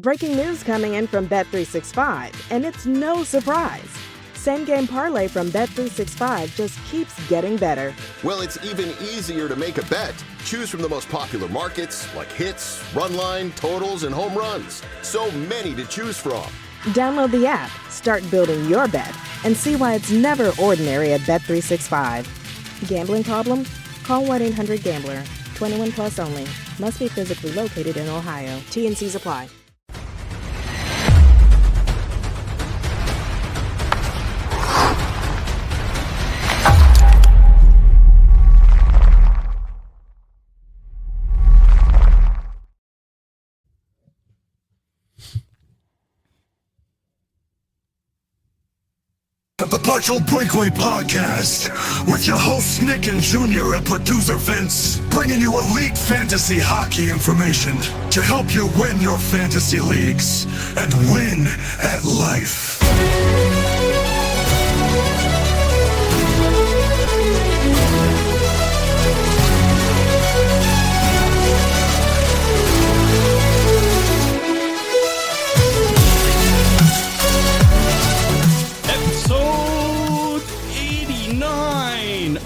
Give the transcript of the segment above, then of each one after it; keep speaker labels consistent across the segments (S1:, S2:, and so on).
S1: Breaking news coming in from Bet365, and it's no surprise. Same game parlay from Bet365 just keeps getting better.
S2: Well, it's even easier to make a bet. Choose from the most popular markets like hits, run line, totals, and home runs. So many to choose from.
S1: Download the app, start building your bet, and see why it's never ordinary at Bet365. Gambling problem? Call 1-800-GAMBLER. 21 plus only. Must be physically located in Ohio. T&Cs apply.
S3: The Partial Breakaway Podcast with your hosts Nick and Junior and producer Vince, bringing you elite fantasy hockey information to help you win your fantasy leagues and win at life.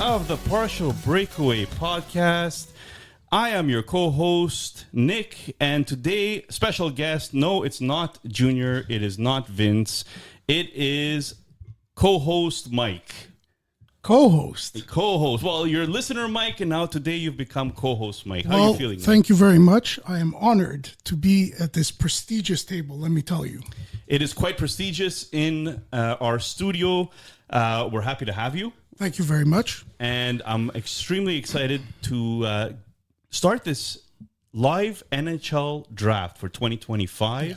S4: Of the Partial Breakaway Podcast. I am your co-host, Nick, and today, special guest, no, it's not Junior, it is not Vince, it is co-host Mike.
S5: Co-host?
S4: Co-host. Well, you're listener Mike, and now today you've become co-host Mike. How are you feeling?
S5: Thank you very much. I am honored to be at this prestigious table, let me tell you.
S4: It is quite prestigious in our studio. We're happy to have you.
S5: Thank you very much.
S4: And I'm extremely excited to start this live NHL draft for 2025. Yeah.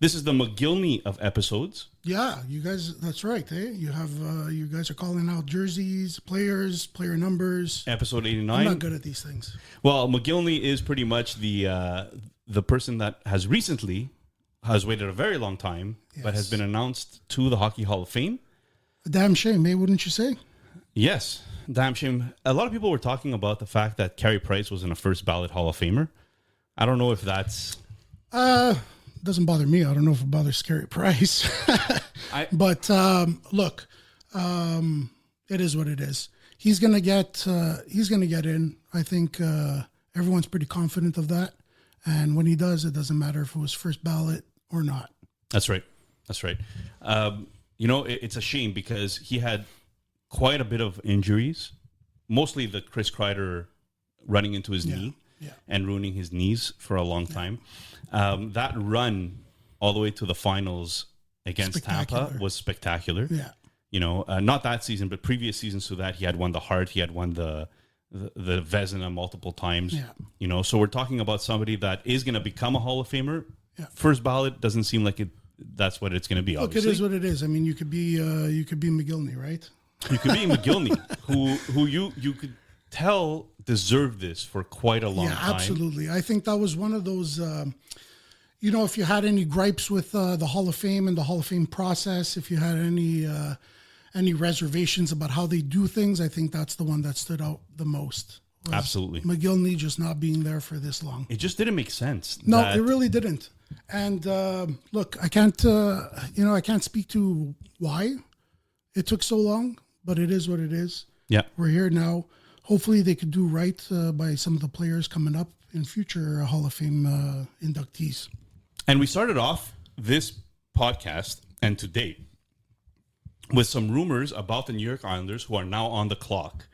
S4: This is the McGillney of episodes.
S5: Yeah, you guys, that's right. Eh? You have, you guys are calling out jerseys, players, player numbers.
S4: Episode 89.
S5: I'm not good at these things.
S4: Well, McGillney is pretty much the person that has waited a very long time, yes, but has been announced to the Hockey Hall of Fame.
S5: A damn shame, eh? Wouldn't you say?
S4: Yes, damn shame. A lot of people were talking about the fact that Carey Price wasn't a first ballot Hall of Famer. I don't know if that's...
S5: doesn't bother me. I don't know if it bothers Carey Price. But look, it is what it is. He's gonna get in. I think everyone's pretty confident of that. And when he does, it doesn't matter if it was first ballot or not.
S4: That's right. That's right. It's a shame because he had quite a bit of injuries, mostly the Chris Kreider running into his knee and ruining his knees for a long time. That run all the way to the finals against Tampa was spectacular. Yeah. Not that season, but previous seasons to that, he had won the Hart, he had won the Vezina multiple times. Yeah. So we're talking about somebody that is going to become a Hall of Famer. Yeah. First ballot doesn't seem like that's what it's going to be.
S5: Look, obviously. It is what it is. I mean, you could be McGillney, right?
S4: You could be McGillney, who you could tell deserved this for quite a long time.
S5: Yeah, absolutely. I think that was one of those, if you had any gripes with the Hall of Fame and the Hall of Fame process, if you had any reservations about how they do things, I think that's the one that stood out the most.
S4: Absolutely.
S5: McGillney just not being there for this long.
S4: It just didn't make sense.
S5: No, it really didn't. And look, I can't speak to why it took so long, but it is what it is.
S4: Yeah.
S5: We're here now. Hopefully they could do right by some of the players coming up in future Hall of Fame inductees.
S4: And we started off this podcast and to date with some rumors about the New York Islanders who are now on the clock.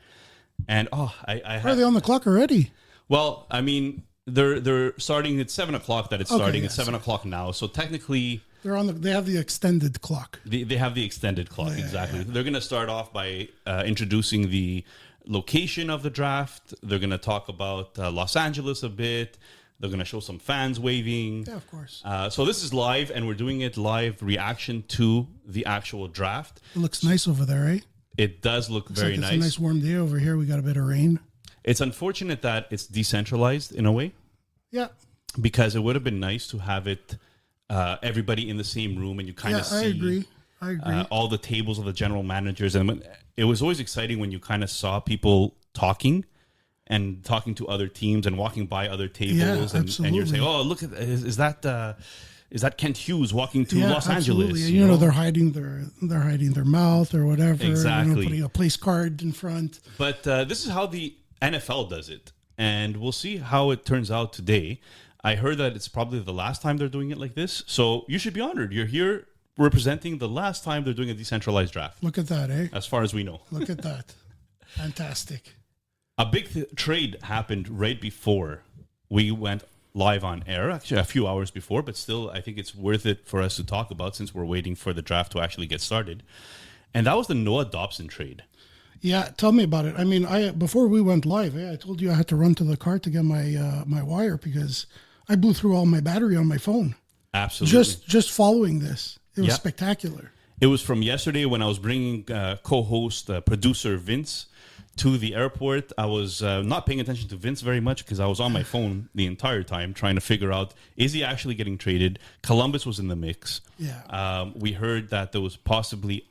S4: And
S5: are they on the clock already?
S4: Well, I mean, they're starting at 7:00 that it's starting. It's 7:00 now. So technically
S5: they have the extended clock.
S4: They have the extended clock, exactly. Yeah. They're going to start off by introducing the location of the draft. They're going to talk about Los Angeles a bit. They're going to show some fans waving.
S5: Yeah, of course.
S4: So this is live, and we're doing it live reaction to the actual draft.
S5: It looks nice over there, eh?
S4: It does look very nice.
S5: It's a nice warm day over here. We got a bit of rain.
S4: It's unfortunate that it's decentralized in a way.
S5: Yeah.
S4: Because it would have been nice to have it everybody in the same room and you kind of see
S5: I agree.
S4: All the tables of the general managers. And it was always exciting when you kind of saw people talking and talking to other teams and walking by other tables.
S5: Yeah,
S4: and you're saying, oh, look, is that is that Kent Hughes walking to Los
S5: absolutely.
S4: Angeles.
S5: You know, they're hiding their mouth or whatever.
S4: Exactly.
S5: Putting a place card in front.
S4: But this is how the NFL does it, and we'll see how it turns out today. I heard that it's probably the last time they're doing it like this, so you should be honored. You're here representing the last time they're doing a decentralized draft.
S5: Look at that, eh?
S4: As far as we know.
S5: Look at that. Fantastic.
S4: A big trade happened right before we went live on air, actually a few hours before, but still I think it's worth it for us to talk about since we're waiting for the draft to actually get started. And that was the Noah Dobson trade.
S5: Yeah, tell me about it. I mean, before we went live, I told you I had to run to the car to get my wire because I blew through all my battery on my phone.
S4: Absolutely.
S5: Just following this. It was spectacular.
S4: It was from yesterday when I was bringing co-host, producer Vince to the airport. I was not paying attention to Vince very much because I was on my phone the entire time trying to figure out, is he actually getting traded? Columbus was in the mix.
S5: Yeah.
S4: We heard that there was possibly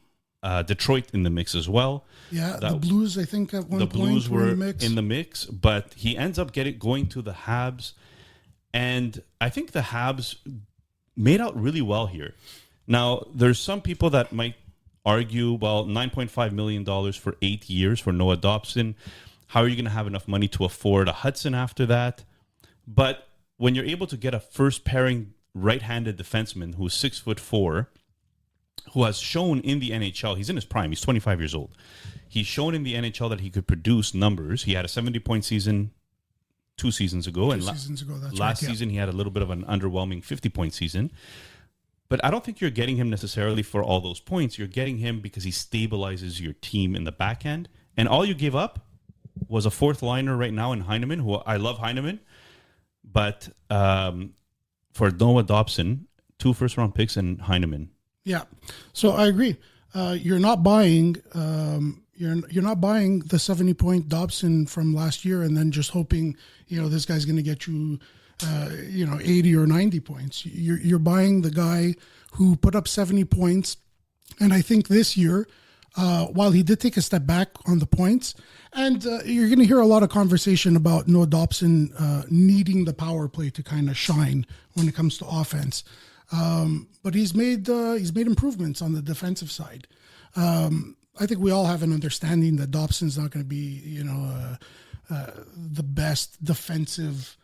S4: Detroit in the mix as well.
S5: Yeah, the Blues, I think, at one point
S4: the Blues were
S5: in the mix.
S4: But he ends up going to the Habs. And I think the Habs made out really well here. Now, there's some people that might argue, well, $9.5 million for 8 years for Noah Dobson. How are you going to have enough money to afford a Hudson after that? But when you're able to get a first pairing right-handed defenseman who's 6'4", who has shown in the NHL, he's in his prime, he's 25 years old. He's shown in the NHL that he could produce numbers. He had a 70-point season 2 seasons ago.
S5: That's
S4: last season he had a little bit of an underwhelming 50-point season. But I don't think you're getting him necessarily for all those points. You're getting him because he stabilizes your team in the back end. And all you gave up was a fourth liner right now in Heineman, who I love Heineman. But for Noah Dobson, 2 first-round picks and Heineman.
S5: Yeah. So I agree. You're not buying you're not buying the 70-point Dobson from last year and then just hoping, this guy's going to get you 80 or 90 points. You're buying the guy who put up 70 points. And I think this year, while he did take a step back on the points, and you're going to hear a lot of conversation about Noah Dobson needing the power play to kind of shine when it comes to offense. But he's made improvements on the defensive side. I think we all have an understanding that Dobson's not going to be, the best defensive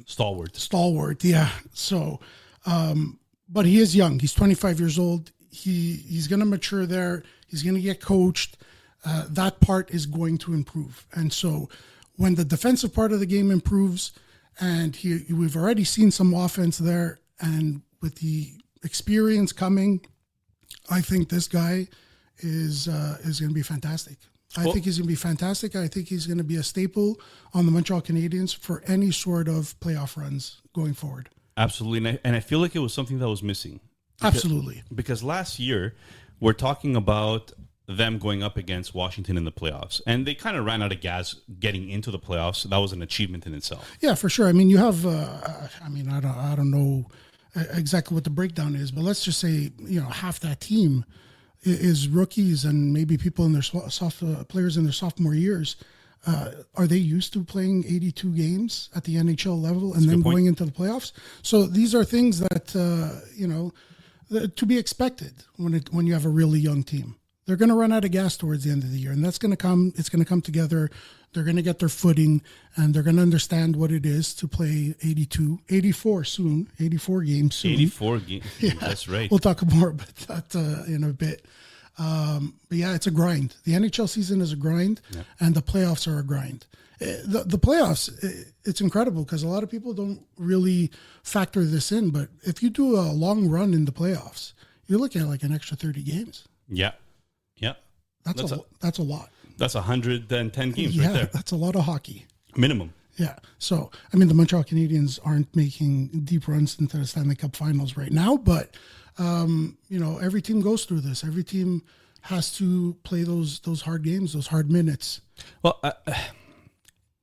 S5: stalwart. Yeah. So, but he is young. He's 25 years old. He's going to mature there. He's going to get coached. That part is going to improve. And so when the defensive part of the game improves, and we've already seen some offense there, and with the experience coming, I think this guy is going to be fantastic. I think he's going to be fantastic. I think he's going to be a staple on the Montreal Canadiens for any sort of playoff runs going forward.
S4: Absolutely. And I feel like it was something that was missing.
S5: Absolutely.
S4: Because last year, we're talking about them going up against Washington in the playoffs. And they kind of ran out of gas getting into the playoffs. So that was an achievement in itself.
S5: Yeah, for sure. I mean, you have, I don't know exactly what the breakdown is, but let's just say, half that team is rookies and maybe people in their players in their sophomore years. Are they used to playing 82 games at the NHL level and then going into the playoffs? So these are things that, to be expected when you have a really young team. They're going to run out of gas towards the end of the year, and that's going to come. It's going to come together. They're going to get their footing, and they're going to understand what it is to play 84 games soon.
S4: 84 games. Yeah, that's right.
S5: We'll talk more about that in a bit. But yeah, it's a grind. The NHL season is a grind, and the playoffs are a grind. The playoffs, it's incredible because a lot of people don't really factor this in. But if you do a long run in the playoffs, you're looking at like an extra 30 games.
S4: Yeah.
S5: That's a lot.
S4: That's 110 games
S5: right
S4: there.
S5: That's a lot of hockey.
S4: Minimum.
S5: Yeah. So, I mean, the Montreal Canadiens aren't making deep runs into the Stanley Cup finals right now, but, every team goes through this. Every team has to play those hard games, those hard minutes.
S4: Well,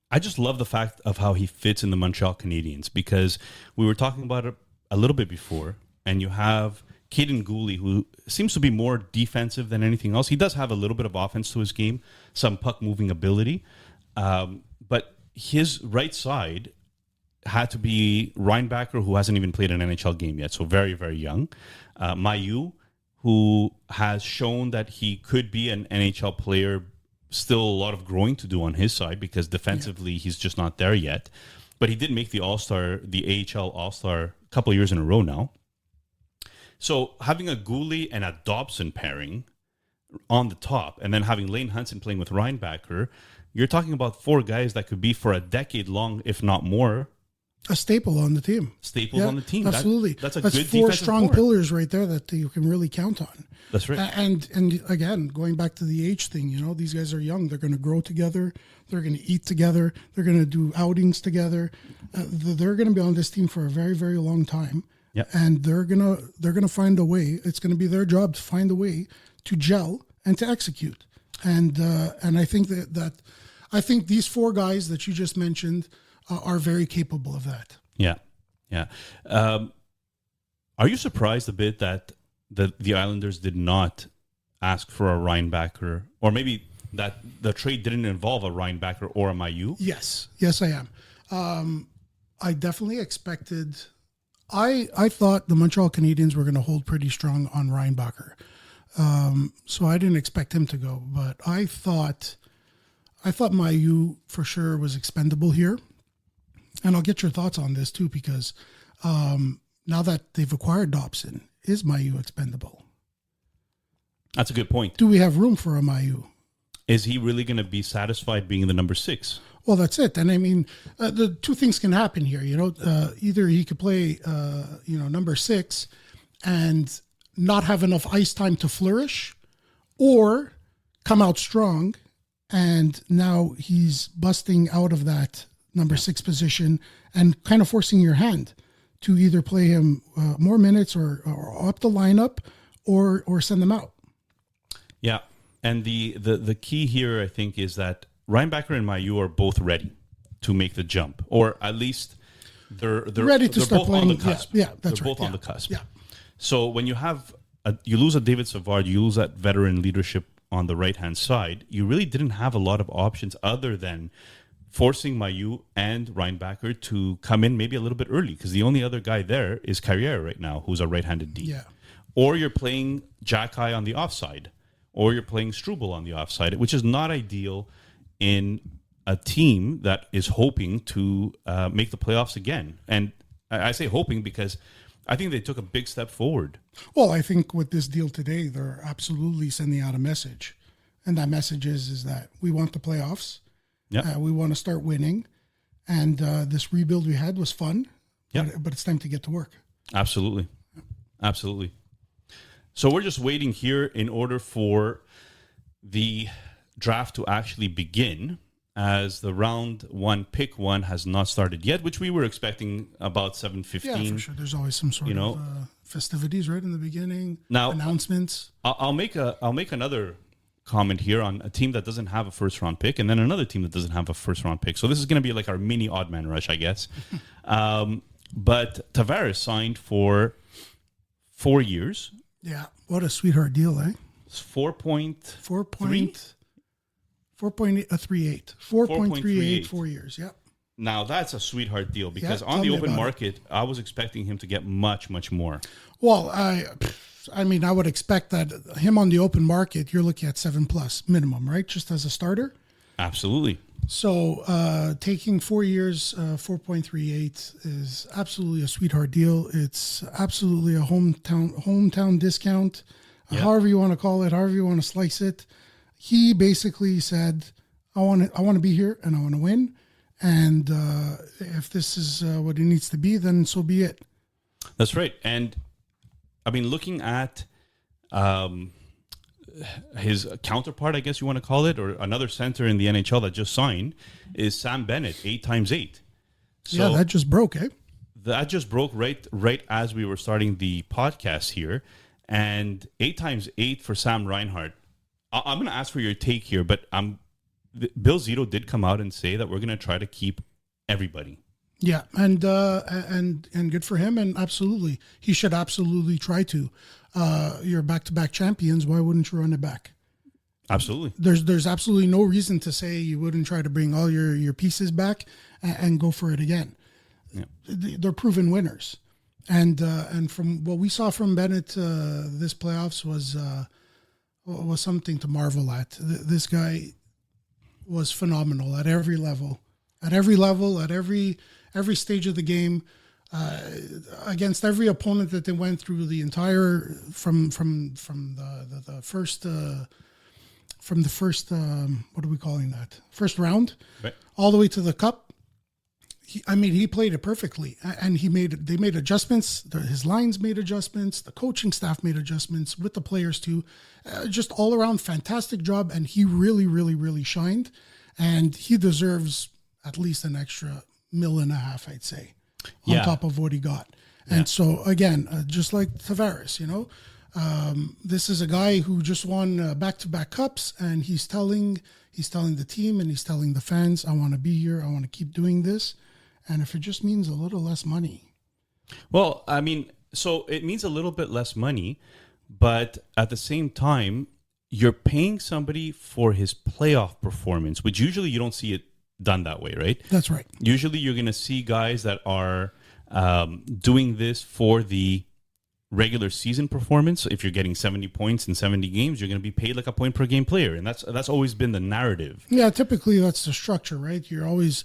S4: I just love the fact of how he fits in the Montreal Canadiens because we were talking about it a little bit before, and you have Caden Gooley, who seems to be more defensive than anything else. He does have a little bit of offense to his game, some puck-moving ability. But his right side had to be Reinbacher, who hasn't even played an NHL game yet, so very, very young. Mailloux, who has shown that he could be an NHL player, still a lot of growing to do on his side because defensively he's just not there yet. But he did make the All-Star, the AHL All-Star a couple of years in a row now. So having a Goulet and a Dobson pairing on the top, and then having Lane Hudson playing with Reinbacher, you're talking about 4 guys that could be for a decade long, if not more,
S5: a staple on the team.
S4: Staples on the team.
S5: Absolutely.
S4: That's
S5: 4 strong pillars right there that you can really count on.
S4: That's right.
S5: And again, going back to the age thing, these guys are young. They're going to grow together. They're going to eat together. They're going to do outings together. They're going to be on this team for a very, very long time.
S4: Yeah.
S5: And they're gonna find a way. It's going to be their job to find a way to gel and to execute. And I think I think these 4 guys that you just mentioned are very capable of that.
S4: Yeah. Are you surprised a bit that the Islanders did not ask for a Reinbacher, or maybe that the trade didn't involve a Reinbacher or a Mailloux?
S5: Yes, I am. I definitely expected. I thought the Montreal Canadiens were going to hold pretty strong on Reinbacher, so I didn't expect him to go. But I thought Mailloux for sure was expendable here. And I'll get your thoughts on this too, because now that they've acquired Dobson, is Mailloux expendable?
S4: That's a good point.
S5: Do we have room for a Mailloux?
S4: Is he really going to be satisfied being the number 6?
S5: Well, that's it. And I mean, the 2 things can happen here. Either he could play, number 6 and not have enough ice time to flourish, or come out strong, and now he's busting out of that number 6 position and kind of forcing your hand to either play him more minutes or up the lineup or send them out.
S4: Yeah. And the key here, I think, is that Reinbacher and Mailloux are both ready to make the jump, or at least they're
S5: ready to start
S4: both
S5: playing.
S4: on the cusp.
S5: Yeah, that's
S4: they're
S5: right.
S4: both on the cusp.
S5: Yeah.
S4: So when you have you lose a David Savard, you lose that veteran leadership on the right-hand side, you really didn't have a lot of options other than forcing Mailloux and Reinbacher to come in maybe a little bit early, because the only other guy there is Carrière right now, who's a right-handed D.
S5: Yeah.
S4: Or you're playing Jack-Eye on the offside, or you're playing Struble on the offside, which is not ideal in a team that is hoping to make the playoffs again. And I say hoping because I think they took a big step forward.
S5: Well, I think with this deal today, they're absolutely sending out a message. And that message is that we want the playoffs.
S4: Yeah.
S5: We want to start winning. And this rebuild we had was fun.
S4: Yeah.
S5: But it's time to get to work.
S4: Absolutely. Absolutely. So we're just waiting here in order for the draft to actually begin, as the round 1, pick 1 has not started yet, which we were expecting about 7:15.
S5: Yeah, for sure. There's always some sort of festivities right in the beginning.
S4: Now,
S5: announcements.
S4: I'll make another comment here on a team that doesn't have a first round pick, and then another team that doesn't have a first round pick. So this is going to be like our mini odd man rush, I guess. But Tavares signed for 4 years.
S5: Yeah, what a sweetheart deal, eh?
S4: It's 4.38.
S5: 4.38, 4 years. Yeah.
S4: Now that's a sweetheart deal, because
S5: Yeah,
S4: on the
S5: tell me
S4: open
S5: about
S4: market, I was expecting him to get much, much more.
S5: Well, I mean, I would expect that him on the open market, you're looking at 7+ minimum, right? Just as a starter.
S4: Absolutely.
S5: So taking 4 years, 4.38 is absolutely a sweetheart deal. It's absolutely a hometown discount, however you want to call it, however you want to slice it. He basically said, I want to be here and I want to win. And if this is what it needs to be, then so be it.
S4: That's right. And I mean, looking at his counterpart, I guess you want to call it, or another center in the NHL that just signed, is Sam Bennett, 8x8.
S5: So that just broke, eh?
S4: That just broke right as we were starting the podcast here. And 8x8 for Sam Reinhart. I'm going to ask for your take here, but Bill Zito did come out and say that we're going to try to keep everybody.
S5: Yeah, and good for him, and absolutely, he should absolutely try to. You're back-to-back champions. Why wouldn't you run it back?
S4: Absolutely.
S5: There's absolutely no reason to say you wouldn't try to bring all your pieces back and go for it again. they're proven winners. And from what we saw from Bennett this playoffs was something to marvel at. This guy was phenomenal at every level, at every stage of the game, against every opponent that they went through the entire from the first what are we calling that, first round,
S4: right,
S5: all the way to the cup. He played it perfectly, and they made adjustments. His lines made adjustments. The coaching staff made adjustments with the players too. Just all around fantastic job, and he really, really, really shined. And he deserves at least an extra $1.5 million, I'd say, on top of what he got. And so again, just like Tavares, this is a guy who just won back-to-back cups, and he's telling the team and he's telling the fans, I want to be here. I want to keep doing this. And if it just means a little less money.
S4: Well, I mean, so it means a little bit less money, but at the same time, you're paying somebody for his playoff performance, which usually you don't see it done that way, right?
S5: That's right.
S4: Usually you're going to see guys that are doing this for the regular season performance. If you're getting 70 points in 70 games, you're going to be paid like a point per game player, and that's always been the narrative.
S5: Yeah, typically that's the structure, right? They always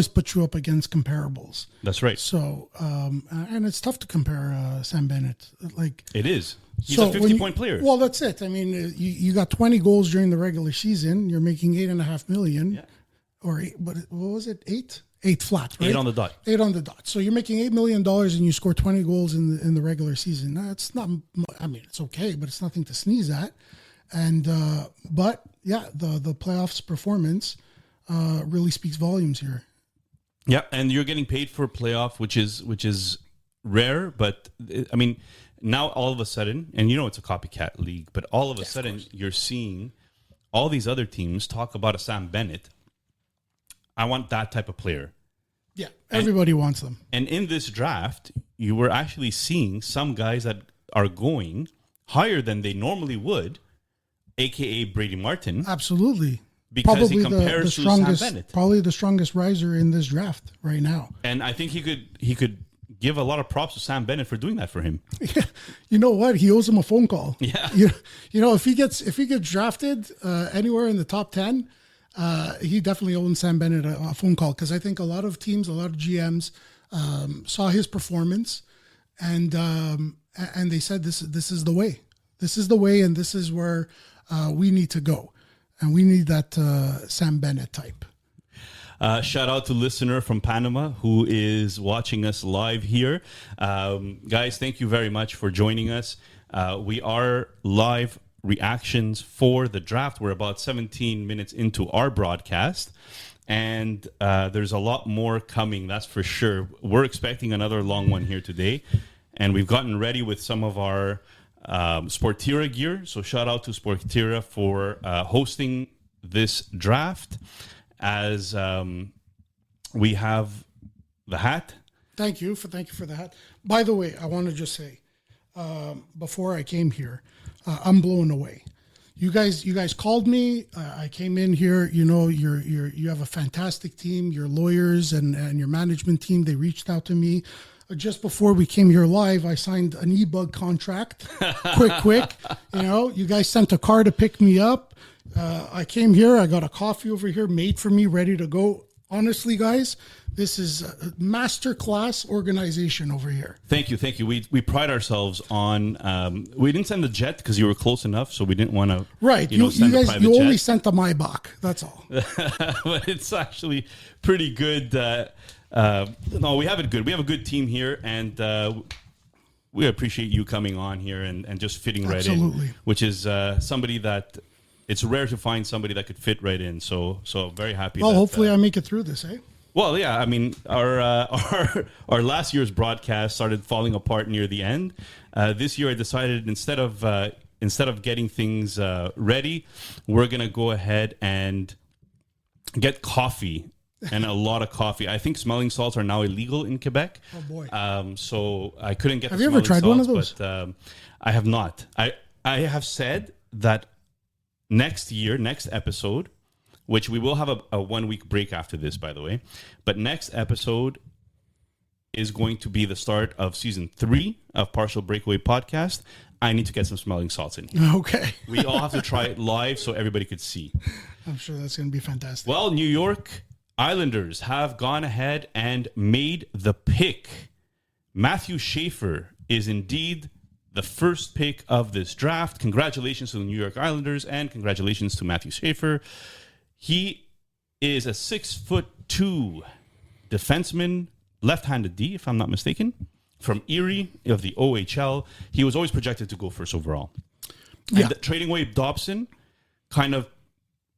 S5: put you up against comparables.
S4: That's right.
S5: So, and it's tough to compare Sam Bennett. Like
S4: it is. He's a 50-point player.
S5: Well, that's it. I mean, you got 20 goals during the regular season. You're making $8.5 million, but what was it? 8 flat, right?
S4: 8 on the dot.
S5: 8 on the dot. So you're making $8 million and you score 20 goals in the regular season. That's not. I mean, it's okay, but it's nothing to sneeze at. And but yeah, the playoffs performance really speaks volumes here.
S4: Yeah, and you're getting paid for playoff, which is rare. But I mean, now all of a sudden, and it's a copycat league, but all of a sudden you're seeing all these other teams talk about a Sam Bennett. I want that type of player.
S5: Yeah, everybody wants them.
S4: And in this draft, you were actually seeing some guys that are going higher than they normally would, a.k.a. Brady Martin.
S5: Absolutely.
S4: Because
S5: probably
S4: he compares
S5: the
S4: strongest, to Sam Bennett.
S5: Probably the strongest riser in this draft right now.
S4: And I think he could give a lot of props to Sam Bennett for doing that for him.
S5: Yeah. You know what? He owes him a phone call.
S4: Yeah.
S5: If he gets drafted anywhere in the top 10, he definitely owes Sam Bennett a phone call, because I think a lot of teams, a lot of GMs saw his performance and they said this is the way. This is the way, and this is where we need to go. And we need that Sam Bennett type.
S4: Shout out to listener from Panama who is watching us live here. Guys, thank you very much for joining us. We are live reactions for the draft. We're about 17 minutes into our broadcast, and there's a lot more coming, that's for sure. We're expecting another long one here today, and we've gotten ready with some of our Sportira gear. So shout out to Sportira for hosting this draft. As we have the hat.
S5: Thank you for the hat. By the way, I want to just say, before I came here, I'm blown away. You guys called me. I came in here. You have a fantastic team. Your lawyers and your management team, they reached out to me. Just before we came here live, I signed an e-bug contract. quick. You guys sent a car to pick me up. I came here. I got a coffee over here made for me, ready to go. Honestly, guys, this is a masterclass organization over here.
S4: Thank you. We pride ourselves on. We didn't send the jet because you were close enough, so we didn't want to.
S5: Right, you guys, you only sent the Maybach. That's all.
S4: But it's actually pretty good. No, we have it good. We have a good team here, and we appreciate you coming on here and just fitting right in. Which is somebody that. It's rare to find somebody that could fit right in. So very happy.
S5: Well, hopefully I make it through this, eh?
S4: Well, yeah. I mean, our last year's broadcast started falling apart near the end. This year, I decided instead of getting things ready, we're gonna go ahead and get coffee and a lot of coffee. I think smelling salts are now illegal in Quebec.
S5: Oh boy.
S4: So I couldn't get.
S5: Have you ever tried one of those?
S4: But I have not. I have said that. Next episode, which we will have a 1 week break after this, by the way. But next episode, is going to be the start of season 3 of Partial Breakaway Podcast. I need to get some smelling salts in here.
S5: Okay.
S4: We all have to try it live so everybody could see.
S5: I'm sure that's going to be fantastic.
S4: Well, New York Islanders have gone ahead and made the pick. Matthew Schaefer is indeed the first pick of this draft. Congratulations to the New York Islanders and congratulations to Matthew Schaefer. He is a 6'2" defenseman, left-handed D, if I'm not mistaken, from Erie of the OHL. He was always projected to go first overall.
S5: Yeah.
S4: And trading away Dobson kind of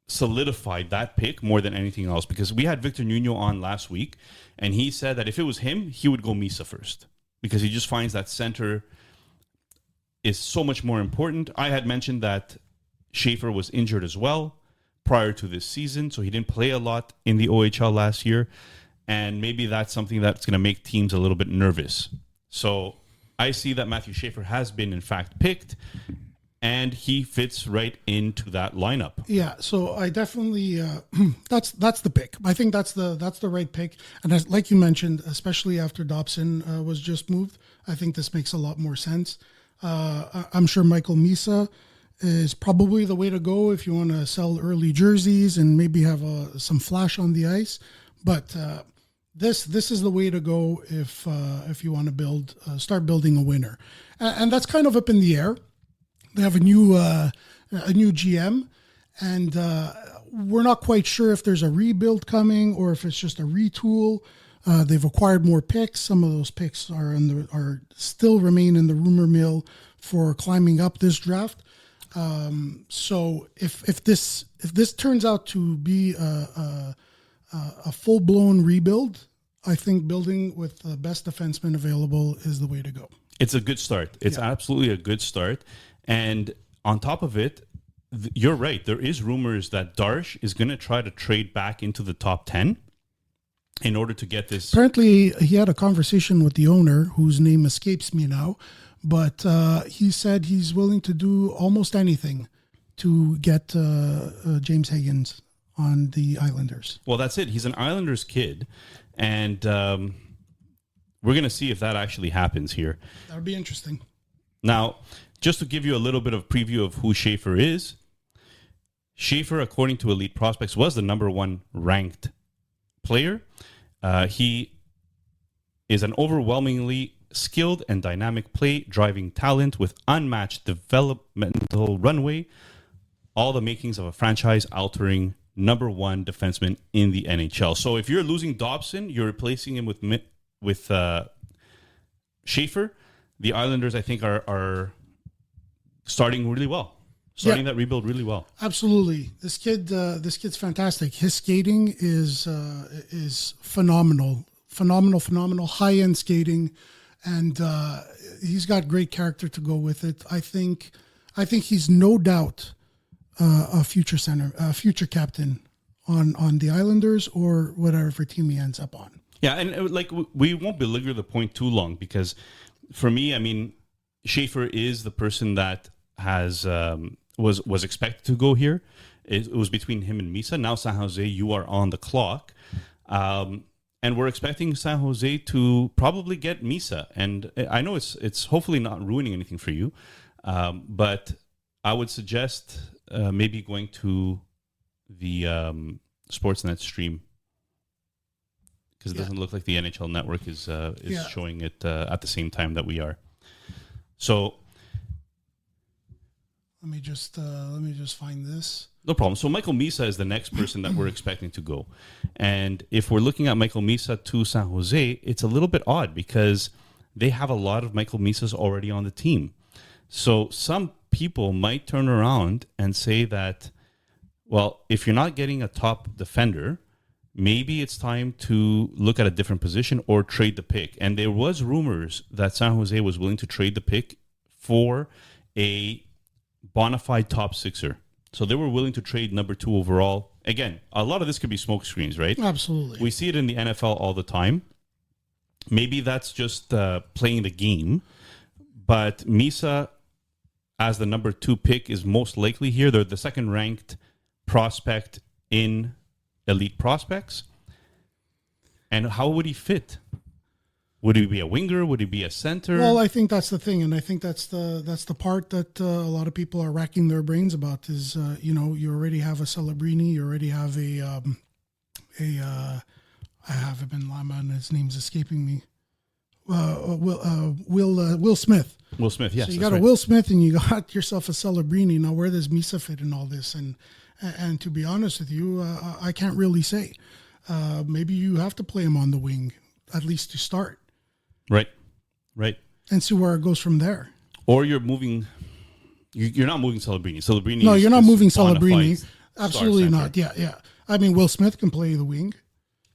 S4: solidified that pick more than anything else, because we had Victor Nuno on last week, and he said that if it was him, he would go Misa first, because he just finds that center is so much more important. I had mentioned that Schaefer was injured as well prior to this season, so he didn't play a lot in the OHL last year, and maybe that's something that's going to make teams a little bit nervous. So I see that Matthew Schaefer has been, in fact, picked, and he fits right into that lineup.
S5: Yeah, so I definitely that's the pick. I think that's the right pick, and as, like you mentioned, especially after Dobson was just moved, I think this makes a lot more sense. I'm sure Michael Misa is probably the way to go if you want to sell early jerseys and maybe have some flash on the ice. But this is the way to go if you want to start building a winner, and that's kind of up in the air. They have a new GM, and we're not quite sure if there's a rebuild coming or if it's just a retool. They've acquired more picks. Some of those picks are still remain in the rumor mill for climbing up this draft. So if this turns out to be a full blown rebuild, I think building with the best defenseman available is the way to go.
S4: It's a good start. It's absolutely a good start. And on top of it, you're right. There is rumors that Darsh is going to try to trade back into the top 10 in order to get this.
S5: Apparently, he had a conversation with the owner, whose name escapes me now, but he said he's willing to do almost anything to get James Higgins on the Islanders.
S4: Well, that's it. He's an Islanders kid, and we're going to see if that actually happens here.
S5: That would be interesting.
S4: Now, just to give you a little bit of preview of who Schaefer is, Schaefer, according to Elite Prospects, was the number 1 ranked player. He is an overwhelmingly skilled and dynamic play-driving talent with unmatched developmental runway, all the makings of a franchise-altering number 1 defenseman in the NHL. So if you're losing Dobson, you're replacing him with Schaefer. The Islanders, I think, are starting really well. Starting that rebuild really well.
S5: Absolutely. This kid's fantastic. His skating is phenomenal. Phenomenal high-end skating, and he's got great character to go with it. I think he's no doubt a future future captain on the Islanders or whatever team he ends up on.
S4: Yeah, and like we won't belabor the point too long, because for me, I mean, Schaefer is the person that has was expected to go here. It was between him and Misa. Now, San Jose, you are on the clock. And we're expecting San Jose to probably get Misa. And I know it's hopefully not ruining anything for you, but I would suggest maybe going to the Sportsnet stream, because it doesn't look like the NHL Network is showing it at the same time that we are. So
S5: let me just find this.
S4: No problem. So Michael Misa is the next person that we're expecting to go. And if we're looking at Michael Misa to San Jose, it's a little bit odd because they have a lot of Michael Misas already on the team. So some people might turn around and say that, well, if you're not getting a top defender, maybe it's time to look at a different position or trade the pick. And there was rumors that San Jose was willing to trade the pick for a bona fide top sixer. So they were willing to trade number 2 overall. Again, a lot of this could be smoke screens, right?
S5: Absolutely.
S4: We see it in the NFL all the time. Maybe that's just playing the game. But Misa, as the number 2 pick, is most likely here. They're the second ranked prospect in Elite Prospects. And how would he fit? Would he be a winger? Would he be a center?
S5: Well, I think that's the thing, and I think that's the part that a lot of people are racking their brains about. Is you already have a Celebrini, you already have I have him in Lima, and his name's escaping me. Will Smith.
S4: Will Smith, yes.
S5: So you got a Will Smith, and you got yourself a Celebrini. Now, where does Misa fit in all this? And to be honest with you, I can't really say. Maybe you have to play him on the wing, at least to start.
S4: Right.
S5: And see where it goes from there.
S4: Or you're moving. You're not moving Celebrini.
S5: No, you're not moving Celebrini.
S4: Absolutely
S5: Absolutely not. Yeah. I mean, Will Smith can play the wing.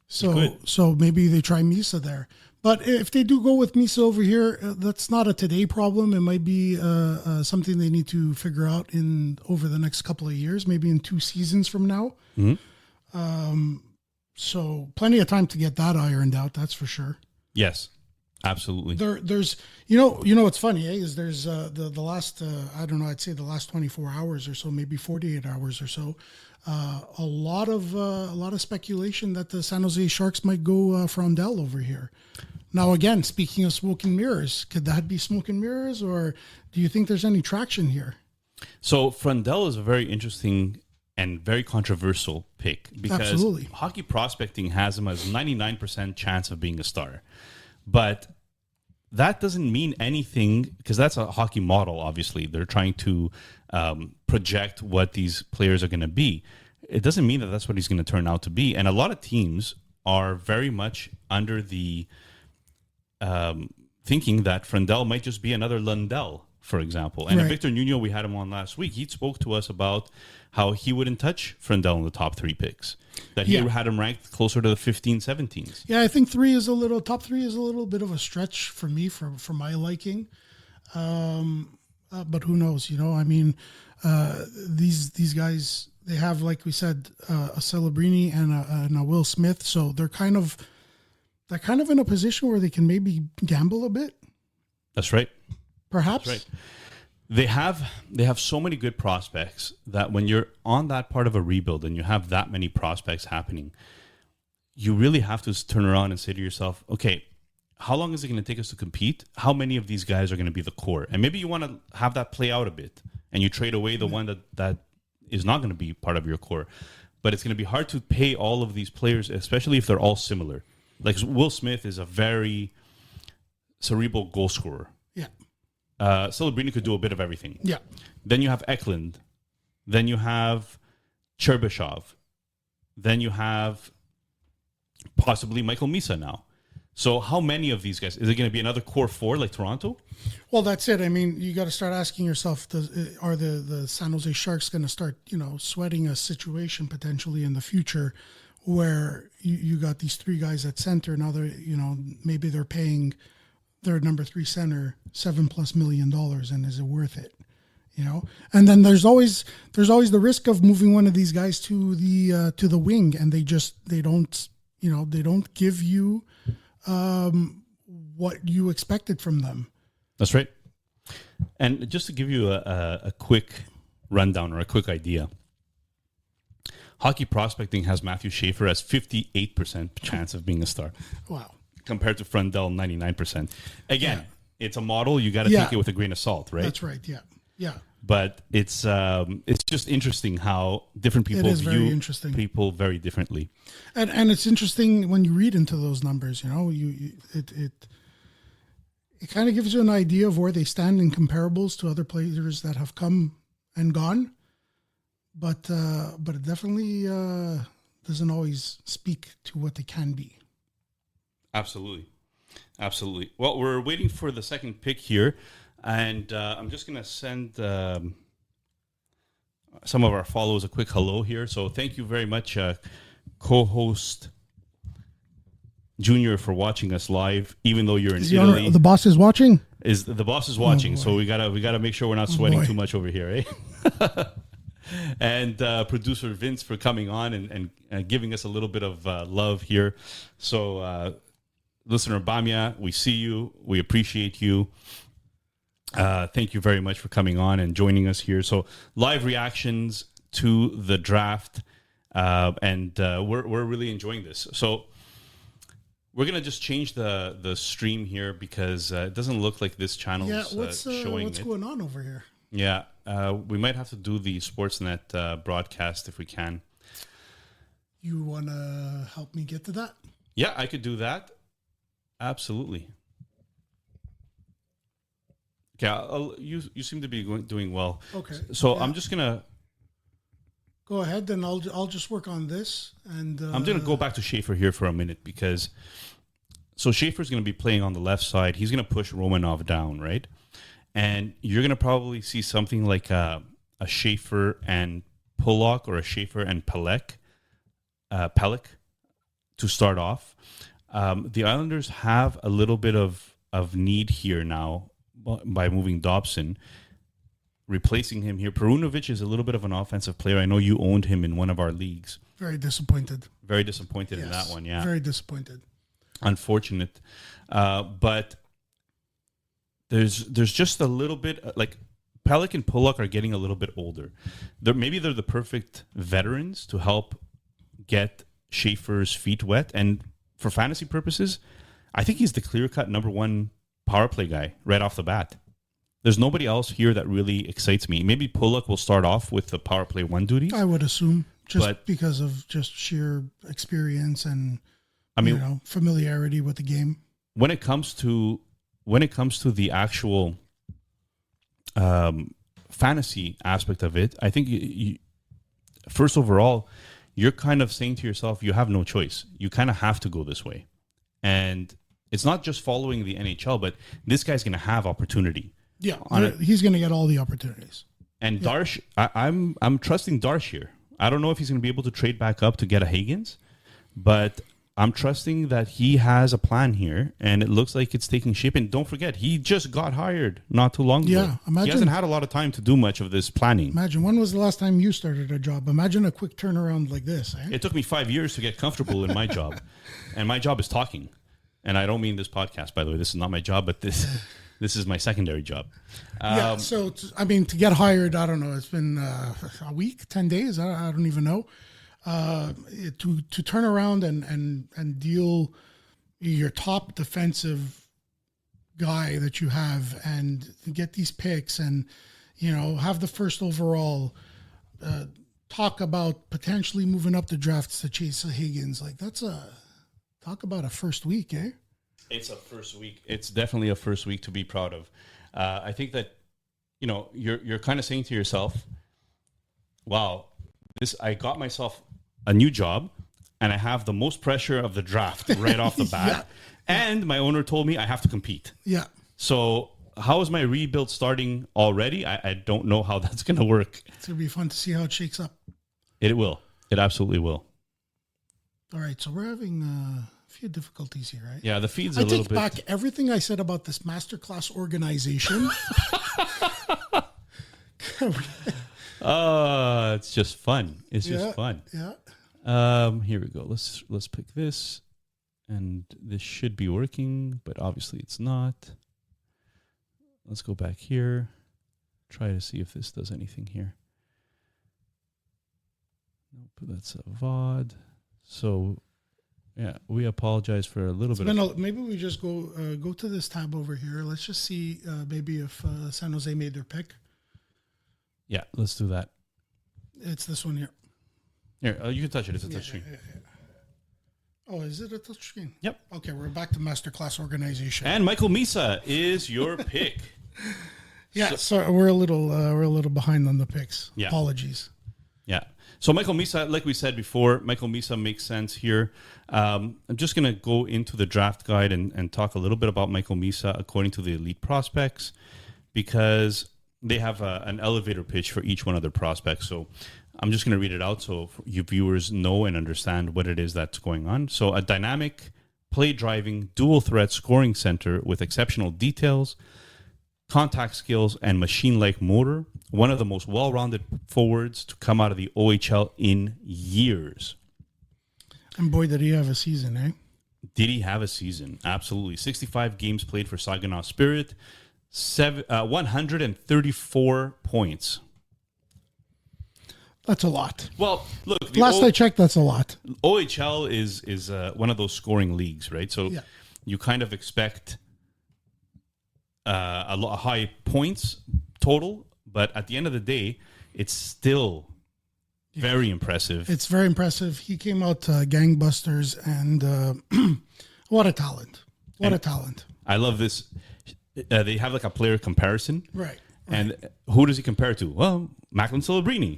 S5: So maybe they try Misa there. But if they do go with Misa over here, that's not a today problem. It might be something they need to figure out over the next couple of years, maybe in 2 seasons from now.
S4: Mm-hmm.
S5: So plenty of time to get that ironed out. That's for sure.
S4: Yes, absolutely.
S5: There's what's funny is there's the last I don't know, I'd say the last 24 hours or so, maybe 48 hours or so, a lot of speculation that the San Jose Sharks might go Frondell over here. Now, again, speaking of smoke and mirrors, could that be smoke and mirrors, or do you think there's any traction here?
S4: So Frondell is a very interesting and very controversial pick because
S5: Absolutely.
S4: Hockey Prospecting has him as 99% chance of being a star. But that doesn't mean anything because that's a hockey model, obviously. They're trying to project what these players are going to be. It doesn't mean that that's what he's going to turn out to be. And a lot of teams are very much under the thinking that Frondell might just be another Lundell, for example. And
S5: Right.
S4: Victor Nuno, we had him on last week. He spoke to us about how he wouldn't touch Frondell in the top 3 picks, that he had him ranked closer to the 15, 17s.
S5: Yeah, I think top 3 is a little bit of a stretch for me, for my liking. But who knows? I mean, these guys, they have, like we said, a Celebrini and a Will Smith, so they're kind of in a position where they can maybe gamble a bit.
S4: That's right.
S5: Perhaps.
S4: That's right. They have so many good prospects that when you're on that part of a rebuild and you have that many prospects happening, you really have to turn around and say to yourself, okay, how long is it going to take us to compete? How many of these guys are going to be the core? And maybe you want to have that play out a bit and you trade away the one that is not going to be part of your core. But it's going to be hard to pay all of these players, especially if they're all similar. Like Will Smith is a very cerebral goal scorer.
S5: Yeah.
S4: Celebrini could do a bit of everything.
S5: Yeah.
S4: Then you have Eklund. Then you have Cherbyshov. Then you have possibly Michael Misa now. So how many of these guys? Is it going to be another core 4 like Toronto?
S5: Well, that's it. I mean, you got to start asking yourself, are the San Jose Sharks going to start, sweating a situation potentially in the future where you got these 3 guys at center. Now they're, maybe they're paying their number 3 center $7+ million, and is it worth it? And then there's always the risk of moving one of these guys to the wing, and they don't give you what you expected from them.
S4: That's right. And just to give you a quick rundown or a quick idea, Hockey Prospecting has Matthew Schaefer as 58% chance of being a star.
S5: Wow.
S4: Compared to Frondell, 99%. Again, it's a model. You got to take it with a grain of salt, right?
S5: That's right. Yeah.
S4: But it's just interesting how different people view people very differently.
S5: And it's interesting when you read into those numbers. It kind of gives you an idea of where they stand in comparables to other players that have come and gone. But it definitely doesn't always speak to what they can be. Absolutely.
S4: Well, we're waiting for the second pick here, and I'm just going to send some of our followers a quick hello here. So thank you very much, co-host Junior, for watching us live, even though you're in Italy.
S5: The boss is watching?
S4: The boss is watching, so we gotta make sure we're not sweating too much over here, eh? And producer Vince for coming on and giving us a little bit of love here. So listener Bamia, we see you. We appreciate you. Thank you very much for coming on and joining us here. So live reactions to the draft, and we're really enjoying this. So We're going to just change the stream here because it doesn't look like this channel is showing
S5: what's going on over here?
S4: Yeah, we might have to do the Sportsnet broadcast if we can.
S5: You want to help me get to that?
S4: Yeah, I could do that. Absolutely. Okay, you seem to be doing well.
S5: Okay.
S4: So I'm just going to...
S5: Go ahead, then I'll just work on this. And
S4: I'm going to go back to Schaefer here for a minute because... So Schaefer's going to be playing on the left side. He's going to push Romanov down, right? And you're going to probably see something like a Schaefer and Pulock or a Schaefer and Pelech to start off. The Islanders have a little bit of need here now by moving Dobson, replacing him here. Perunovic is a little bit of an offensive player. I know you owned him in one of our leagues.
S5: Very disappointed.
S4: Very disappointed in that one, yeah.
S5: Very disappointed.
S4: Unfortunate. But there's just a little bit, like Pelech and Pulock are getting a little bit older. Maybe they're the perfect veterans to help get Schaefer's feet wet. And for fantasy purposes, I think he's the clear-cut number one power play guy right off the bat. There's nobody else here that really excites me. Maybe Pulock will start off with the power play one duties.
S5: I would assume, because of just sheer experience and familiarity with the game.
S4: When it comes to the actual fantasy aspect of it, I think first overall, you're kind of saying to yourself, you have no choice. You kind of have to go this way. And it's not just following the NHL, but this guy's going to have opportunity.
S5: Yeah, he's going to get all the opportunities.
S4: And Darsh, I'm trusting Darsh here. I don't know if he's going to be able to trade back up to get a Higgins, but I'm trusting that he has a plan here, and it looks like it's taking shape. And don't forget, he just got hired not too long ago.
S5: Yeah, imagine,
S4: he hasn't had a lot of time to do much of this planning.
S5: Imagine, when was the last time you started a job? Imagine a quick turnaround like this. Eh?
S4: It took me 5 years to get comfortable in my job, and my job is talking. And I don't mean this podcast, by the way. This is not my job, but this is my secondary job.
S5: So to get hired, I don't know. It's been a week, 10 days. I don't even know. To turn around and deal your top defensive guy that you have and get these picks and, have the first overall, talk about potentially moving up the drafts to chase Higgins. Like talk about a first week, eh?
S4: It's a first week. It's definitely a first week to be proud of. I think that, you're kind of saying to yourself, wow, I got myself a new job and I have the most pressure of the draft right off the bat. And my owner told me I have to compete.
S5: Yeah.
S4: So how is my rebuild starting already? I don't know how that's going to work.
S5: It's going to be fun to see how it shakes up.
S4: It will. It absolutely will.
S5: All right. So we're having a few difficulties here, right?
S4: Yeah, the feed's a little bit...
S5: I take back everything I said about this masterclass organization.
S4: It's just fun. It's just fun.
S5: Yeah.
S4: Here we go. Let's pick this, and this should be working, but obviously it's not. Let's go back here. Try to see if this does anything here. Nope, that's a VOD. So, yeah, we apologize for a little bit.
S5: Maybe we just go to this tab over here. Let's just see maybe if San Jose made their pick.
S4: Yeah, let's do that.
S5: It's this one here.
S4: Here, you can touch it. It's a touch screen.
S5: Yeah. Oh, is it a touch screen?
S4: Yep.
S5: Okay, we're back to masterclass organization.
S4: And Michael Misa is your pick.
S5: Yeah, so we're a little behind on the picks. Yeah. Apologies.
S4: Yeah. So Michael Misa, like we said before, Michael Misa makes sense here. I'm just going to go into the draft guide and talk a little bit about Michael Misa according to the elite prospects, because they have an elevator pitch for each one of their prospects. So I'm just going to read it out so you viewers know and understand what it is that's going on. So a dynamic, play-driving, dual-threat scoring center with exceptional details, contact skills, and machine-like motor. One of the most well-rounded forwards to come out of the OHL in years.
S5: And boy, did he have a season, eh?
S4: Did he have a season? Absolutely. 65 games played for Saginaw Spirit. 134 points.
S5: That's a lot.
S4: Well, look.
S5: Last I checked, that's a lot.
S4: OHL is one of those scoring leagues, right? So you kind of expect a high points total, but at the end of the day, it's still very impressive.
S5: It's very impressive. He came out gangbusters, and what a talent. What a talent.
S4: I love this. They have like a player comparison.
S5: Right.
S4: And who does he compare to? Well, Macklin Celebrini.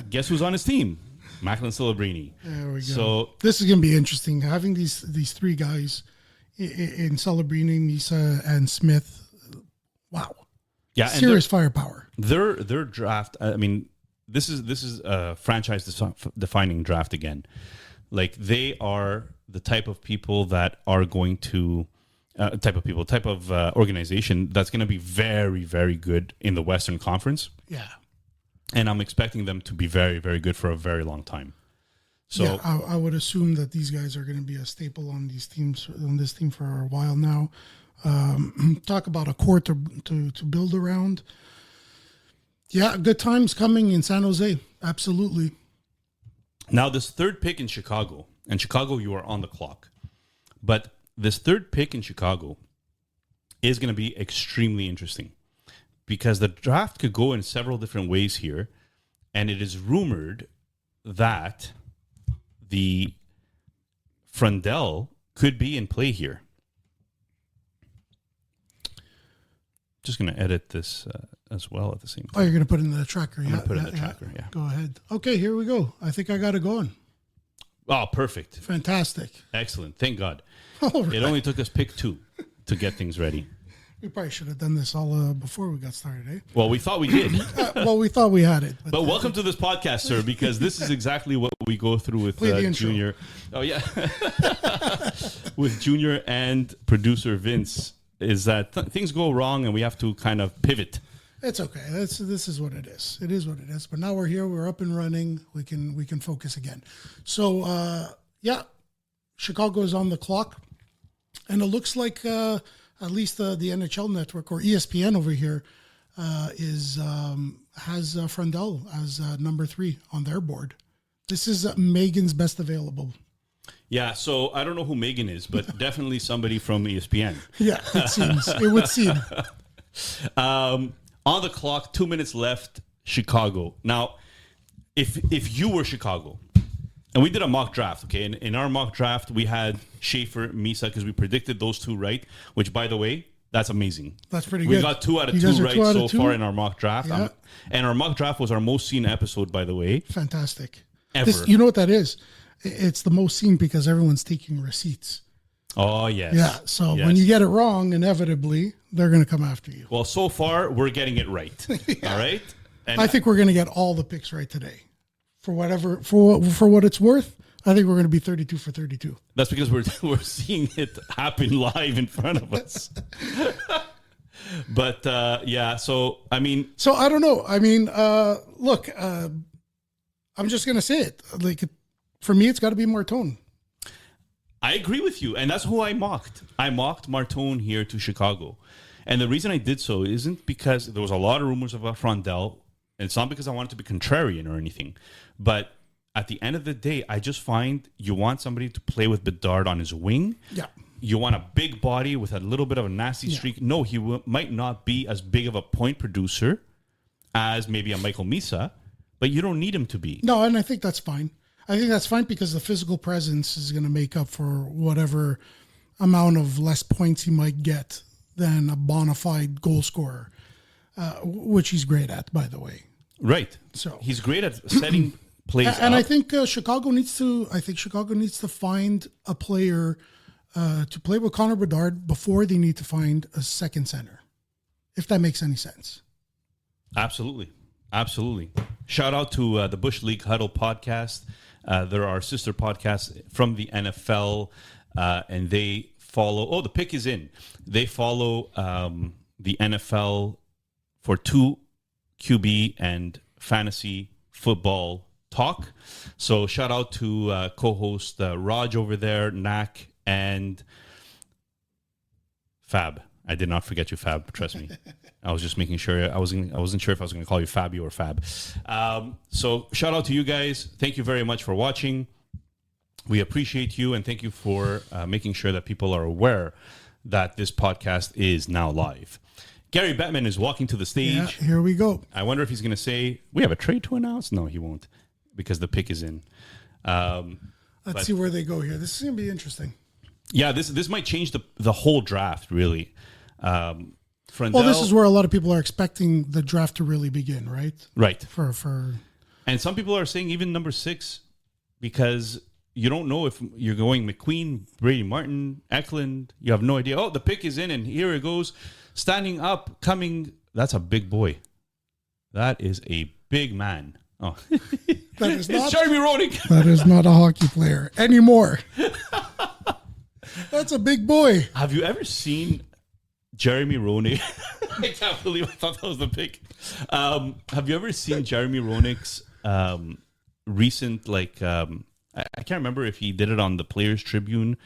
S4: Guess who's on his team? Macklin Celebrini.
S5: There we go.
S4: So
S5: this is going to be interesting. Having these three guys in Celebrini, Misa, and Smith. Wow.
S4: Yeah,
S5: serious firepower.
S4: Their draft. I mean, this is a franchise defining draft again. Like, they are the type of people that are going to. Type of organization that's going to be very, very good in the Western Conference.
S5: Yeah.
S4: And I'm expecting them to be very, very good for a very long time. So
S5: yeah, I would assume that these guys are going to be a staple on these teams, on this team for a while now. Talk about a core to build around. Yeah, good times coming in San Jose. Absolutely.
S4: Now, this third pick in Chicago, and Chicago, you are on the clock. But this third pick in Chicago is going to be extremely interesting because the draft could go in several different ways here. And it is rumored that the Frundell could be in play here. Just going to edit this as well at the same time.
S5: Oh, you're going to put it in the tracker.
S4: I'm going to put it in the tracker, yeah.
S5: Go ahead. Okay, here we go. I think I got it going.
S4: Oh, perfect.
S5: Fantastic.
S4: Excellent. Thank God.
S5: All right.
S4: It only took us pick 2 to get things ready.
S5: We probably should have done this all before we got started, eh?
S4: Well, we thought we did.
S5: Well, we thought we had it.
S4: But welcome to this podcast, sir, because this is exactly what we go through with Junior. Oh, yeah. With Junior and producer Vince, is that things go wrong and we have to kind of pivot.
S5: It's okay. This is what it is. It is what it is. But now we're here. We're up and running. We can focus again. So, Chicago is on the clock. And it looks like at least the NHL network or ESPN over here has Frundell as number 3 on their board. This is Megan's best available.
S4: Yeah, so I don't know who Megan is, but definitely somebody from ESPN.
S5: Yeah, it seems. It would seem.
S4: On the clock, 2 minutes left, Chicago. Now, if you were Chicago, and we did a mock draft, okay? In our mock draft, we had Schaefer, Misa, because we predicted those 2 right, which, by the way, that's amazing.
S5: That's pretty good.
S4: We got 2 out of 2 right so far in our mock draft. Yeah. And our mock draft was our most seen episode, by the way.
S5: Fantastic.
S4: Ever.
S5: You know what that is? It's the most seen because everyone's taking receipts.
S4: Oh, yes.
S5: Yeah, so when you get it wrong, inevitably, they're going to come after you.
S4: Well, so far, we're getting it right. Yeah. All right? And
S5: I think we're going to get all the picks right today. For what it's worth, I think we're going to be 32 for 32.
S4: That's because we're seeing it happen live in front of us. But, so, I mean...
S5: So, I don't know. I mean, look, I'm just going to say it. Like, for me, it's got to be Martone.
S4: I agree with you, and that's who I mocked. I mocked Martone here to Chicago. And the reason I did so isn't because there was a lot of rumors about Frundell, and it's not because I wanted to be contrarian or anything. But at the end of the day, I just find you want somebody to play with Bedard on his wing.
S5: Yeah.
S4: You want a big body with a little bit of a nasty streak. No, he might not be as big of a point producer as maybe a Michael Misa, but you don't need him to be.
S5: No, and I think that's fine. I think that's fine because the physical presence is going to make up for whatever amount of less points he might get than a bona fide goal scorer, which he's great at, by the way.
S4: Right.
S5: So
S4: he's great at setting plays
S5: and
S4: up.
S5: I think Chicago needs to find a player to play with Connor Bedard before they need to find a second center, if that makes any sense.
S4: Absolutely. Shout out to the Bush League Huddle podcast. They're our sister podcasts from the NFL, and they follow... Oh, the pick is in. They follow the NFL for 2 QB and fantasy football talk. So shout out to co-host Raj over there, Nak, and Fab. I did not forget you, Fab. Trust me. I was just making sure. I wasn't sure if I was going to call you Fabio or Fab. So shout out to you guys. Thank you very much for watching. We appreciate you, and thank you for making sure that people are aware that this podcast is now live. Gary Bettman is walking to the stage.
S5: Yeah, here we go.
S4: I wonder if he's going to say, we have a trade to announce? No, he won't, because the pick is in.
S5: Let's see where they go here. This is going to be interesting.
S4: Yeah, this might change the whole draft, really. Frandel,
S5: well, this is where a lot of people are expecting the draft to really begin, right?
S4: Right.
S5: And
S4: some people are saying even number 6, because you don't know if you're going McQueen, Brady Martin, Eklund. You have no idea. Oh, the pick is in, and here it goes. Standing up, coming. That's a big boy. That is a big man. Oh,
S5: that is not,
S4: it's Jeremy Roenick.
S5: That is not a hockey player anymore. That's a big boy.
S4: Have you ever seen Jeremy Roenick? I can't believe I thought that was the pick. Have you ever seen Jeremy Roenick's recent, I can't remember if he did it on the Players Tribune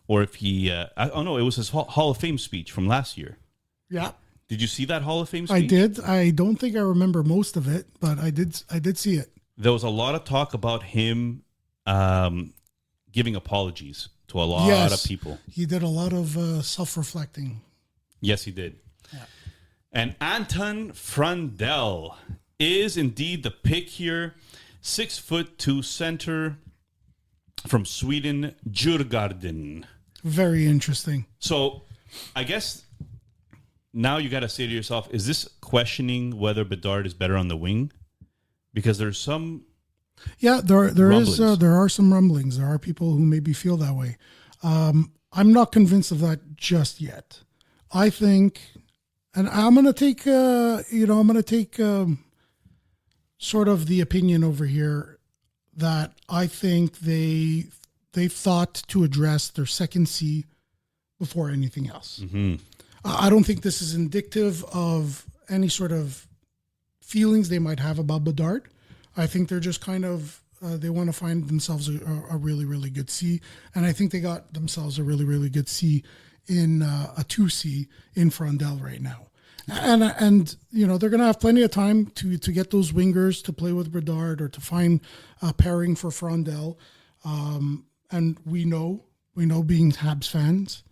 S4: or if he, no, it was his Hall of Fame speech from last year.
S5: Yeah.
S4: Did you see that Hall of Fame speech?
S5: I did. I don't think I remember most of it, but I did see it.
S4: There was a lot of talk about him giving apologies to a lot of people.
S5: He did a lot of self-reflecting.
S4: Yes, he did. Yeah. And Anton Frandell is indeed the pick here. 6'2" center from Sweden, Djurgården.
S5: Very interesting.
S4: So I guess now you got to say to yourself, is this questioning whether Bedard is better on the wing? Because there's some...
S5: Yeah, there are some rumblings. There are people who maybe feel that way. I'm not convinced of that just yet. I think, and I'm going to take, sort of the opinion over here that I think they thought to address their second C before anything else.
S4: Mm-hmm.
S5: I don't think this is indicative of any sort of feelings they might have about Bedard. I think they're just kind of, they want to find themselves a really, really good C. And I think they got themselves a really, really good C in a 2C in Frandell right now. And they're going to have plenty of time to get those wingers to play with Bedard or to find a pairing for Frandell. And we know being Habs fans,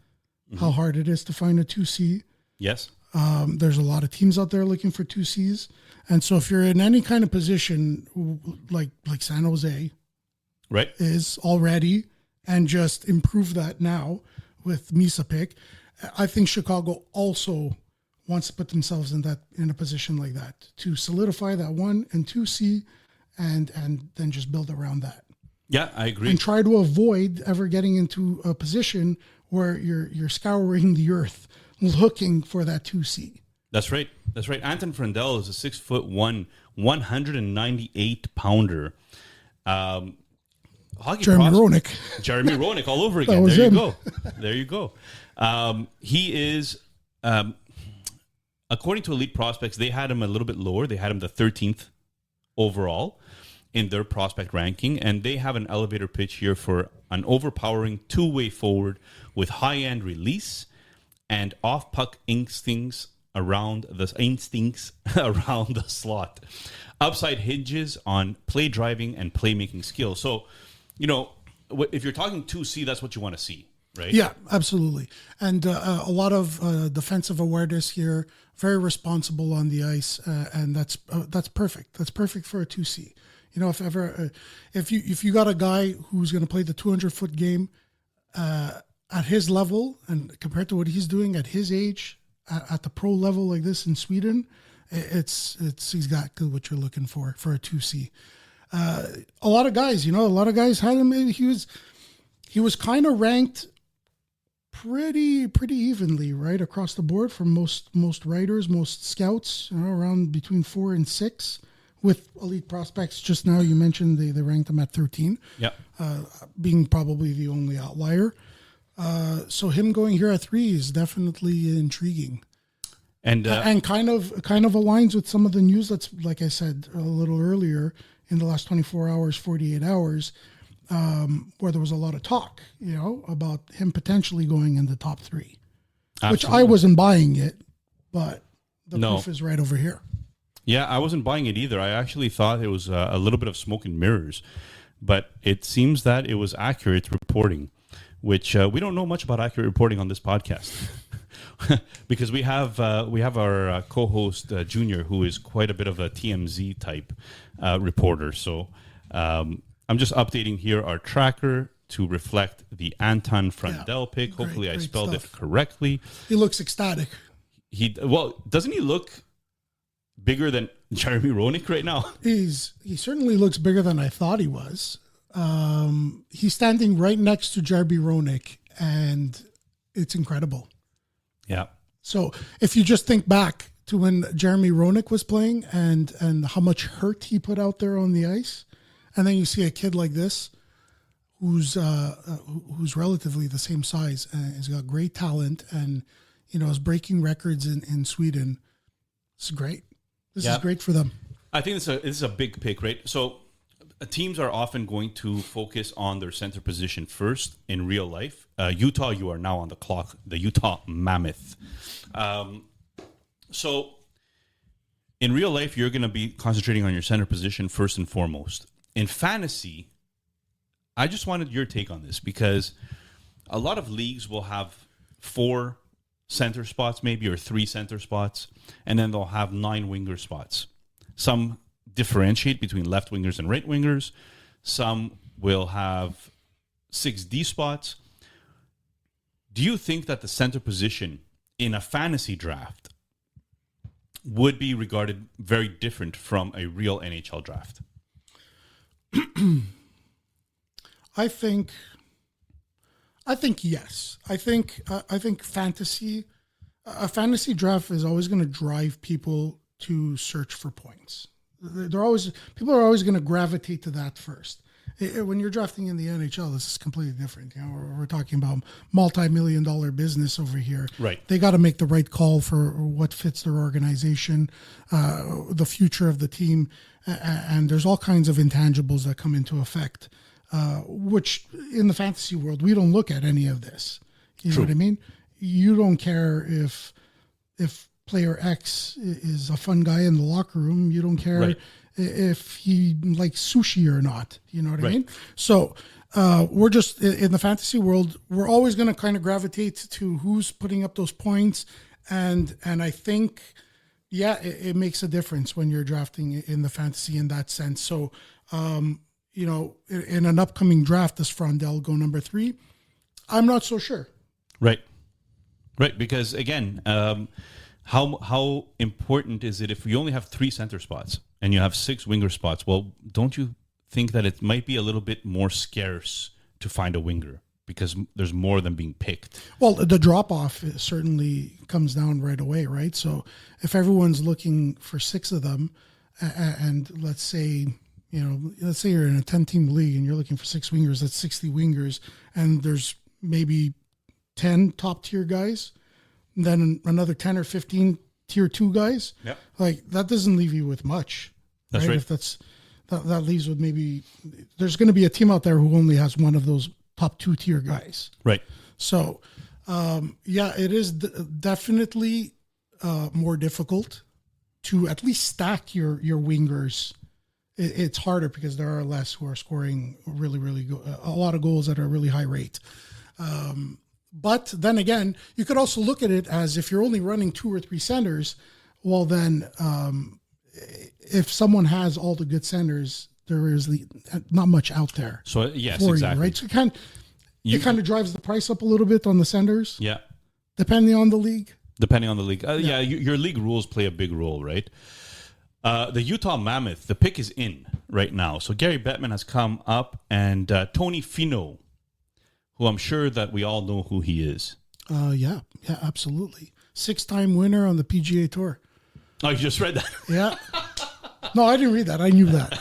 S5: how hard it is to find a 2C.
S4: Yes.
S5: There's a lot of teams out there looking for 2Cs. And so if you're in any kind of position like San Jose
S4: right,
S5: is already, and just improve that now with Misa pick, I think Chicago also wants to put themselves in a position like that to solidify that 1 and 2C and then just build around that.
S4: Yeah, I agree.
S5: And try to avoid ever getting into a position where you're scouring the earth looking for that 2C.
S4: That's right. Anton Frandell is a 6'1", 198-pounder.
S5: Jeremy
S4: Roenick all over again. There you go. He is, according to Elite Prospects, they had him a little bit lower. They had him the 13th overall in their prospect ranking, and they have an elevator pitch here for an overpowering two-way forward with high-end release and off-puck instincts around the slot. Upside hinges on play driving and playmaking skills. So, if you're talking 2C, that's what you want to see, right?
S5: Yeah, absolutely. And a lot of defensive awareness here, very responsible on the ice, and that's perfect. That's perfect for a 2C. If you got a guy who's going to play the 200-foot game at his level and compared to what he's doing at his age, at the pro level like this in Sweden, it's exactly what you're looking for a 2C. A lot of guys had him. He was kind of ranked pretty evenly right across the board from most writers, most scouts, around between 4 and 6. With Elite Prospects, just now you mentioned they ranked him at 13.
S4: Yeah,
S5: being probably the only outlier. So him going here at 3 is definitely intriguing, and kind of aligns with some of the news that's, like I said a little earlier, in the last 24 hours, 48 hours, where there was a lot of talk, about him potentially going in the top 3. which I wasn't buying it, but the
S4: No.
S5: proof is right over here.
S4: Yeah, I wasn't buying it either. I actually thought it was a little bit of smoke and mirrors, but it seems that it was accurate reporting, which we don't know much about accurate reporting on this podcast. Because we have our co-host Junior, who is quite a bit of a TMZ type reporter. So I'm just updating here our tracker to reflect the Anton Frandel pick. Hopefully, I spelled it correctly.
S5: He looks ecstatic.
S4: Doesn't he look bigger than Jeremy Roenick right now?
S5: He certainly looks bigger than I thought he was. He's standing right next to Jeremy Roenick, and it's incredible.
S4: Yeah.
S5: So if you just think back to when Jeremy Roenick was playing and how much hurt he put out there on the ice, and then you see a kid like this who's relatively the same size and has got great talent and is breaking records in Sweden. It's great. This is great for them.
S4: I think this is a big pick, right? So teams are often going to focus on their center position first in real life. Utah, you are now on the clock, the Utah Mammoth. So in real life, you're going to be concentrating on your center position first and foremost. In fantasy, I just wanted your take on this because a lot of leagues will have 4 center spots maybe, or 3 center spots, and then they'll have 9 winger spots. Some differentiate between left wingers and right wingers. Some will have 6 D spots. Do you think that the center position in a fantasy draft would be regarded very different from a real NHL draft?
S5: I think yes. I think a fantasy draft is always going to drive people to search for points. People are always going to gravitate to that first. When you're drafting in the NHL, this is completely different. We're talking about multi-million-dollar business over here.
S4: Right.
S5: They got to make the right call for what fits their organization, the future of the team, and there's all kinds of intangibles that come into effect. Which in the fantasy world, we don't look at any of this. You know what I mean? You don't care if player X is a fun guy in the locker room. You don't care if he likes sushi or not. You know what I mean? So we're just in the fantasy world. We're always going to kind of gravitate to who's putting up those points, and I think it makes a difference when you're drafting in the fantasy in that sense. So. In an upcoming draft, does Frandel go number 3? I'm not so sure.
S4: Right. Because again, how important is it if you only have 3 center spots and you have 6 winger spots? Well, don't you think that it might be a little bit more scarce to find a winger because there's more than being picked?
S5: Well, the drop off certainly comes down right away, right? So if everyone's looking for 6 of them, and let's say you're in a 10-team league and you're looking for 6 wingers, that's 60 wingers, and there's maybe 10 top-tier guys, and then another 10 or 15 tier 2 guys.
S4: Yep.
S5: Like, that doesn't leave you with much.
S4: That's right.
S5: If that leaves with maybe, there's going to be a team out there who only has one of those top 2-tier guys.
S4: Right.
S5: So, it is definitely more difficult to at least stack your wingers. It's harder because there are less who are scoring really, really a lot of goals at a really high rate. But then again, you could also look at it as if you're only running 2 or 3 centers, well then, if someone has all the good centers, there is not much out there.
S4: So yes,
S5: for
S4: exactly.
S5: You, right? So it kind of drives the price up a little bit on the centers.
S4: Yeah.
S5: Depending on the league.
S4: Your league rules play a big role, right? The Utah Mammoth, the pick is in right now. So Gary Bettman has come up, and Tony Finau, who I'm sure that we all know who he is.
S5: Yeah, absolutely. 6-time winner on the PGA Tour.
S4: Oh, you just read that?
S5: Yeah. No, I didn't read that. I knew that.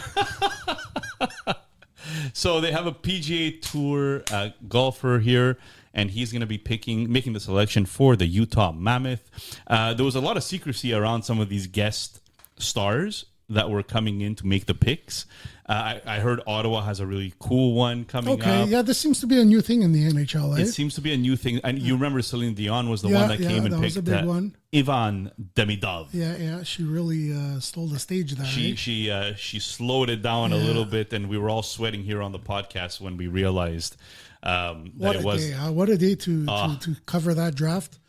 S4: So they have a PGA Tour golfer here, and he's going to be making the selection for the Utah Mammoth. There was a lot of secrecy around some of these guest stars that were coming in to make the picks. I heard Ottawa has a really cool one coming up.
S5: Yeah, this seems to be a new thing in the NHL.
S4: It seems to be a new thing. And you remember Celine Dion was the one that came and
S5: that
S4: picked
S5: was a big one.
S4: Ivan Demidov.
S5: Yeah, she really stole the stage there.
S4: She slowed it down a little bit, and we were all sweating here on the podcast when we realized that it was...
S5: What a day to cover that draft.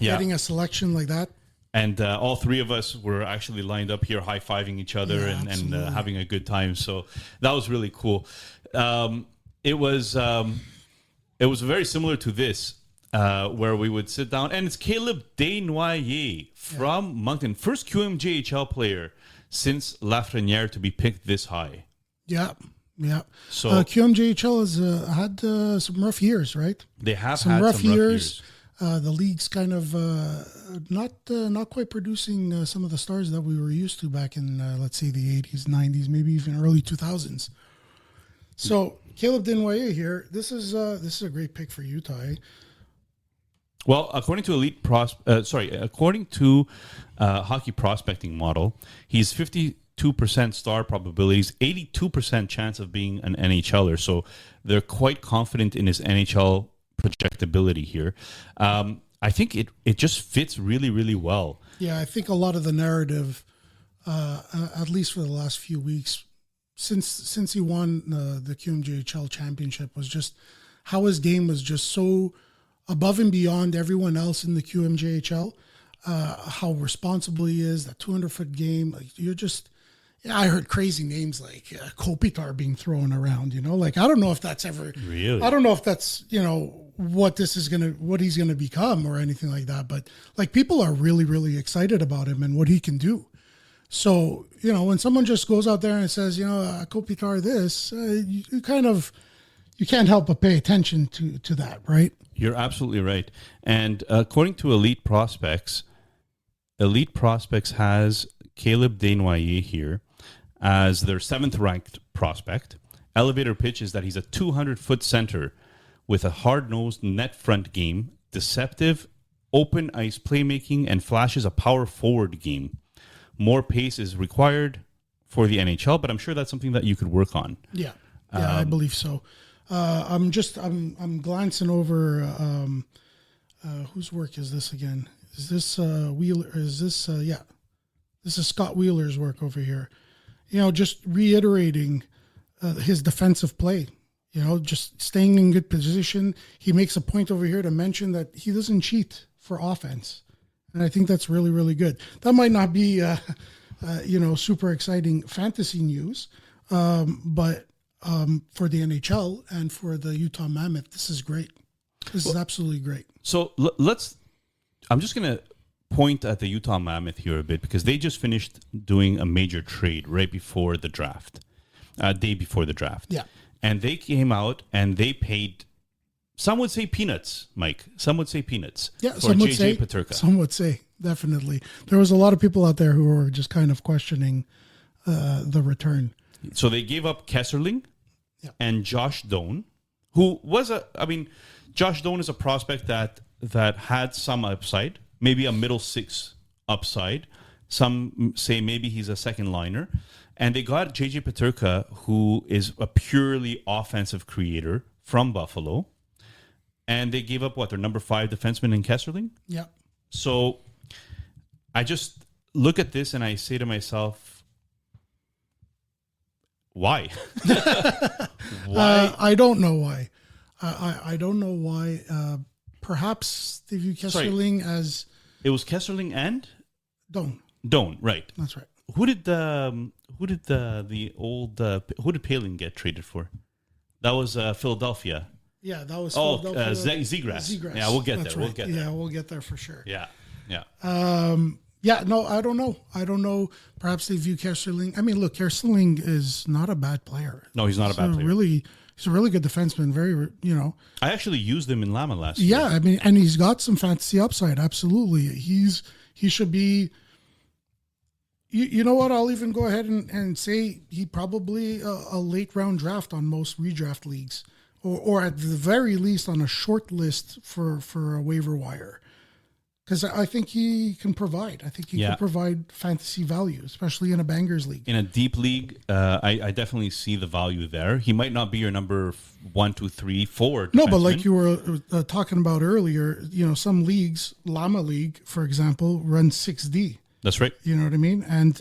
S4: Yeah.
S5: Getting a selection like that.
S4: And all three of us were actually lined up here high-fiving each other and having a good time. So that was really cool. It was very similar to this, where we would sit down. And it's Caleb Desnoyers from Moncton. First QMJHL player since Lafreniere to be picked this high.
S5: Yeah. So QMJHL has had some rough years, right?
S4: They have
S5: some
S4: had
S5: rough
S4: some rough
S5: years. The league's kind of not quite producing some of the stars that we were used to back in, let's say, the 80s, 90s, maybe even early 2000s. So Caleb Desnoyers here. This is a great pick for Utah. Eh?
S4: Well, according to according to Hockey Prospecting Model, he's 52% star probabilities, 82% chance of being an NHLer. So they're quite confident in his NHL projectability here. I think it just fits really, really well.
S5: Yeah, I think a lot of the narrative, at least for the last few weeks, since he won the QMJHL championship, was just how his game was just so above and beyond everyone else in the QMJHL. How responsible he is, that 200-foot game. Like, I heard crazy names like Kopitar being thrown around, like, I don't know if that's ever
S4: really,
S5: I don't know if that's, what he's going to become or anything like that. But like, people are really, really excited about him and what he can do. So, when someone just goes out there and says, Kopitar this, you can't help but pay attention to that. Right.
S4: You're absolutely right. And according to Elite Prospects has Caleb Desnoyers here as their 7th ranked prospect. Elevator pitch is that he's a 200-foot center with a hard-nosed net front game, deceptive open ice playmaking, and flashes a power forward game. More pace is required for the NHL, but I'm sure that's something that you could work on.
S5: Yeah, I believe so. I'm glancing over whose work is this again? Is this Wheeler? This is Scott Wheeler's work over here. Just reiterating his defensive play. Just staying in good position. He makes a point over here to mention that he doesn't cheat for offense. And I think that's really, really good. That might not be, super exciting fantasy news, but for the NHL and for the Utah Mammoth, this is great. This is absolutely great.
S4: So I'm just going to point at the Utah Mammoth here a bit because they just finished doing a major trade right before the draft, day before the draft.
S5: Yeah.
S4: And they came out and they paid, some would say peanuts, Mike. Some would say peanuts for JJ Peterka.
S5: Some would say, definitely. There was a lot of people out there who were just kind of questioning the return.
S4: So they gave up Kesserling and Josh Doan, who was Josh Doan is a prospect that had some upside, maybe a middle six upside. Some say maybe he's a second liner. And they got JJ Peterka, who is a purely offensive creator from Buffalo. And they gave up, their number 5 defenseman in Kesserling?
S5: Yeah.
S4: So I just look at this and I say to myself, why? Why?
S5: I don't know why. I don't know why. Perhaps they view Kesserling as...
S4: It was Kesserling and?
S5: Doan,
S4: right.
S5: That's right.
S4: Who did Palin get traded for? That was Philadelphia.
S5: Yeah, that was Philadelphia.
S4: Zegras. Yeah, we'll get there.
S5: Right.
S4: We'll get there.
S5: Yeah, we'll get there for sure.
S4: Yeah.
S5: No, I don't know. Perhaps they view Kesserling. I mean, look, Kesserling is not a bad player.
S4: No, he's not a bad player.
S5: He's a really good defenseman.
S4: I actually used him in Lama last year.
S5: Yeah, I mean, and he's got some fantasy upside. Absolutely, he should be. You know what? I'll even go ahead and say he probably a late round draft on most redraft leagues, or at the very least on a short list for a waiver wire, Because I think he can provide. I think he can provide fantasy value, especially in a bangers league.
S4: In a deep league, I definitely see the value there. He might not be your number 1, 2, 3, 4.
S5: No, but like you were talking about earlier, some leagues, Llama League, for example, runs 6D.
S4: That's right.
S5: You know what I mean? And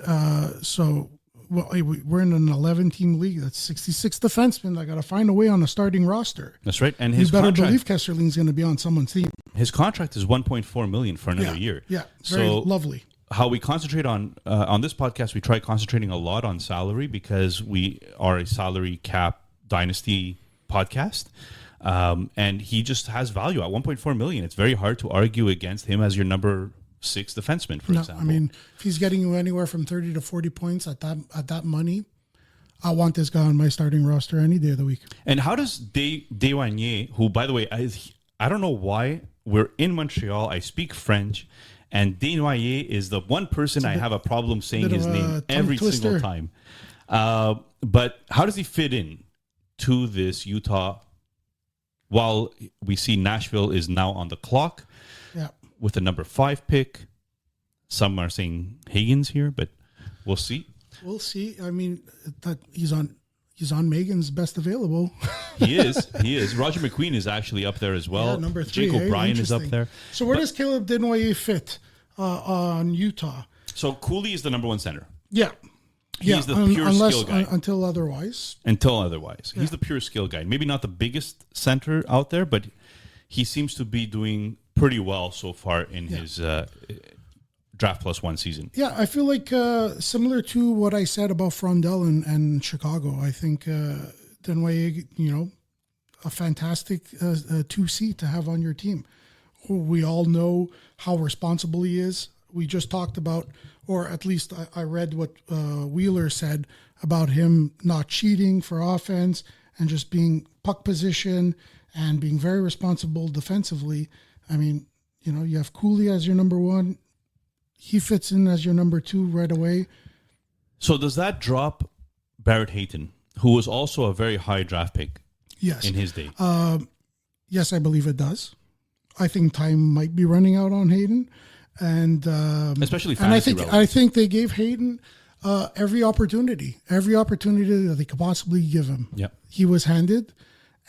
S5: we're in an 11-team league. That's 66 defensemen. I got to find a way on a starting roster.
S4: That's right. And
S5: you better believe Kesserling's going to be on someone's team.
S4: His contract is $1.4 million for another year.
S5: Yeah, very lovely.
S4: How we concentrate on this podcast, we try concentrating a lot on salary because we are a salary cap dynasty podcast. And he just has value at $1.4 million. It's very hard to argue against him as your number 6 defenseman, for example.
S5: I mean, if he's getting you anywhere from 30 to 40 points at that money, I want this guy on my starting roster any day of the week.
S4: And how does Deswagnier, who, by the way, I don't know why, we're in Montreal, I speak French, and Desnoyers is the one person I have a problem saying his name every single time. But how does he fit in to this Utah while we see Nashville is now on the clock?
S5: Yeah.
S4: With the number 5 pick. Some are saying Higgins here, but we'll see.
S5: We'll see. I mean, that he's on Megan's best available.
S4: He is. Roger McQueen is actually up there as well.
S5: Yeah, number 3.
S4: Jake O'Brien is up there.
S5: So where does Caleb Desnoyers fit on Utah?
S4: So Cooley is the number 1 center.
S5: Yeah.
S4: He's the pure skill guy.
S5: Until otherwise.
S4: Yeah. He's the pure skill guy. Maybe not the biggest center out there, but he seems to be doing pretty well so far in his Draft Plus 1 season.
S5: Yeah, I feel like similar to what I said about Frondell and Chicago. I think Desnoyers, a fantastic 2C to have on your team. We all know how responsible he is. We just talked about, or at least I read what Wheeler said about him not cheating for offense and just being puck position and being very responsible defensively. I mean, you have Cooley as your number 1. He fits in as your number 2 right away.
S4: So does that drop Barrett Hayton, who was also a very high draft pick in his day?
S5: Yes, I believe it does. I think time might be running out on Hayden. And
S4: especially fantasy
S5: and I think they gave Hayden every opportunity that they could possibly give him.
S4: Yeah.
S5: He was handed,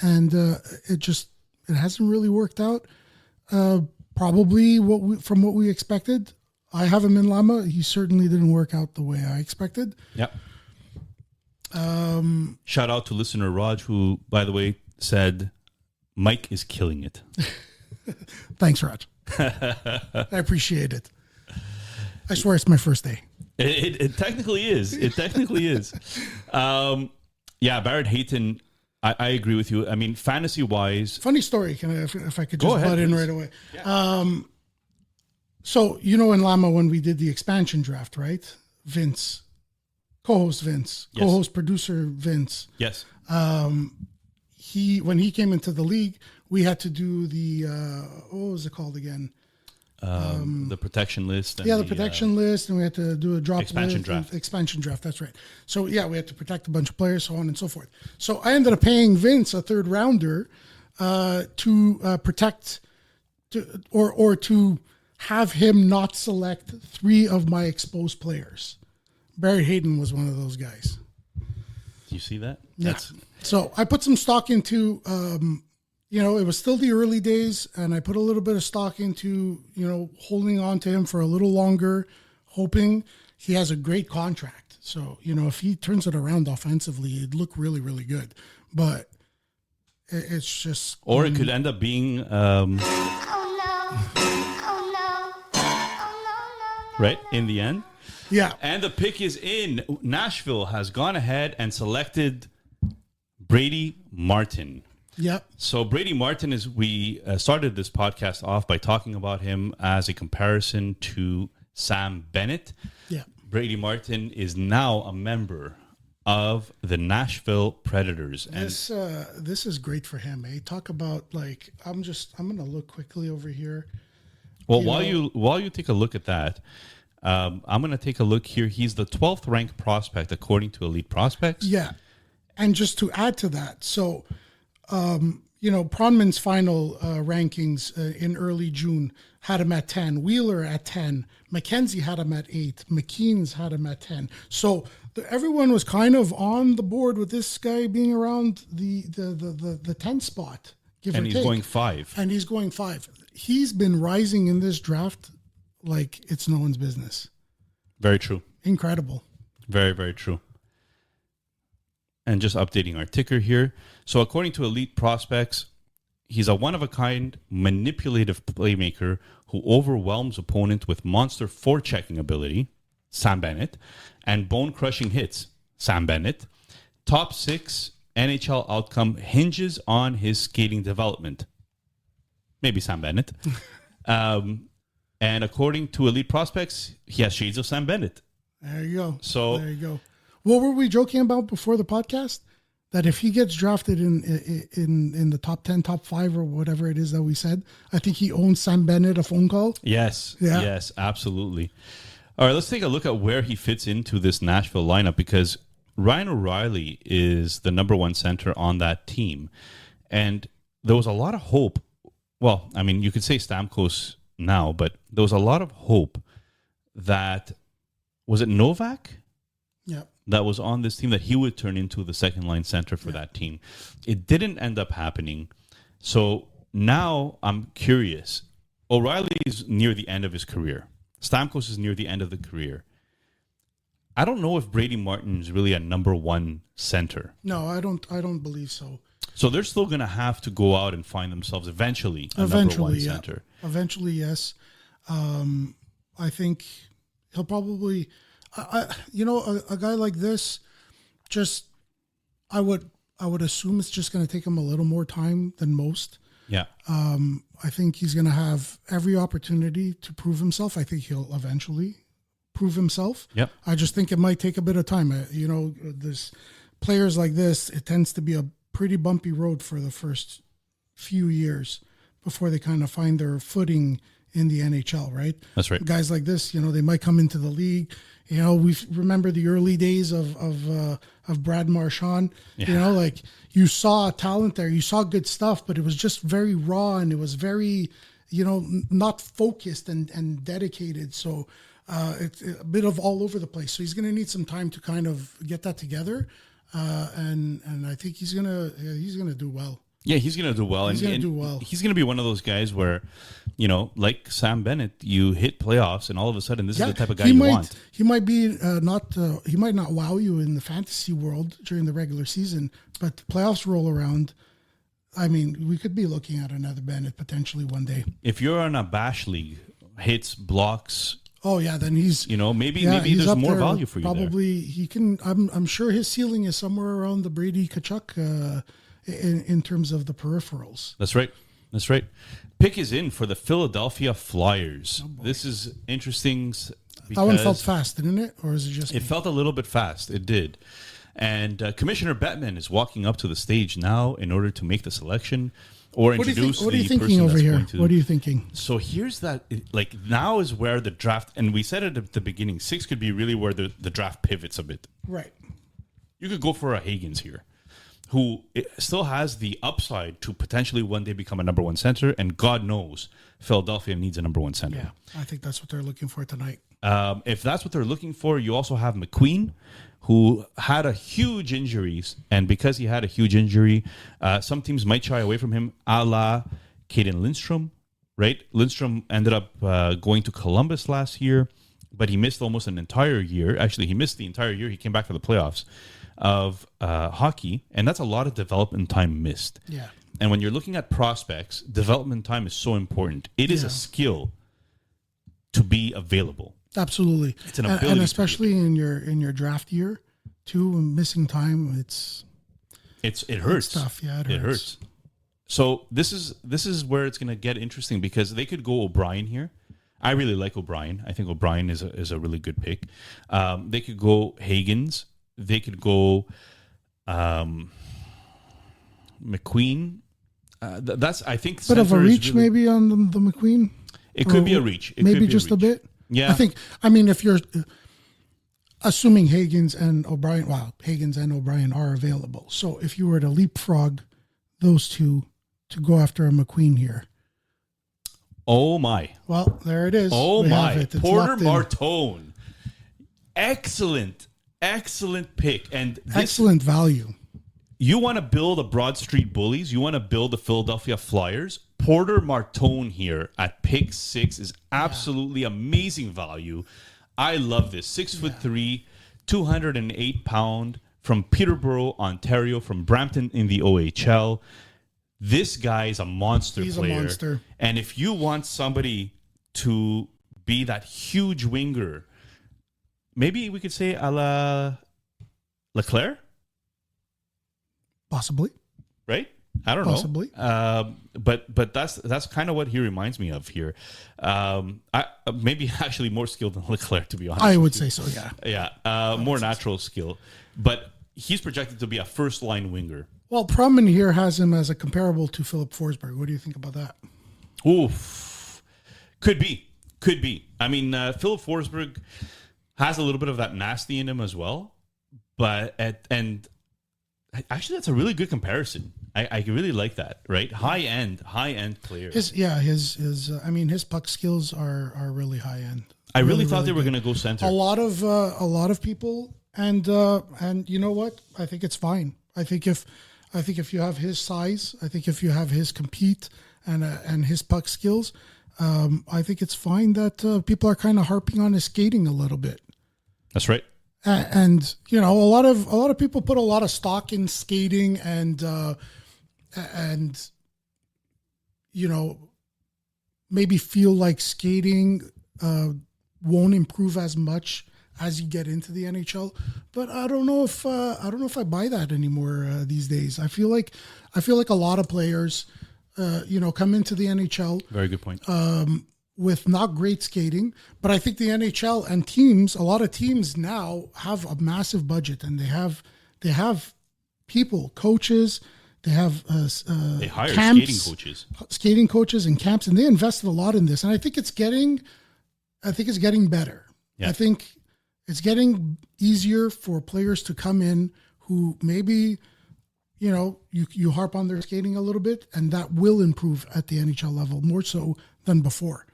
S5: and it hasn't really worked out. Probably from what we expected. I have him in Llama. He certainly didn't work out the way I expected.
S4: Yeah. Shout out to listener Raj, who, by the way, said Mike is killing it.
S5: Thanks, Raj. I appreciate it. I swear it's my first day.
S4: It technically is. It technically is. Barrett Hayton, I agree with you. I mean, fantasy-wise...
S5: Funny story, if I could just butt in right away.
S4: Yeah.
S5: So, in Llama, when we did the expansion draft, right? Vince, co-host Vince, co-host producer Vince.
S4: Yes.
S5: When he came into the league, we had to do the, what was it called again?
S4: The protection list. And
S5: the protection list, and we had to do a drop
S4: expansion draft.
S5: Expansion draft, that's right. So, we had to protect a bunch of players, so on and so forth. So, I ended up paying Vince a 3rd rounder to protect, or to have him not select 3 of my exposed players. Barry Hayden was one of those guys.
S4: Do you see that?
S5: Yeah. So I put some stock into, it was still the early days, and I put a little bit of stock into, holding on to him for a little longer, hoping he has a great contract. So, if he turns it around offensively, it'd look really, really good. But it's just...
S4: Or it could end up being... right? In the end.
S5: Yeah.
S4: And the pick is in. Nashville has gone ahead and selected Brady Martin.
S5: Yep.
S4: So Brady Martin we started this podcast off by talking about him as a comparison to Sam Bennett.
S5: Yeah.
S4: Brady Martin is now a member of the Nashville Predators. And
S5: this is great for him. Talk about, I'm going to look quickly over here.
S4: Well, while you take a look at that, I'm going to take a look here. He's the 12th ranked prospect according to Elite Prospects.
S5: Yeah, and just to add to that, so Pronman's final rankings in early June had him at 10. Wheeler at 10. McKenzie had him at 8. McKean's had him at 10. So everyone was kind of on the board with this guy being around the 10 spot.
S4: And he's going 5.
S5: And he's going 5. He's been rising in this draft like it's no one's business.
S4: Very true.
S5: Incredible.
S4: Very, very true. And just updating our ticker here. So according to Elite Prospects, he's a one-of-a-kind manipulative playmaker who overwhelms opponent with monster forechecking ability, Sam Bennett, and bone-crushing hits, Sam Bennett. Top 6 NHL outcome hinges on his skating development. Maybe Sam Bennett. And according to Elite Prospects, he has shades of Sam Bennett.
S5: There you go.
S4: So
S5: there you go. What were we joking about before the podcast? That if he gets drafted in the top 10, top 5, or whatever it is that we said, I think he owns Sam Bennett a phone call.
S4: Yes. Yeah. Yes, absolutely. All right, let's take a look at where he fits into this Nashville lineup, because Ryan O'Reilly is the number 1 center on that team. And there was a lot of hope. Well, I mean, you could say Stamkos now, but there was a lot of hope that, was it Novak?
S5: Yeah.
S4: That was on this team, that he would turn into the second line center for that team. It didn't end up happening. So now I'm curious. O'Reilly is near the end of his career. Stamkos is near the end of the career. I don't know if Brady Martin is really a number 1 center.
S5: No, I don't believe so.
S4: So they're still going to have to go out and find themselves eventually a number 1 center.
S5: Eventually, yes. I think he'll probably... a guy like this, I would assume it's just going to take him a little more time than most.
S4: Yeah.
S5: I think he's going to have every opportunity to prove himself. I think he'll eventually prove himself.
S4: Yep.
S5: I just think it might take a bit of time. There's players like this, it tends to be a pretty bumpy road for the first few years before they kind of find their footing in the NHL, right?
S4: That's right.
S5: Guys like this, they might come into the league. We remember the early days of Brad Marchand.
S4: Yeah.
S5: You saw talent there, you saw good stuff, but it was just very raw and it was very, not focused and dedicated. So it's a bit of all over the place. So he's going to need some time to kind of get that together, and I think he's gonna do well.
S4: Yeah, he's going to do well.
S5: He's going to do well.
S4: He's going to be one of those guys where, like Sam Bennett, you hit playoffs and all of a sudden this is the type of guy you want.
S5: He might be he might not wow you in the fantasy world during the regular season, but the playoffs roll around. I mean, we could be looking at another Bennett potentially one day.
S4: If you're on a bash league, hits, blocks.
S5: Oh yeah, then he's
S4: maybe there's more value for you.
S5: Probably he can. I'm sure his ceiling is somewhere around the Brady Tkachuk. In terms of the peripherals.
S4: That's right. Pick is in for the Philadelphia Flyers. This is interesting.
S5: That one felt fast, didn't it? Or is it just...
S4: It felt a little bit fast. It did. And Commissioner Bettman is walking up to the stage now in order to make the selection or introduce
S5: what are you
S4: the
S5: thinking
S4: person
S5: over
S4: that's
S5: here?
S4: going to...
S5: What are you thinking?
S4: So here's that... now is where the draft... And we said it at the beginning. 6 could be really where the draft pivots a bit.
S5: Right.
S4: You could go for a Higgins here, who still has the upside to potentially one day become a number 1 center, and God knows Philadelphia needs a number 1 center.
S5: Yeah, I think that's what they're looking for tonight.
S4: If that's what they're looking for, you also have McQueen, who had a huge injury, and because he had a huge injury, some teams might shy away from him, a la Caden Lindstrom, right? Lindstrom ended up going to Columbus last year, but he missed almost an entire year. Actually, he missed the entire year. He came back for the playoffs of hockey, and that's a lot of development time missed.
S5: Yeah.
S4: And when you're looking at prospects, development time is so important. It is a skill to be available.
S5: Absolutely.
S4: It's an ability,
S5: and especially in your draft year, too. Missing time, it hurts.
S4: It's
S5: tough. Yeah,
S4: it hurts. So this is where it's going to get interesting, because they could go O'Brien here. I really like O'Brien. I think O'Brien is a really good pick. They could go Higgins. They could go McQueen. That's, I think,
S5: bit of a reach really, maybe on the McQueen.
S4: It could be a reach. It
S5: maybe
S4: could be
S5: just a bit.
S4: Yeah,
S5: I mean, if you're assuming Higgins and O'Brien are available. So if you were to leapfrog those two to go after a McQueen here,
S4: Oh, my.
S5: Well, there it is.
S4: Oh,
S5: We
S4: my.
S5: have it. It's
S4: Porter
S5: locked in.
S4: Martone. Excellent pick. And
S5: Excellent value.
S4: you want to build a Broad Street Bullies, you want to build the Philadelphia Flyers. Porter Martone here at pick 6 is absolutely amazing value. I love this. 6'3", 208 pound from Peterborough, Ontario, from Brampton in the OHL. This guy is a monster
S5: He's
S4: player.
S5: a monster.
S4: And if you want somebody to be that huge winger, maybe we could say a la Leclerc,
S5: Possibly.
S4: right? I don't
S5: Possibly.
S4: know. But that's kind of what he reminds me of here. Maybe actually more skilled than Leclerc, to be honest.
S5: I would say so, yeah.
S4: Yeah, more natural skill. But he's projected to be a first-line winger.
S5: Well, Proman here has him as a comparable to Philip Forsberg. What do you think about that?
S4: Oof. Could be. I mean, Philip Forsberg has a little bit of that nasty in him as well. And actually, that's a really good comparison. I really like that, right? High end player.
S5: His puck skills are really high end.
S4: I really thought they were going to go center.
S5: A lot of people, and you know what? I think it's fine. I think if you have his size, I think if you have his compete and his puck skills, I think it's fine that people are kind of harping on his skating a little bit.
S4: That's right.
S5: And you know, a lot of people put a lot of stock in skating and you know, maybe feel like skating won't improve as much as you get into the NHL. But I don't know if I buy that anymore these days. I feel like a lot of players, come into the NHL.
S4: Very good point.
S5: With not great skating, but I think the NHL and a lot of teams now have a massive budget, and they have people, coaches. They have
S4: they hire
S5: camps,
S4: skating
S5: coaches and camps, and they invested a lot in this. And I think it's getting better.
S4: Yeah.
S5: I think it's getting easier for players to come in who maybe, you harp on their skating a little bit, and that will improve at the NHL level more so than before.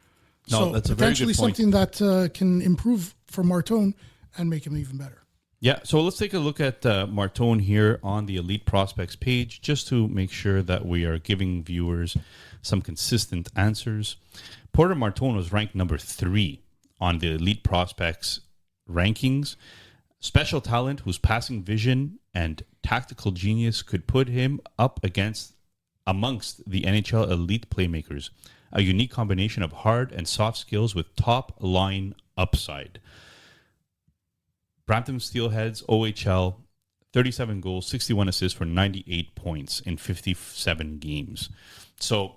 S4: No,
S5: so
S4: that's a very
S5: potentially
S4: good point.
S5: something that can improve for Martone and make him even better.
S4: Yeah, so let's take a look at Martone here on the Elite Prospects page, just to make sure that we are giving viewers some consistent answers. Porter Martone was ranked number 3 on the Elite Prospects rankings. Special talent whose passing vision and tactical genius could put him up amongst the NHL elite playmakers. A unique combination of hard and soft skills with top-line upside. Brampton Steelheads, OHL, 37 goals, 61 assists for 98 points in 57 games. So,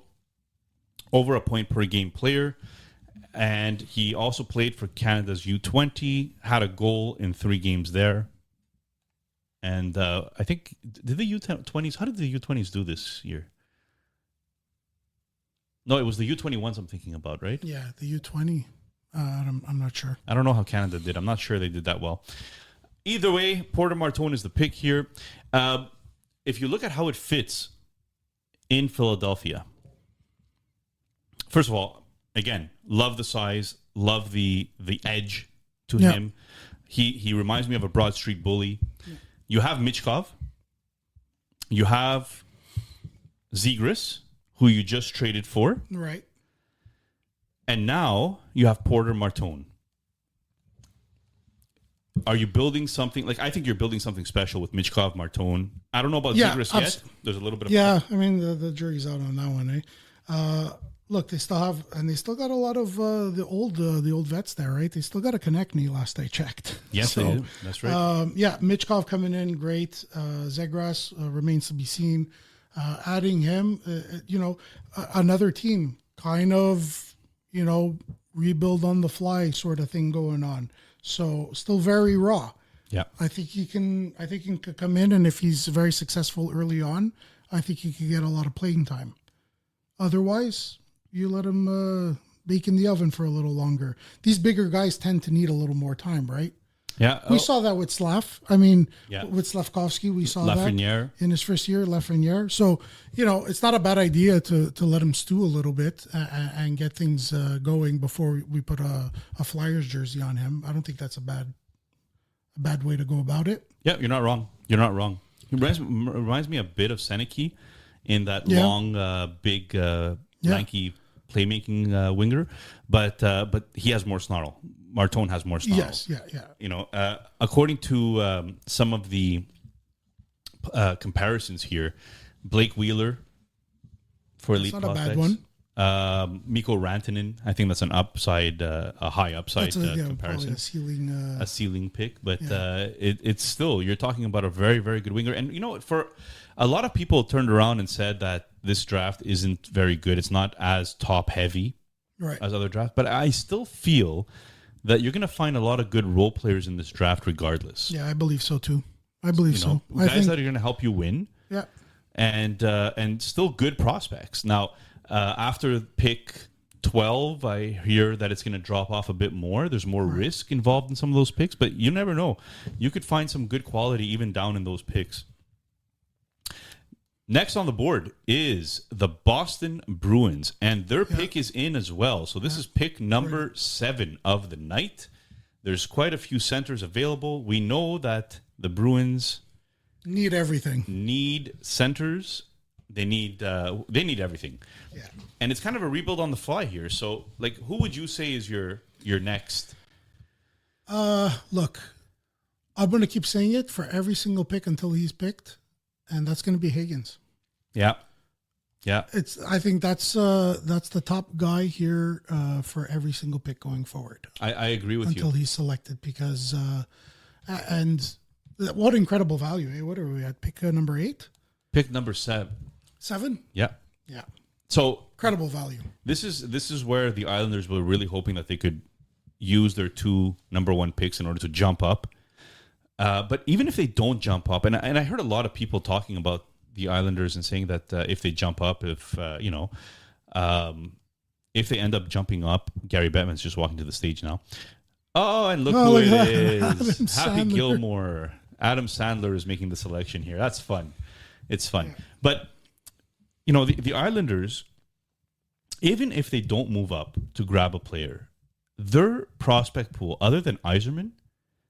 S4: over a point per game player. And he also played for Canada's U20, had a goal in 3 games there. And I think, did the U20s, how did the U20s do this year? No, it was the U21s I'm thinking about, right?
S5: Yeah, the U20. I'm not sure.
S4: I don't know how Canada did. I'm not sure they did that well. Either way, Porter Martone is the pick here. If you look at how it fits in Philadelphia, first of all, again, love the size, love the edge to him. He reminds me of a Broad Street Bully. Yeah. You have Michkov. You have Zegras, who you just traded for.
S5: Right.
S4: And now you have Porter Martone. Are you building something? Like, I think you're building something special with Michkov, Martone. I don't know about Zegras yet. There's a little bit of...
S5: Yeah, I mean, the jury's out on that one, eh? Look, they still got a lot of the old vets there, right? They still got a Konechny last I checked.
S4: Yes, they do. That's right.
S5: Michkov coming in, great. Zegras remains to be seen. Adding him, another team kind of, rebuild on the fly sort of thing going on. So still very raw.
S4: Yeah,
S5: I think he can come in, and if he's very successful early on, I think he could get a lot of playing time. Otherwise, you let him bake in the oven for a little longer. These bigger guys tend to need a little more time, right?
S4: Yeah.
S5: We saw that with Slav. I mean,
S4: Yeah.
S5: with Slavkovsky, we saw
S4: Lafreniere.
S5: that in his first year, Lafreniere. So, it's not a bad idea to let him stew a little bit and get things going before we put a Flyers jersey on him. I don't think that's a bad way to go about it.
S4: Yeah, you're not wrong. You're not wrong. He reminds me a bit of Seneki in that long, big, lanky playmaking winger, but he has more snarl. Martone has more snarl.
S5: Yes, yeah.
S4: According to some of the comparisons here, Blake Wheeler for
S5: That's
S4: elite
S5: not a
S4: prospects.
S5: bad one.
S4: Mikko Rantanen, I think that's a high upside
S5: Probably
S4: comparison.
S5: a
S4: Ceiling pick, but it's still, you're talking about a very, very good winger. And for a lot of people turned around and said that this draft isn't very good. It's not as top heavy as other drafts, but I still feel that you're going to find a lot of good role players in this draft regardless.
S5: Yeah, I believe so too. I believe so.
S4: Guys that are going to help you win.
S5: Yeah.
S4: And still good prospects. Now, after pick 12, I hear that it's going to drop off a bit more. There's more risk involved in some of those picks, but you never know. You could find some good quality even down in those picks. Next on the board is the Boston Bruins, and their pick is in as well. So this is pick number 7 of the night. There's quite a few centers available. We know that the Bruins
S5: need everything.
S4: Need centers. They need everything.
S5: Yeah.
S4: And it's kind of a rebuild on the fly here. So, who would you say is your next?
S5: Look, I'm going to keep saying it for every single pick until he's picked, and that's going to be Higgins.
S4: Yeah. Yeah.
S5: I think that's the top guy here for every single pick going forward.
S4: I agree with you.
S5: Until he's selected, because and what incredible value. Eh? What are we at? Pick number 8?
S4: Pick number 7.
S5: 7?
S4: Yeah.
S5: Yeah.
S4: So
S5: incredible value.
S4: This is where the Islanders were really hoping that they could use their 2 number 1 picks in order to jump up. But even if they don't jump up, and I heard a lot of people talking about the Islanders and saying that if they jump up, if they end up jumping up, Gary Bettman's just walking to the stage now. Oh, and look who it is. Happy Gilmore. Adam Sandler is making the selection here. That's fun. It's fun. Yeah. But, the Islanders, even if they don't move up to grab a player, their prospect pool, other than Yzerman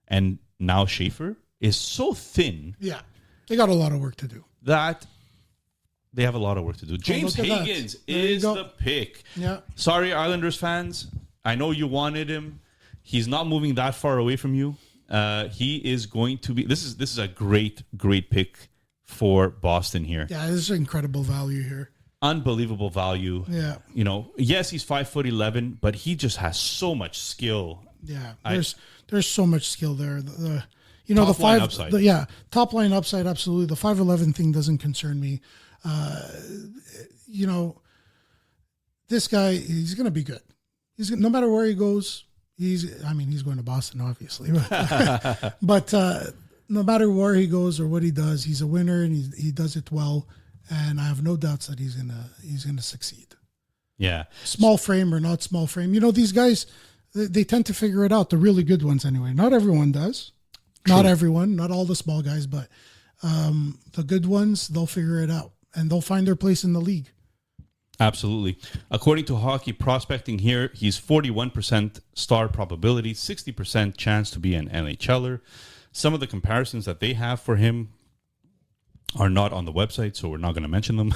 S4: and now Schaefer, is so thin.
S5: Yeah. They got a lot of work to do.
S4: That they have a lot of work to do. James Higgins is the pick.
S5: Yeah.
S4: Sorry, Islanders fans. I know you wanted him. He's not moving that far away from you. He is going to be. This is a great pick for Boston here.
S5: Yeah, this is incredible value here.
S4: Unbelievable value.
S5: Yeah.
S4: Yes, he's 5'11", but he just has so much skill.
S5: Yeah. There's so much skill there.
S4: Top line upside.
S5: Top line upside, absolutely. The 5'11" thing doesn't concern me. This guy, he's going to be good. No matter where he goes, he's going to Boston, obviously. But no matter where he goes or what he does, he's a winner, and he does it well. And I have no doubts that he's gonna succeed.
S4: Yeah.
S5: Small frame or not small frame. These guys, they tend to figure it out. The really good ones, anyway. Not everyone does. True. Not everyone. Not all the small guys, but the good ones, they'll figure it out and they'll find their place in the league.
S4: Absolutely. According to Hockey Prospecting here, he's 41% star probability, 60% chance to be an NHLer. Some of the comparisons that they have for him are not on the website, so we're not going to mention them.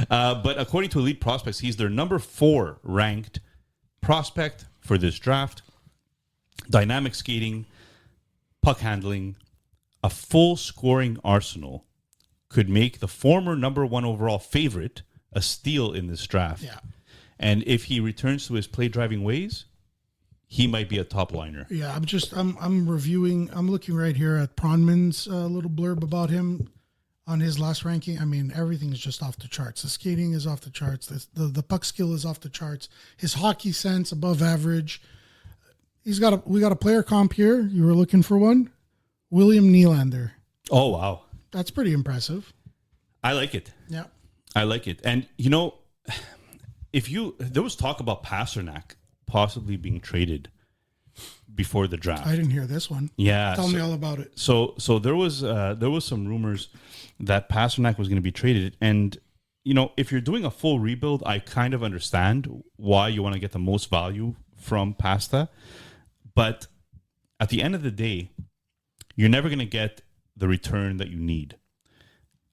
S4: But according to Elite Prospects, he's their number 4 ranked prospect for this draft. Dynamic skating, puck handling, a full scoring arsenal could make the former number 1 overall favorite a steal in this draft.
S5: Yeah.
S4: And if he returns to his play driving ways, he might be a top liner.
S5: Yeah, I'm looking right here at Pronman's little blurb about him on his last ranking. I mean, everything is just off the charts. The skating is off the charts. The puck skill is off the charts. His hockey sense above average. We got a player comp here. You were looking for one? William Nylander.
S4: Oh, wow.
S5: That's pretty impressive.
S4: I like it.
S5: Yeah.
S4: I like it. And, there was talk about Pasternak possibly being traded before the draft.
S5: I didn't hear this one.
S4: Yeah.
S5: Tell me all about it.
S4: So there was some rumors that Pasternak was going to be traded. And, if you're doing a full rebuild, I kind of understand why you want to get the most value from Pasta. But at the end of the day, you're never going to get the return that you need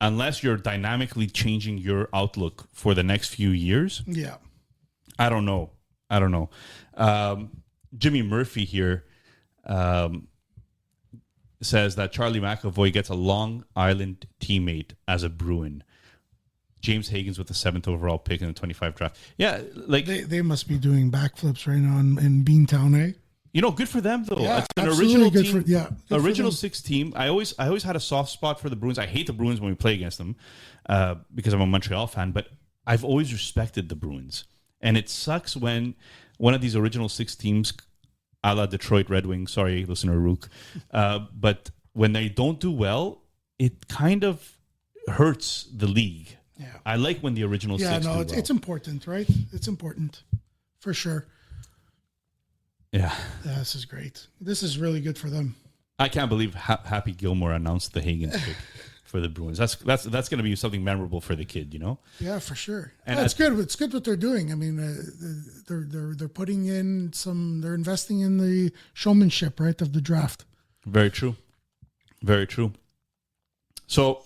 S4: unless you're dynamically changing your outlook for the next few years.
S5: Yeah.
S4: I don't know. Jimmy Murphy here says that Charlie McAvoy gets a Long Island teammate as a Bruin. James Higgins with the 7th overall pick in the 25 draft. Yeah, like
S5: they must be doing backflips right now in Beantown, eh?
S4: Good for them though.
S5: Yeah,
S4: it's an
S5: absolutely
S4: original
S5: good
S4: team.
S5: good
S4: Original
S5: for
S4: 6 team. I always had a soft spot for the Bruins. I hate the Bruins when we play against them because I'm a Montreal fan, but I've always respected the Bruins. And it sucks when one of these original 6 teams, a la Detroit Red Wings, sorry, listener Rook, but when they don't do well, it kind of hurts the league.
S5: Yeah.
S4: I like when the original 6 do well.
S5: It's important, right? It's important for sure.
S4: Yeah.
S5: This is great. This is really good for them.
S4: I can't believe Happy Gilmore announced the Higgins pick for the Bruins. That's going to be something memorable for the kid,
S5: Yeah, for sure.
S4: And
S5: it's good. It's good what they're doing. I mean, they're putting in they're investing in the showmanship, right, of the draft.
S4: Very true. Very true. So,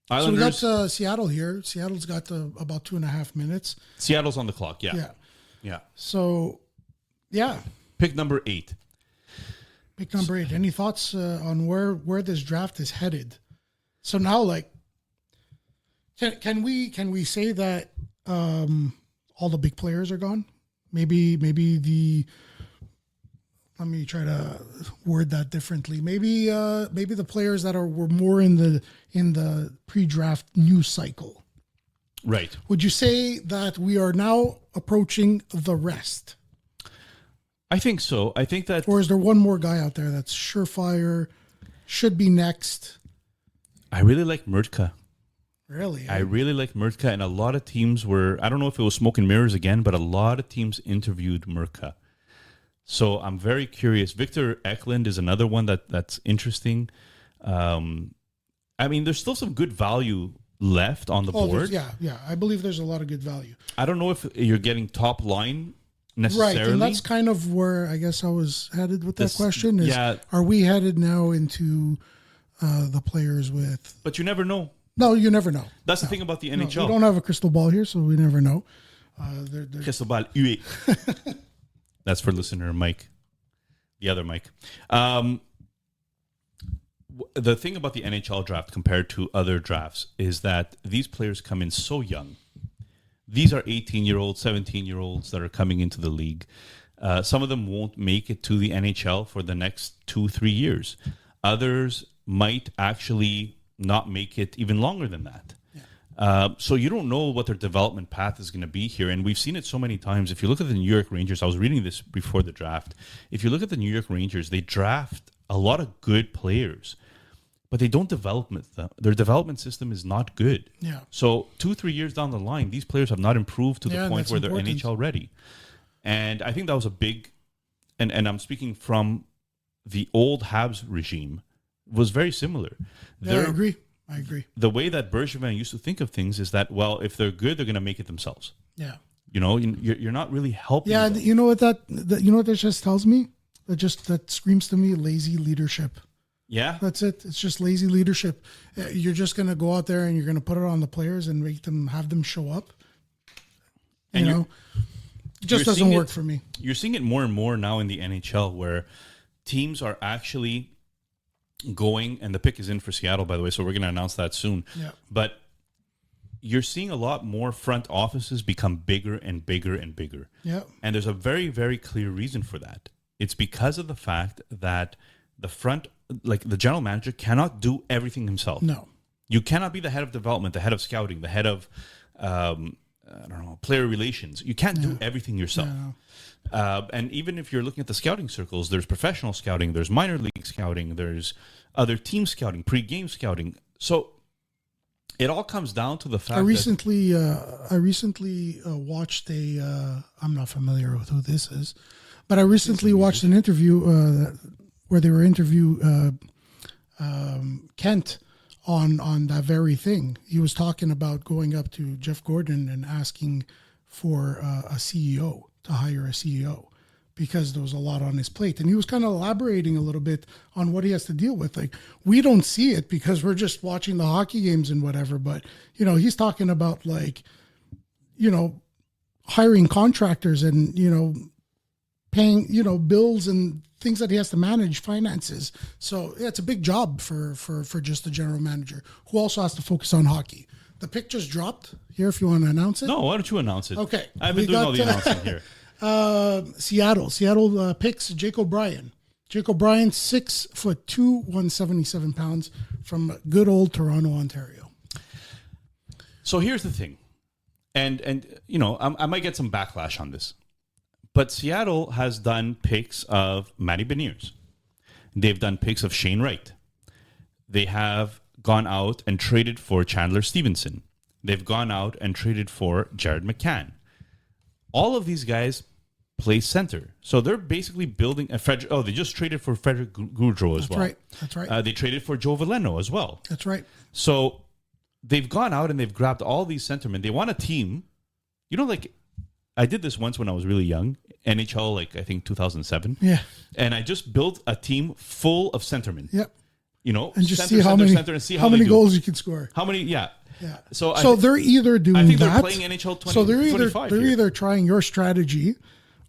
S4: Islanders.
S5: So we got Seattle here. Seattle's got about 2.5 minutes.
S4: Seattle's on the clock. Yeah. Yeah.
S5: So, yeah.
S4: Pick number 8.
S5: Pick number 8. Any thoughts on where this draft is headed? So now, like, can we say that all the big players are gone? Maybe let me try to word that differently. Maybe the players that were more in the pre-draft news cycle.
S4: Right.
S5: Would you say that we are now approaching the rest?
S4: I think so. I think that...
S5: Or is there one more guy out there that's surefire, should be next?
S4: I really like Murtka.
S5: Really?
S4: I really like Murtka, and a lot of teams were... I don't know if it was smoke and mirrors again, but a lot of teams interviewed Murtka. So I'm very curious. Victor Eklund is another one that's interesting. I mean, there's still some good value left on the board.
S5: Yeah. I believe there's a lot of good value.
S4: I don't know if you're getting top line necessarily.
S5: Right, and that's kind of where I guess I was headed with that question. Is, are we headed now into the players with...
S4: But you never know.
S5: No, you never know.
S4: That's the thing about the NHL.
S5: We don't have a crystal ball here, so we never know.
S4: Crystal ball, hué. That's for listener Mike, the other Mike. The thing about the NHL draft compared to other drafts is that these players come in so young. These are 18-year-olds, 17-year-olds that are coming into the league. Some of them won't make it to the NHL for the next 2-3 years. Others might actually not make it even longer than that. So you don't know what their development path is going to be here. And we've seen it so many times. If you look at the New York Rangers, I was reading this before the draft. If you look at the New York Rangers, they draft a lot of good players, but they don't develop them. Their development system is not good.
S5: Yeah.
S4: So 2-3 years down the line, these players have not improved to the point where
S5: important.
S4: they're NHL ready. And I think that was a big, and I'm speaking from the old Habs regime, was very similar.
S5: Yeah, I agree.
S4: The way that Bergevin used to think of things is that, well, if they're good, they're going to make it themselves.
S5: Yeah.
S4: You're not really helping them.
S5: You know what that just tells me? That screams to me lazy leadership.
S4: Yeah.
S5: That's it. It's just lazy leadership. You're just going to go out there and you're going to put it on the players and have them show up. It just doesn't work for me.
S4: You're seeing it more and more now in the NHL where teams are actually going, and the pick is in for Seattle, by the way, so we're going to announce that soon.
S5: Yeah.
S4: But you're seeing a lot more front offices become bigger and bigger and bigger.
S5: Yeah.
S4: And there's a very, very clear reason for that. It's because of the fact that the general manager cannot do everything himself.
S5: No.
S4: You cannot be the head of development, the head of scouting, the head of, player relations. You can't do everything yourself. No. And even if you're looking at the scouting circles, there's professional scouting, there's minor league scouting, there's other team scouting, pre-game scouting. So it all comes down to the fact
S5: I recently watched I'm not familiar with who this is, But I recently watched an interview where they were interviewing Kent on that very thing. He was talking about going up to Jeff Gordon and asking for a CEO, to hire a CEO, because there was a lot on his plate. And he was kind of elaborating a little bit on what he has to deal with. Like, we don't see it because we're just watching the hockey games and whatever. But, you know, he's talking about, like, you know, hiring contractors and, you know, paying, you know, bills and things that he has to manage, finances. So yeah, it's a big job for just the general manager, who also has to focus on hockey. The pick just dropped here if you want to announce it.
S4: No, why don't you announce it?
S5: Okay.
S4: I've been doing all the announcing here.
S5: Seattle picks Jake O'Brien. Jake O'Brien, 6'2", 177 pounds, from good old Toronto, Ontario.
S4: So here's the thing. And you know, I might get some backlash on this. But Seattle has done picks of Matty Beniers. They've done picks of Shane Wright. They have gone out and traded for Chandler Stevenson. They've gone out and traded for Jared McCann. All of these guys play center. So they're basically building a Frederick. Oh, they just traded for Frederick Goudreau as well.
S5: That's right.
S4: They traded for Joe Veleno as well.
S5: That's right.
S4: So they've gone out and they've grabbed all these centermen. They want a team. You know, like, I did this once when I was really young, NHL, like, I think 2007.
S5: Yeah.
S4: And I just built a team full of centermen.
S5: Yep.
S4: You know,
S5: and just see how many goals you can score.
S4: How many? Yeah.
S5: Yeah.
S4: So
S5: they're either doing that.
S4: I think they're playing NHL 20.
S5: So they're either trying your strategy,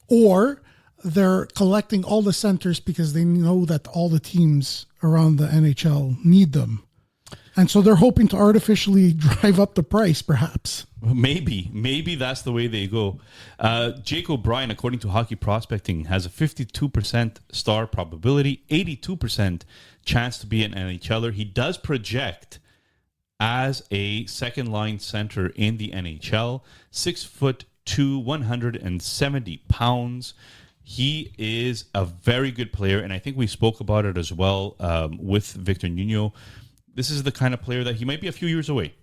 S5: or they're collecting all the centers because they know that all the teams around the NHL need them. And so they're hoping to artificially drive up the price, perhaps.
S4: Maybe that's the way they go. Jake O'Brien, according to Hockey Prospecting, has a 52% star probability, 82% chance to be an NHLer. He does project as a second-line center in the NHL, 6'2", 170 pounds. He is a very good player, and I think we spoke about it as well with Victor Nuno. This is the kind of player that he might be a few years away.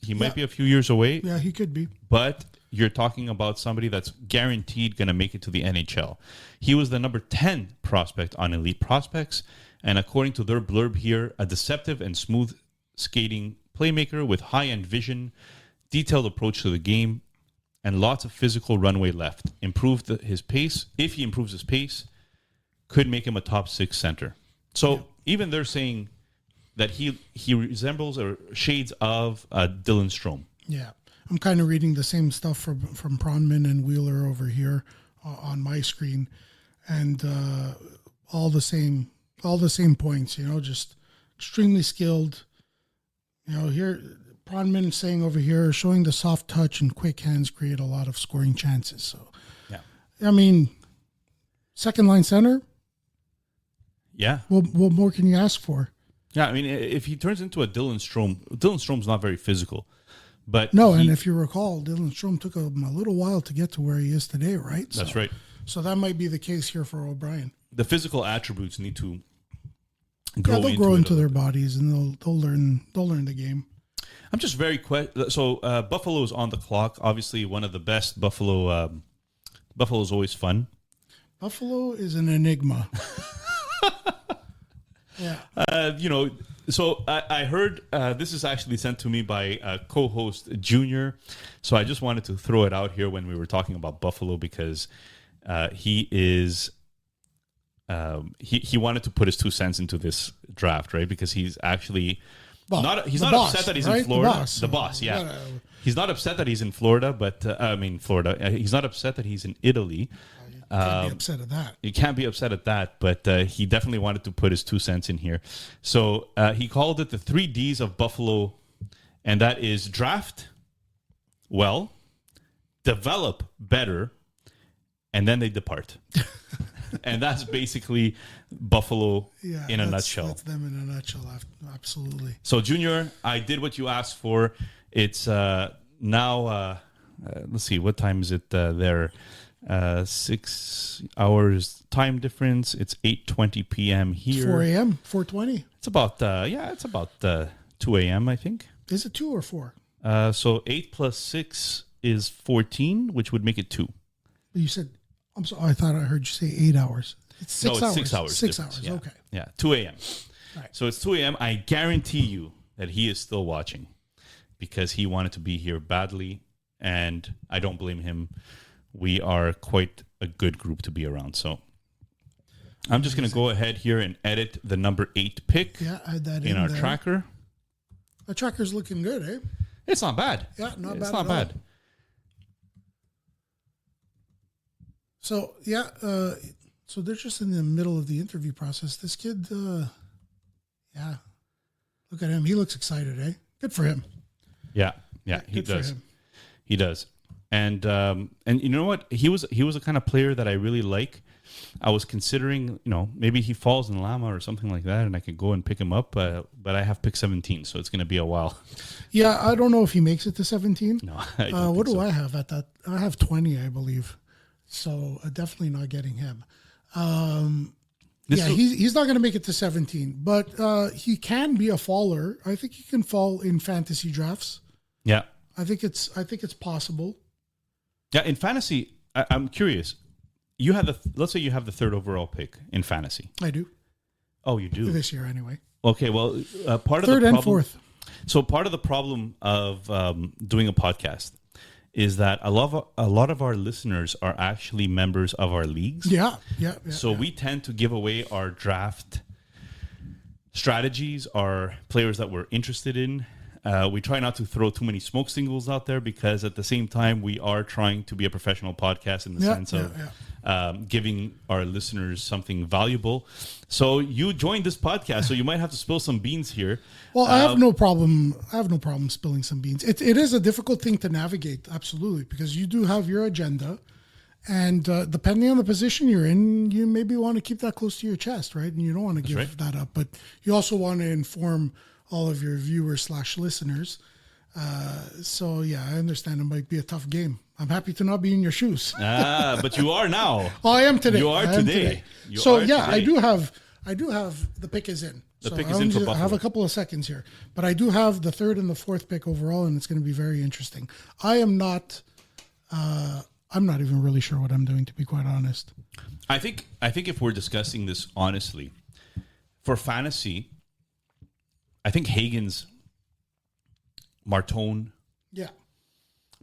S4: He might be a few years away.
S5: Yeah, he could be.
S4: But you're talking about somebody that's guaranteed going to make it to the NHL. He was the number 10 prospect on Elite Prospects. And according to their blurb here, a deceptive and smooth skating playmaker with high-end vision, detailed approach to the game, and lots of physical runway left. His pace. If he improves his pace, could make him a top 6 center. So even they're saying that he resembles or shades of Dylan Strome.
S5: Yeah. I'm kind of reading the same stuff from Pronman and Wheeler over here on my screen, and all the same points, you know, just extremely skilled. You know, here Pronman saying over here, showing the soft touch and quick hands create a lot of scoring chances. So,
S4: yeah,
S5: I mean, second line center.
S4: Yeah.
S5: What more can you ask for?
S4: Yeah, I mean, if he turns into a Dylan Strome's not very physical. But
S5: no, and if you recall, Dylan Strome took him a little while to get to where he is today, right?
S4: That's right.
S5: So that might be the case here for O'Brien.
S4: The physical attributes need to grow.
S5: Yeah, they'll grow into their bodies, and they'll learn the game.
S4: I'm just very so Buffalo's on the clock. Obviously, one of the best. Buffalo's always fun.
S5: Buffalo is an enigma. Yeah.
S4: You know, so I heard this is actually sent to me by co-host Junior. So I just wanted to throw it out here when we were talking about Buffalo, because he is he wanted to put his 2 cents into this draft, right? Because he's actually he's not upset that he's in Florida. The boss, yeah. He's not upset that he's in Florida, but Florida. He's not upset that he's in Italy.
S5: You can't be upset at that.
S4: You can't be upset at that, but he definitely wanted to put his 2 cents in here. So he called it the 3 Ds of Buffalo, and that is draft well, develop better, and then they depart. And that's basically Buffalo in a nutshell.
S5: That's them in a nutshell, absolutely.
S4: So, Junior, I did what you asked for. It's now, let's see, what time is it there? 6 hours time difference. It's 8:20 p.m. here.
S5: 4 a.m. 4:20.
S4: It's about it's about 2 a.m. I think.
S5: Is it 2 or 4?
S4: So 8 plus 6 is 14, which would make it 2.
S5: You said I'm sorry, I thought I heard you say 8 hours. It's 6 hours.
S4: 6 hours.
S5: 6
S4: difference.
S5: hours,
S4: Yeah.
S5: okay.
S4: Yeah, 2 a.m.
S5: Right.
S4: So it's 2 a.m. I guarantee you that he is still watching because he wanted to be here badly, and I don't blame him. We are quite a good group to be around. So I'm just going to go ahead here and edit the number 8 pick
S5: add that
S4: in our
S5: there.
S4: tracker.
S5: The tracker's looking good, eh?
S4: It's not bad.
S5: Yeah, not bad.
S4: It's not bad.
S5: So, so they're just in the middle of the interview process. This kid, look at him. He looks excited, eh? Good for him.
S4: Yeah, he
S5: Good for
S4: does.
S5: him.
S4: He does. And you know what? He was the kind of player that I really like. I was considering, maybe he falls in Llama or something like that, and I could go and pick him up. But I have pick 17, so it's going to be a while.
S5: Yeah, I don't know if he makes it to 17.
S4: No, I don't
S5: what
S4: think
S5: do
S4: so.
S5: I have at that? I have 20, I believe. So definitely not getting him. He's not going to make it to 17, but he can be a faller. I think he can fall in fantasy drafts.
S4: Yeah,
S5: I think it's possible.
S4: Yeah, in fantasy, I'm curious. Let's say you have the 3rd overall pick in fantasy.
S5: I do.
S4: Oh, you do?
S5: This year, anyway.
S4: Okay, well, part of
S5: 3rd
S4: the
S5: and
S4: problem,
S5: 4th.
S4: So part of the problem of doing a podcast is that a lot of our listeners are actually members of our leagues.
S5: Yeah.
S4: So we tend to give away our draft strategies, our players that we're interested in. We try not to throw too many smoke signals out there because at the same time, we are trying to be a professional podcast in the sense of giving our listeners something valuable. So you joined this podcast, so you might have to spill some beans here.
S5: Well, I have no problem. I have no problem spilling some beans. It is a difficult thing to navigate, absolutely, because you do have your agenda, and depending on the position you're in, you maybe want to keep that close to your chest, right? And you don't want to give that up, but you also want to inform all of your viewers/listeners. So yeah, I understand it might be a tough game. I'm happy to not be in your shoes.
S4: But you are now.
S5: Oh, I am today.
S4: You are today.
S5: I do have the pick is in.
S4: The pick is in for Buffalo.
S5: I have a couple of seconds here, but I do have the 3rd and the 4th pick overall, and it's going to be very interesting. I'm not even really sure what I'm doing, to be quite honest.
S4: I think if we're discussing this honestly, for fantasy, I think Hagen's, Martone,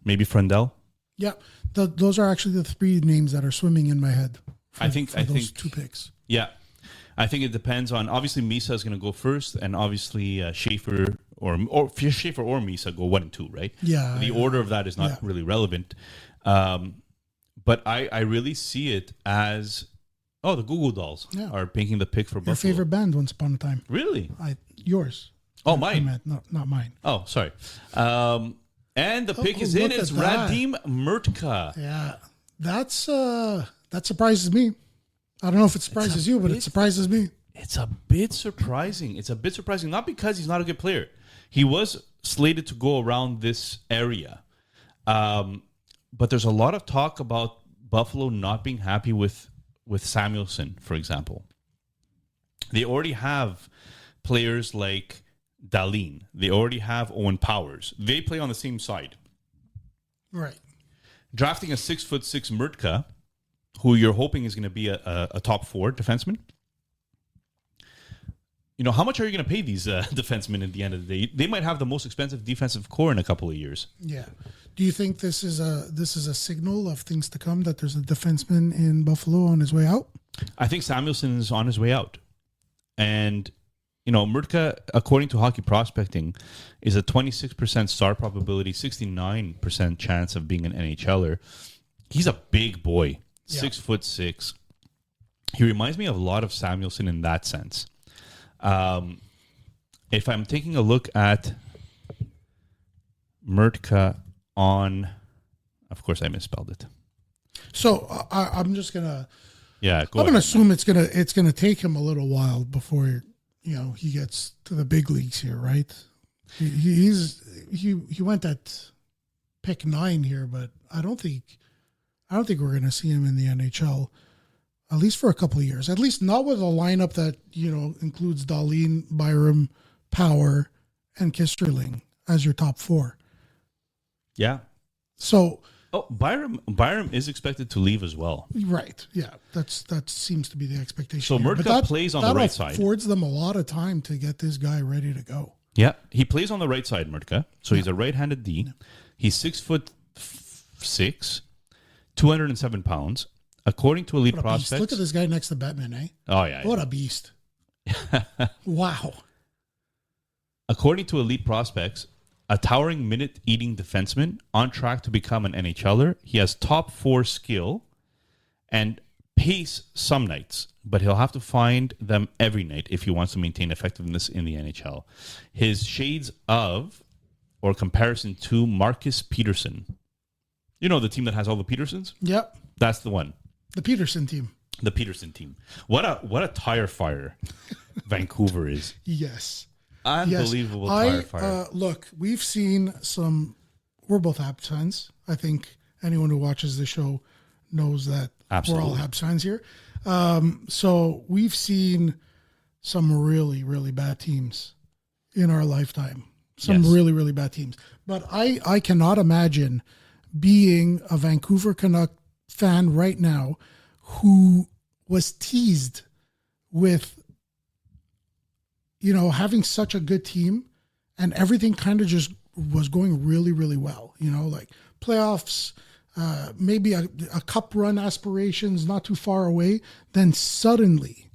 S4: maybe Frendel.
S5: Yeah, those are actually the 3 names that are swimming in my head.
S4: I think
S5: those 2 picks.
S4: Yeah, I think it depends on. Obviously, Misa is going to go first, and obviously Schaefer or Misa go 1 and 2, right?
S5: Yeah,
S4: the order of that is not really relevant. But I really see it as the Google Dolls are making the pick for
S5: Your
S4: Buffalo.
S5: favorite band once upon a time.
S4: Really?
S5: Yours.
S4: Oh, mine.
S5: Not mine.
S4: Oh, sorry. And the pick is in. It's Radim Murtka.
S5: Yeah, that surprises me. I don't know if it surprises you, but it surprises me.
S4: It's a bit surprising. Not because he's not a good player. He was slated to go around this area. But there's a lot of talk about Buffalo not being happy with Samuelson, for example. They already have players like Dahlin. They already have Owen Powers. They play on the same side.
S5: Right.
S4: Drafting a 6'6" Murtka, who you're hoping is going to be a top 4 defenseman. How much are you going to pay these defensemen at the end of the day? They might have the most expensive defensive core in a couple of years.
S5: Yeah. Do you think this is a signal of things to come, that there's a defenseman in Buffalo on his way out?
S4: I think Samuelson is on his way out. And, Murtka, according to Hockey Prospecting, is a 26% star probability, 69% chance of being an NHLer. He's a big boy, 6'6". He reminds me of a lot of Samuelson in that sense. If I'm taking a look at Murtka of course I misspelled it.
S5: So I'm just gonna.
S4: Yeah,
S5: I'm gonna assume it's gonna take him a little while before he gets to the big leagues here, right? He went at pick 9 here, but I don't think we're gonna see him in the NHL. At least for a couple of years. At least not with a lineup that, includes Dahlin, Byram, Power, and Kisterling as your top 4.
S4: Yeah.
S5: So
S4: Oh, Byram is expected to leave as well.
S5: Right. Yeah. That seems to be the expectation.
S4: So Murtka plays on the right side.
S5: That affords them a lot of time to get this guy ready to go.
S4: Yeah, he plays on the right side, Murtka. So he's a right-handed D. He's 6'6", 207 pounds. According to Elite Prospects,
S5: look at this guy next to Batman, eh?
S4: Oh yeah,
S5: what a beast! Wow.
S4: According to Elite Prospects, a towering minute-eating defenseman on track to become an NHLer. He has top 4 skill and pace some nights, but he'll have to find them every night if he wants to maintain effectiveness in the NHL. His shades of, or comparison to, Marcus Peterson. You know the team that has all the Petersons?
S5: Yep.
S4: That's the one.
S5: The Peterson team.
S4: The Peterson team. What a tire fire Vancouver is.
S5: Yes.
S4: Unbelievable tire fire.
S5: Look, we've seen some. We're both Habs fans. I think anyone who watches the show knows that. Absolutely. We're all Habs fans here. So we've seen some really, really bad teams in our lifetime. Some really, really bad teams. But I cannot imagine being a Vancouver Canuck fan right now who was teased with, having such a good team and everything kind of just was going really, really well. Like playoffs, maybe a cup run aspirations not too far away. Then suddenly,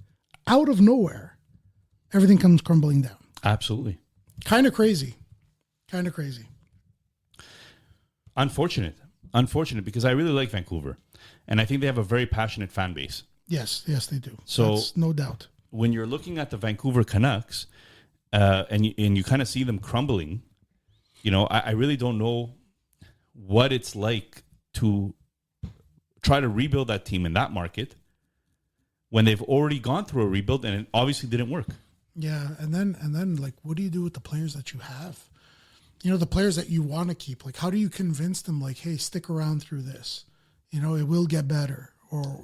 S5: out of nowhere, everything comes crumbling down.
S4: Absolutely.
S5: Kind of crazy.
S4: Unfortunate because I really like Vancouver. And I think they have a very passionate fan base.
S5: Yes, they do.
S4: So
S5: that's no doubt.
S4: When you're looking at the Vancouver Canucks, and you kind of see them crumbling, I really don't know what it's like to try to rebuild that team in that market when they've already gone through a rebuild and it obviously didn't work.
S5: Yeah, and then like, what do you do with the players that you have? The players that you want to keep. Like, how do you convince them? Like, hey, stick around through this. It will get better, or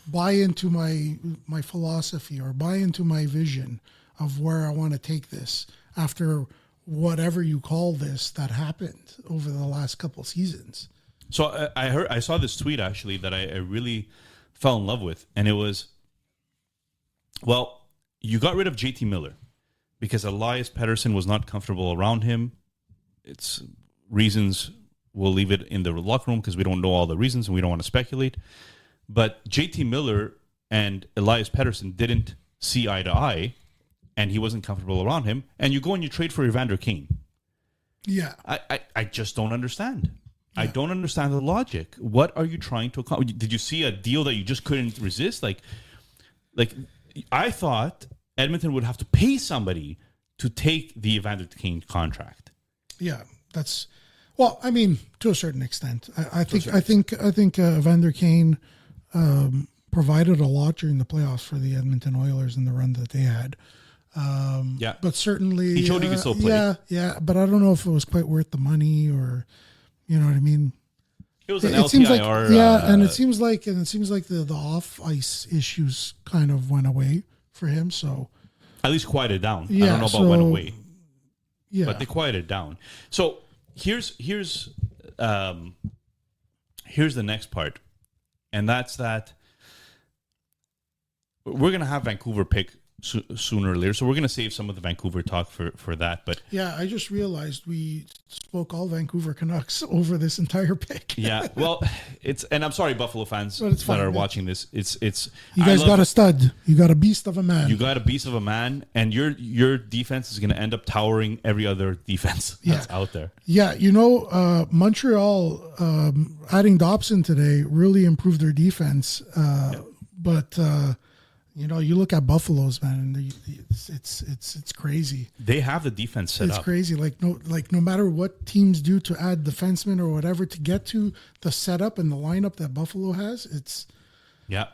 S5: buy into my philosophy, or buy into my vision of where I want to take this after whatever you call this that happened over the last couple of seasons.
S4: So I saw this tweet actually that I really fell in love with, and it was, well, you got rid of JT Miller because Elias Pettersson was not comfortable around him. It's reasons. We'll leave it in the locker room because we don't know all the reasons and we don't want to speculate. But JT Miller and Elias Pettersson didn't see eye to eye, and he wasn't comfortable around him. And you go and you trade for Evander Kane.
S5: Yeah.
S4: I just don't understand. Yeah. I don't understand the logic. What are you trying to accomplish? Did you see a deal that you just couldn't resist? Like I thought Edmonton would have to pay somebody to take the Evander Kane contract.
S5: Yeah, that's... Well, I mean, to a certain extent, I think Evander Kane provided a lot during the playoffs for the Edmonton Oilers in the run that they had. But certainly
S4: he showed he could still play.
S5: Yeah, but I don't know if it was quite worth the money, or you know what I mean.
S4: It was an LTIR.
S5: And it seems like the off ice issues kind of went away for him. So
S4: at least quieted down.
S5: Yeah,
S4: I don't know about went away.
S5: Yeah,
S4: but they quieted down. So. Here's the next part, and that's that we're gonna have Vancouver pick sooner or later, so we're gonna save some of the Vancouver talk for that. But
S5: yeah, I just realized we spoke all Vancouver Canucks over this entire pick.
S4: Yeah, well, and I'm sorry, Buffalo fans that are watching this. It's
S5: you guys got a stud, you got a beast of a man.
S4: You got a beast of a man, and your defense is gonna end up towering every other defense that's out there.
S5: Yeah, Montreal adding Dobson today really improved their defense, but. You look at Buffalo's, man, and it's crazy.
S4: They have the defense set up.
S5: It's crazy. No matter what teams do to add defensemen or whatever to get to the setup and the lineup that Buffalo has, it's
S4: wow.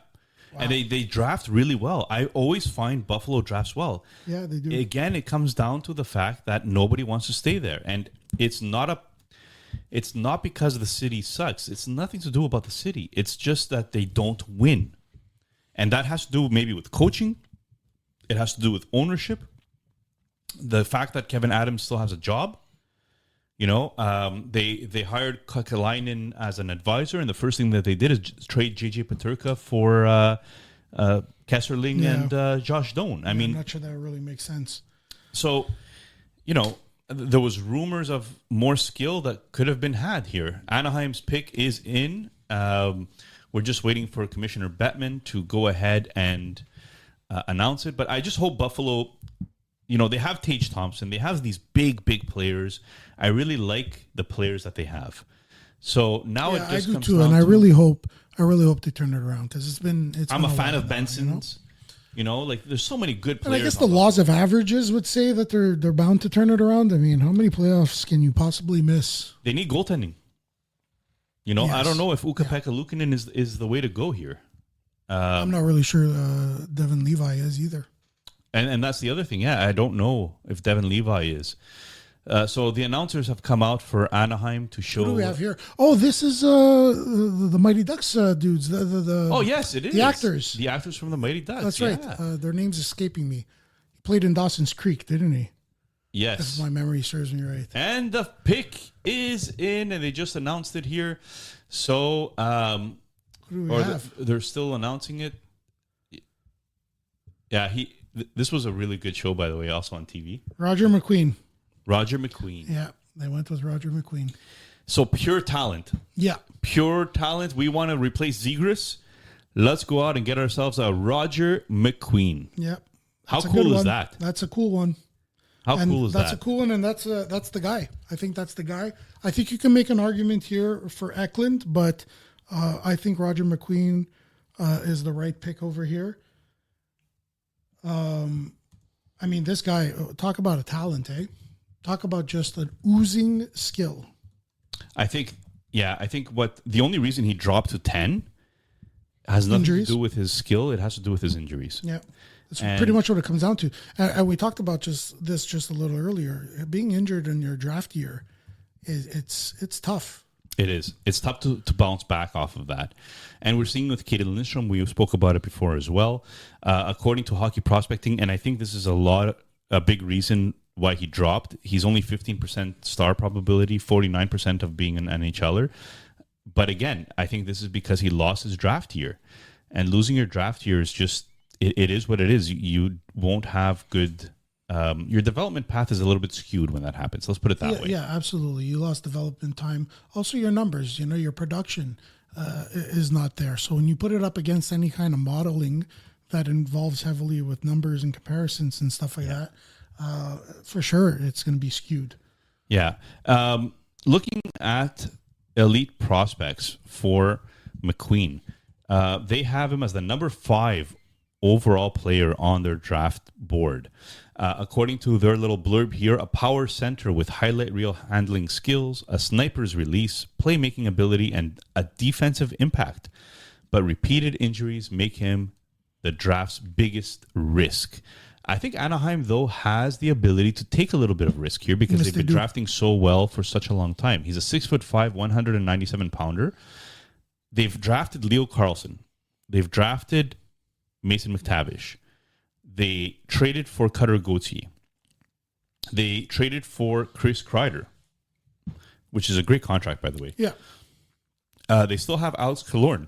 S4: And they draft really well. I always find Buffalo drafts well.
S5: Yeah, they do.
S4: Again, it comes down to the fact that nobody wants to stay there, and it's not because the city sucks. It's nothing to do about the city. It's just that they don't win. And that has to do maybe with coaching. It has to do with ownership. The fact that Kevin Adams still has a job. They hired Kakalainen as an advisor, and the first thing that they did is trade JJ Peterka for Kesserling and Josh Doan. I mean,
S5: I'm not sure that really makes sense.
S4: So, there was rumors of more skill that could have been had here. Anaheim's pick is in. We're just waiting for Commissioner Bettman to go ahead and announce it. But I just hope Buffalo, they have Tage Thompson. They have these big, big players. I really like the players that they have. So now it just comes down
S5: and I really hope they turn it around because
S4: I'm a fan of Benson's. There's so many good players.
S5: And I guess the laws of averages would say that they're bound to turn it around. I mean, how many playoffs can you possibly miss?
S4: They need goaltending. Yes. I don't know if Ukko-Pekka Luukkonen is the way to go here.
S5: I'm not really sure Devin Levi is either.
S4: And that's the other thing. Yeah, I don't know if Devin Levi is. So the announcers have come out for Anaheim to show.
S5: What do we have here? Oh, this is the Mighty Ducks dudes.
S4: Oh, yes, it is.
S5: The actors.
S4: The actors from the Mighty Ducks.
S5: That's right. Their name's escaping me. He played in Dawson's Creek, didn't he?
S4: Yes.
S5: If my memory serves me right.
S4: And the pick is in, and they just announced it here. So,
S5: who do we have?
S4: They're still announcing it. Yeah, this was a really good show, by the way, also on TV.
S5: Roger McQueen.
S4: Yeah,
S5: they went with Roger McQueen.
S4: So pure talent.
S5: Yeah.
S4: Pure talent. We want to replace Zegras. Let's go out and get ourselves a Roger McQueen.
S5: Yeah.
S4: How cool is that?
S5: That's a cool one.
S4: How cool is that?
S5: That's a cool one, and that's the guy. I think that's the guy. I think you can make an argument here for Eklund, but I think Roger McQueen is the right pick over here. I mean, this guy, talk about a talent, eh? Talk about just an oozing skill.
S4: I think what the only reason he dropped to 10 has nothing to do with his skill. It has to do with his injuries.
S5: Yeah. That's pretty much what it comes down to. And we talked about just a little earlier. Being injured in your draft year, it's tough.
S4: It is. It's tough to bounce back off of that. And we're seeing with Katie Lindstrom, we spoke about it before as well. According to Hockey Prospecting, and I think this is a big reason why he dropped. He's only 15% star probability, 49% of being an NHLer. But again, I think this is because he lost his draft year. And losing your draft year is just, it is what it is. You won't have good... your development path is a little bit skewed when that happens. Let's put it that way.
S5: Yeah, absolutely. You lost development time. Also, your numbers, your production is not there. So when you put it up against any kind of modeling that involves heavily with numbers and comparisons and stuff like that, for sure, it's going to be skewed.
S4: Yeah. Looking at elite prospects for McQueen, they have him as the number 5 overall player on their draft board. According to their little blurb here, a power center with highlight reel handling skills, a sniper's release, playmaking ability, and a defensive impact. But repeated injuries make him the draft's biggest risk. I think Anaheim, though, has the ability to take a little bit of risk here because they've been drafting so well for such a long time. He's a 6'5", 197-pounder. They've drafted Leo Carlson. They've drafted Mason McTavish. They traded for Cutter Gauthier. They traded for Chris Kreider, which is a great contract, by the way.
S5: Yeah.
S4: They still have Alex Killorn.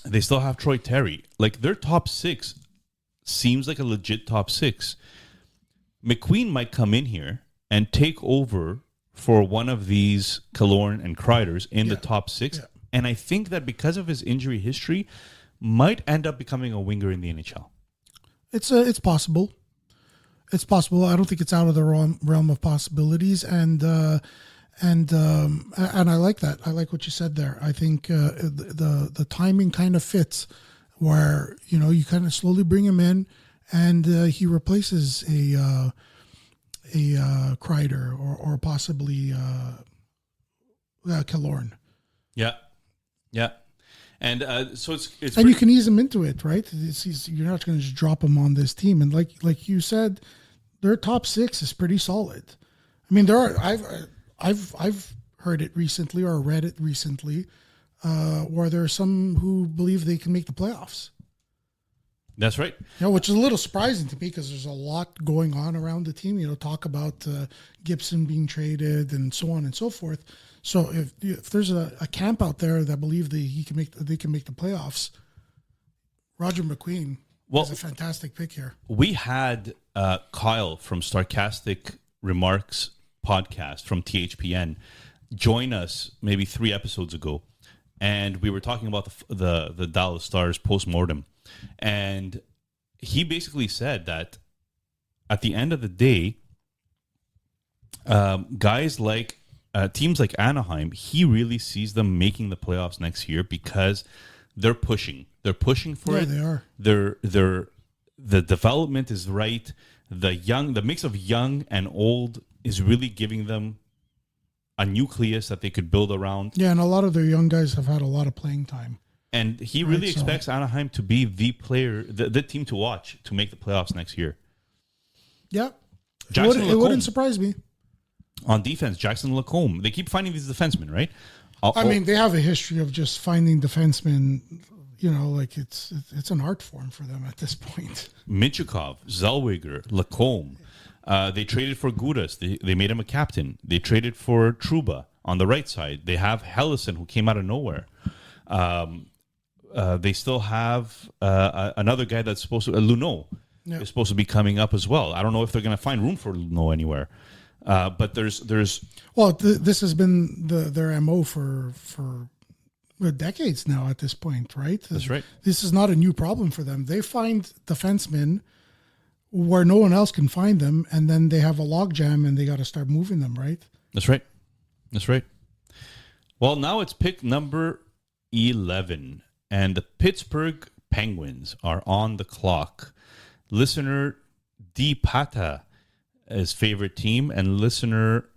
S4: They still have Troy Terry. Like, their top 6 seems like a legit top 6. McQueen might come in here and take over for one of these Killorn and Kreiders in the top 6. Yeah. And I think that because of his injury history, might end up becoming a winger in the NHL.
S5: It's possible. It's possible. I don't think it's out of the realm of possibilities, and I like that. I like what you said there. I think the timing kind of fits, where you kind of slowly bring him in, and he replaces a Kreider or possibly Killorn.
S4: Yeah. And so it's
S5: and you can ease them into it, right? You're not going to just drop them on this team. And like you said, their top 6 is pretty solid. I mean, I've heard it recently or read it recently, where there are some who believe they can make the playoffs.
S4: That's right.
S5: Which is a little surprising to me because there's a lot going on around the team. Talk about Gibson being traded and so on and so forth. So if there's a camp out there that believe that they can make the playoffs, Roger McQueen is a fantastic pick here.
S4: We had Kyle from Sarcastic Remarks podcast from THPN join us maybe 3 episodes ago, and we were talking about the Dallas Stars postmortem. And he basically said that at the end of the day, guys like teams like Anaheim, he really sees them making the playoffs next year because they're pushing. They're pushing for it.
S5: They are.
S4: The development is right. The mix of young and old is really giving them a nucleus that they could build around.
S5: Yeah, and a lot of their young guys have had a lot of playing time.
S4: And he really expects Anaheim to be the team to watch to make the playoffs next year.
S5: Yeah. It wouldn't surprise me.
S4: On defense, Jackson Lacombe. They keep finding these defensemen, right?
S5: I mean, they have a history of just finding defensemen, like it's an art form for them at this point.
S4: Minchikov, Zellweger, Lacombe. They traded for Gudas. They made him a captain. They traded for Trouba on the right side. They have Hellison, who came out of nowhere. They still have another guy that's supposed to... Luneau is supposed to be coming up as well. I don't know if they're going to find room for Luneau anywhere. But there's...
S5: Well, this has been their MO for decades now at this point, right?
S4: That's right.
S5: This is not a new problem for them. They find defensemen where no one else can find them, and then they have a logjam and they got to start moving them, right?
S4: That's right. Well, now it's pick number 11, and the Pittsburgh Penguins are on the clock. Listener D. Pata is favorite team, and listener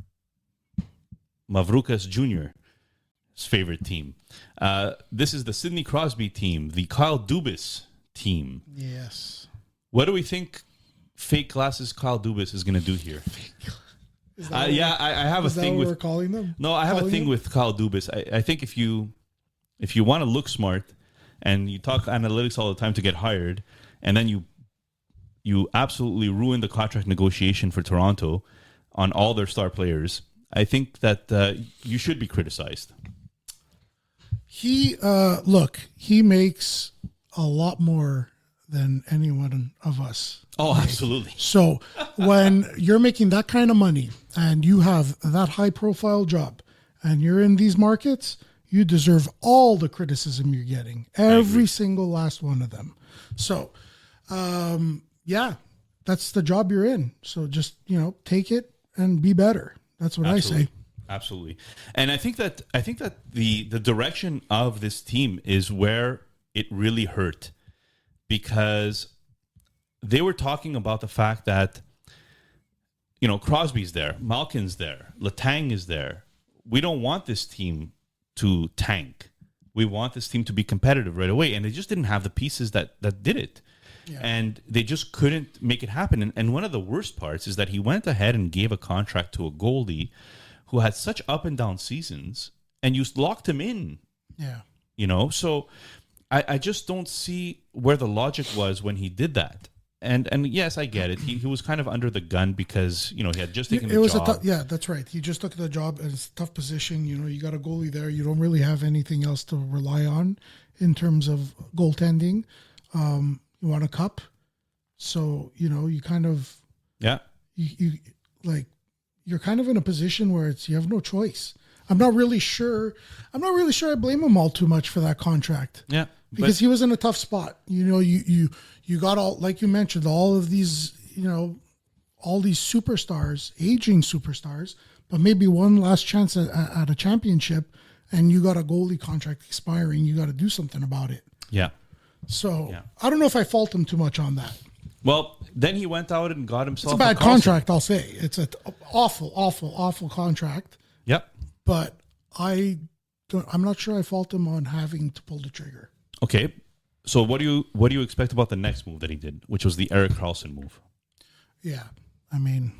S4: Mavrukas Jr.'s favorite team. This is the Sidney Crosby team, the Kyle Dubas team.
S5: Yes.
S4: What do we think fake glasses Kyle Dubas is going to do here? I have a thing with...
S5: we're calling them?
S4: No, I have a thing with Kyle Dubas. I think if you want to look smart and you talk analytics all the time to get hired, and then you absolutely ruin the contract negotiation for Toronto on all their star players, I think that you should be criticized.
S5: He makes a lot more than any one of us.
S4: Oh, absolutely.
S5: So when you're making that kind of money and you have that high profile job and you're in these markets, you deserve all the criticism you're getting, every single last one of them. So, that's the job you're in. So just, take it and be better. That's what I say.
S4: Absolutely. And I think that the direction of this team is where it really hurt, because they were talking about the fact that, Crosby's there, Malkin's there, Letang is there. We don't want this team to tank. We want this team to be competitive right away. And they just didn't have the pieces that did it. Yeah. And they just couldn't make it happen. And one of the worst parts is that he went ahead and gave a contract to a goalie who had such up and down seasons, and you locked him in.
S5: Yeah.
S4: So I just don't see where the logic was when he did that. And yes, I get it. He was kind of under the gun because, he had just taken the job.
S5: That's right. He just took the job, and it's a tough position. You got a goalie there. You don't really have anything else to rely on in terms of goaltending. You want a cup. So, you kind of...
S4: Yeah.
S5: You're kind of in a position where you have no choice. I'm not really sure I blame him all too much for that contract.
S4: Yeah.
S5: Because he was in a tough spot. You got all, like you mentioned, all of these, all these superstars, aging superstars, but maybe one last chance at a championship, and you got a goalie contract expiring. You got to do something about it.
S4: Yeah.
S5: So I don't know if I fault him too much on that.
S4: Well, then he went out and got himself
S5: a bad contract, I'll say. It's an awful contract.
S4: Yep.
S5: But I'm not sure I fault him on having to pull the trigger.
S4: Okay. So what do you expect about the next move that he did, which was the Erik Karlsson move?
S5: Yeah. I mean,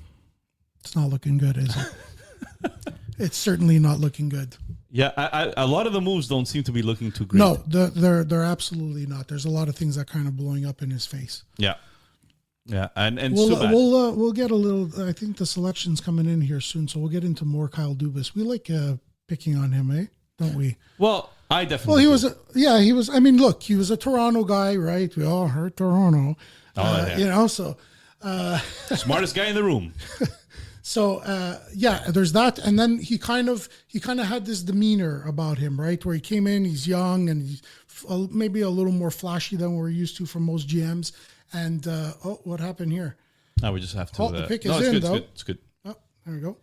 S5: it's not looking good, is it? It's certainly not looking good.
S4: Yeah, a lot of the moves don't seem to be looking too great.
S5: No, they're absolutely not. There's a lot of things that kind of blowing up in his face.
S4: Yeah, and
S5: we'll get a little. I think the selection's coming in here soon, so we'll get into more Kyle Dubas. We like picking on him, don't we?
S4: Well, I definitely.
S5: Well, he was. I mean, look, he was a Toronto guy, right? We all heard Toronto. So
S4: smartest guy in the room.
S5: So there's that, and then he kind of had this demeanor about him, right? Where he came in, he's young and he's maybe a little more flashy than we're used to from most GMs. And what happened here?
S4: No, we just have to.
S5: The pick is in, though.
S4: It's good.
S5: Oh, there we go.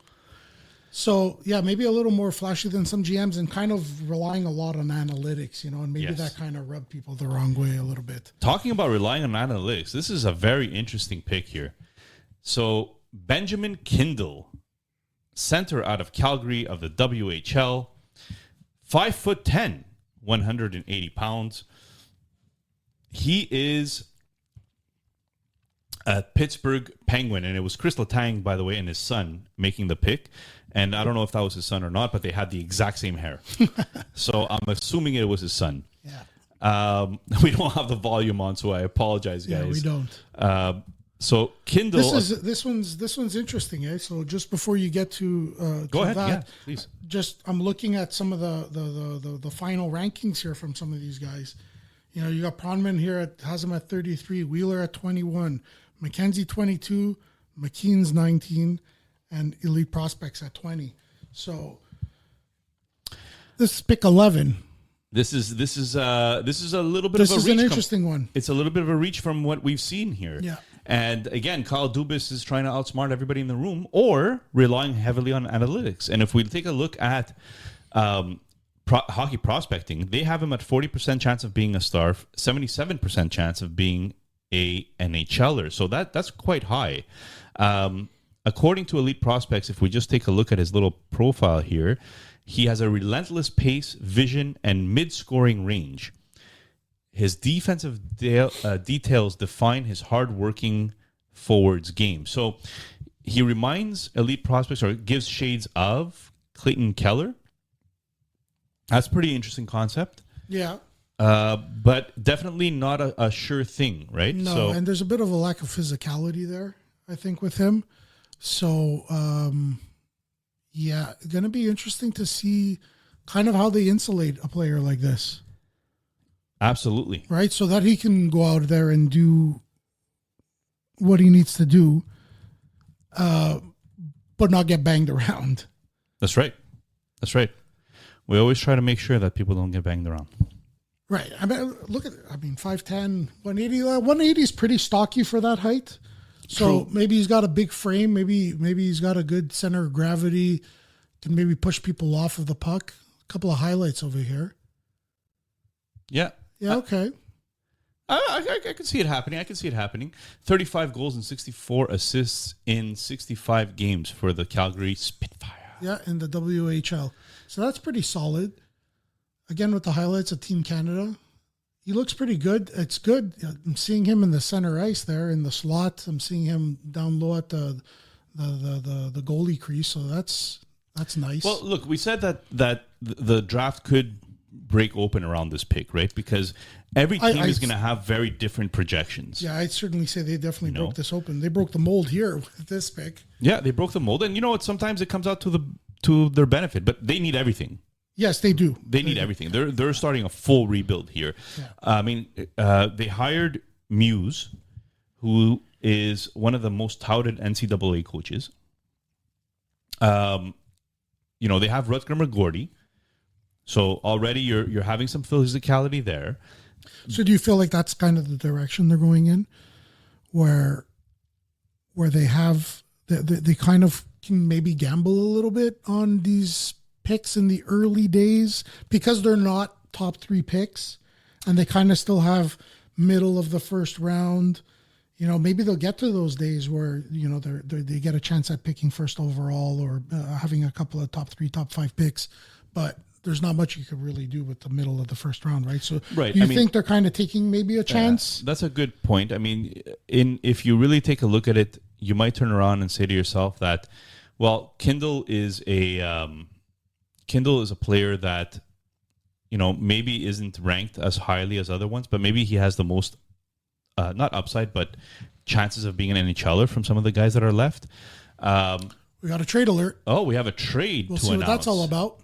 S5: So maybe a little more flashy than some GMs, and kind of relying a lot on analytics, and maybe that kind of rubbed people the wrong way a little bit.
S4: Talking about relying on analytics, this is a very interesting pick here. So Benjamin Kindle, center out of Calgary of the WHL, 5'10", 180 pounds. He is a Pittsburgh Penguin, and it was Chris Letang, by the way, and his son making the pick. And I don't know if that was his son or not, but they had the exact same hair. So I'm assuming it was his son.
S5: Yeah.
S4: We don't have the volume on, so I apologize, guys.
S5: Yeah, we don't.
S4: So Kindle.
S5: This one's interesting, So just before you get to
S4: go ahead,
S5: that,
S4: please.
S5: Just I'm looking at some of the final rankings here from some of these guys. You got Pronman here has him at 33, Wheeler at 21, McKenzie 22, McKean's 19, and Elite Prospects at 20. So this is pick 11.
S4: This is a little bit of a reach.
S5: This is an interesting one.
S4: It's a little bit of a reach from what we've seen here.
S5: Yeah.
S4: And again, Kyle Dubas is trying to outsmart everybody in the room or relying heavily on analytics. And if we take a look at hockey prospecting, they have him at 40% chance of being a star, 77% chance of being a NHLer. So that's quite high. According to Elite Prospects, if we just take a look at his little profile here, he has a relentless pace, vision, and mid-scoring range. His defensive details define his hard-working forwards game. So he reminds Elite Prospects, or gives shades of, Clayton Keller. That's a pretty interesting concept.
S5: Yeah.
S4: But definitely not a sure thing, right?
S5: No, and there's a bit of a lack of physicality there, I think, with him. So, going to be interesting to see kind of how they insulate a player like this.
S4: Absolutely.
S5: Right? So that he can go out there and do what he needs to do, but not get banged around.
S4: That's right. We always try to make sure that people don't get banged around.
S5: Right. I mean, 5'10", 180. 180 is pretty stocky for that height. So
S4: True.
S5: Maybe he's got a big frame. Maybe he's got a good center of gravity. Can maybe push people off of the puck. A couple of highlights over here.
S4: Yeah.
S5: Yeah, okay.
S4: I can see it happening. 35 goals and 64 assists in 65 games for the Calgary Spitfire.
S5: Yeah, in the WHL. So that's pretty solid. Again, with the highlights of Team Canada. He looks pretty good. It's good. I'm seeing him in the center ice there in the slot. I'm seeing him down low at the goalie crease. So that's nice.
S4: Well, look, we said that the draft could break open around this pick, right? Because every team is going to have very different projections.
S5: Yeah, I'd certainly say they definitely broke this open. They broke the mold here with this pick.
S4: Yeah, they broke the mold, and you know what? Sometimes it comes out to their benefit, but they need everything.
S5: Yes, they do.
S4: They need everything. They're starting a full rebuild here. Yeah. They hired Muse, who is one of the most touted NCAA coaches. They have Rutger McGordy, so already you're having some physicality there.
S5: So do you feel like that's kind of the direction they're going in, where they have they kind of can maybe gamble a little bit on these picks in the early days because they're not top 3 picks and they kind of still have middle of the first round. Maybe they'll get to those days where, they get a chance at picking first overall or having a couple of top 3, top 5 picks, but there's not much you could really do with the middle of the first round, right? So you think they're kind of taking maybe a chance?
S4: That's a good point. I mean, if you really take a look at it, you might turn around and say to yourself that, well, Kindle is Kindle is a player that, maybe isn't ranked as highly as other ones, but maybe he has the most, not upside, but chances of being an NHLer from some of the guys that are left.
S5: We got a trade alert.
S4: Oh, we have a trade
S5: We'll
S4: to
S5: see
S4: announce.
S5: what that's all about.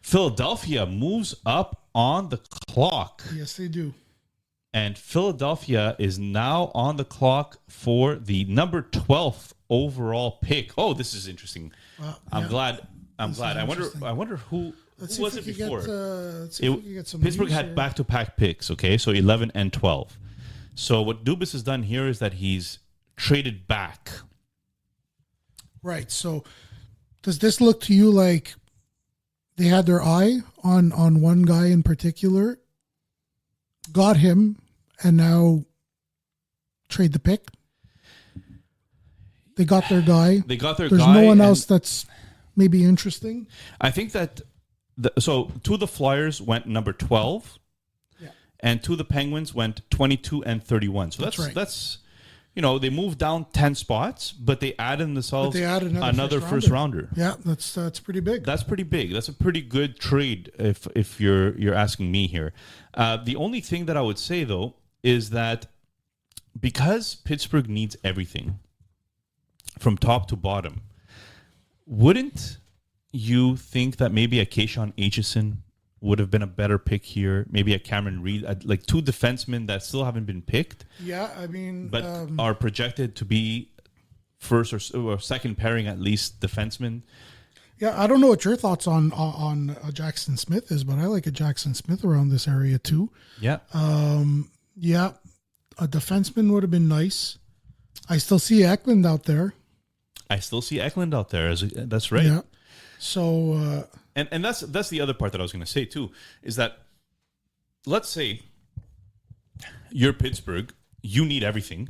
S4: Philadelphia moves up on the clock.
S5: Yes, they do.
S4: And Philadelphia is now on the clock for the number 12th overall pick. Oh, this is interesting. I'm glad. I wonder who was it before? Pittsburgh had back-to-back picks, okay? So 11 and 12. So what Dubas has done here is that he's traded back.
S5: Right. So does this look to you like they had their eye on one guy in particular, got him, and now trade the pick? They got their guy. There's no one else that's maybe interesting.
S4: I think that so two of the Flyers went number 12, and two of the Penguins went 22 and 31. So that's right. That's they moved down 10 spots, but they added themselves another first rounder.
S5: Yeah, that's pretty big.
S4: That's pretty big. That's a pretty good trade if you're asking me here. The only thing that I would say though is that because Pittsburgh needs everything from top to bottom, wouldn't you think that maybe a Keyshawn Aitchison would have been a better pick here? Maybe a Cameron Reed, like two defensemen that still haven't been picked.
S5: Yeah, I mean,
S4: but are projected to be first or second pairing at least defensemen.
S5: Yeah, I don't know what your thoughts on Jackson Smith is, but I like a Jackson Smith around this area too.
S4: Yeah.
S5: Yeah, a defenseman would have been nice. I still see Eklund out there. That's right. Yeah. So.
S4: And that's the other part that I was going to say too, is that let's say you're Pittsburgh, you need everything.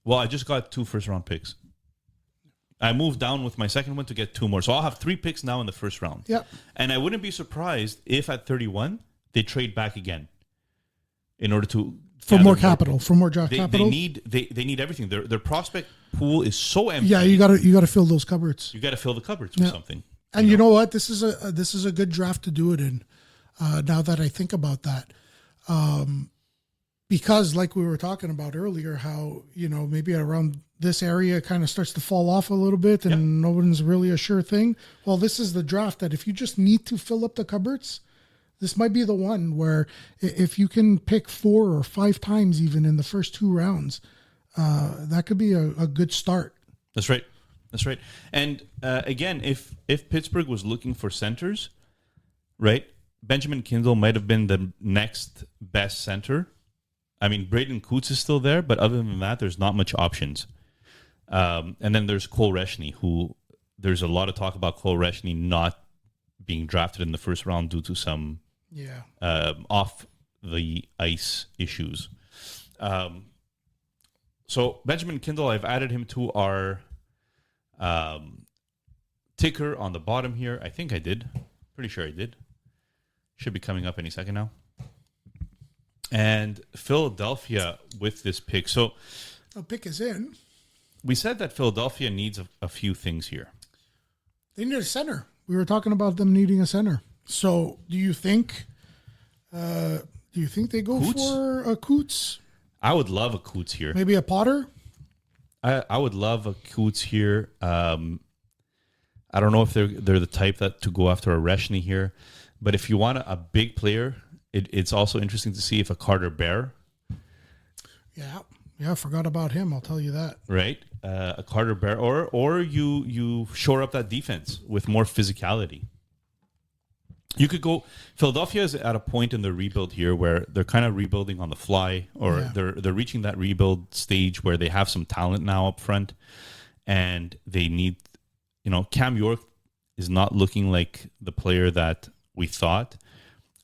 S4: Well, I just got 2 first-round picks. I moved down with my second one to get 2 more. So I'll have 3 picks now in the first round.
S5: Yeah.
S4: And I wouldn't be surprised if at 31 they trade back again in order to
S5: for more capital, for more draft capital.
S4: They need everything. Their prospect pool is so empty.
S5: Yeah, you got to fill those cupboards.
S4: You got to fill the cupboards with something.
S5: And you know what? This is a good draft to do it in. Now that I think about that, because like we were talking about earlier, how maybe around this area kind of starts to fall off a little bit, and no one's really a sure thing. Well, this is the draft that if you just need to fill up the cupboards, this might be the one where if you can pick 4 or 5 times even in the first 2 rounds, that could be a good start.
S4: That's right. That's right. And again, if Pittsburgh was looking for centers, right, Benjamin Kindle might have been the next best center. I mean, Braden Coots is still there, but other than that, there's not much options. And then there's Cole Reshney, who there's a lot of talk about Cole Reshney not being drafted in the first round due to some off the ice issues. So Benjamin Kindle, I've added him to our ticker on the bottom here. I think I did. Pretty sure I did. Should be coming up any second now. And Philadelphia with this pick. So
S5: a pick is in.
S4: We said that Philadelphia needs a few things here.
S5: They need a center. We were talking about them needing a center. So do you think they go
S4: Coots?
S5: for a Coots?
S4: I would love a Coots here.
S5: Maybe a Potter?
S4: I would love a Coots here. I don't know if they're the type that to go after a Reshney here, but if you want a big player, it's also interesting to see if a Carter Bear.
S5: Yeah, I forgot about him. I'll tell you that.
S4: Right, a Carter Bear, or you shore up that defense with more physicality. You could go. Philadelphia is at a point in the rebuild here where they're kind of rebuilding on the fly, or they're reaching that rebuild stage where they have some talent now up front, and they need. Cam York is not looking like the player that we thought.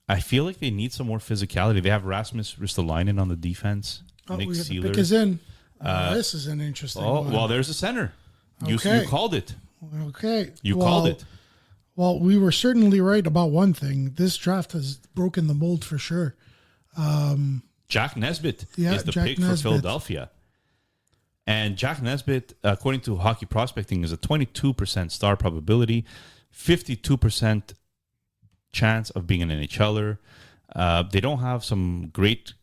S4: I feel like they need some more physicality. They have Rasmus Ristolainen on the defense. Nick Seeler.
S5: Pick is in. This is an interesting one.
S4: Well, there's a center.
S5: Okay.
S4: You called it.
S5: Okay.
S4: You called it.
S5: Well, we were certainly right about one thing. This draft has broken the mold for sure.
S4: Jack Nesbitt is the pick for Philadelphia. And Jack Nesbitt, according to Hockey Prospecting, is a 22% star probability, 52% chance of being an NHLer. They don't have some great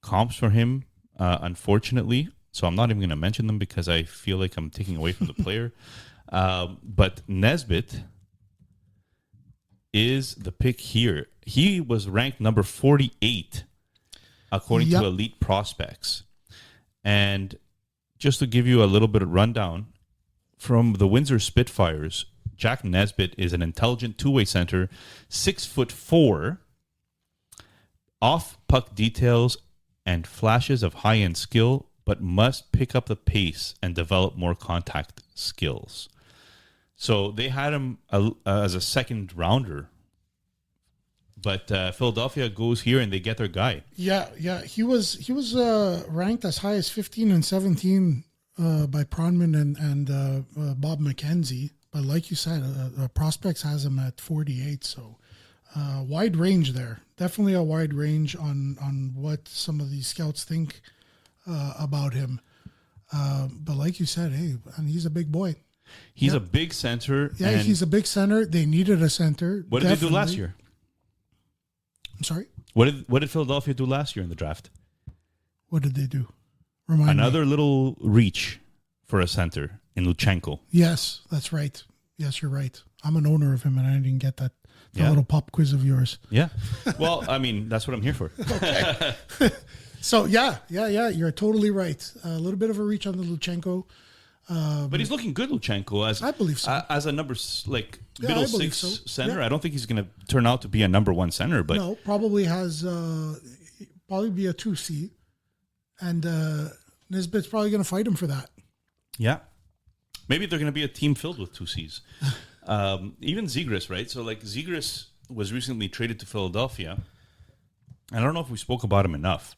S4: comps for him, unfortunately. So I'm not even going to mention them because I feel like I'm taking away from the player. But Nesbitt is the pick here. He was ranked number 48 according to Elite Prospects. And just to give you a little bit of rundown, from the Windsor Spitfires, Jack Nesbitt is an intelligent two-way center, 6'4", off puck details and flashes of high-end skill, but must pick up the pace and develop more contact skills. So they had him as a second rounder, but Philadelphia goes here and they get their guy.
S5: Yeah. He was ranked as high as 15 and 17 by Pronman and Bob McKenzie. But like you said, Prospects has him at 48. So wide range there. Definitely a wide range on what some of these scouts think about him. But like you said, hey, and he's a big boy.
S4: He's a big center.
S5: Yeah, he's a big center. They needed a center.
S4: What did they do last year?
S5: I'm sorry?
S4: What did Philadelphia do last year in the draft?
S5: What did they do? Remind
S4: Another
S5: me.
S4: little reach for a center in Luchenko.
S5: Yes, that's right. Yes, you're right. I'm an owner of him, and I didn't get that little pop quiz of yours.
S4: Yeah. Well, I mean, that's what I'm here for.
S5: Okay. So, yeah. You're totally right. A little bit of a reach on the Luchenko.
S4: But he's looking good, Luchenko,
S5: I believe so.
S4: As a middle six center. I don't think he's going to turn out to be a number one center, but
S5: no, probably has probably be a 2C, and Nisbet's probably going to fight him for that.
S4: Yeah, maybe they're going to be a team filled with 2Cs. Even Zegras, right? So like Zegras was recently traded to Philadelphia. I don't know if we spoke about him enough.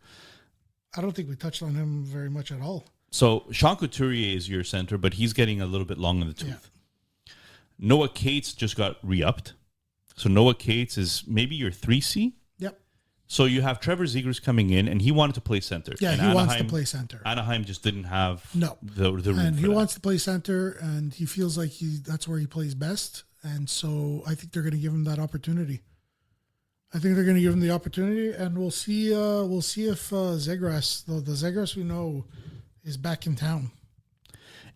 S5: I don't think we touched on him very much at all.
S4: So Sean Couturier is your center, but he's getting a little bit long in the tooth. Yeah. Noah Cates just got re-upped. So Noah Cates is maybe your 3C.
S5: Yep.
S4: So you have Trevor Zegras coming in, and he wanted to play center.
S5: Yeah,
S4: and
S5: he wants to play center.
S4: Anaheim just didn't have the room
S5: and
S4: for
S5: he
S4: that.
S5: wants to play center, and he feels like that's where he plays best. And so I think they're going to give him that opportunity. I think they're going to give him the opportunity, and we'll see. We'll see if Zegras, the Zegras we know, is back in town.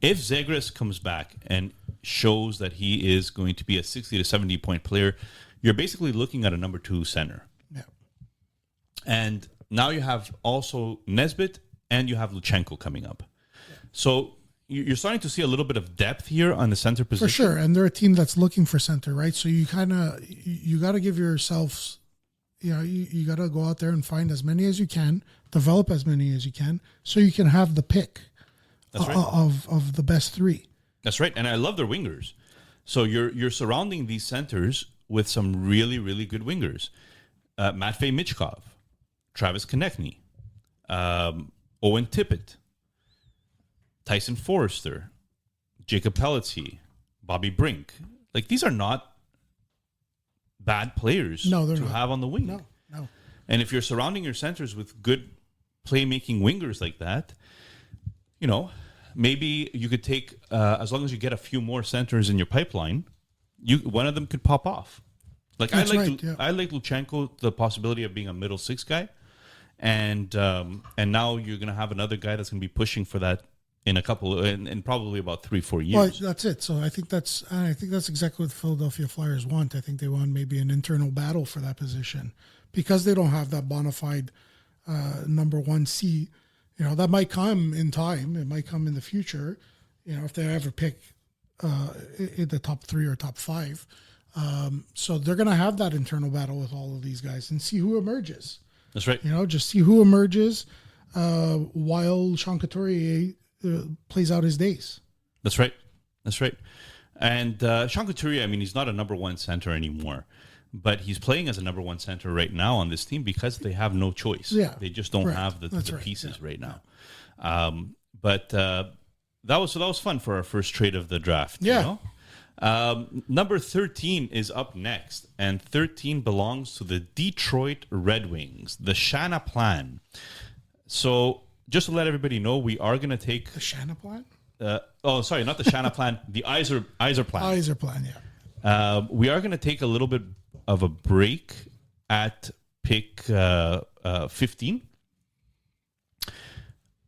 S4: If Zegras comes back and shows that he is going to be a 60 to 70 point player, you're basically looking at a number 2 center.
S5: Yeah.
S4: And now you have also Nesbitt and you have Luchenko coming up. Yeah. So you're starting to see a little bit of depth here on the center position.
S5: For sure. And they're a team that's looking for center, right? So you got to give yourselves, you got to go out there and find as many as you can, develop as many as you can, so you can have the pick of the best 3.
S4: That's right. And I love their wingers. So you're surrounding these centers with some really, really good wingers. Matvei Michkov, Travis Konechny, Owen Tippett, Tyson Forrester, Jacob Pelletier, Bobby Brink. Like, these are not bad players to have on the wing.
S5: No.
S4: And if you're surrounding your centers with good playmaking wingers like that, maybe you could take, as long as you get a few more centers in your pipeline, one of them could pop off. Like, I like Luchenko, the possibility of being a middle 6 guy, and now you're going to have another guy that's going to be pushing for that in probably about 3-4 years.
S5: Well, that's it. So I think that's exactly what the Philadelphia Flyers want. I think they want maybe an internal battle for that position because they don't have that bona fide number 1C. That might come in time. It might come in the future. If they ever pick in the top 3 or top 5. So they're going to have that internal battle with all of these guys and see who emerges.
S4: That's right.
S5: Just see who emerges while Sean Couturier plays out his days.
S4: That's right. And Sean Couturier, he's not a number 1 center anymore, but he's playing as a number 1 center right now on this team because they have no choice.
S5: Yeah,
S4: they just don't have the pieces right now. But that was fun for our first trade of the draft.
S5: Yeah.
S4: Number 13 is up next, and 13 belongs to the Detroit Red Wings, the Shana Plan. So just to let everybody know, we are going to take
S5: the Shana Plan.
S4: Not the Shana Plan, the Iser Plan.
S5: Iser Plan, yeah.
S4: We are going to take a little bit of a break at pick 15,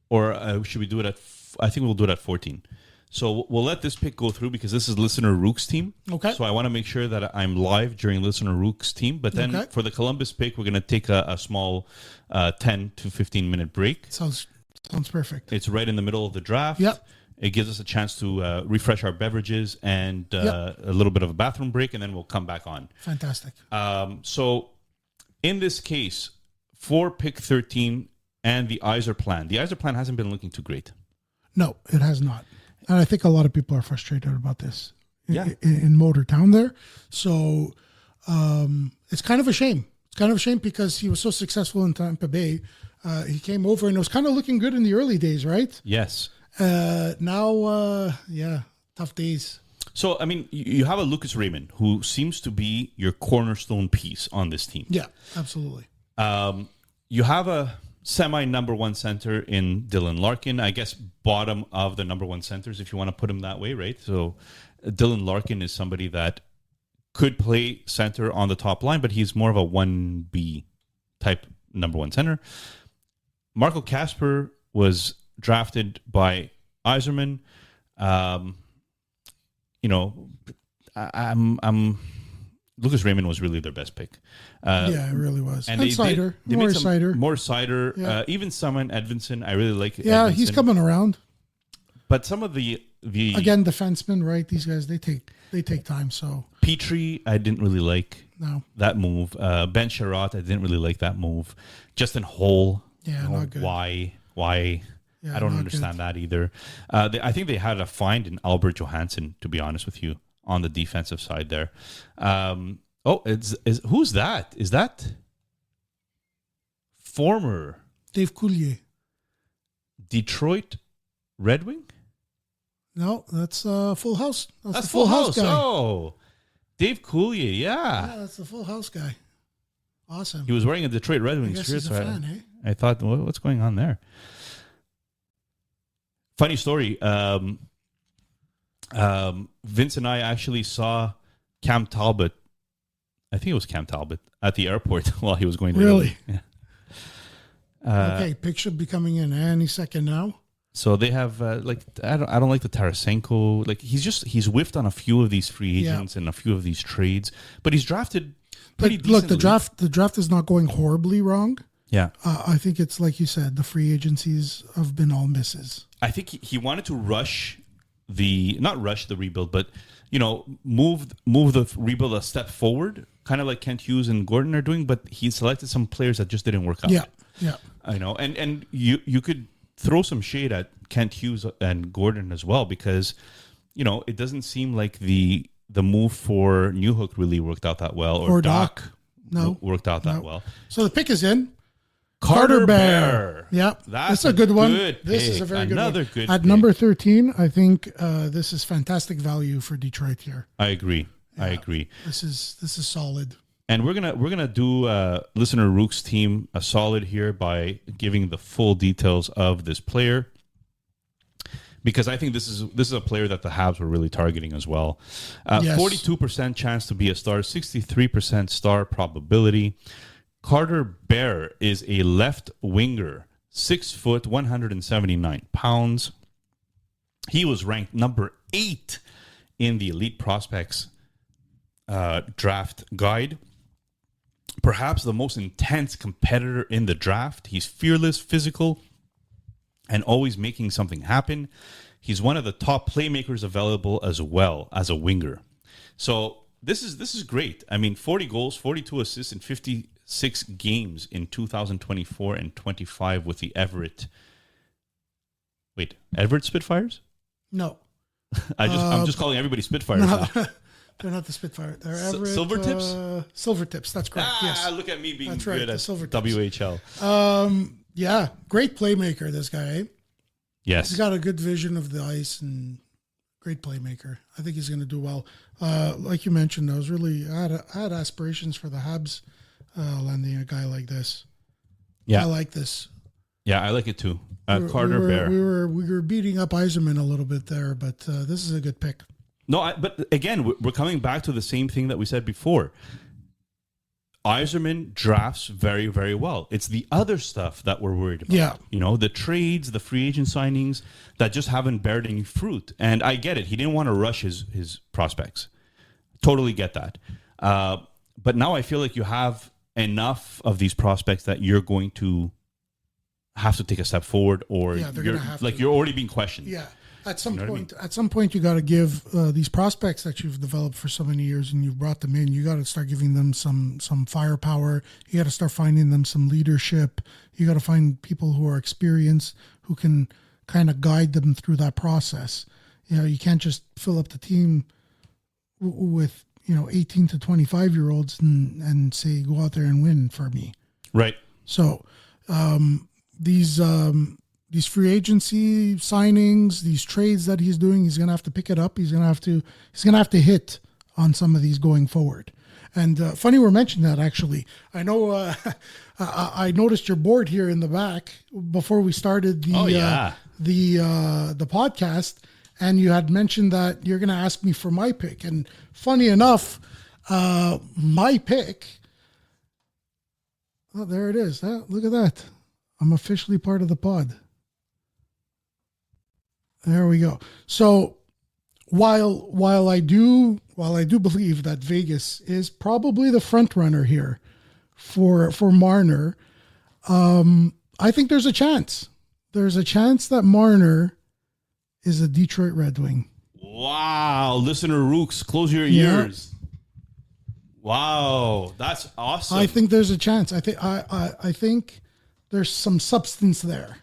S4: or should we do it at? I think we'll do it at 14. So we'll let this pick go through because this is listener Rook's team.
S5: Okay.
S4: So I want to make sure that I'm live during listener Rook's team. But then for the Columbus pick, we're going to take a small 10 to 15 minute break.
S5: Sounds perfect.
S4: It's right in the middle of the draft.
S5: Yep.
S4: It gives us a chance to refresh our beverages and a little bit of a bathroom break, and then we'll come back on.
S5: Fantastic.
S4: So in this case, for pick 13 and the Iser plan, the Iser plan hasn't been looking too great.
S5: No, it has not. And I think a lot of people are frustrated about this in Motortown there. So it's kind of a shame. It's kind of a shame because he was so successful in Tampa Bay. He came over and it was kind of looking good in the early days, right?
S4: Yes.
S5: Now, tough days.
S4: So, I mean, you have a Lucas Raymond who seems to be your cornerstone piece on this team.
S5: Yeah, absolutely.
S4: You have a semi-number one center in Dylan Larkin. I guess bottom of the number one centers, if you want to put him that way, right? So Dylan Larkin is somebody that could play center on the top line, but he's more of a 1B type number one center. Marco Kasper was drafted by Yzerman. Lucas Raymond was really their best pick.
S5: It really was. And
S4: Cider. More Cider.
S5: Yeah.
S4: Even Simon Edvinsson. I really like
S5: Yeah,
S4: Edvinsson.
S5: He's coming around.
S4: But some of the
S5: again, defensemen, right? These guys, they take time. So
S4: Petrie, I didn't really like that move. Ben Sherratt, I didn't really like that move. Justin Holl.
S5: Yeah, not good.
S4: Why?
S5: Yeah,
S4: I don't understand that either. I think they had a find in Albert Johansson, to be honest with you, on the defensive side there. Who's that? Is that former
S5: Dave Coulier,
S4: Detroit Red Wing?
S5: No, that's Full House.
S4: That's
S5: the Full House guy.
S4: Oh, Dave Coulier,
S5: Yeah, that's the Full House guy. Awesome.
S4: He was wearing a Detroit Red Wings shirt.
S5: He's a fan, eh?
S4: I thought, what's going on there? Funny story. Vince and I actually saw Cam Talbot. I think it was Cam Talbot at the airport while he was going to
S5: Really?
S4: Yeah.
S5: Okay, pick should be coming in any second now.
S4: So they have I don't like the Tarasenko. Like he's whiffed on a few of these free agents and a few of these trades, but he's drafted pretty decently.
S5: Look, the draft is not going horribly wrong.
S4: Yeah,
S5: I think it's like you said, the free agencies have been all misses.
S4: I think he wanted to not rush the rebuild, but move the rebuild a step forward, kind of like Kent Hughes and Gordon are doing. But he selected some players that just didn't work out.
S5: Yeah.
S4: I know, and you could throw some shade at Kent Hughes and Gordon as well because it doesn't seem like the move for Newhook really worked out that well, or Doc worked out that well.
S5: So the pick is in.
S4: Carter Bear.
S5: Yeah,
S4: that's
S5: a good one.
S4: This
S5: is a very good one.
S4: Another good
S5: At
S4: pick.
S5: number 13, I think this is fantastic value for Detroit here.
S4: I agree.
S5: This is solid.
S4: And we're gonna do listener Rook's team a solid here by giving the full details of this player, because I think this is a player that the Habs were really targeting as well. 42% chance to be a star, 63% star probability. Carter Bear is a left winger, 6 foot, 179 pounds. He was ranked number 8 in the Elite Prospects draft guide. Perhaps the most intense competitor in the draft. He's fearless, physical, and always making something happen. He's one of the top playmakers available as well as a winger. So this is great. I mean, 40 goals, 42 assists in 56 games in 2024 and 25 with the Everett Spitfires?
S5: No.
S4: I'm just calling everybody Spitfires now.
S5: They're not the Spitfire. They're Everett.
S4: Silver Tips?
S5: Silver Tips, that's correct. Yes.
S4: Look at me being
S5: That's
S4: good
S5: right,
S4: at
S5: Silver Tips.
S4: WHL.
S5: Yeah, great playmaker, this guy, eh?
S4: Yes.
S5: He's got a good vision of the ice and great playmaker. I think he's going to do well. Like you mentioned, I had aspirations for the Habs landing a guy like this.
S4: Yeah.
S5: I like this.
S4: Yeah, I like it too. Carter Bear.
S5: We were beating up Yzerman a little bit there, but this is a good pick.
S4: No, but again, we're coming back to the same thing that we said before. Yzerman drafts very, very well. It's the other stuff that we're worried about.
S5: Yeah.
S4: You know, the trades, the free agent signings that just haven't bared any fruit. And I get it. He didn't want to rush his prospects. Totally get that. But now I feel like you have enough of these prospects that you're going to have to take a step forward, or you're already being questioned.
S5: Yeah. At some point, you got to give these prospects that you've developed for so many years and you've brought them in. You got to start giving them some firepower. You got to start finding them some leadership. You got to find people who are experienced who can kind of guide them through that process. You know, you can't just fill up the team with 18 to 25-year-olds and say go out there and win for me.
S4: Right.
S5: So these free agency signings, these trades that he's doing, he's going to have to pick it up. He's going to have to hit on some of these going forward. And funny we're mentioning that, actually. I know I noticed your board here in the back before we started the podcast, and you had mentioned that you're going to ask me for my pick. And funny enough, my pick, oh, there it is. Look at that. I'm officially part of the pod. There we go. So while I do believe that Vegas is probably the front runner here for Marner, I think there's a chance. There's a chance that Marner is a Detroit Red Wing.
S4: Wow, listener Rooks, close your ears. Wow, that's awesome.
S5: I think there's a chance. I think there's some substance there.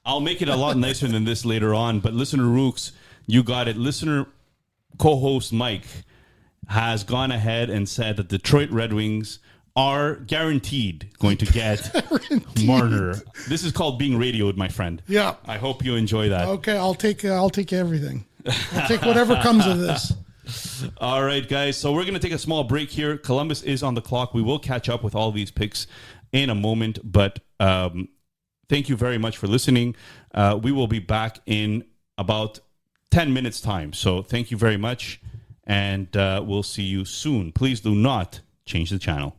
S4: I'll make it a lot nicer than this later on, but listener Rooks, you got it. Listener co-host Mike has gone ahead and said that Detroit Red Wings are guaranteed going to get Marner. This is called being radioed, my friend.
S5: Yeah.
S4: I hope you enjoy that.
S5: Okay, I'll take everything. I'll take whatever comes of this.
S4: All right, guys. So we're going to take a small break here. Columbus is on the clock. We will catch up with all these picks in a moment, but thank you very much for listening. We will be back in about 10 minutes time. So thank you very much, and we'll see you soon. Please do not change the channel.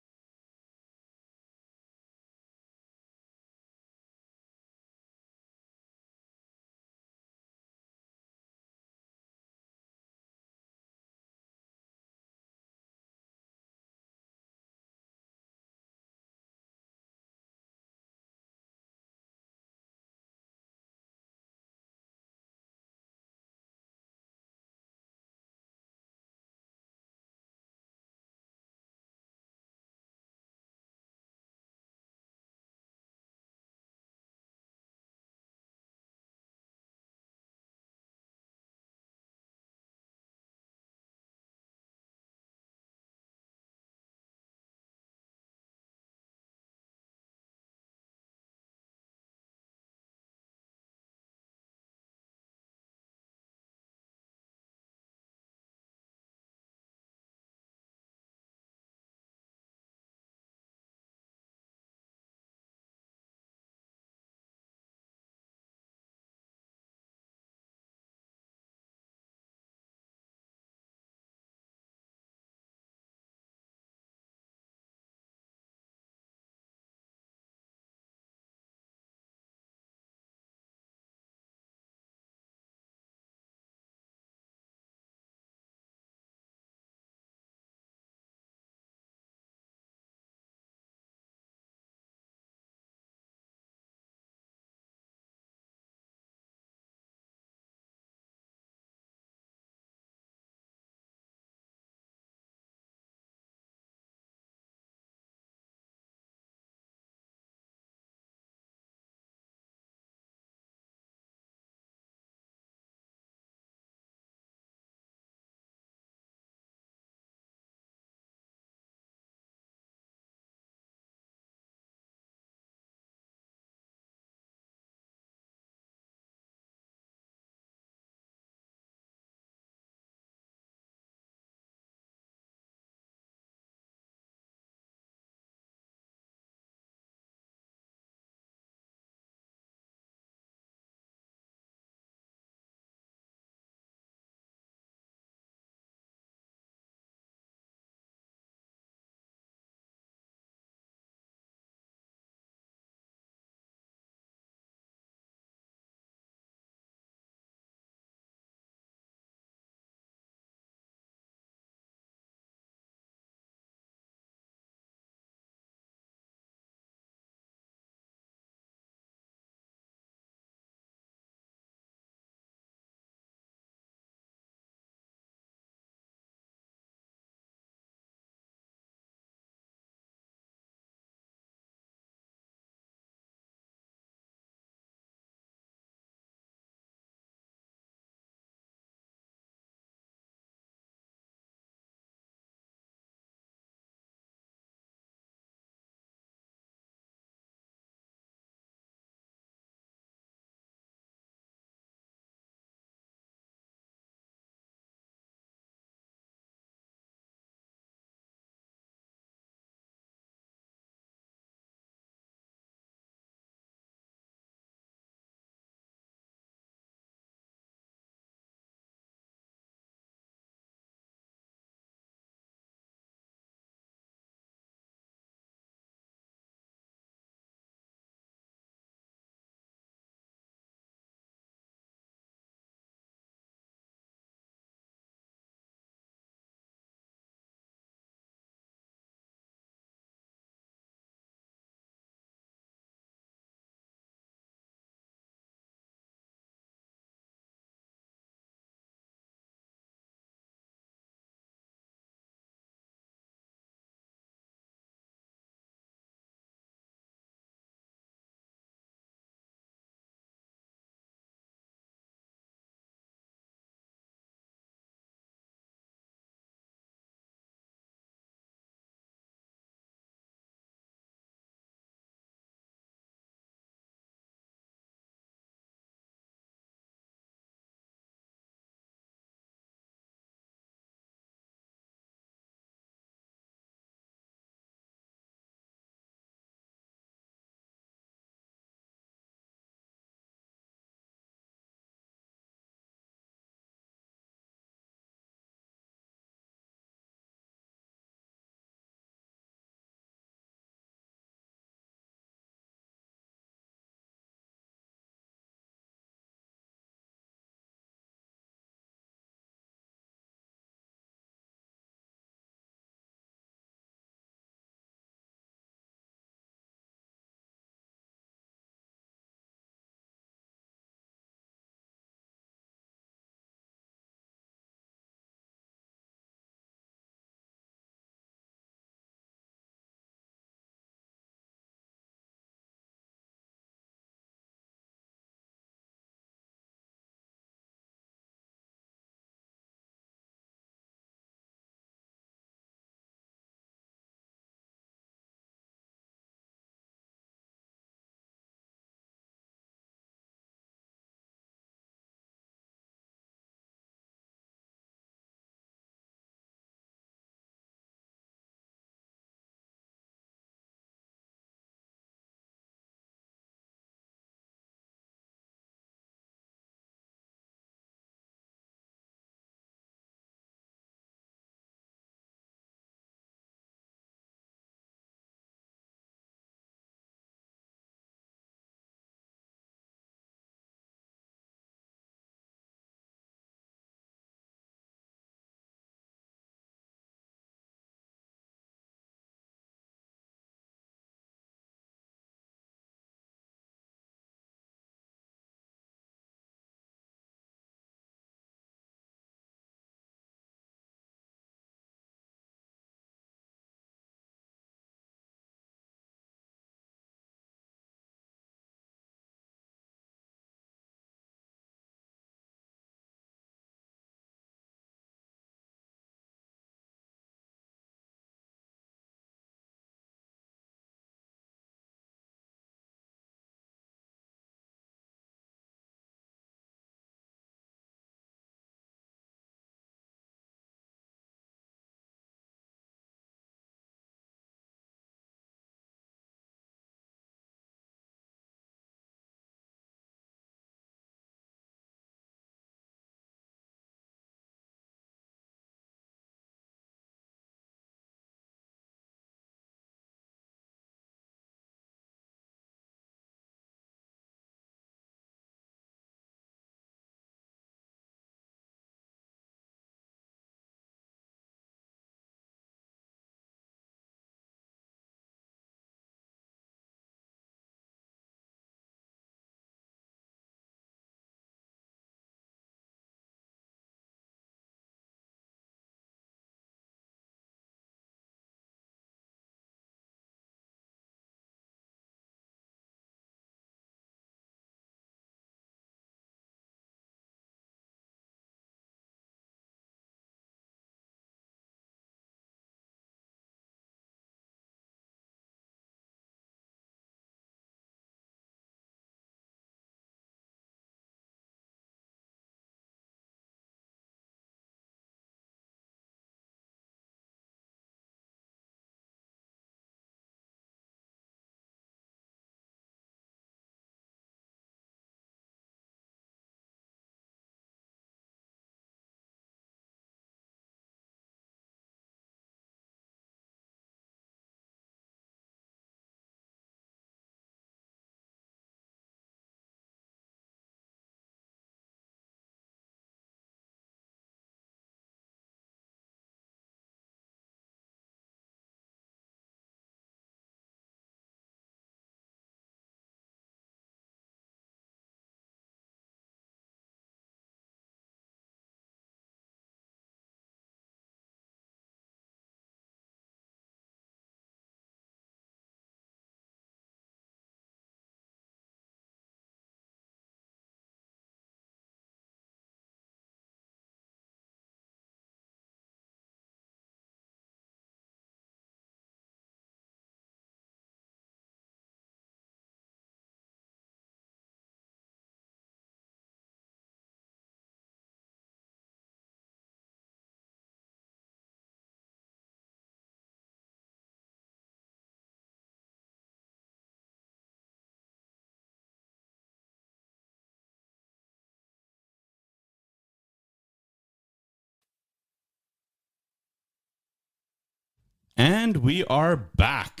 S4: And we are back.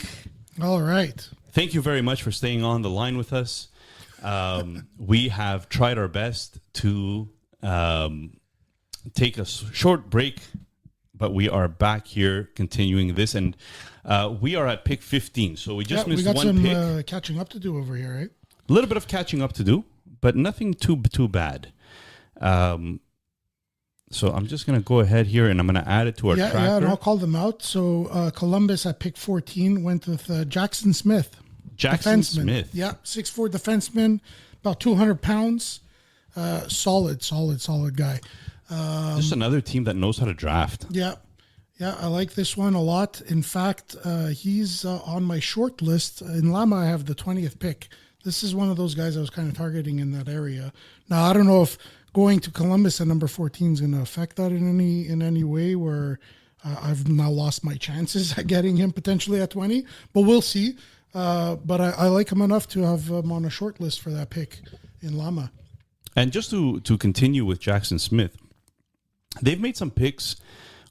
S5: All right.
S4: Thank you very much for staying on the line with us. We have tried our best to take a short break, but we are back here continuing this. And we are at pick 15. So we just missed one pick.
S5: We got some catching up to do over here, right?
S4: A little bit of catching up to do, but nothing too bad. So I'm just going to go ahead here and I'm going to add it to our tracker.
S5: Yeah, and I'll call them out. So Columbus at pick 14 went with Jackson Smith.
S4: Jackson
S5: defenseman.
S4: Smith.
S5: Yeah, 6'4" defenseman, about 200 pounds. Solid guy.
S4: Just another team that knows how to draft.
S5: Yeah, I like this one a lot. In fact, he's on my short list. In Lama, I have the 20th pick. This is one of those guys I was kind of targeting in that area. Now, I don't know if going to Columbus at number 14 is going to affect that in any way where I've now lost my chances at getting him potentially at 20, but we'll see. But I like him enough to have him on a short list for that pick in Lama.
S4: And just to continue with Jackson Smith, they've made some picks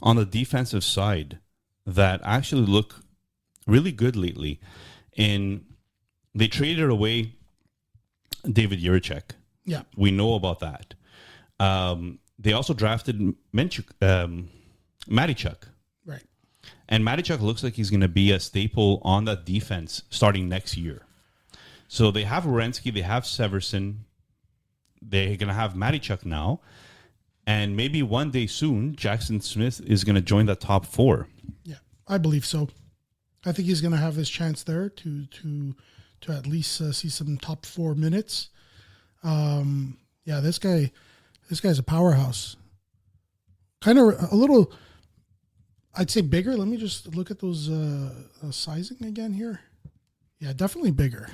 S4: on the defensive side that actually look really good lately. They traded away David Jiricek.
S5: Yeah.
S4: We know about that. They also drafted Mattychuk.
S5: Right.
S4: And Mattychuk looks like he's going to be a staple on that defense starting next year. So they have Werenski, they have Severson. They're going to have Mattychuk now. And maybe one day soon, Jackson Smith is going to join the top 4.
S5: Yeah, I believe so. I think he's going to have his chance there to at least see some top 4 minutes. Yeah, this guy's a powerhouse. Kind of a little, I'd say bigger. Let me just look at those sizing again here. Yeah, definitely bigger.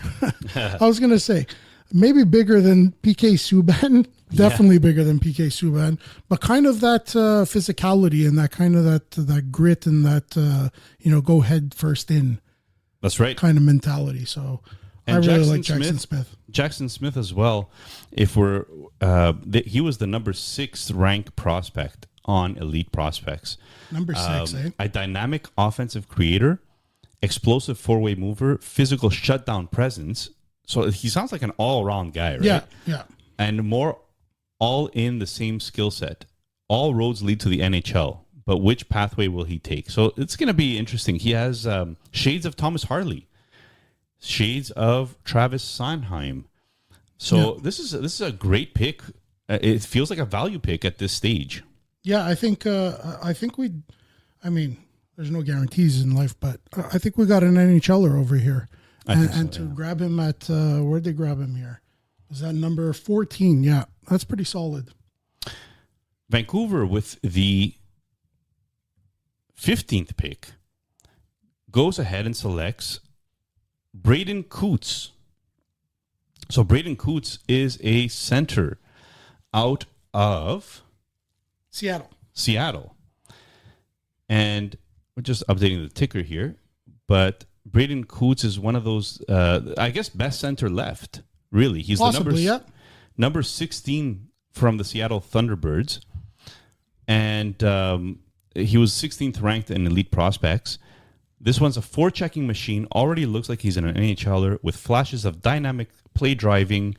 S5: I was going to say maybe bigger than PK Subban. Definitely bigger than PK Subban, but kind of that physicality and that kind of that grit and that go head first in.
S4: That's right.
S5: Kind of mentality. So
S4: and
S5: I really like Jackson Smith.
S4: Jackson Smith as well. If we're he was the number 6th ranked prospect on Elite Prospects.
S5: Number 6,
S4: A dynamic offensive creator, explosive 4-way mover, physical shutdown presence. So he sounds like an all-around guy, right?
S5: Yeah.
S4: And more all in the same skill set. All roads lead to the NHL, but which pathway will he take? So it's going to be interesting. He has shades of Thomas Harley, shades of Travis Sanheim. So this is a great pick. It feels like a value pick at this stage.
S5: Yeah, I think I mean, there's no guarantees in life, but I think we got an NHLer over here. To grab him at, where'd they grab him here? Was that number 14? Yeah, that's pretty solid.
S4: Vancouver with the 15th pick goes ahead and selects Braden Coots. So Braden Coots is a center out of Seattle. And we're just updating the ticker here, but Braden Coots is one of those, I guess, best center left. Really, he's
S5: possibly,
S4: the number 16 from the Seattle Thunderbirds, and he was 16th ranked in Elite Prospects. This one's a forechecking machine. Already looks like he's an NHLer with flashes of dynamic play driving,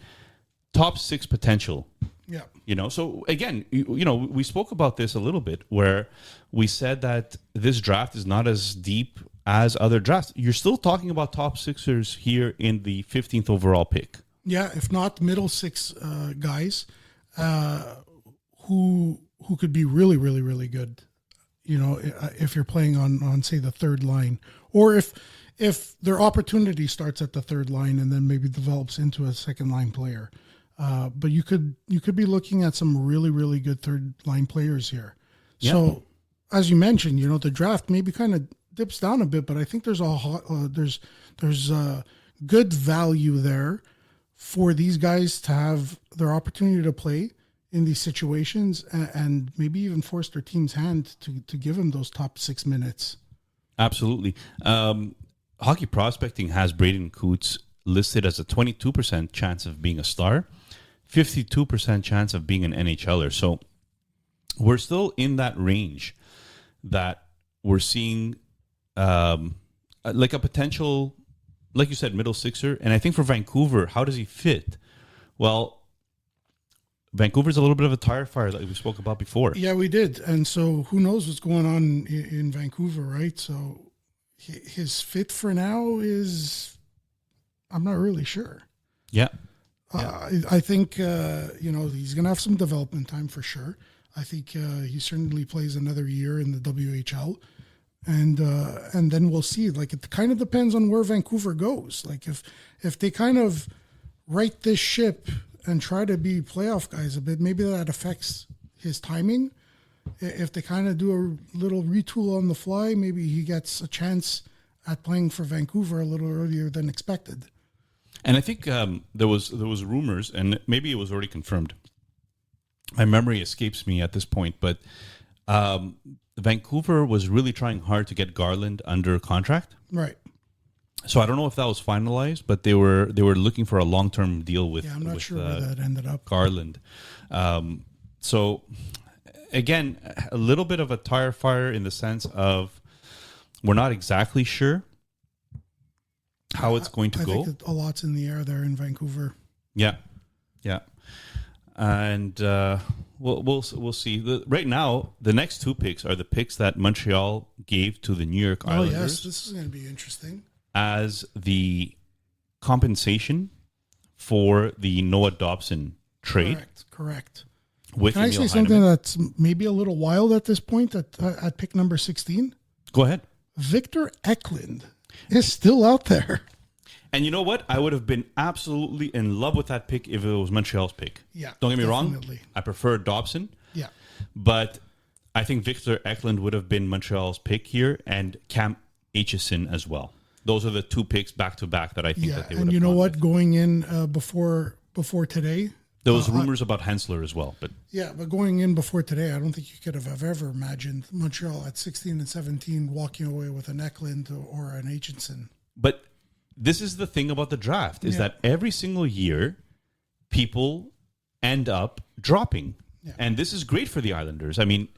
S4: top 6 potential. Yeah, So again, we spoke about this a little bit, where we said that this draft is not as deep as other drafts. You're still talking about top 6ers here in the 15th overall pick.
S5: Yeah, if not middle 6 guys who could be really, really, really good. If you're playing on say the third line, or if their opportunity starts at the third line and then maybe develops into a second line player. But you could be looking at some really, really good third line players here. Yeah. So as you mentioned, the draft maybe kind of dips down a bit, but I think there's good value there for these guys to have their opportunity to play in these situations and maybe even force their team's hand to give them those top 6 minutes.
S4: Absolutely. Hockey Prospecting has Braden Coots listed as a 22% chance of being a star, 52% chance of being an NHLer. So we're still in that range that we're seeing like a potential, like you said, middle sixer. And I think for Vancouver, how does he fit? Well, Vancouver's a little bit of a tire fire that we spoke about before.
S5: Yeah, we did. And so who knows what's going on in Vancouver, right? So his fit for now is, I'm not really sure.
S4: Yeah.
S5: I think, he's going to have some development time for sure. I think he certainly plays another year in the WHL. And then we'll see. Like, it kind of depends on where Vancouver goes. Like, if they kind of right this ship and try to be playoff guys a bit, maybe that affects his timing. If they kind of do a little retool on the fly, maybe he gets a chance at playing for Vancouver a little earlier than expected.
S4: And I think there was rumors, and maybe it was already confirmed. My memory escapes me at this point, but Vancouver was really trying hard to get Garland under contract.
S5: Right.
S4: So I don't know if that was finalized, but they were looking for a long-term deal with.
S5: Yeah, I'm not sure where that ended up.
S4: Garland. So again, a little bit of a tire fire in the sense of we're not exactly sure how it's going to go.
S5: I think a lot's in the air there in Vancouver.
S4: Yeah, and we'll see. Right now, the next two picks are the picks that Montreal gave to the New York Islanders.
S5: Oh yes, this is going to be interesting.
S4: As the compensation for the Noah Dobson trade.
S5: Correct.
S4: With
S5: Can I say something that's maybe a little wild at this point at pick number 16?
S4: Go ahead.
S5: Victor Eklund is still out there.
S4: And you know what? I would have been absolutely in love with that pick if it was Montreal's pick.
S5: Yeah.
S4: Don't get me wrong.
S5: Definitely.
S4: I prefer Dobson.
S5: Yeah.
S4: But I think Victor Eklund would have been Montreal's pick here, and Cam Aitchison as well. Those are the two picks back to back that I think that they would have.
S5: And you know what?
S4: With.
S5: Going in before today,
S4: there was rumors about Hensler as well, but
S5: but going in before today, I don't think you could have ever imagined Montreal at 16 and 17 walking away with an Eklund or an Aitchison.
S4: But this is the thing about the draft is that every single year people end up dropping. Yeah. And this is great for the Islanders. I mean,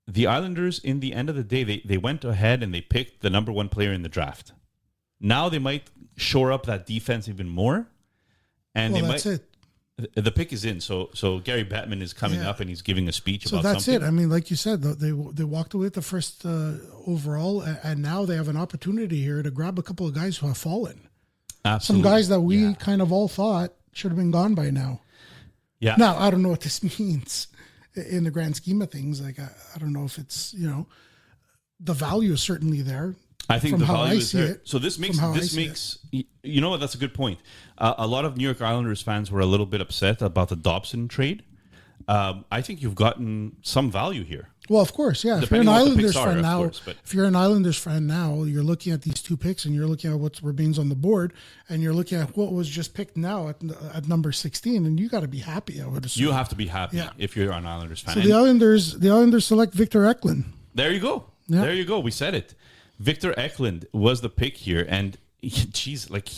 S4: the Islanders, in the end of the day, they went ahead and they picked the number one player in the draft. Now they might shore up that defense even more. And
S5: that's it.
S4: The pick is in. So Gary Bettman is coming up and he's giving a speech about something.
S5: So that's it. I mean, like you said, they walked away with the first overall, and now they have an opportunity here to grab a couple of guys who have fallen.
S4: Absolutely.
S5: Some guys that we kind of all thought should have been gone by now.
S4: Yeah.
S5: Now, I don't know what this means in the grand scheme of things. Like, I don't know if it's, the value is certainly there.
S4: I think the value is there. So this makes, you know what, that's a good point. A lot of New York Islanders fans were a little bit upset about the Dobson trade. I think you've gotten some value here.
S5: Well, of course, yeah. If you're an Islanders fan now, you're looking at these two picks and you're looking at what remains on the board and you're looking at what was just picked now at number 16, and you got to be happy, I would assume.
S4: You have to be happy if you're an Islanders fan.
S5: So the Islanders select Victor Eklund.
S4: There you go. Yeah. There you go. We said it. Victor Eklund was the pick here, and he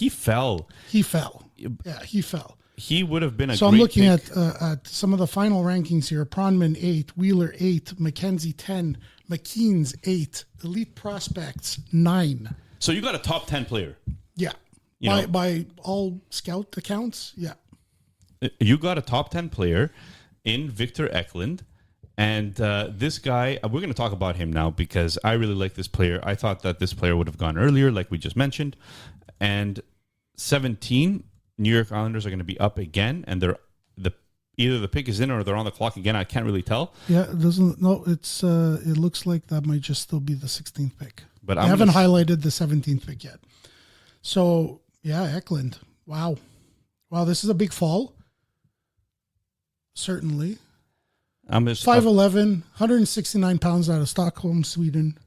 S4: fell.
S5: He fell. Yeah, he fell.
S4: He would have been a.
S5: So
S4: great
S5: I'm looking
S4: pick.
S5: at some of the final rankings here: Pronman 8, Wheeler 8, McKenzie 10, McKean's 8, Elite Prospects 9.
S4: So you got a top 10 player.
S5: Yeah, by all scout accounts. Yeah,
S4: you got a top 10 player in Victor Eklund. And this guy, we're going to talk about him now because I really like this player. I thought that this player would have gone earlier, like we just mentioned. And 17, New York Islanders are going to be up again, and either the pick is in or they're on the clock again. I can't really tell.
S5: Yeah, it doesn't. No, it's. It looks like that might just still be the 16th pick.
S4: But
S5: I haven't highlighted the 17th pick yet. So yeah, Eklund. Wow, this is a big fall. Certainly. 5'11", 169 pounds out of Stockholm, Sweden.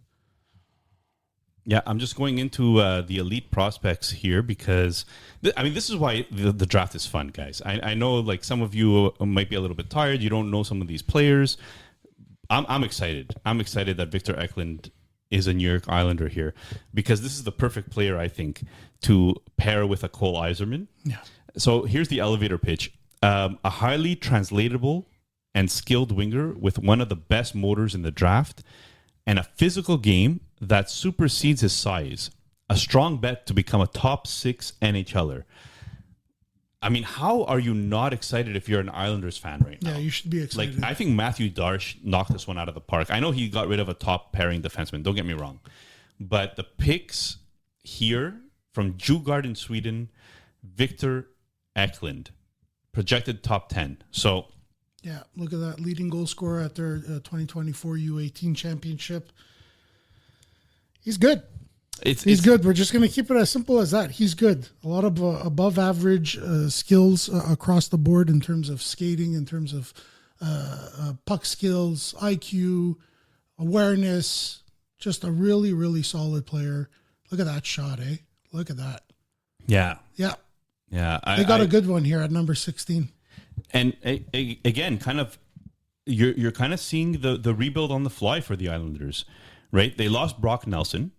S4: Yeah, I'm just going into the elite prospects here because, this is why the draft is fun, guys. I know like some of you might be a little bit tired. You don't know some of these players. I'm excited. I'm excited that Victor Eklund is a New York Islander here because this is the perfect player, I think, to pair with a Cole Yzerman.
S5: Yeah.
S4: So here's the elevator pitch. A highly translatable and skilled winger with one of the best motors in the draft and a physical game that supersedes his size. A strong bet to become a top 6 NHLer. I mean, how are you not excited if you're an Islanders fan right now?
S5: Yeah, you should be excited.
S4: Like, I think Matthew Darsh knocked this one out of the park. I know he got rid of a top pairing defenseman. Don't get me wrong. But the picks here from Djurgården in Sweden, Victor Eklund, projected top 10. So,
S5: yeah, look at that. Leading goal scorer at their 2024 U18 championship. He's good. He's good. We're just going to keep it as simple as that. He's good. A lot of above average skills across the board in terms of skating, in terms of puck skills, IQ, awareness. Just a really, really solid player. Look at that shot, eh? Look at that.
S4: Yeah.
S5: Yeah.
S4: Yeah.
S5: They got a good one here at number 16.
S4: And again, kind of, you're kind of seeing the rebuild on the fly for the Islanders, right? They lost Brock Nelson,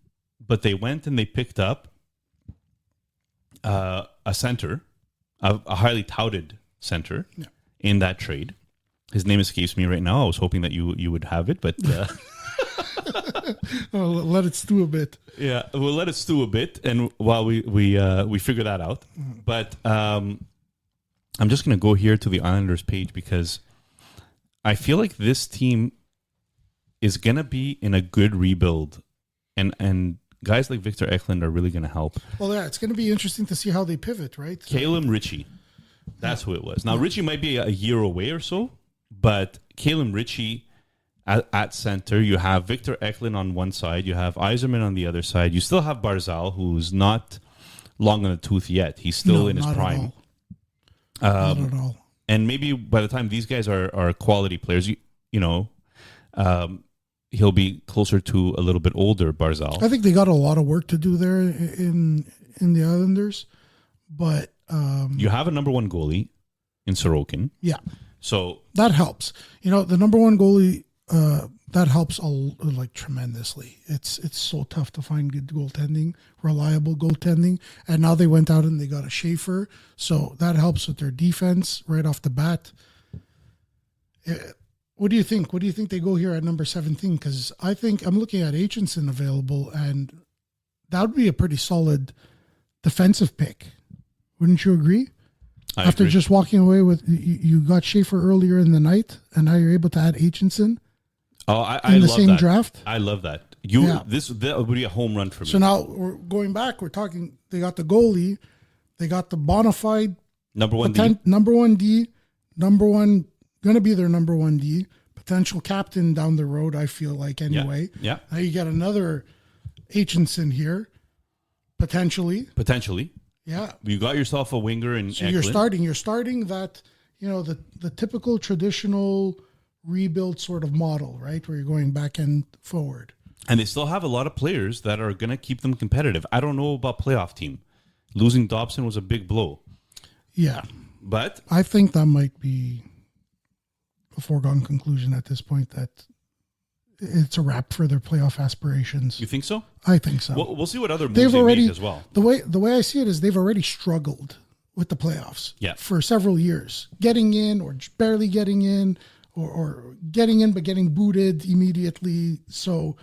S4: but they went and they picked up a center, a highly touted center in that trade. His name escapes me right now. I was hoping that you would have it, but
S5: let it stew a bit.
S4: Yeah, we'll let it stew a bit, and while we figure that out. But I'm just going to go here to the Islanders page because I feel like this team is going to be in a good rebuild, and guys like Victor Eklund are really going to help.
S5: Well, yeah, it's going to be interesting to see how they pivot, right?
S4: Calum Ritchie, that's who it was. Now, Ritchie might be a year away or so, but Calum Ritchie at center, you have Victor Eklund on one side, you have Yzerman on the other side, you still have Barzal, who's not long in the tooth yet. He's still in his prime.
S5: Not at all.
S4: And maybe by the time these guys are quality players, he'll be closer to a little bit older Barzal.
S5: I think they got a lot of work to do there in the Islanders, but
S4: you have a number one goalie in Sorokin.
S5: Yeah,
S4: so
S5: that helps. The number one goalie that helps tremendously. It's so tough to find good goaltending, reliable goaltending, and now they went out and they got a Schaefer, so that helps with their defense right off the bat. What do you think? What do you think they go here at number 17? Because I think I'm looking at Aitchison available, and that would be a pretty solid defensive pick. Wouldn't you agree? After just walking away with, you got Schaefer earlier in the night, and now you're able to add Aitchison
S4: in
S5: the
S4: love
S5: same
S4: that.
S5: draft.
S4: I love that. That would be a home run for me.
S5: So now we're going back. We're talking. They got the goalie, they got the bona fide
S4: number one D,
S5: number one. Going to be their number 1D, potential captain down the road, I feel like, anyway.
S4: Yeah.
S5: Now you got another Aitchison here, potentially. Yeah.
S4: You got yourself a winger in
S5: So
S4: Eklund.
S5: you're starting that, the typical traditional rebuild sort of model, right? Where you're going back and forward.
S4: And they still have a lot of players that are going to keep them competitive. I don't know about playoff team. Losing Dobson was a big blow.
S5: Yeah.
S4: But
S5: I think that might be a foregone conclusion at this point that it's a wrap for their playoff aspirations.
S4: You think so?
S5: I think so.
S4: We'll see what other moves they make as well.
S5: The way I see it is they've already struggled with the playoffs for several years. Getting in or barely getting in or getting in but getting booted immediately. So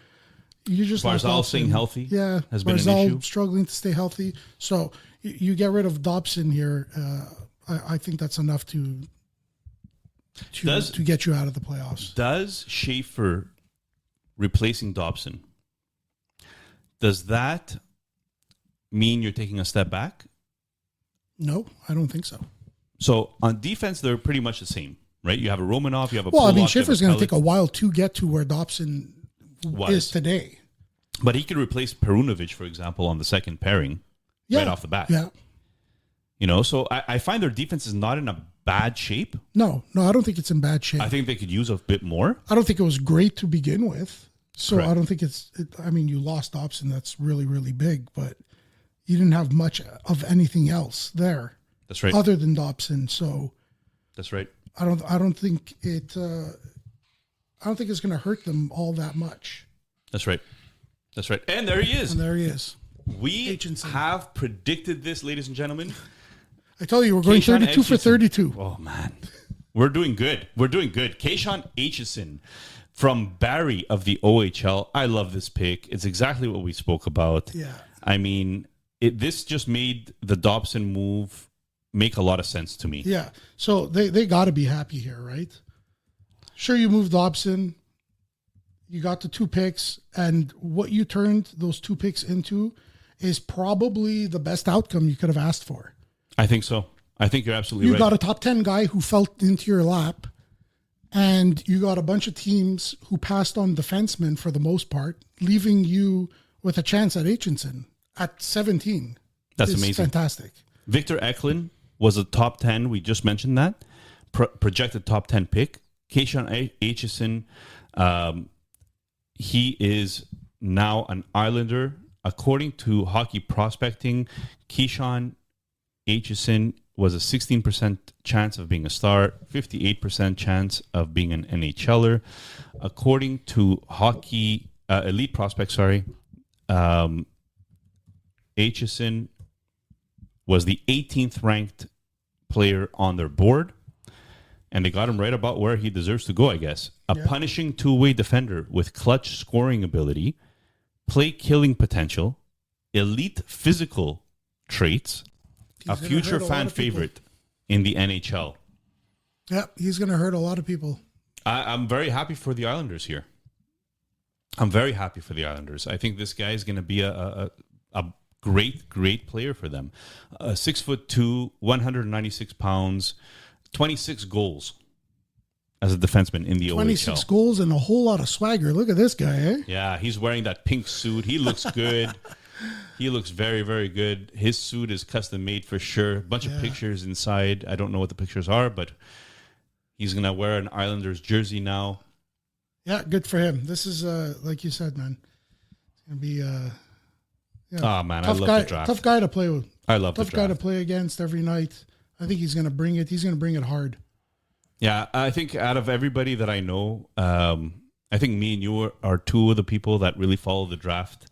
S5: you just
S4: Barzal staying healthy has been an issue.
S5: Struggling to stay healthy. So you get rid of Dobson here. I think that's enough to get you out of the playoffs.
S4: Does Schaefer replacing Dobson, does that mean you're taking a step back?
S5: No, I don't think so.
S4: So on defense, they're pretty much the same, right? You have a Romanov, you have a Pulock,
S5: Schaefer's going to take a while to get to where Dobson is today.
S4: But he could replace Perunovic, for example, on the second pairing right off the bat.
S5: Yeah.
S4: So I find their defense is not in a bad shape.
S5: No, I don't think it's in bad shape.
S4: I think they could use a bit more.
S5: I don't think it was great to begin with. So
S4: Correct.
S5: I don't think you lost Dobson. That's really, really big, but you didn't have much of anything else there.
S4: That's right.
S5: Other than Dobson. So
S4: that's right.
S5: I don't think it's going to hurt them all that much.
S4: That's right. And there he is. We
S5: Aitchison.
S4: have predicted this, ladies and gentlemen.
S5: I told you we're going 32 for 32.
S4: Oh, man. We're doing good. Kayshawn Aitchison From Barry of the OHL. I love this pick. It's exactly what we spoke about.
S5: Yeah.
S4: I mean, this just made the Dobson move make a lot of sense to me.
S5: Yeah. So they got to be happy here, right? Sure, you moved Dobson. You got the 2 picks, and what you turned those 2 picks into is probably the best outcome you could have asked for.
S4: I think so. I think you're absolutely right.
S5: You got a top 10 guy who fell into your lap, and you got a bunch of teams who passed on defensemen for the most part, leaving you with a chance at Aitchison at 17.
S4: That's amazing.
S5: Fantastic.
S4: Victor Eklund was a top 10. We just mentioned that. Projected top 10 pick. Keyshawn Aitchison, he is now an Islander. According to Hockey Prospecting, Keyshawn Aitchison was a 16% chance of being a star, 58% chance of being an NHLer. According to Hockey Elite Prospect, Aitchison was the 18th ranked player on their board, and they got him right about where he deserves to go, I guess. A punishing two-way defender with clutch scoring ability, play-killing potential, elite physical traits, a future fan favorite in the NHL.
S5: Yeah, he's going to hurt a lot of people.
S4: I'm very happy for the Islanders here. I'm very happy for the Islanders. I think this guy is going to be a great player for them. 6'2", 196 pounds, 26 goals as a defenseman in the
S5: 26
S4: OHL.
S5: goals and a whole lot of swagger. Look at this guy, eh?
S4: Yeah, he's wearing that pink suit. He looks good. He looks very, very good. His suit is custom made for sure. A bunch of pictures inside. I don't know what the pictures are, but he's going to wear an Islanders jersey now.
S5: Yeah, good for him. This is, like you said, man, it's going to be
S4: Oh, man, I love
S5: guy,
S4: the draft.
S5: tough guy to play with.
S4: I love the
S5: Tough
S4: draft.
S5: guy to play against every night. I think he's going to bring it. He's going to bring it hard.
S4: Yeah, I think out of everybody that I know, I think me and you are two of the people that really follow the draft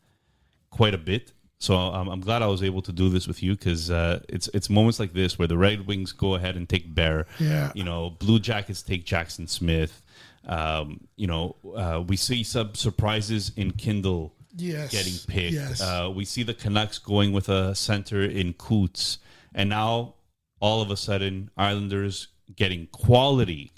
S4: quite a bit. So I'm glad I was able to do this with you because it's moments like this where the Red Wings go ahead and take Bear.
S5: Yeah.
S4: Blue Jackets take Jackson Smith. We see some surprises in Kindle getting picked.
S5: Yes.
S4: We see the Canucks going with a center in Coots. And now, all of a sudden, Islanders getting quality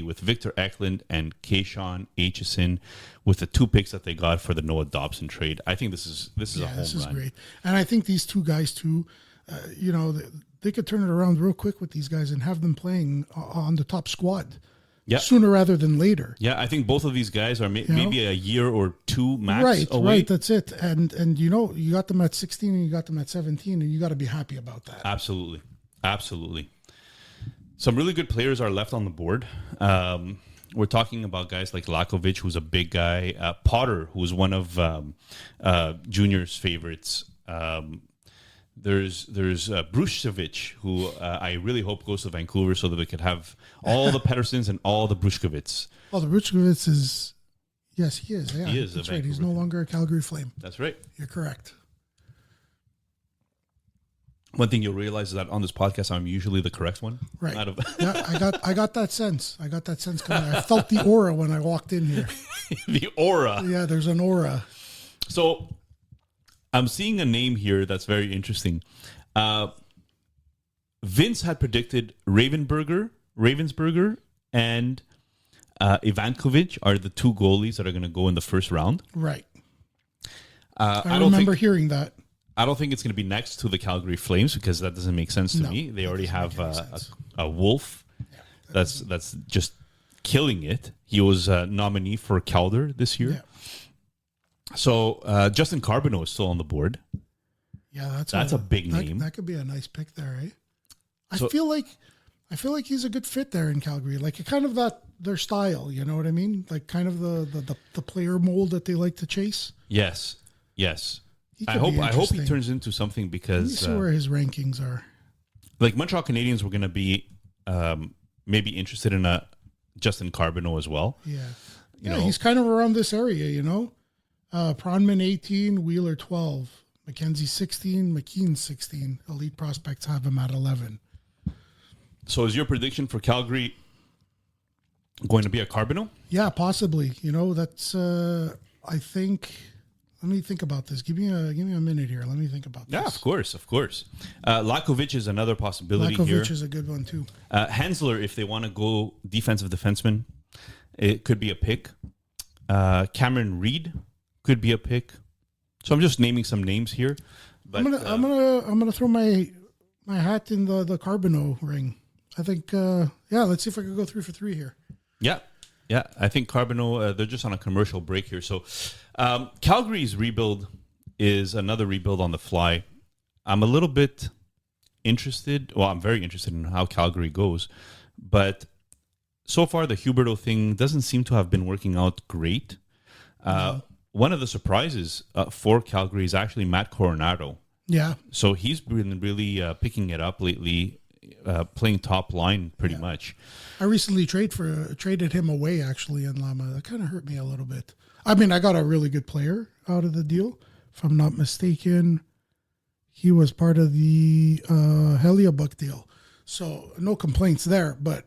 S4: with Victor Eklund and Keyshawn Aitchison with the 2 picks that they got for the Noah Dobson trade. I think this is a home
S5: this is
S4: run.
S5: great. And I think these 2 guys too, they could turn it around real quick with these guys and have them playing on the top squad sooner rather than later.
S4: Yeah, I think both of these guys are maybe a year or 2 max away.
S5: Right, that's it. And you got them at 16 and you got them at 17, and you got to be happy about that.
S4: Absolutely. Some really good players are left on the board. We're talking about guys like Lakovic, who's a big guy. Potter, who's one of Junior's favorites. There's Brushevich, who I really hope goes to Vancouver so that we could have all the Petterssons and all the Brushkovits.
S5: Oh, the Bruchkovitz is... Yes, he is. Yeah,
S4: He is.
S5: That's right. He's no longer a Calgary Flame.
S4: That's right.
S5: You're correct.
S4: One thing you'll realize is that on this podcast, I'm usually the correct one.
S5: Right. Yeah, I got that sense. I got that sense coming. I felt the aura when I walked in here.
S4: The aura.
S5: Yeah, there's an aura.
S4: So I'm seeing a name here that's very interesting. Vince had predicted Ravensburger and Ivankovic are the 2 goalies that are going to go in the first round.
S5: Right.
S4: I
S5: remember hearing that.
S4: I don't think it's going to be next to the Calgary Flames because that doesn't make sense to me. They already have a Wolf that's just killing it. He was a nominee for Calder this year.
S5: Yeah.
S4: So Justin Carbonneau is still on the board.
S5: Yeah,
S4: that's a big name.
S5: That could be a nice pick there, eh? I feel like he's a good fit there in Calgary. Like kind of their style, you know what I mean? Like kind of the player mold that they like to chase.
S4: Yes. I hope he turns into something because
S5: let me see where his rankings are.
S4: Like Montreal Canadiens were going to be maybe interested in a Justin Carbonneau as well.
S5: Yeah. He's kind of around this area, Pronman 18, Wheeler 12, McKenzie 16, McKean 16. Elite prospects have him at 11.
S4: So is your prediction for Calgary going to be a Carbonneau?
S5: Yeah, possibly. That's I think. Let me think about this. Give me a minute here. Let me think about this.
S4: Yeah, of course. Lakovic is another possibility here.
S5: Lakovic is a good one too.
S4: Hensler, if they want to go defensive defenseman, it could be a pick. Cameron Reed could be a pick. So I'm just naming some names here. But
S5: I'm gonna throw my hat in the Carbonneau ring. I think let's see if I can go 3 for 3 here.
S4: Yeah, I think Carbonneau, they're just on a commercial break here. So Calgary's rebuild is another rebuild on the fly. I'm a little bit interested. Well, I'm very interested in how Calgary goes. But so far, the Huberdeau thing doesn't seem to have been working out great. One of the surprises for Calgary is actually Matt Coronado.
S5: Yeah.
S4: So he's been really picking it up lately, playing top line pretty much.
S5: I recently traded him away actually in Lama. That kind of hurt me a little bit. I mean, I got a really good player out of the deal. If I'm not mistaken, he was part of the Heliabuck deal. So no complaints there. But,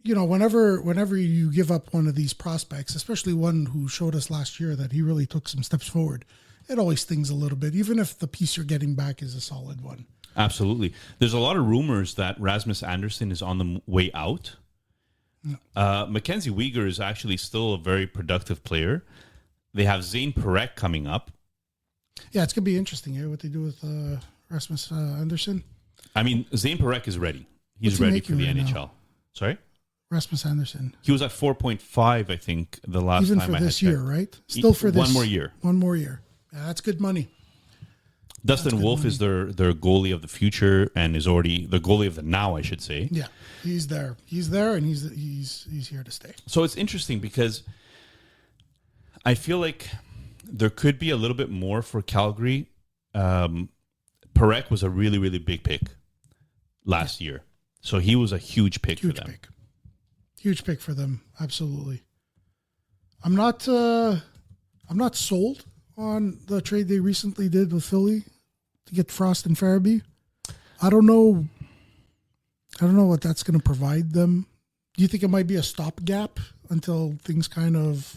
S5: whenever you give up one of these prospects, especially one who showed us last year that he really took some steps forward, it always stings a little bit, even if the piece you're getting back is a solid one.
S4: Absolutely. There's a lot of rumors that Rasmus Andersson is on the way out. Mackenzie Weegar is actually still a very productive player. They have Zane Parekh coming up.
S5: Yeah, it's going to be interesting what they do with Rasmus Andersson.
S4: I mean, Zane Parekh is ready. He's ready for the NHL. Now? Sorry?
S5: Rasmus Andersson.
S4: He was at 4.5, I think, the last
S5: Even
S4: time
S5: for
S4: I
S5: this
S4: had
S5: year,
S4: checked.
S5: Right? Still for this.
S4: One more year.
S5: One more year. Yeah, that's good money.
S4: Dustin Wolf is their goalie of the future and is already the goalie of the now, I should say.
S5: Yeah, he's there. He's there, and he's here to stay.
S4: So it's interesting because I feel like there could be a little bit more for Calgary. Parekh was a really, really big pick last year, so he was a huge pick for them.
S5: Huge pick for them. Absolutely. I'm not sold on the trade they recently did with Philly to get Frost and Farabee. I don't know what that's going to provide them. Do you think it might be a stopgap until things kind of?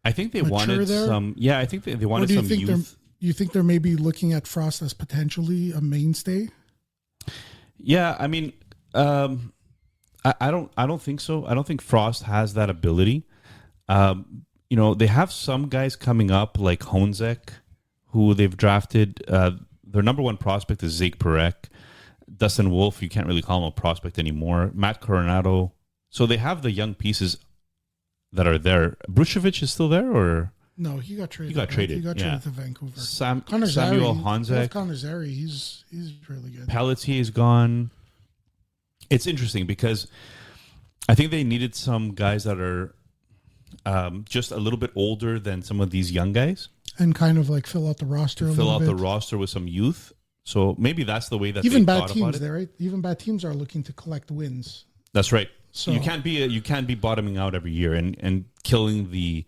S4: I think they wanted
S5: there?
S4: some. Yeah, I think they wanted some youth.
S5: You think they're maybe looking at Frost as potentially a mainstay?
S4: Yeah, I mean, I don't think so. I don't think Frost has that ability. They have some guys coming up like Honzek, who they've drafted. Their number one prospect is Zeke Parekh. Dustin Wolf, you can't really call him a prospect anymore. Matt Coronado. So they have the young pieces that are there. Brushevich is still there, or?
S5: No, he got traded.
S4: He got traded
S5: to Vancouver.
S4: Samuel Honzek.
S5: Connor Zary, he's really good.
S4: Pelletier is gone. It's interesting because I think they needed some guys that are just a little bit older than some of these young guys.
S5: And kind of like fill out the roster
S4: the roster with some youth. So maybe that's the way that
S5: even
S4: they
S5: bad
S4: thought
S5: teams
S4: about it.
S5: There, right? Even bad teams are looking to collect wins.
S4: That's right.
S5: So
S4: you can't be bottoming out every year and killing the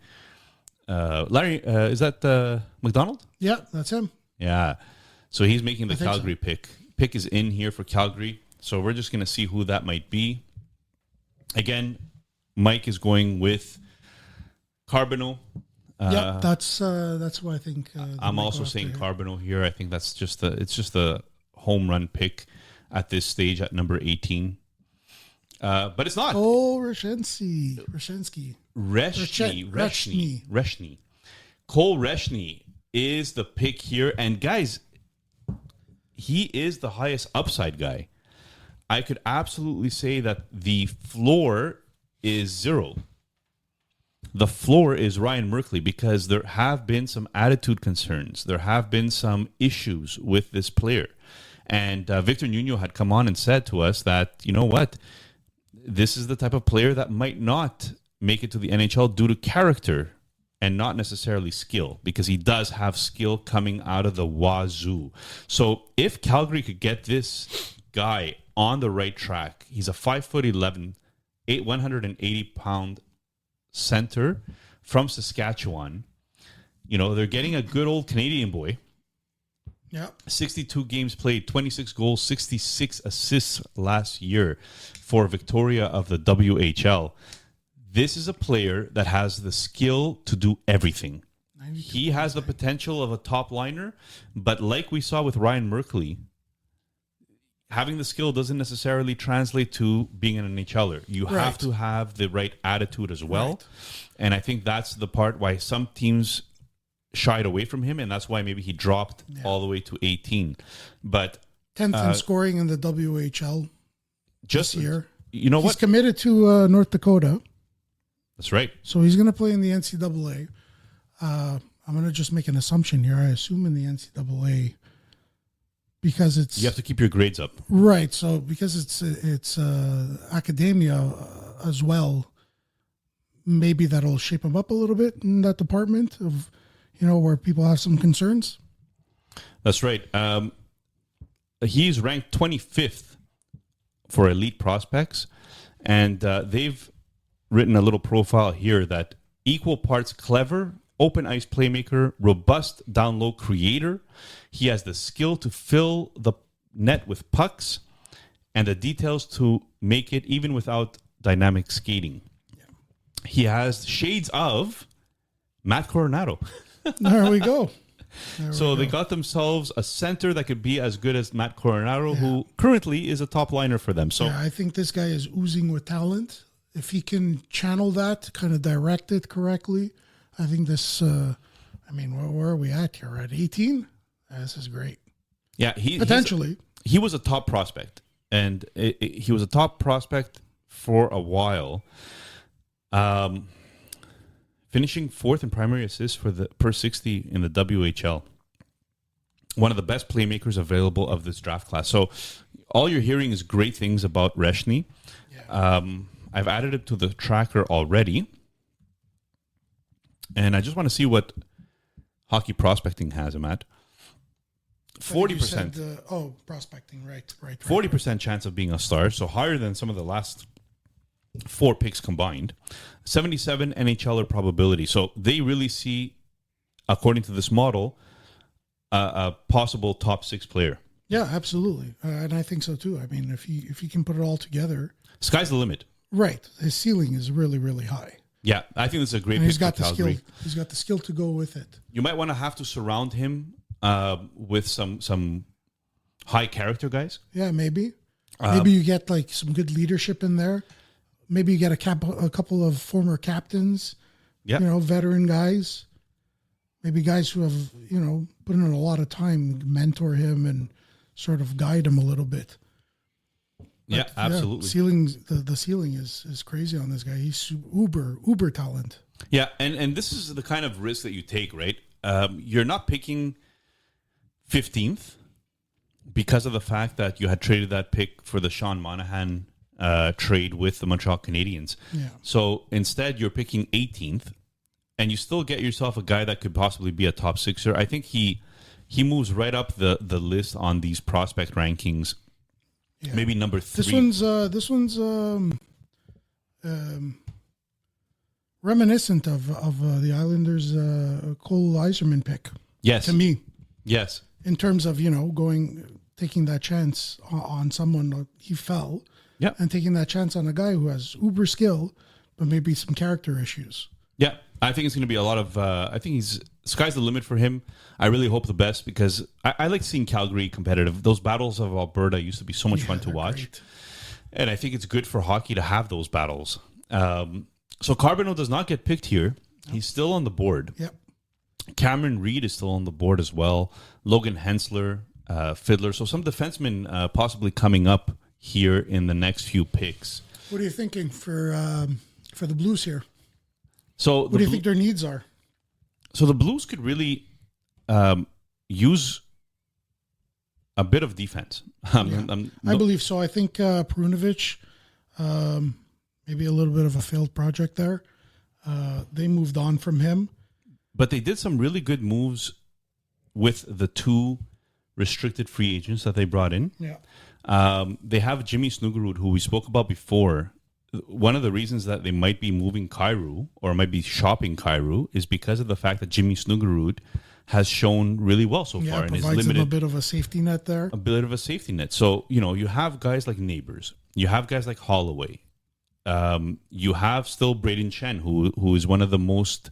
S4: Larry. Is that McDonald?
S5: Yeah, that's him.
S4: Yeah. So he's making the Calgary
S5: so.
S4: pick. Pick is in here for Calgary. So we're just going to see who that might be. Again, Mike is going with Carbonneau.
S5: Yeah, that's what I think.
S4: I'm also saying Carbonneau here. I think that's just the home run pick at this stage at number 18. But it's not.
S5: Oh, Reshensky.
S4: Cole Reshny is the pick here. And guys, he is the highest upside guy. I could absolutely say that the floor is 0. The floor is Ryan Merkley because there have been some attitude concerns. There have been some issues with this player. And Victor Nuno had come on and said to us that, you know what, this is the type of player that might not make it to the NHL due to character and not necessarily skill, because he does have skill coming out of the wazoo. So if Calgary could get this guy on the right track, he's a 5'11", 180-pound center from Saskatchewan. They're getting a good old Canadian boy.
S5: Yeah.
S4: 62 games played, 26 goals, 66 assists last year for Victoria of the WHL. this is a player that has the skill to do everything. He has the potential of a top liner, but like we saw with Ryan Merkley, having the skill doesn't necessarily translate to being an NHLer. You have to have the right attitude as well. Right. And I think that's the part why some teams shied away from him, and that's why maybe he dropped all the way to 18. But
S5: 10th in scoring in the WHL
S4: just
S5: this year.
S4: You know
S5: he's
S4: what?
S5: Committed to North Dakota.
S4: That's right.
S5: So he's going to play in the NCAA. I'm going to just make an assumption here. I assume in the NCAA because it's...
S4: You have to keep your grades up.
S5: Right. So because it's academia as well, maybe that'll shape him up a little bit in that department of, where people have some concerns.
S4: That's right. He's ranked 25th for elite prospects, and they've written a little profile here that equal parts clever, open ice playmaker, robust down low creator. He has the skill to fill the net with pucks and the details to make it even without dynamic skating. Yeah. He has shades of Matt Coronado.
S5: There we go.
S4: They got themselves a center that could be as good as Matt Coronado, who currently is a top liner for them. So
S5: I think this guy is oozing with talent. If he can channel that, kind of direct it correctly, I think this, where are we at here? At 18? This is great.
S4: Yeah,
S5: potentially.
S4: He was a top prospect, and he was a top prospect for a while. Finishing 4th in primary assists for the per 60 in the WHL. One of the best playmakers available of this draft class. So all you're hearing is great things about Reshny. Yeah. I've added it to the tracker already. And I just want to see what Hockey Prospecting has him at. 40%.
S5: Prospecting, right.
S4: 40% chance of being a star, so higher than some of the last 4 picks combined. 77 NHLer probability. So they really see, according to this model, a possible top 6 player.
S5: Yeah, absolutely. And I think so too. I mean, if he can put it all together.
S4: Sky's the limit.
S5: Right. His ceiling is really, really high.
S4: Yeah, I think this is a great
S5: and
S4: pick
S5: he's got
S4: for
S5: the
S4: Calgary.
S5: skill. He's got the skill to go with it.
S4: You might want to have to surround him with some high character guys.
S5: Yeah, maybe. Maybe you get like some good leadership in there. Maybe you get a couple of former captains.
S4: Yeah.
S5: Veteran guys. Maybe guys who have, put in a lot of time, mentor him and sort of guide him a little bit.
S4: Yeah, absolutely.
S5: The ceiling is crazy on this guy. He's uber talent.
S4: Yeah, and this is the kind of risk that you take, right? You're not picking 15th because of the fact that you had traded that pick for the Sean Monahan trade with the Montreal Canadiens.
S5: Yeah.
S4: So instead, you're picking 18th, and you still get yourself a guy that could possibly be a top 6er. I think he moves right up the list on these prospect rankings. Yeah. Maybe number 3.
S5: This one's reminiscent of the Islanders' Cole Yzerman pick.
S4: Yes,
S5: to me.
S4: Yes,
S5: in terms of taking that chance on someone he fell.
S4: Yeah,
S5: and taking that chance on a guy who has uber skill, but maybe some character issues.
S4: Yeah, I think it's going to be a lot of. I think sky's the limit for him. I really hope the best because I like seeing Calgary competitive. Those battles of Alberta used to be so much fun to watch. Great. And I think it's good for hockey to have those battles. So Carbonneau does not get picked here. Nope. He's still on the board.
S5: Yep.
S4: Cameron Reed is still on the board as well. Logan Hensler, Fiddler. So some defensemen possibly coming up here in the next few picks.
S5: What are you thinking for the Blues here?
S4: So
S5: what do you think their needs are?
S4: So the Blues could really use a bit of defense.
S5: I believe so. I think Perunovic, maybe a little bit of a failed project there. They moved on from him.
S4: But they did some really good moves with the 2 restricted free agents that they brought in.
S5: Yeah.
S4: They have Jimmy Snuggerud, who we spoke about before. One of the reasons that they might be moving Kyrou or might be shopping Kyrou is because of the fact that Jimmy Snuggerud has shown really well so far. And
S5: provides them a bit of a safety net there.
S4: A bit of a safety net. So, you have guys like Neighbors. You have guys like Holloway. You have still Braden Chen, who is one of the most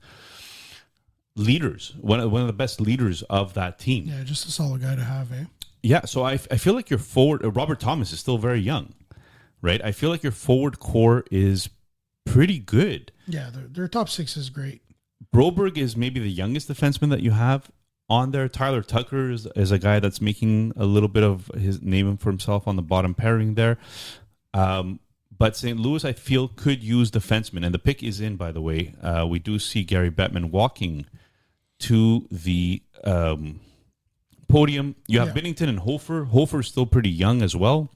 S4: leaders, one of the best leaders of that team.
S5: Yeah, just a solid guy to have, eh?
S4: Yeah, so I feel like your forward, Robert Thomas is still very young, right? I feel like your forward core is pretty good.
S5: Yeah, their top six is great.
S4: Broberg is maybe the youngest defenseman that you have on there. Tyler Tucker is a guy that's making a little bit of his name for himself on the bottom pairing there. But St. Louis, I feel, could use defensemen. And the pick is in, by the way. We do see Gary Bettman walking to the podium. You have Binnington and Hofer. Hofer is still pretty young as well.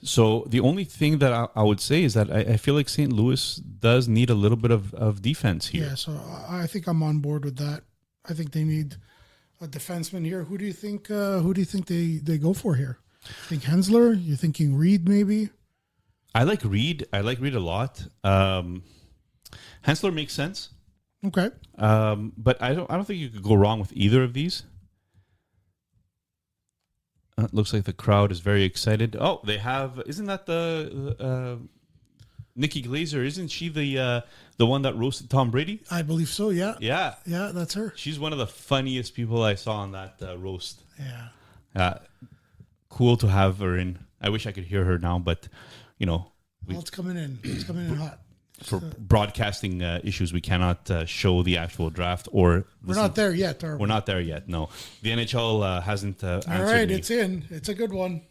S4: So the only thing that I would say is that I feel like St. Louis does need a little bit of defense here.
S5: Yeah, so I think I'm on board with that. I think they need a defenseman here. Who do you think? They go for here? Think Hensler? You thinking Reed maybe?
S4: I like Reed. I like Reed a lot. Hensler makes sense.
S5: Okay.
S4: But I don't think you could go wrong with either of these. It looks like the crowd is very excited. Oh, they have. Isn't that the Nikki Glazer? Isn't she the one that roasted Tom Brady?
S5: I believe so. Yeah.
S4: Yeah.
S5: Yeah, that's her.
S4: She's one of the funniest people I saw on that roast.
S5: Yeah.
S4: Cool to have her in. I wish I could hear her now, but
S5: It's coming in. It's coming in hot.
S4: For broadcasting issues, we cannot show the actual draft or.
S5: We're not there yet, are we?
S4: We're not there yet. No, the NHL hasn't. Answered
S5: All right,
S4: me.
S5: it's in. It's a good one.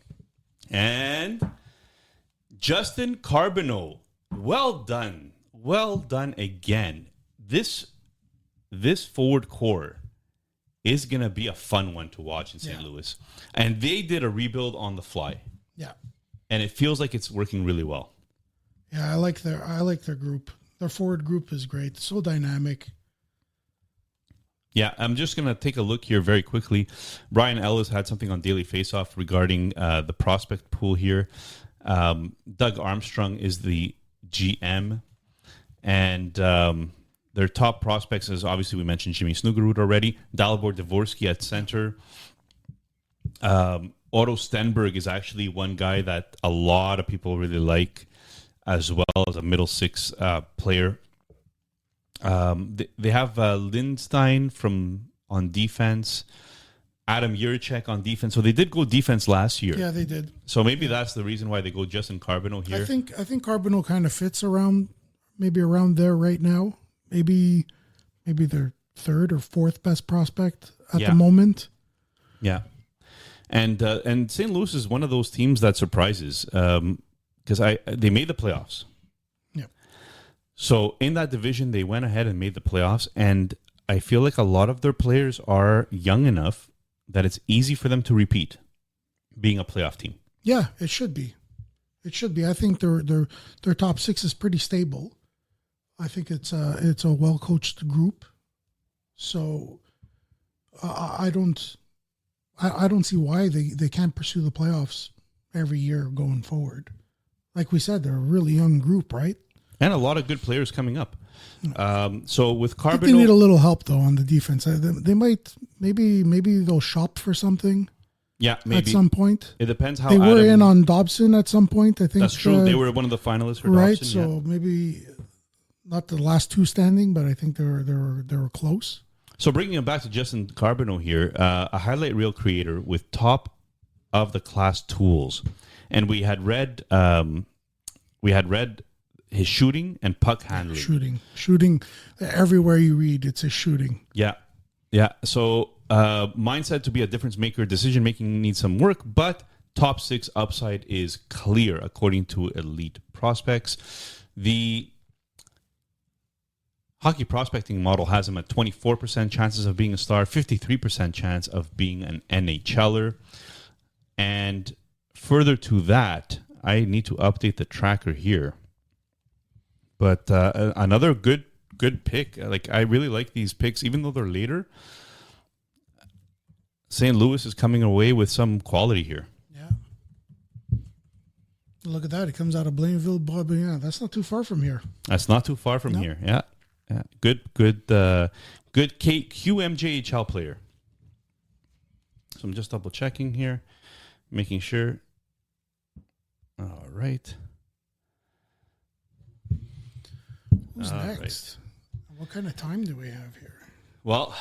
S4: And Justin Carbonneau, well done again. This forward core is gonna be a fun one to watch in St. Louis, and they did a rebuild on the fly.
S5: Yeah,
S4: and it feels like it's working really well.
S5: Yeah, I like their group. Their forward group is great. So dynamic.
S4: Yeah, I'm just going to take a look here very quickly. Brian Ellis had something on Daily Faceoff regarding the prospect pool here. Doug Armstrong is the GM, and their top prospects is obviously we mentioned Jimmy Snugarud already. Dalibor Dvorsky at center. Otto Stenberg is actually one guy that a lot of people really like, as well as a middle six player. They have Lindstein on defense, Adam Yurchek on defense. So they did go defense last year.
S5: Yeah, they did.
S4: So maybe that's the reason why they go Justin Carbonneau here.
S5: I think Carbonneau kind of fits around there right now. Maybe their third or fourth best prospect at the moment.
S4: Yeah, and St. Louis is one of those teams that surprises. Because they made the playoffs.
S5: Yeah.
S4: So in that division, they went ahead and made the playoffs, and I feel like a lot of their players are young enough that it's easy for them to repeat being a playoff team.
S5: Yeah, it should be. It should be. I think their top six is pretty stable. I think it's a well coached group. So I don't see why they can't pursue the playoffs every year going forward. Like we said, they're a really young group, right?
S4: And a lot of good players coming up. So with Carbonneau,
S5: I think they need a little help though on the defense. They might maybe they'll shop for something.
S4: Yeah, maybe
S5: at some point.
S4: It depends how
S5: they were in on Dobson at some point. I think
S4: that's true. They were one of the finalists for
S5: right.
S4: Dobson.
S5: So maybe not the last two standing, but I think they were close.
S4: So bringing it back to Justin Carbonneau here, a highlight reel creator with top of the class tools, and we had read his shooting and puck handling.
S5: Shooting. Everywhere you read, it's a shooting.
S4: Yeah. So mindset to be a difference maker. Decision making needs some work, but top six upside is clear according to elite prospects. The hockey prospecting model has him at 24% chances of being a star, 53% chance of being an NHLer. And further to that, I need to update the tracker here. But another good pick. Like, I really like these picks, even though they're later. St. Louis is coming away with some quality here.
S5: Yeah. Look at that. It comes out of Blainville, Bob. Yeah, that's not too far from here.
S4: That's not too far from here. Yeah. Good QMJHL player. So I'm just double checking here, making sure. All right.
S5: Who's next? What kind of time do we have here?
S4: Well,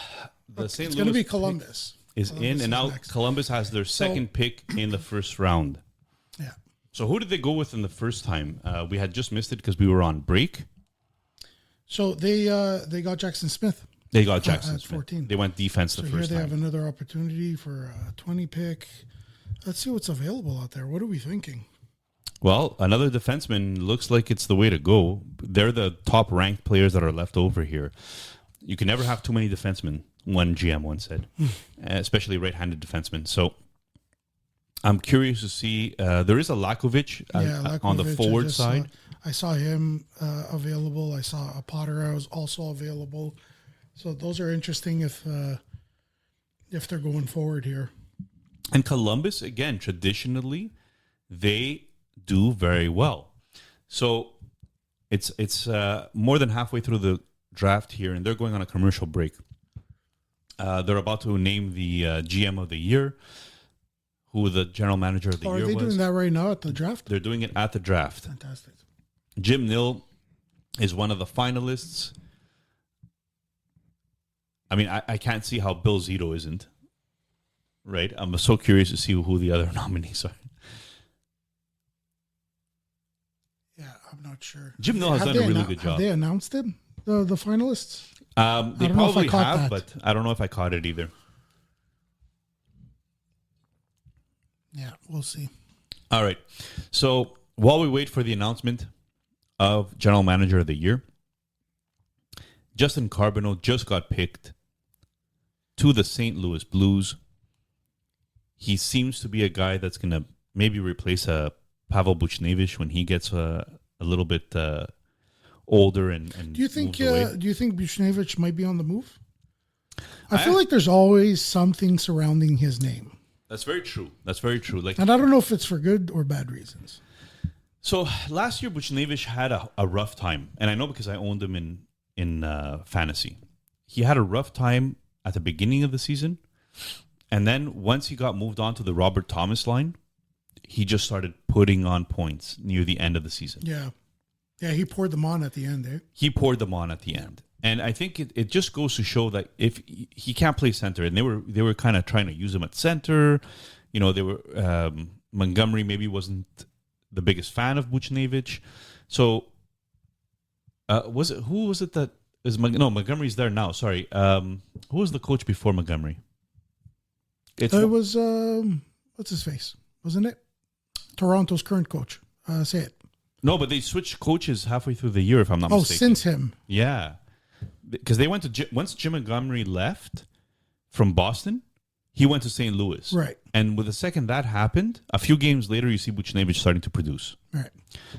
S4: the St.
S5: It's
S4: Louis
S5: going to be Columbus.
S4: Is in, and now next. Columbus has their second pick in the first round.
S5: Yeah.
S4: So who did they go with in the first time? We had just missed it because we were on break.
S5: So they got Jackson Smith.
S4: They got Jackson
S5: at
S4: Smith.
S5: 14.
S4: They went defense the
S5: so
S4: first
S5: here they
S4: time.
S5: have another opportunity for a 20 pick. Let's see what's available out there. What are we thinking?
S4: Well, another defenseman looks like it's the way to go. They're the top ranked players that are left over here. You can never have too many defensemen, one GM once said, especially right-handed defensemen. So I'm curious to see. There is a Lakovic, on the forward side.
S5: I saw him available. I saw a Potter was also available. So those are interesting if they're going forward here.
S4: And Columbus, again, traditionally, they do very well. So it's more than halfway through the draft here, and they're going on a commercial break. They're about to name the GM of the year, who the general manager of the year was.
S5: Are they doing that right now at the draft?
S4: They're doing it at the draft.
S5: Fantastic.
S4: Jim Nill is one of the finalists. I mean, I can't see how Bill Zito isn't. Right? I'm so curious to see who the other nominees are.
S5: Yeah, I'm not sure.
S4: Jim Nill has done a really good job.
S5: Have they announced it, the finalists?
S4: They probably have, but I don't know if I caught it either.
S5: Yeah, we'll see.
S4: All right. So while we wait for the announcement of General Manager of the Year, Justin Carbonneau just got picked to the St. Louis Blues. He seems to be a guy that's going to maybe replace Pavel Buchnevich when he gets a little bit older and
S5: do you think Buchnevich might be on the move? I feel like there's always something surrounding his name.
S4: That's very true. Like,
S5: and I don't know if it's for good or bad reasons.
S4: So last year, Buchnevich had a rough time, and I know because I owned him in fantasy. He had a rough time at the beginning of the season, and then once he got moved on to the Robert Thomas line, he just started putting on points near the end of the season.
S5: Yeah, he poured them on at the end.
S4: He poured them on at the end. And I think it just goes to show that if he can't play center, and they were kind of trying to use him at center, they were Montgomery maybe wasn't the biggest fan of Buchnevich, so who was it that is Montgomery's there now? Sorry, who was the coach before Montgomery?
S5: It was what's his face, wasn't it? Toronto's current coach. Say it.
S4: No, but they switched coaches halfway through the year, if I'm not mistaken.
S5: Since him,
S4: yeah. Because they went to once Jim Montgomery left from Boston, he went to St. Louis.
S5: Right.
S4: And with the second that happened, a few games later, you see Buchnevich starting to produce.
S5: Right.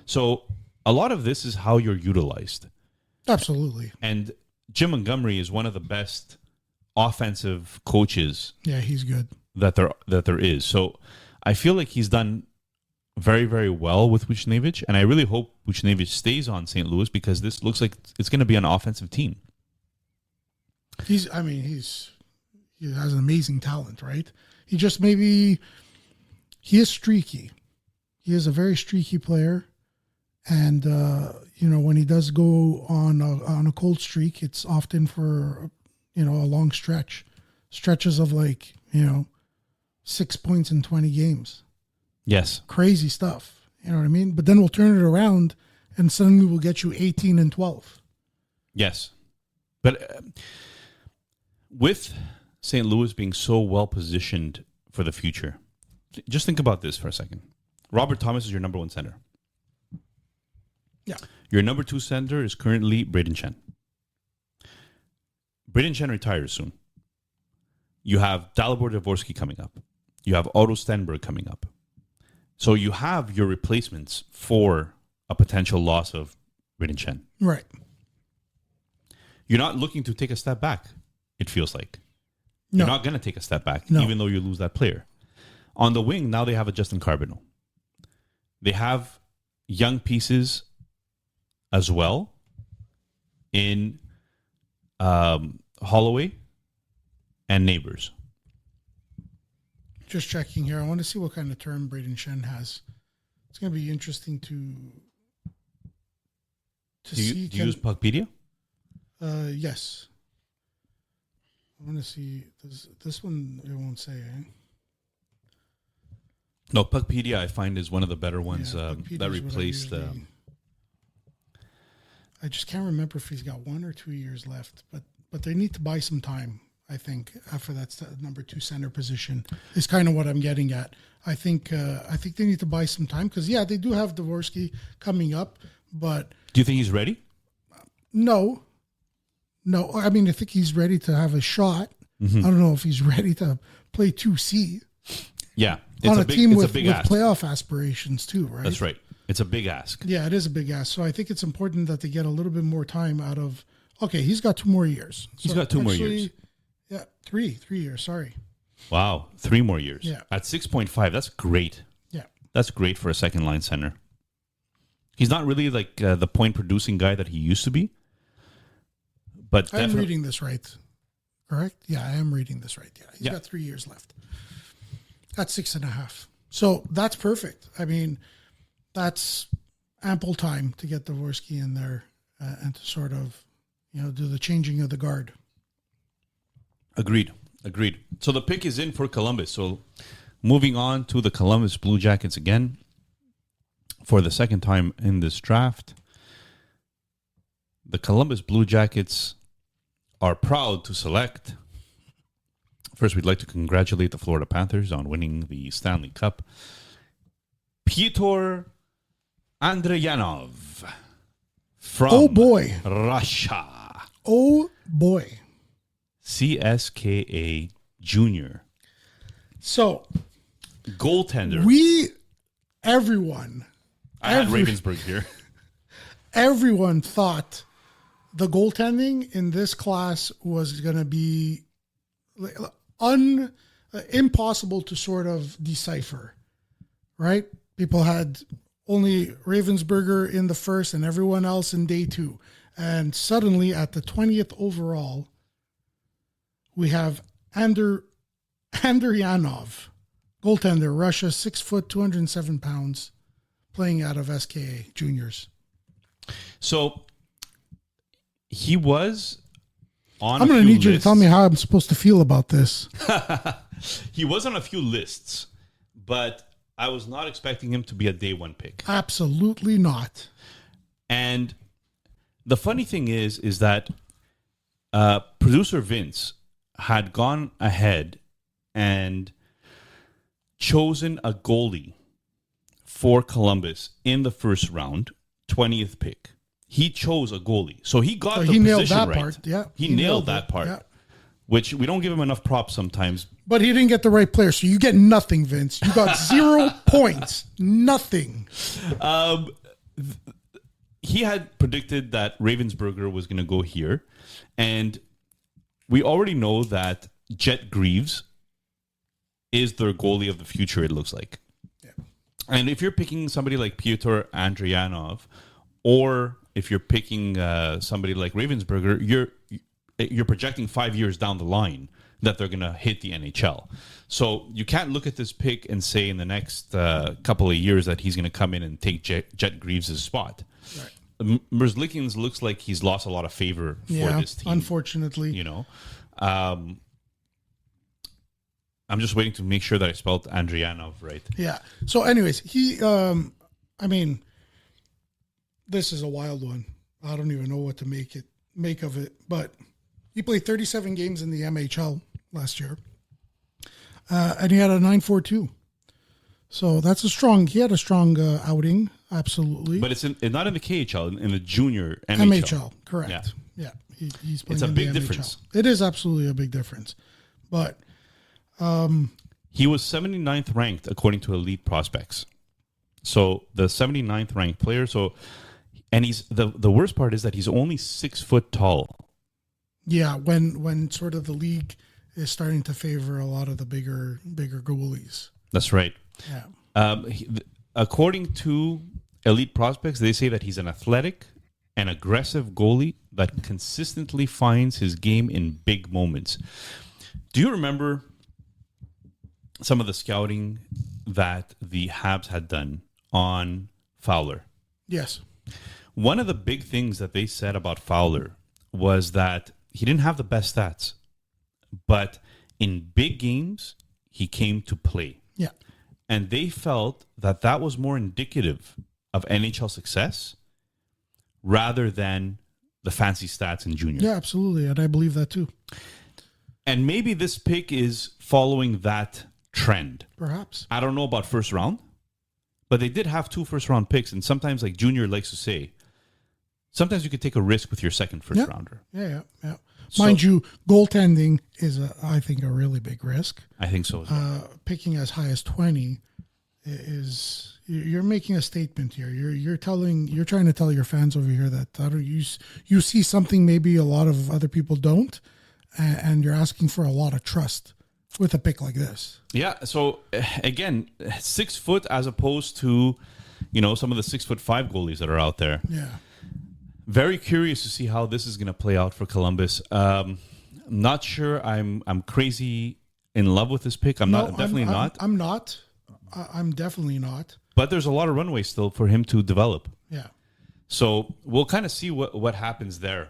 S4: So a lot of this is how you're utilized.
S5: Absolutely.
S4: And Jim Montgomery is one of the best offensive coaches.
S5: Yeah, he's good.
S4: That there is. So I feel like he's done very, very well with Buchnevich, and I really hope Buchnevich stays on St. Louis because this looks like it's going to be an offensive team.
S5: He has an amazing talent, right? He just he is streaky. He is a very streaky player, and when he does go on a cold streak, it's often for a long stretches of 6 points in 20 games.
S4: Yes,
S5: crazy stuff. You know what I mean? But then we'll turn it around, and suddenly we'll get you 18 and 12.
S4: Yes, but with St. Louis being so well positioned for the future, just think about this for a second. Robert Thomas is your number one center.
S5: Yeah.
S4: Your number two center is currently Braden Chen. Braden Chen retires soon. You have Dalibor Dvorsky coming up. You have Otto Stenberg coming up. So you have your replacements for a potential loss of Braden Chen.
S5: Right.
S4: You're not looking to take a step back, it feels like.
S5: No.
S4: You're not going to take a step back,
S5: no.
S4: Even though you lose that player. On the wing, now they have a Justin Carbonneau. They have young pieces as well in Holloway and Neighbors.
S5: Just checking here. I want to see what kind of term Braden Chen has. It's going to be interesting to
S4: Do you use Puckpedia?
S5: Yes. I want to see this one. It won't say.
S4: No, Puckpedia I find is one of the better ones that replaced.
S5: I just can't remember if he's got 1 or 2 years left, but they need to buy some time. I think after that's the number 2 center position is kind of what I'm getting at. I think they need to buy some time because they do have Dvorsky coming up, but
S4: do you think he's ready?
S5: No. I mean, I think he's ready to have a shot. Mm-hmm. I don't know if he's ready to play 2C.
S4: Yeah,
S5: on a team with playoff aspirations too, right?
S4: That's right. It's a big ask.
S5: Yeah, it is a big ask. So I think it's important that they get a little bit more time out of. Okay, he's got 2 more years.
S4: He's got 2 more years.
S5: Yeah, 3 years. Sorry.
S4: Wow, 3 more years.
S5: Yeah,
S4: at 6.5, that's great.
S5: Yeah,
S4: that's great for a second line center. He's not really like the point producing guy that he used to be. But
S5: I'm reading this right, correct? Yeah, I am reading this right. Yeah, he's got 3 years left. That's 6.5. So that's perfect. I mean, that's ample time to get Dvorsky in there and to sort of, do the changing of the guard.
S4: Agreed. So the pick is in for Columbus. So moving on to the Columbus Blue Jackets again for the second time in this draft. The Columbus Blue Jackets are proud to select. First, we'd like to congratulate the Florida Panthers on winning the Stanley Cup. Pyotr Andreyanov from Russia.
S5: Oh, boy.
S4: CSKA Junior.
S5: So,
S4: goaltender.
S5: Everyone.
S4: I had Ravensburg here.
S5: Everyone thought the goaltending in this class was going to be impossible to sort of decipher, right? People had only Ravensburger in the first and everyone else in day 2. And suddenly at the 20th overall, we have Andreyanov, goaltender, Russia, 6 foot, 207 pounds, playing out of SKA juniors.
S4: So he was on.
S5: I'm going to need you to tell me how I'm supposed to feel about this.
S4: He was on a few lists, but I was not expecting him to be a day 1 pick.
S5: Absolutely not.
S4: And the funny thing is that producer Vince had gone ahead and chosen a goalie for Columbus in the first round, 20th pick. He chose a goalie. So he got the position right.
S5: Part. Yeah,
S4: he nailed that part, which we don't give him enough props sometimes.
S5: But he didn't get the right player, so you get nothing, Vince. You got 0 points. Nothing.
S4: He had predicted that Ravensburger was going to go here, and we already know that Jet Greaves is their goalie of the future, it looks like. Yeah. And if you're picking somebody like Pyotr Andreyanov, or if you're picking somebody like Ravensburger, you're projecting 5 years down the line that they're going to hit the NHL. So you can't look at this pick and say in the next couple of years that he's going to come in and take Jet Greaves' spot. Right. Merzlikins looks like he's lost a lot of favor for this team.
S5: Unfortunately.
S4: I'm just waiting to make sure that I spelled Andreyanov right.
S5: Yeah. So anyways, he, this is a wild one. I don't even know what to make of it, but he played 37 games in the MHL last year. And he had a 9.42. So that's he had a strong outing. Absolutely.
S4: But it's not in the KHL, in the junior MHL.
S5: MHL, correct. Yeah. He's playing
S4: it's a big difference.
S5: It is absolutely a big difference. But
S4: he was 79th ranked according to Elite Prospects. So the 79th ranked player. And he's the worst part is that he's only 6 foot tall.
S5: Yeah, when sort of the league is starting to favor a lot of the bigger goalies.
S4: That's right.
S5: Yeah.
S4: According to Elite Prospects, they say that he's an athletic and aggressive goalie that consistently finds his game in big moments. Do you remember some of the scouting that the Habs had done on Fowler?
S5: Yes.
S4: One of the big things that they said about Fowler was that he didn't have the best stats, but in big games, he came to play.
S5: Yeah.
S4: And they felt that that was more indicative of NHL success rather than the fancy stats in junior.
S5: Yeah, absolutely. And I believe that too.
S4: And maybe this pick is following that trend.
S5: Perhaps.
S4: I don't know about first round, but they did have 2 first-round picks. And sometimes, like Junior likes to say, sometimes you could take a risk with your second first rounder.
S5: Yeah. Mind you, goaltending is, I think, a really big risk.
S4: I think so as well.
S5: Picking as high as 20 is you're making a statement here. You're trying to tell your fans over here that you see something maybe a lot of other people don't, and you're asking for a lot of trust with a pick like this.
S4: Yeah. So again, 6 foot as opposed to, some of the 6'5" goalies that are out there.
S5: Yeah.
S4: Very curious to see how this is going to play out for Columbus. Not sure I'm crazy in love with this pick. I'm definitely not.
S5: I'm not. I'm definitely not.
S4: But there's a lot of runway still for him to develop.
S5: Yeah.
S4: So we'll kind of see what happens there.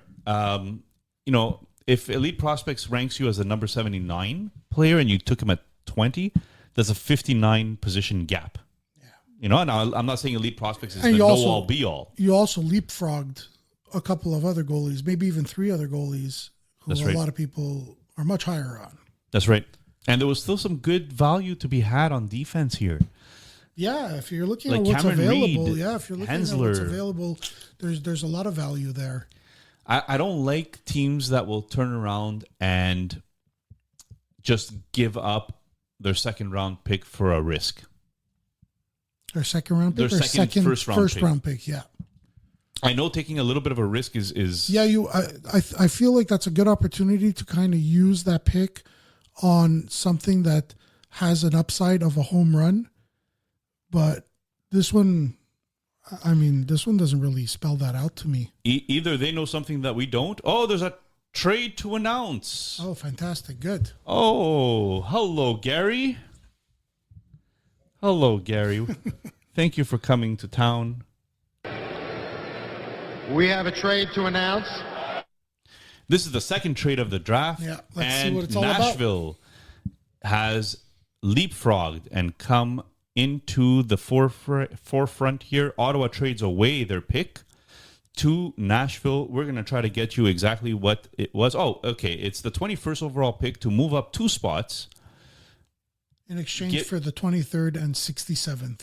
S4: If Elite Prospects ranks you as a number 79 player and you took him at 20, there's a 59 position gap. Yeah. And I'm not saying Elite Prospects is the know-all, be-all.
S5: You also leapfrogged a couple of other goalies, maybe even 3 other goalies who a lot of people are much higher on.
S4: That's right. And there was still some good value to be had on defense here.
S5: Yeah, if you're looking at
S4: Like
S5: what's
S4: Cameron
S5: available,
S4: Reed,
S5: if you're looking
S4: Hensler.
S5: at what's available, there's a lot of value there.
S4: I don't like teams that will turn around and just give up their second round pick for a risk.
S5: Their second round pick,
S4: their second first
S5: round pick. Yeah.
S4: I know taking a little bit of a risk is
S5: yeah. I feel like that's a good opportunity to kind of use that pick on something that has an upside of a home run, but this one doesn't really spell that out to me.
S4: Either they know something that we don't. Oh, there's a trade to announce.
S5: Oh, fantastic. Good.
S4: Oh, hello, Gary. Hello, Gary. Thank you for coming to town.
S6: We have a trade to announce.
S4: This is the second trade of the draft.
S5: Yeah, let's
S4: and
S5: see what it's all
S4: Nashville has leapfrogged and come into the forefront here. Ottawa trades away their pick to Nashville. We're going to try to get you exactly what it was. Oh, okay. It's the 21st overall pick to move up 2 spots.
S5: In exchange for the 23rd and 67th.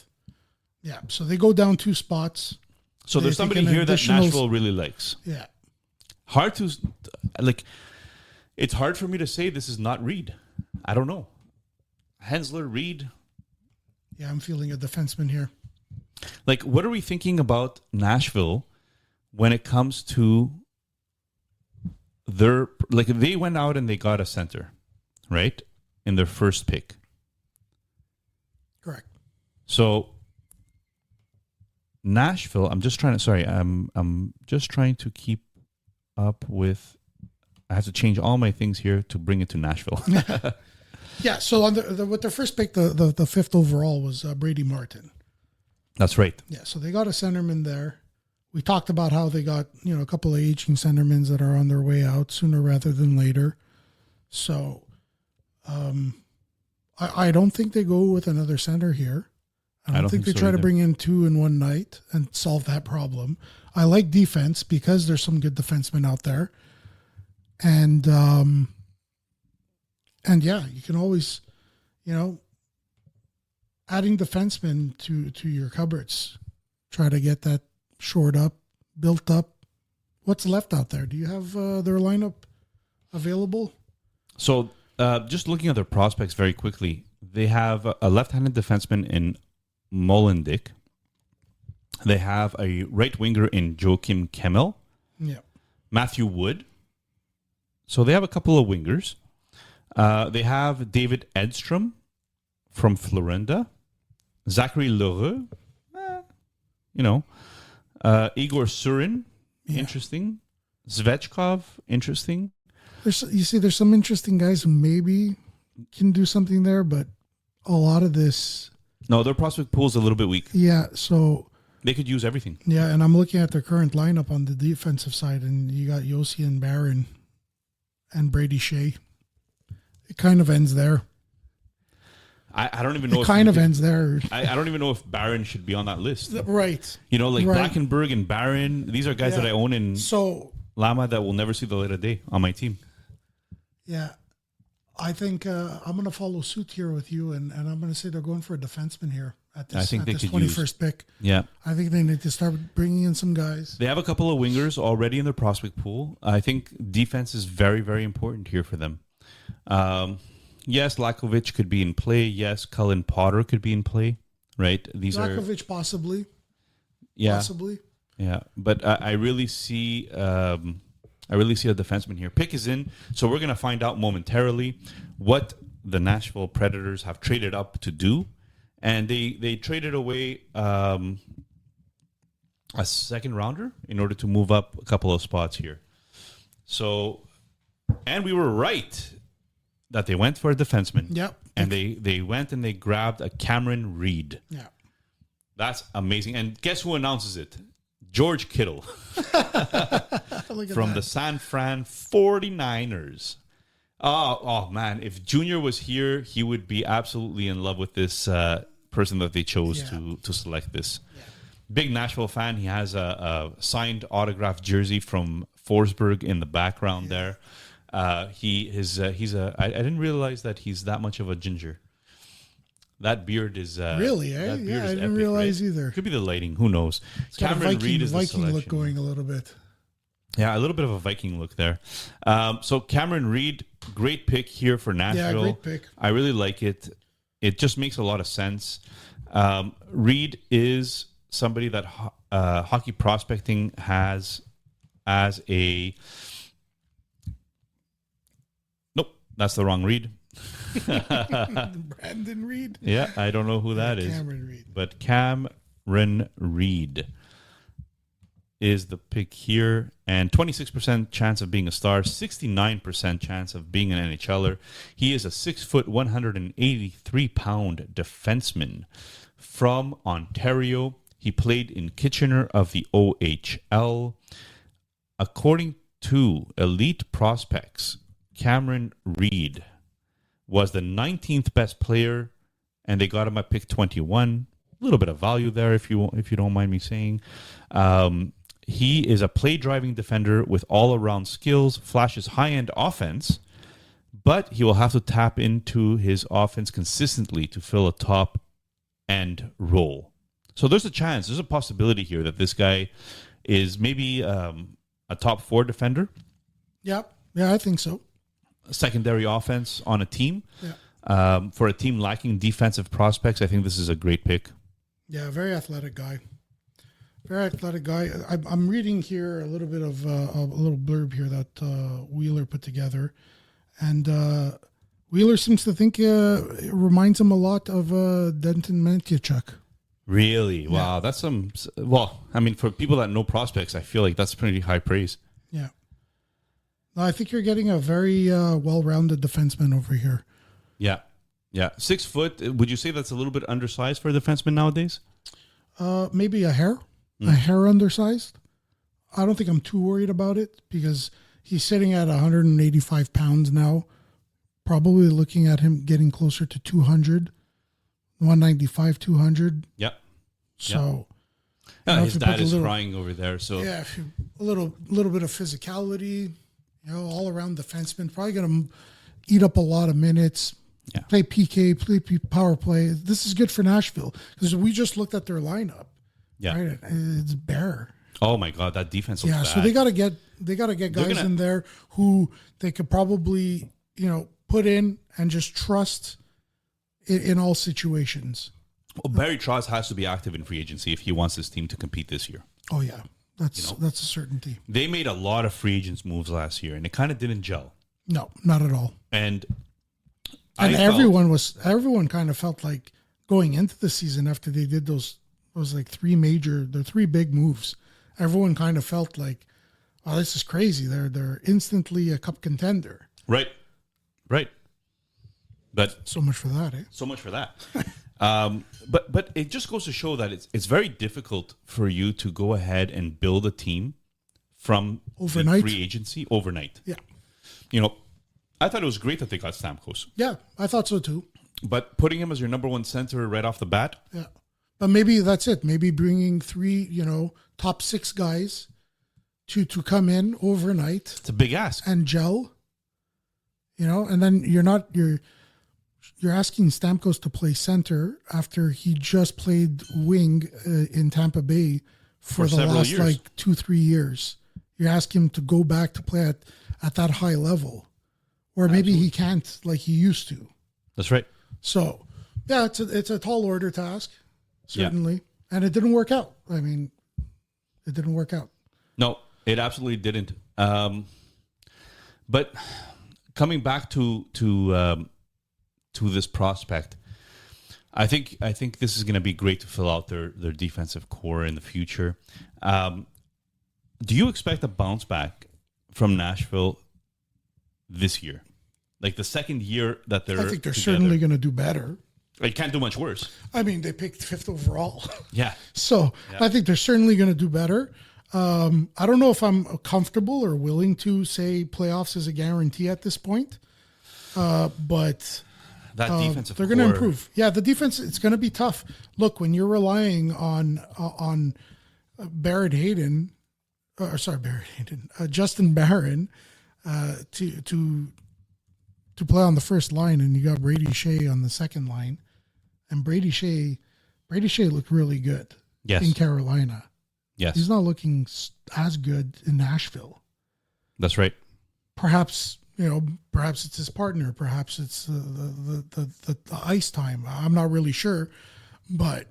S5: Yeah, so they go down 2 spots.
S4: So there's somebody here that Nashville really likes.
S5: Yeah.
S4: It's hard for me to say this is not Reed. I don't know. Hensler, Reed.
S5: Yeah, I'm feeling a defenseman here.
S4: Like, what are we thinking about Nashville when it comes to their, like, they went out and they got a center, right? In their first pick.
S5: Correct.
S4: So Nashville, I'm just trying to keep up with, I have to change all my things here to bring it to Nashville.
S5: Yeah, so on with their first pick, the 5th overall was Brady Martin.
S4: That's right.
S5: Yeah, so they got a centerman there. We talked about how they got, a couple of aging centermen that are on their way out sooner rather than later. So I don't think they go with another center here. I don't think they try to bring in 2 in one night and solve that problem. I like defense because there's some good defensemen out there. And yeah, you can always, adding defensemen to your cupboards, try to get that shored up, built up. What's left out there? Do you have their lineup available?
S4: So just looking at their prospects very quickly, they have a left-handed defenseman in Molendick. They have a right winger in Joachim Kemmel.
S5: Yeah.
S4: Matthew Wood. So they have a couple of wingers. They have David Edstrom from Florinda. Zachary Lheureux. Igor Surin. Yeah. Interesting. Zvechkov. Interesting.
S5: There's some interesting guys who maybe can do something there, but a lot of this...
S4: No, their prospect pool is a little bit weak.
S5: Yeah, so...
S4: They could use everything.
S5: Yeah, and I'm looking at their current lineup on the defensive side, and you got Yossi and Barron and Brady Shea. It kind of ends there.
S4: I don't even know.
S5: It kind of ends there.
S4: I don't even know if Barron should be on that list.
S5: Right.
S4: You know, like
S5: Right.
S4: Blackenberg and Barron. These are guys that I own in Lama that will never see the light of day on my team.
S5: Yeah. I think I'm going to follow suit here with you, and I'm going to say they're going for a defenseman here at this,
S4: I think they
S5: this
S4: could
S5: 21st pick.
S4: Yeah.
S5: I think they need to start bringing in some guys.
S4: They have a couple of wingers already in their prospect pool. I think defense is very, very important here for them. Yes, Lakovic could be in play. Yes, Cullen Potter could be in play. Right?
S5: Lakovic possibly.
S4: Yeah.
S5: Possibly.
S4: Yeah. But I really see a defenseman here. Pick is in, so we're going to find out momentarily what the Nashville Predators have traded up to do. And they traded away a second rounder in order to move up a couple of spots here. So, and we were right that they went for a defenseman.
S5: Yep.
S4: And they went and they grabbed a Cameron Reed.
S5: Yeah.
S4: That's amazing. And guess who announces it? George Kittle from the San Fran 49ers. Oh man, if Junior was here, he would be absolutely in love with this person that they chose to select this. Yeah. Big Nashville fan. He has a signed autographed jersey from Forsberg in the background there. I didn't realize that he's that much of a ginger. That beard is
S5: really, eh?
S4: That beard
S5: Yeah,
S4: is
S5: I didn't
S4: epic,
S5: realize
S4: right?
S5: either.
S4: Could be the lighting. Who knows?
S5: It's got
S4: Cameron Reed is the
S5: Viking
S4: selection.
S5: look going a little bit.
S4: Yeah, a little bit of a Viking look there. So Cameron Reed, great pick here for Nashville.
S5: Yeah, great pick.
S4: I really like it. It just makes a lot of sense. Reed is somebody that hockey prospecting has as a... Nope, that's the wrong Reed.
S5: Brandon Reed?
S4: Yeah, I don't know who that is.
S5: Cameron Reed.
S4: But Cameron Reed is the pick here. And 26% chance of being a star, 69% chance of being an NHLer. He is a 6 foot, 183-pound defenseman from Ontario. He played in Kitchener of the OHL. According to Elite Prospects, Cameron Reed was the 19th best player, and they got him at pick 21. A little bit of value there, if you don't mind me saying. He is a play-driving defender with all-around skills, flashes high-end offense, but he will have to tap into his offense consistently to fill a top-end role. So there's a possibility here that this guy is maybe a top 4 defender.
S5: Yeah, I think so.
S4: Secondary offense on a team.
S5: Yeah.
S4: For a team lacking defensive prospects, I think this is a great pick.
S5: Yeah, very athletic guy. Very athletic guy. I'm reading here a little bit of a little blurb here that Wheeler put together. And Wheeler seems to think it reminds him a lot of Denton Mankiewicz.
S4: Really? Wow. Yeah. That's some... Well, I mean, for people that know prospects, I feel like that's pretty high praise.
S5: Yeah. I think you're getting a very well-rounded defenseman over here.
S4: Yeah. Yeah. 6 foot. Would you say that's a little bit undersized for a defenseman nowadays?
S5: Maybe a hair undersized. I don't think I'm too worried about it because he's sitting at 185 pounds now. Probably looking at him getting closer to 200, 195, 200.
S4: Yep.
S5: So...
S4: Yeah, his dad is crying over there. So
S5: yeah, a little bit of physicality, all around defenseman. Probably going to eat up a lot of minutes.
S4: Yeah.
S5: Play PK, play power play. This is good for Nashville because we just looked at their lineup.
S4: Yeah,
S5: right? It's bare.
S4: Oh my God, that defense looks bad.
S5: So they got to get guys in there who they could probably put in and just trust in all situations.
S4: Well, Barry Trotz has to be active in free agency if he wants his team to compete this year.
S5: Oh yeah, that's a certainty.
S4: They made a lot of free agents moves last year, and it kind of didn't gel.
S5: No, not at all.
S4: And
S5: everyone kind of felt like going into the season after they did those like three big moves. Everyone kind of felt like, oh, this is crazy. They're instantly a cup contender.
S4: Right. But
S5: so much for that, eh?
S4: So much for that. But it just goes to show that it's very difficult for you to go ahead and build a team from
S5: overnight
S4: free agency overnight.
S5: Yeah.
S4: I thought it was great that they got Stamkos.
S5: Yeah, I thought so too.
S4: But putting him as your number one center right off the bat.
S5: Yeah. But maybe that's it. Maybe bringing 3, top 6 guys to come in overnight.
S4: It's a big ask.
S5: And gel. And then you're asking Stamkos to play center after he just played wing in Tampa Bay for the last years. 2-3 years. You're asking him to go back to play at that high level. Or maybe he can't like he used to.
S4: That's right.
S5: So, yeah, it's a tall order task, certainly. Yeah. And it didn't work out. I mean, it didn't work out.
S4: No, it absolutely didn't. But coming back to this prospect, I think this is going to be great to fill out their defensive core in the future. Do you expect a bounce back from Nashville this year? Like the second year that they're
S5: I think they're
S4: together.
S5: Certainly going to do better.
S4: They can't do much worse.
S5: I mean, they picked 5th overall.
S4: Yeah.
S5: So yeah. I think they're certainly going to do better. I don't know if I'm comfortable or willing to say playoffs is a guarantee at this point. But
S4: that defensive
S5: they're going to improve. Yeah, the defense, it's going to be tough. Look, when you're relying on Justin Barron to play on the first line, and you got Brady Shea on the second line, and Brady Shea looked really good in Carolina.
S4: Yes,
S5: he's not looking as good in Nashville.
S4: That's right.
S5: Perhaps it's his partner. Perhaps it's the ice time. I'm not really sure, but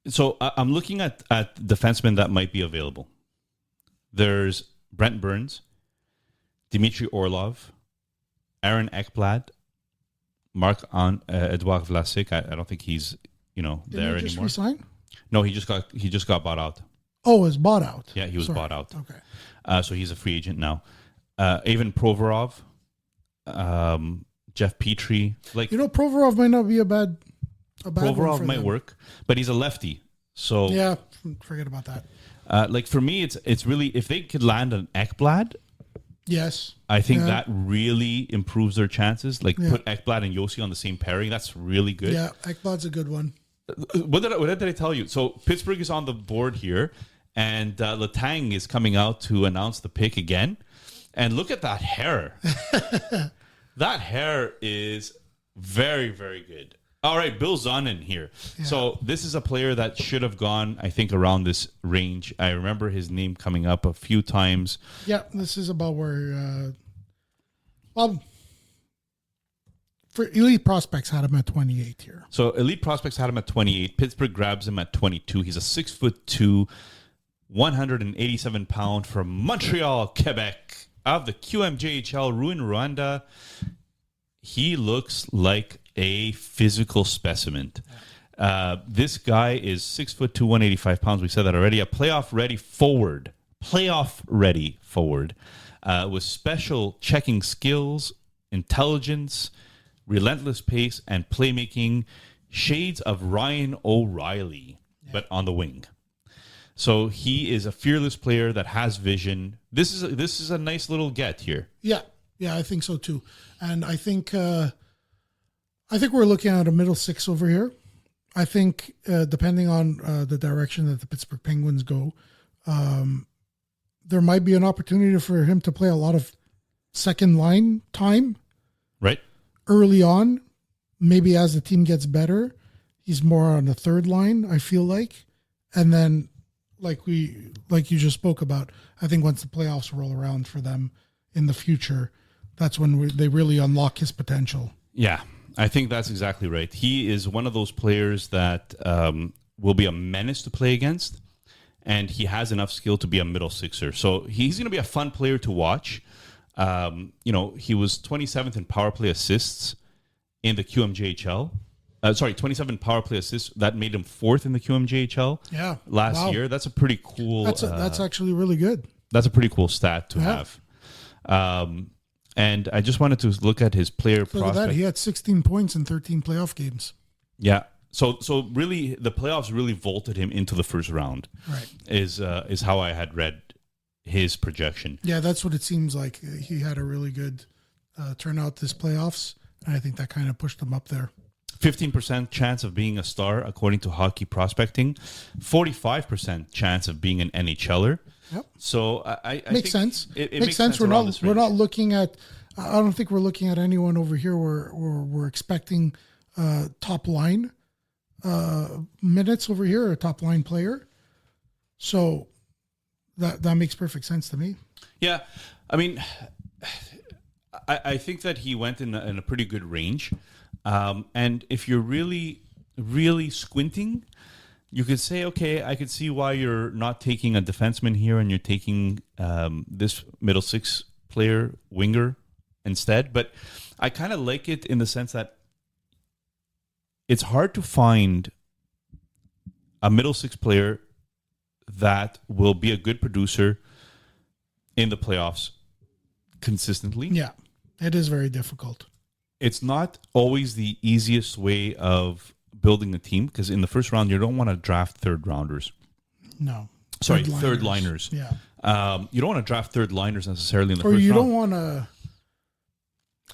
S4: so I'm looking at defensemen that might be available. There's Brent Burns, Dmitry Orlov, Aaron Ekblad, Edouard Vlasic. I don't think he's there
S5: just
S4: anymore.
S5: Resign?
S4: No, he just got bought out.
S5: Oh, was bought out.
S4: Yeah, he was bought out.
S5: Okay.
S4: So he's a free agent now. Ivan Provorov, Jeff Petrie.
S5: Provorov might not be a bad
S4: Provorov might work, but he's a lefty. So
S5: yeah, forget about that.
S4: For me, it's really, if they could land an Ekblad.
S5: Yes.
S4: I think that really improves their chances. Put Ekblad and Yossi on the same pairing. That's really good.
S5: Yeah, Ekblad's a good one.
S4: What did I tell you? So Pittsburgh is on the board here, and Letang is coming out to announce the pick again. And look at that hair. That hair is very, very good. All right, Bill Zonin here. Yeah. So this is a player that should have gone, I think, around this range. I remember his name coming up a few times.
S5: Yeah, this is about where... for Elite Prospects had him at 28 here.
S4: So Elite Prospects had him at 28. Pittsburgh grabs him at 22. He's a 6'2", 187-pound from Montreal, Quebec, of the QMJHL Ruin Rwanda. He looks like a physical specimen. This guy is 6'2", 185 pounds. We said that already. A playoff-ready forward with special checking skills, intelligence, relentless pace, and playmaking. Shades of Ryan O'Reilly, but on the wing. So he is a fearless player that has vision. This is a nice little get here.
S5: Yeah, I think so too. And I think we're looking at a middle six over here. I think depending on the direction that the Pittsburgh Penguins go, there might be an opportunity for him to play a lot of second line time.
S4: Right.
S5: Early on, maybe as the team gets better, he's more on the third line, I feel like. And then like you just spoke about, I think once the playoffs roll around for them in the future, that's when they really unlock his potential.
S4: Yeah, I think that's exactly right. He is one of those players that will be a menace to play against, and he has enough skill to be a middle sixer. So he's going to be a fun player to watch. He was 27th in power play assists in the QMJHL. 27 power play assists. That made him 4th in the QMJHL last year. That's a pretty cool...
S5: That's actually really good.
S4: That's a pretty cool stat to have. And I just wanted to look at his player prospect.
S5: Look at that. He had 16 points in 13 playoff games.
S4: Yeah. So really, the playoffs really vaulted him into the first round.
S5: Right.
S4: Is how I had read his projection.
S5: Yeah, that's what it seems like. He had a really good turnout this playoffs, and I think that kind of pushed him up there.
S4: 15% chance of being a star, according to Hockey Prospecting. 45% chance of being an NHLer.
S5: Yep.
S4: So I
S5: makes
S4: think
S5: sense.
S4: It
S5: makes sense. We're not looking at. I don't think we're looking at anyone over here where we're expecting top line minutes over here, a top line player. So that makes perfect sense to me.
S4: Yeah, I mean, I think that he went in a pretty good range, and if you're really, really squinting, you could say, okay, I could see why you're not taking a defenseman here and you're taking this middle six player winger instead. But I kind of like it in the sense that it's hard to find a middle six player that will be a good producer in the playoffs consistently.
S5: Yeah, it is very difficult.
S4: It's not always the easiest way of building a team, because in the first round you don't want to draft third rounders.
S5: No.
S4: Third liners.
S5: Yeah.
S4: You don't want to draft third liners necessarily in the
S5: or
S4: first
S5: you
S4: round.
S5: don't want to,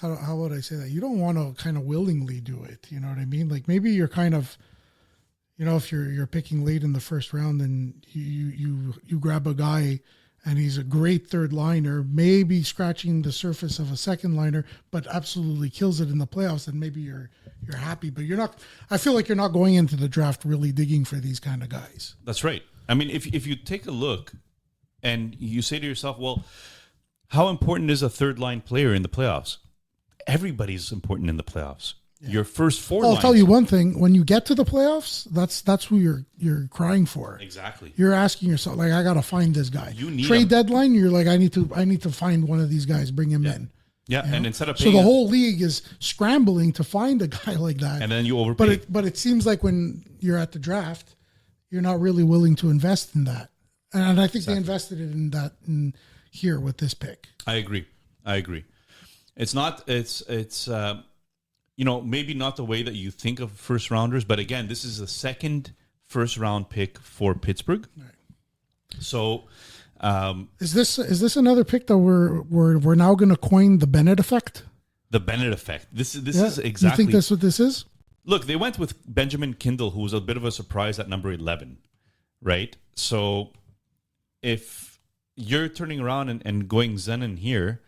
S5: how would I say that? You don't want to kind of willingly do it. You know what I mean? Like maybe you're kind of, if you're picking late in the first round and you grab a guy and he's a great third liner, maybe scratching the surface of a second liner, but absolutely kills it in the playoffs, and maybe you're happy. But you're not. I feel like you're not going into the draft really digging for these kind of guys.
S4: That's right. I mean, if you take a look and you say to yourself, well, how important is a third line player in the playoffs? Everybody's important in the playoffs. Yeah. Your first four
S5: I'll
S4: lines.
S5: tell you one thing: when you get to the playoffs, that's who you're crying for.
S4: Exactly.
S5: You're asking yourself, like, I got to find this guy.
S4: You need
S5: trade deadline. You're like, I need to find one of these guys, bring him in.
S4: Yeah, and instead of
S5: so the whole league is scrambling to find a guy like that,
S4: and then you overpay.
S5: But it seems like when you're at the draft, you're not really willing to invest in that, and I think they invested it in that here with this pick.
S4: I agree. It's not. It's maybe not the way that you think of first rounders, but again, this is the second first round pick for Pittsburgh. Right. So,
S5: is this another pick that we're now going to coin the Bennett effect?
S4: The Bennett effect. This is exactly.
S5: You think that's what this is?
S4: Look, they went with Benjamin Kindle, who was a bit of a surprise at number 11, right? So, if you're turning around and going Zenon here,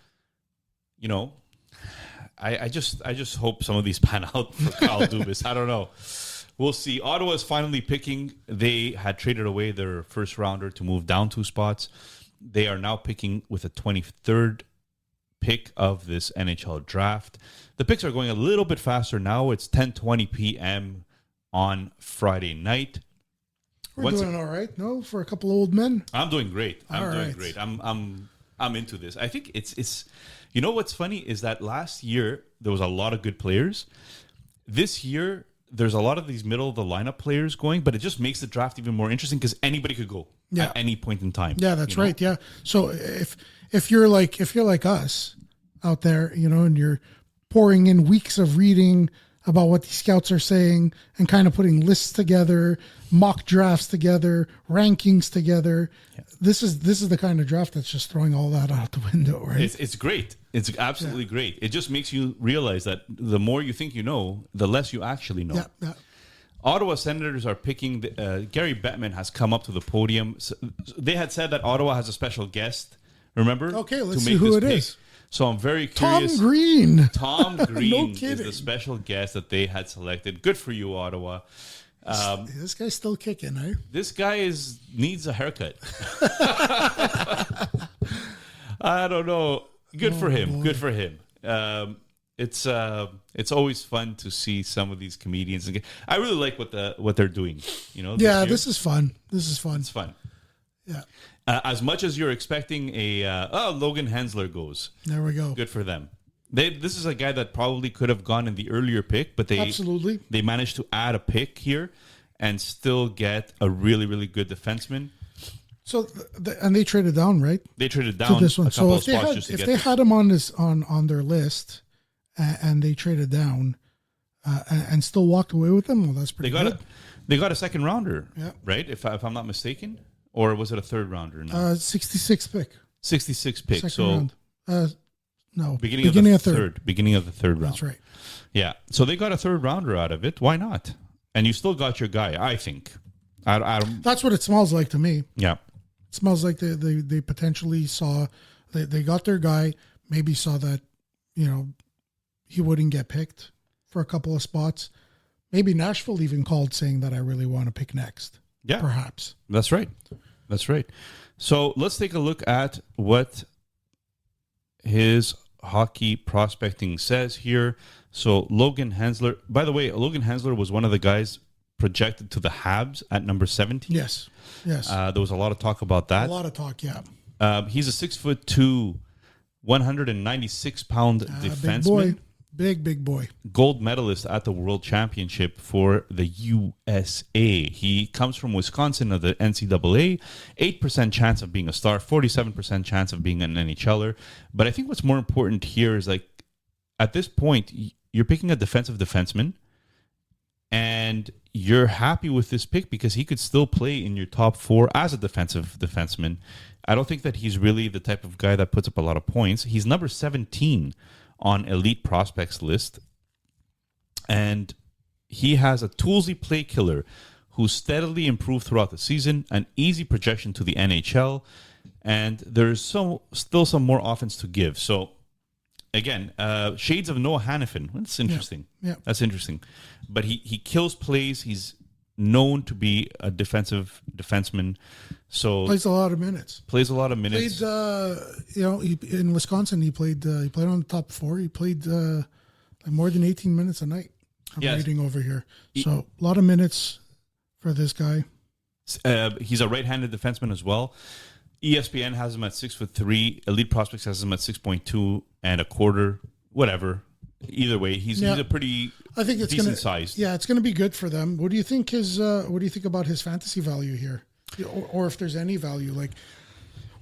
S4: I just hope some of these pan out for Kyle Dubas. I don't know. We'll see. Ottawa is finally picking. They had traded away their first rounder to move down 2 spots. They are now picking with a 23rd pick of this NHL draft. The picks are going a little bit faster now. It's 10:20 p.m. on Friday night.
S5: We're doing all right, no? For a couple of old men?
S4: I'm doing great. I'm doing great. I'm into this. I think it's what's funny is that last year there was a lot of good players. This year there's a lot of these middle of the lineup players going, but it just makes the draft even more interesting because anybody could go at any point in time.
S5: Yeah, that's right. Yeah. So if you're like us out there, and you're pouring in weeks of reading about what these scouts are saying and kind of putting lists together, mock drafts together, rankings together. Yeah. This is the kind of draft that's just throwing all that out the window, right?
S4: It's great. It's absolutely great. It just makes you realize that the more you think you know, the less you actually know.
S5: Yeah.
S4: Ottawa Senators are picking. Gary Bettman has come up to the podium. So they had said that Ottawa has a special guest. Remember?
S5: Okay, let's see who it is.
S4: So I'm very curious.
S5: Tom Green.
S4: Tom Green is the special guest that they had selected. Good for you, Ottawa.
S5: This guy's still kicking, eh?
S4: This guy needs a haircut. I don't know. Good for him. Boy. Good for him. It's always fun to see some of these comedians. I really like what they're doing.
S5: This is fun. It's
S4: fun.
S5: Yeah.
S4: As much as you're expecting Logan Hensler goes.
S5: There we go.
S4: Good for them. This is a guy that probably could have gone in the earlier pick, but they managed to add a pick here and still get a really, really good defenseman.
S5: So and they traded down, right?
S4: They traded down
S5: to this one.
S4: a couple
S5: so
S4: of spots
S5: if they had him on their list and they traded down, and still walked away with them. Well, that's pretty good.
S4: They got a second rounder,
S5: Yeah.
S4: right? If I'm not mistaken, or was it a third rounder? No.
S5: 66th pick.
S4: 66 pick.
S5: Second
S4: So
S5: round. No,
S4: beginning of the third. Beginning of the third round.
S5: That's right.
S4: Yeah. So they got a third rounder out of it. Why not? And you still got your guy, I think. I don't.
S5: That's what it smells like to me.
S4: Yeah.
S5: It smells like they potentially saw they got their guy, maybe saw that, he wouldn't get picked for a couple of spots. Maybe Nashville even called saying that I really want to pick next.
S4: Yeah.
S5: Perhaps.
S4: That's right. So let's take a look at what his hockey prospecting says here. So Logan Hensler, by the way, Logan Hensler was one of the guys projected to the Habs at number 17.
S5: Yes.
S4: There was a lot of talk about that.
S5: A lot of talk, yeah.
S4: He's a 6'2", 196-pound defenseman.
S5: Big boy.
S4: Gold medalist at the World Championship for the USA. He comes from Wisconsin of the NCAA. 8% chance of being a star, 47% chance of being an NHLer. But I think what's more important here is, like, at this point, you're picking a defensive defenseman, and you're happy with this pick because he could still play in your top four as a defensive defenseman. I don't think that he's really the type of guy that puts up a lot of points. He's number 17 on Elite Prospects list. And he has a toolsy play killer who steadily improved throughout the season, an easy projection to the NHL, and there's still some more offense to give. So, again, shades of Noah Hannafin. That's interesting.
S5: Yeah.
S4: That's interesting. But he kills plays. He's known to be a defenseman. So
S5: plays a lot of minutes.
S4: Played,
S5: in Wisconsin, he played on the top four. He played more than 18 minutes a night. I'm reading over here. So a lot of minutes for this guy.
S4: He's a right-handed defenseman as well. ESPN has him at 6'3". Elite Prospects has him at 6.2 and a quarter. Whatever. Either way, he's a pretty decent size.
S5: Yeah, it's going to be good for them. What do you think about his fantasy value here, or if there's any value? Like,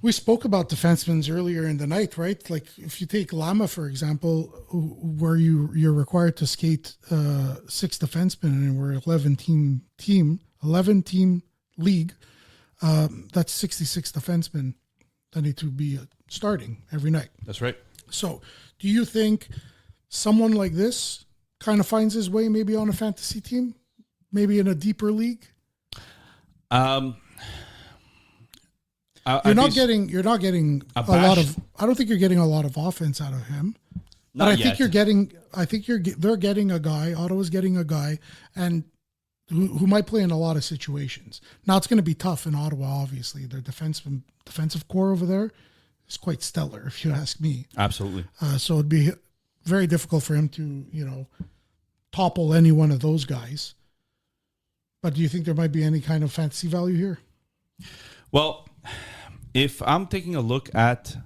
S5: we spoke about defensemen earlier in the night, right? Like, if you take Lama for example, where you're required to skate 6 defensemen, and we're 11 team league. That's 66 defensemen that need to be starting every night.
S4: That's right.
S5: So, do you think someone like this kind of finds his way maybe on a fantasy team, maybe in a deeper league?
S4: You're
S5: not getting a lot of. I don't think you're getting a lot of offense out of him.
S4: Not
S5: but
S4: yet.
S5: They're getting a guy. Ottawa's getting a guy, and who might play in a lot of situations. Now it's going to be tough in Ottawa. Obviously, their defensive core over there is quite stellar, if you ask me.
S4: Absolutely.
S5: So it'd be very difficult for him to, topple any one of those guys. But do you think there might be any kind of fantasy value here?
S4: Well, if I'm taking a look at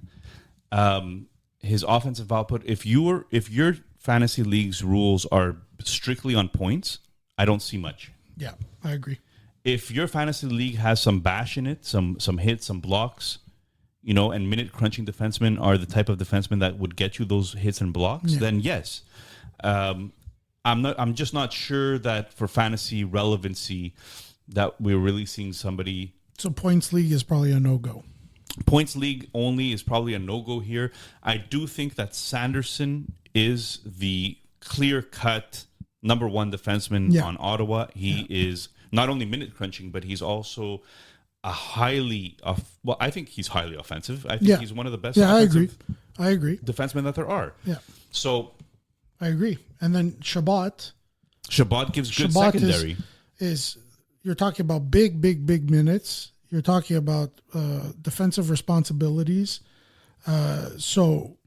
S4: his offensive output, if your fantasy league's rules are strictly on points, I don't see much.
S5: Yeah, I agree.
S4: If your fantasy league has some bash in it, some hits, some blocks, and minute crunching defensemen are the type of defensemen that would get you those hits and blocks, then yes. I'm just not sure that for fantasy relevancy that we're really seeing somebody.
S5: So points league is probably a no-go.
S4: Points league only is probably a no-go here. I do think that Sanderson is the clear-cut number one defenseman on Ottawa. He is not only minute crunching, but he's also I think he's highly offensive. I think he's one of the best offensive
S5: I agree.
S4: defensemen that there are.
S5: Yeah.
S4: So
S5: I agree. And then Shabbat
S4: gives good secondary.
S5: Is you're talking about big minutes. You're talking about defensive responsibilities. So,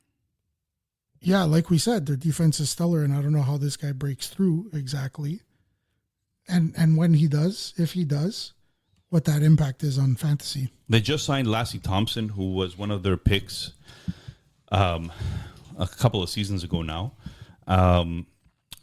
S5: yeah, like we said, their defense is stellar, and I don't know how this guy breaks through exactly. And when he does, if he does, what that impact is on fantasy.
S4: They just signed Lassie Thompson, who was one of their picks a couple of seasons ago now.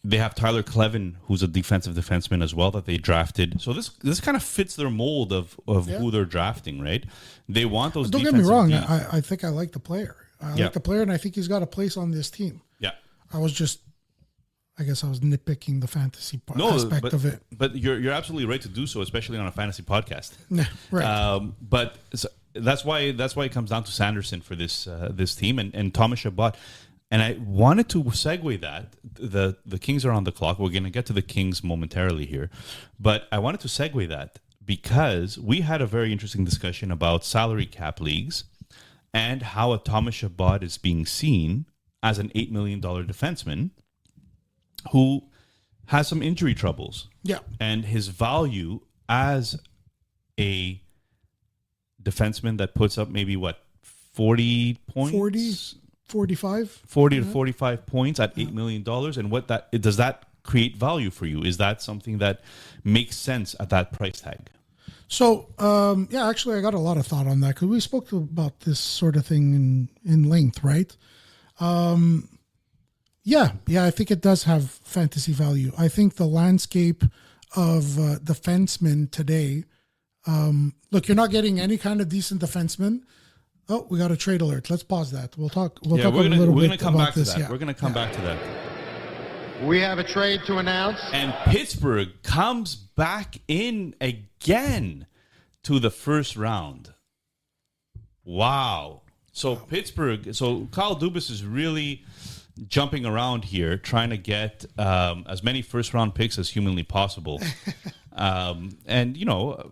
S4: They have Tyler Clevin, who's a defensive defenseman as well, that they drafted. So this kind of fits their mold of who they're drafting, right? They want those.
S5: Don't get me wrong. I think I like the player. I like the player, and I think he's got a place on this team.
S4: Yeah.
S5: I I guess I was nitpicking the fantasy aspect
S4: but,
S5: of it.
S4: But you're absolutely right to do so, especially on a fantasy podcast.
S5: Yeah, right.
S4: But that's why it comes down to Sanderson for this team and Thomas Chabot. And I wanted to segue that the Kings are on the clock. We're going to get to the Kings momentarily here, but I wanted to segue that because we had a very interesting discussion about salary cap leagues and how a Thomas Chabot is being seen as an $8 million defenseman who has some injury troubles.
S5: Yeah.
S4: And his value as a defenseman that puts up maybe 40 points?
S5: 45?
S4: 40 to 45 points at $8 million. And does that create value for you? Is that something that makes sense at that price tag?
S5: So, actually, I got a lot of thought on that because we spoke about this sort of thing in length, right? I think it does have fantasy value. I think the landscape of defensemen today, look, you're not getting any kind of decent defenseman. Oh, we got a trade alert. Let's pause that. We're going to
S4: come back to that.
S5: Yeah.
S4: We're going to come back to that.
S6: We have a trade to announce.
S4: And Pittsburgh comes back in again to the first round. Wow. So Kyle Dubas is really jumping around here, trying to get as many first-round picks as humanly possible. And,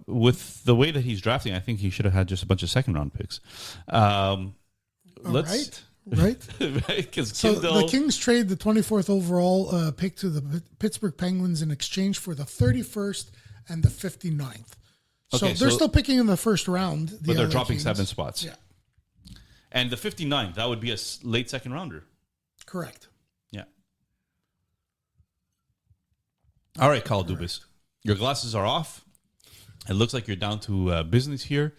S4: with the way that he's drafting, I think he should have had just a bunch of second-round picks.
S5: Right. So the Kings trade the 24th overall pick to the Pittsburgh Penguins in exchange for the 31st and the 59th. So they're still picking in the first round.
S4: But they're dropping 7 spots.
S5: Yeah.
S4: And the 59th, that would be a late second rounder.
S5: Correct.
S4: Yeah. All right, Kyle Dubas. Your glasses are off. It looks like you're down to business here.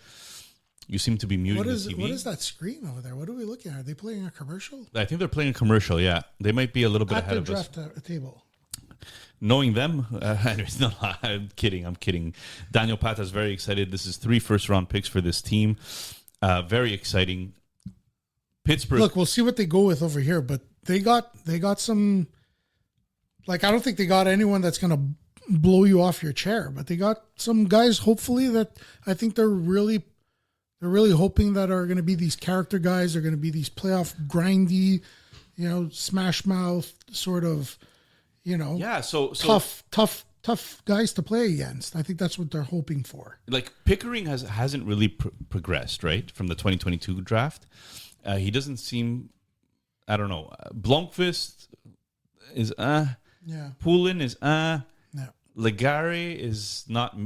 S4: You seem to be muting the TV.
S5: What is that screen over there? What are we looking at? Are they playing a commercial?
S4: I think they're playing a commercial, yeah. They might be a little bit ahead of us.
S5: At the draft table.
S4: Knowing them, anyways, no, I'm kidding. Daniel Pat is very excited. This is 3 first-round picks for this team. Very exciting. Pittsburgh.
S5: Look, we'll see what they go with over here, but they got some. Like, I don't think they got anyone that's going to blow you off your chair, but they got some guys. Hopefully, that I think they're really hoping that are going to be these character guys. They're going to be these playoff grindy, smash mouth sort of,
S4: Yeah. So
S5: tough guys to play against. I think that's what they're hoping for.
S4: Like Pickering hasn't really progressed, right, from the 2022 draft. He doesn't seem. I don't know. Blomqvist is
S5: Yeah.
S4: Poulin is
S5: No.
S4: Legare is not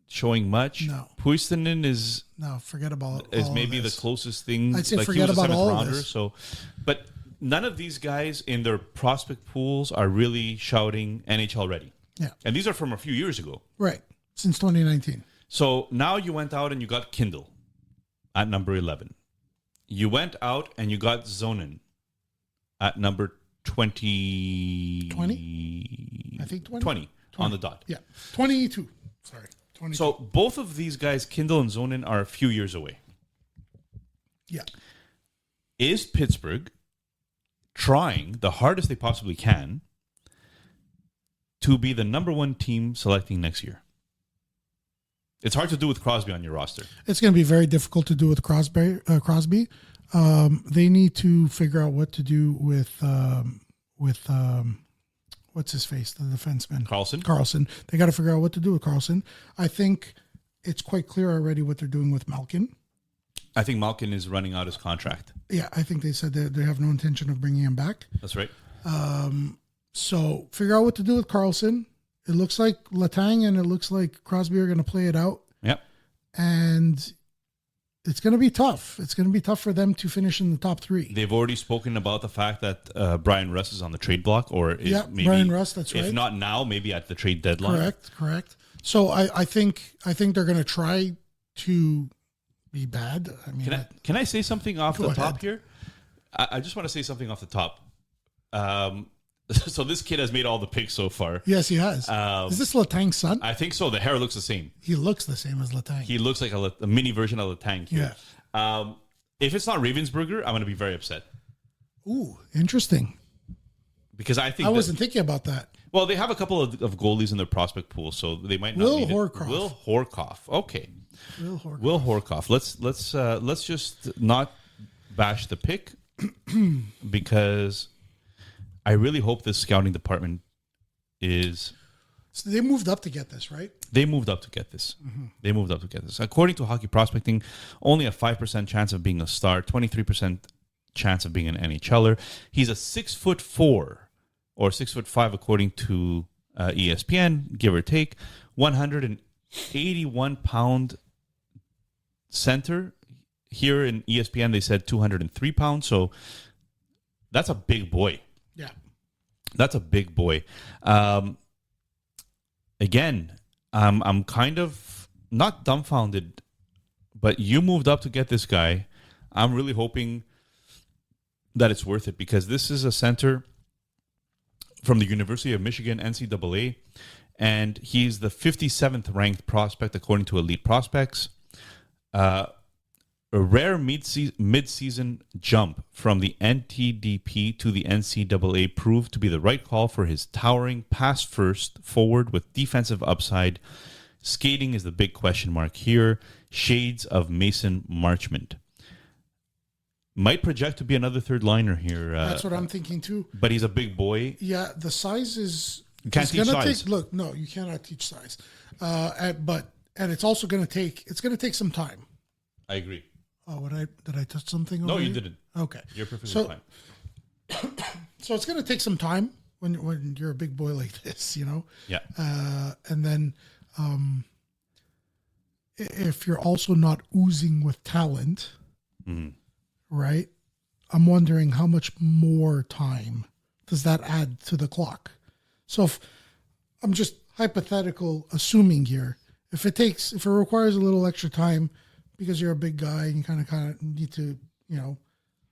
S4: showing much.
S5: No.
S4: Puistinen is
S5: forget about
S4: is
S5: all
S4: maybe
S5: of
S4: the
S5: this.
S4: closest thing.
S5: I'd say
S4: like
S5: forget
S4: he was a
S5: about
S4: 7th
S5: all of
S4: rounder.
S5: this.
S4: So, but none of these guys in their prospect pools are really shouting NHL ready.
S5: Yeah.
S4: And these are from a few years ago.
S5: Right. Since 2019.
S4: So now you went out and you got Kindle at number 11. You went out and you got Zonin at number 20.
S5: 20? I think 20.
S4: 20 on the dot.
S5: Yeah. 22. Sorry. 22.
S4: So both of these guys, Kindle and Zonin, are a few years away.
S5: Yeah.
S4: Is Pittsburgh trying the hardest they possibly can to be the number 1 team selecting next year? It's hard to do with Crosby on your roster.
S5: It's going to be very difficult to do with Crosby. They need to figure out what to do with what's his face, the defenseman? Carlson. They got to figure out what to do with Carlson. I think it's quite clear already what they're doing with Malkin.
S4: I think Malkin is running out his contract.
S5: Yeah, I think they said that they have no intention of bringing him back.
S4: That's right.
S5: So figure out what to do with Carlson. It looks like Letang and it looks like Crosby are going to play it out.
S4: Yep.
S5: And it's going to be tough. It's going to be tough for them to finish in the top 3.
S4: They've already spoken about the fact that Brian Russ is on the trade block, or is maybe
S5: Brian Russ. That's right.
S4: If not now, maybe at the trade deadline.
S5: Correct. So I think they're going to try to be bad. I mean,
S4: can I say something off the top
S5: ahead.
S4: here? I just want to say something off the top. So this kid has made all the picks so far.
S5: Yes, he has. Is this Letang's son?
S4: I think so. The hair looks the same.
S5: He looks the same as Letang.
S4: He looks like a mini version of Letang here. Yeah. If it's not Ravensburger, I'm going to be very upset.
S5: Ooh, interesting.
S4: Because I think
S5: I wasn't thinking about that.
S4: Well, they have a couple of goalies in their prospect pool, so they might not need
S5: Horkoff.
S4: Will Horkoff. Okay.
S5: Will
S4: Horkoff. Let's just not bash the pick because I really hope this scouting department is.
S5: So they moved up to get this, right?
S4: They moved up to get this. Mm-hmm. They moved up to get this. According to Hockey Prospecting, only a 5% chance of being a star, 23% chance of being an NHLer. He's a 6'4" or 6'5" according to ESPN, give or take. 181-pound center. Here in ESPN, they said 203 pounds. So that's a big boy.
S5: Yeah.
S4: That's a big boy. Again, I'm kind of not dumbfounded, but you moved up to get this guy. I'm really hoping that it's worth it because this is a center from the University of Michigan, NCAA, and he's the 57th ranked prospect according to Elite Prospects. A rare mid-season jump from the NTDP to the NCAA proved to be the right call for his towering pass-first forward with defensive upside. Skating is the big question mark here. Shades of Mason Marchment. Might project to be another third liner here.
S5: That's what I'm thinking too.
S4: But he's a big boy.
S5: Yeah, the size is.
S4: You can't teach size.
S5: Look, no, you cannot teach size. And it's also going to take. It's going to take some time.
S4: I agree.
S5: Oh, did I touch something?
S4: No,
S5: over
S4: you
S5: here?
S4: didn't.
S5: Okay,
S4: you're perfectly fine.
S5: So it's going to take some time when you're a big boy like this, you know.
S4: Yeah.
S5: And then, if you're also not oozing with talent.
S4: Mm-hmm.
S5: Right? I'm wondering how much more time does that add to the clock? So if I'm just hypothetical assuming here, if it requires a little extra time because you're a big guy and you kind of need to,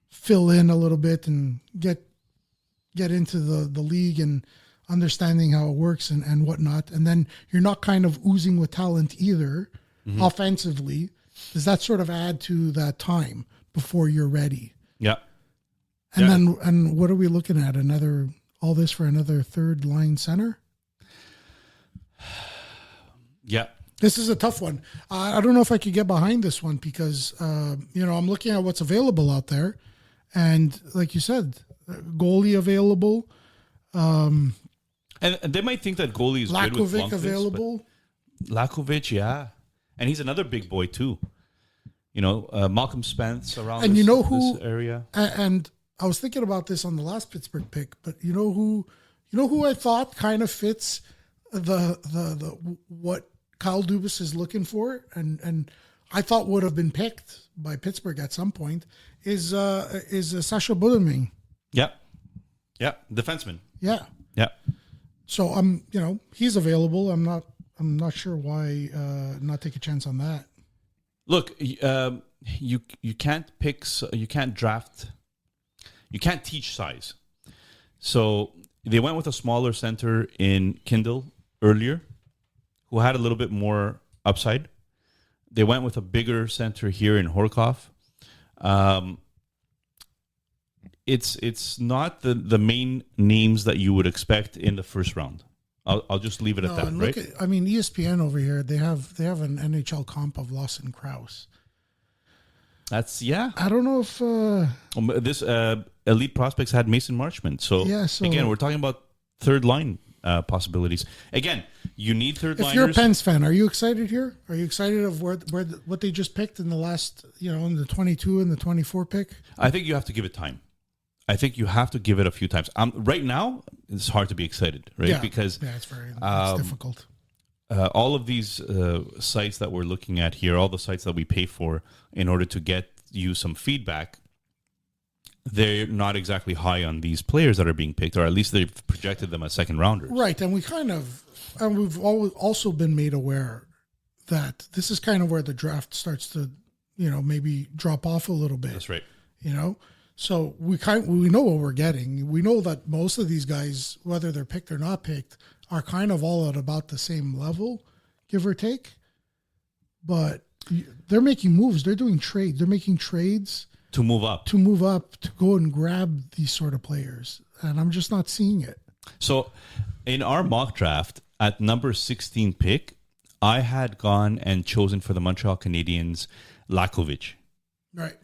S5: fill in a little bit and get into the league and understanding how it works and whatnot, and then you're not kind of oozing with talent either, mm-hmm. offensively, does that sort of add to that time before you're ready?
S4: Yeah.
S5: And what are we looking at? All this for another third line center?
S4: Yeah.
S5: This is a tough one. I don't know if I could get behind this one because, I'm looking at what's available out there. And like you said, goalie available.
S4: And they might think that goalie is good with
S5: Lakovic available.
S4: Lakovic, yeah. And he's another big boy too. Malcolm Spence around
S5: and
S4: this area.
S5: And I was thinking about this on the last Pittsburgh pick, but you know who I thought kind of fits the what Kyle Dubas is looking for, and I thought would have been picked by Pittsburgh at some point is Sasha Boudeming.
S4: Yeah, defenseman.
S5: Yeah. So he's available. I'm not sure why not take a chance on that.
S4: Look, you can't pick, you can't draft, you can't teach size. So they went with a smaller center in Kindle earlier, who had a little bit more upside. They went with a bigger center here in Horkoff. It's not the main names that you would expect in the first round. I'll just leave it at that, right?
S5: ESPN over here, they have an NHL comp of Lawson Krause.
S4: That's, yeah.
S5: I don't know if...
S4: this Elite Prospects had Mason Marchment. So, again, we're talking about third line possibilities. Again, you need third liners.
S5: If you're a Pens fan, are you excited here? Are you excited of what they just picked in the last, in the 22 and the 24 pick?
S4: I think you have to give it time. I think you have to give it a few times. Right now, it's hard to be excited, right?
S5: Yeah.
S4: Because
S5: it's difficult.
S4: All of these sites that we're looking at here, all the sites that we pay for in order to get you some feedback, they're not exactly high on these players that are being picked, or at least they've projected them as second rounders.
S5: Right, and we've always also been made aware that this is kind of where the draft starts to, maybe drop off a little bit.
S4: That's right.
S5: So we know what we're getting. We know that most of these guys, whether they're picked or not picked, are kind of all at about the same level, give or take. But they're making moves. They're doing trades. They're making trades
S4: to move up.
S5: To go and grab these sort of players. And I'm just not seeing it.
S4: So in our mock draft, at number 16 pick, I had gone and chosen for the Montreal Canadiens Lakovic.
S5: Right.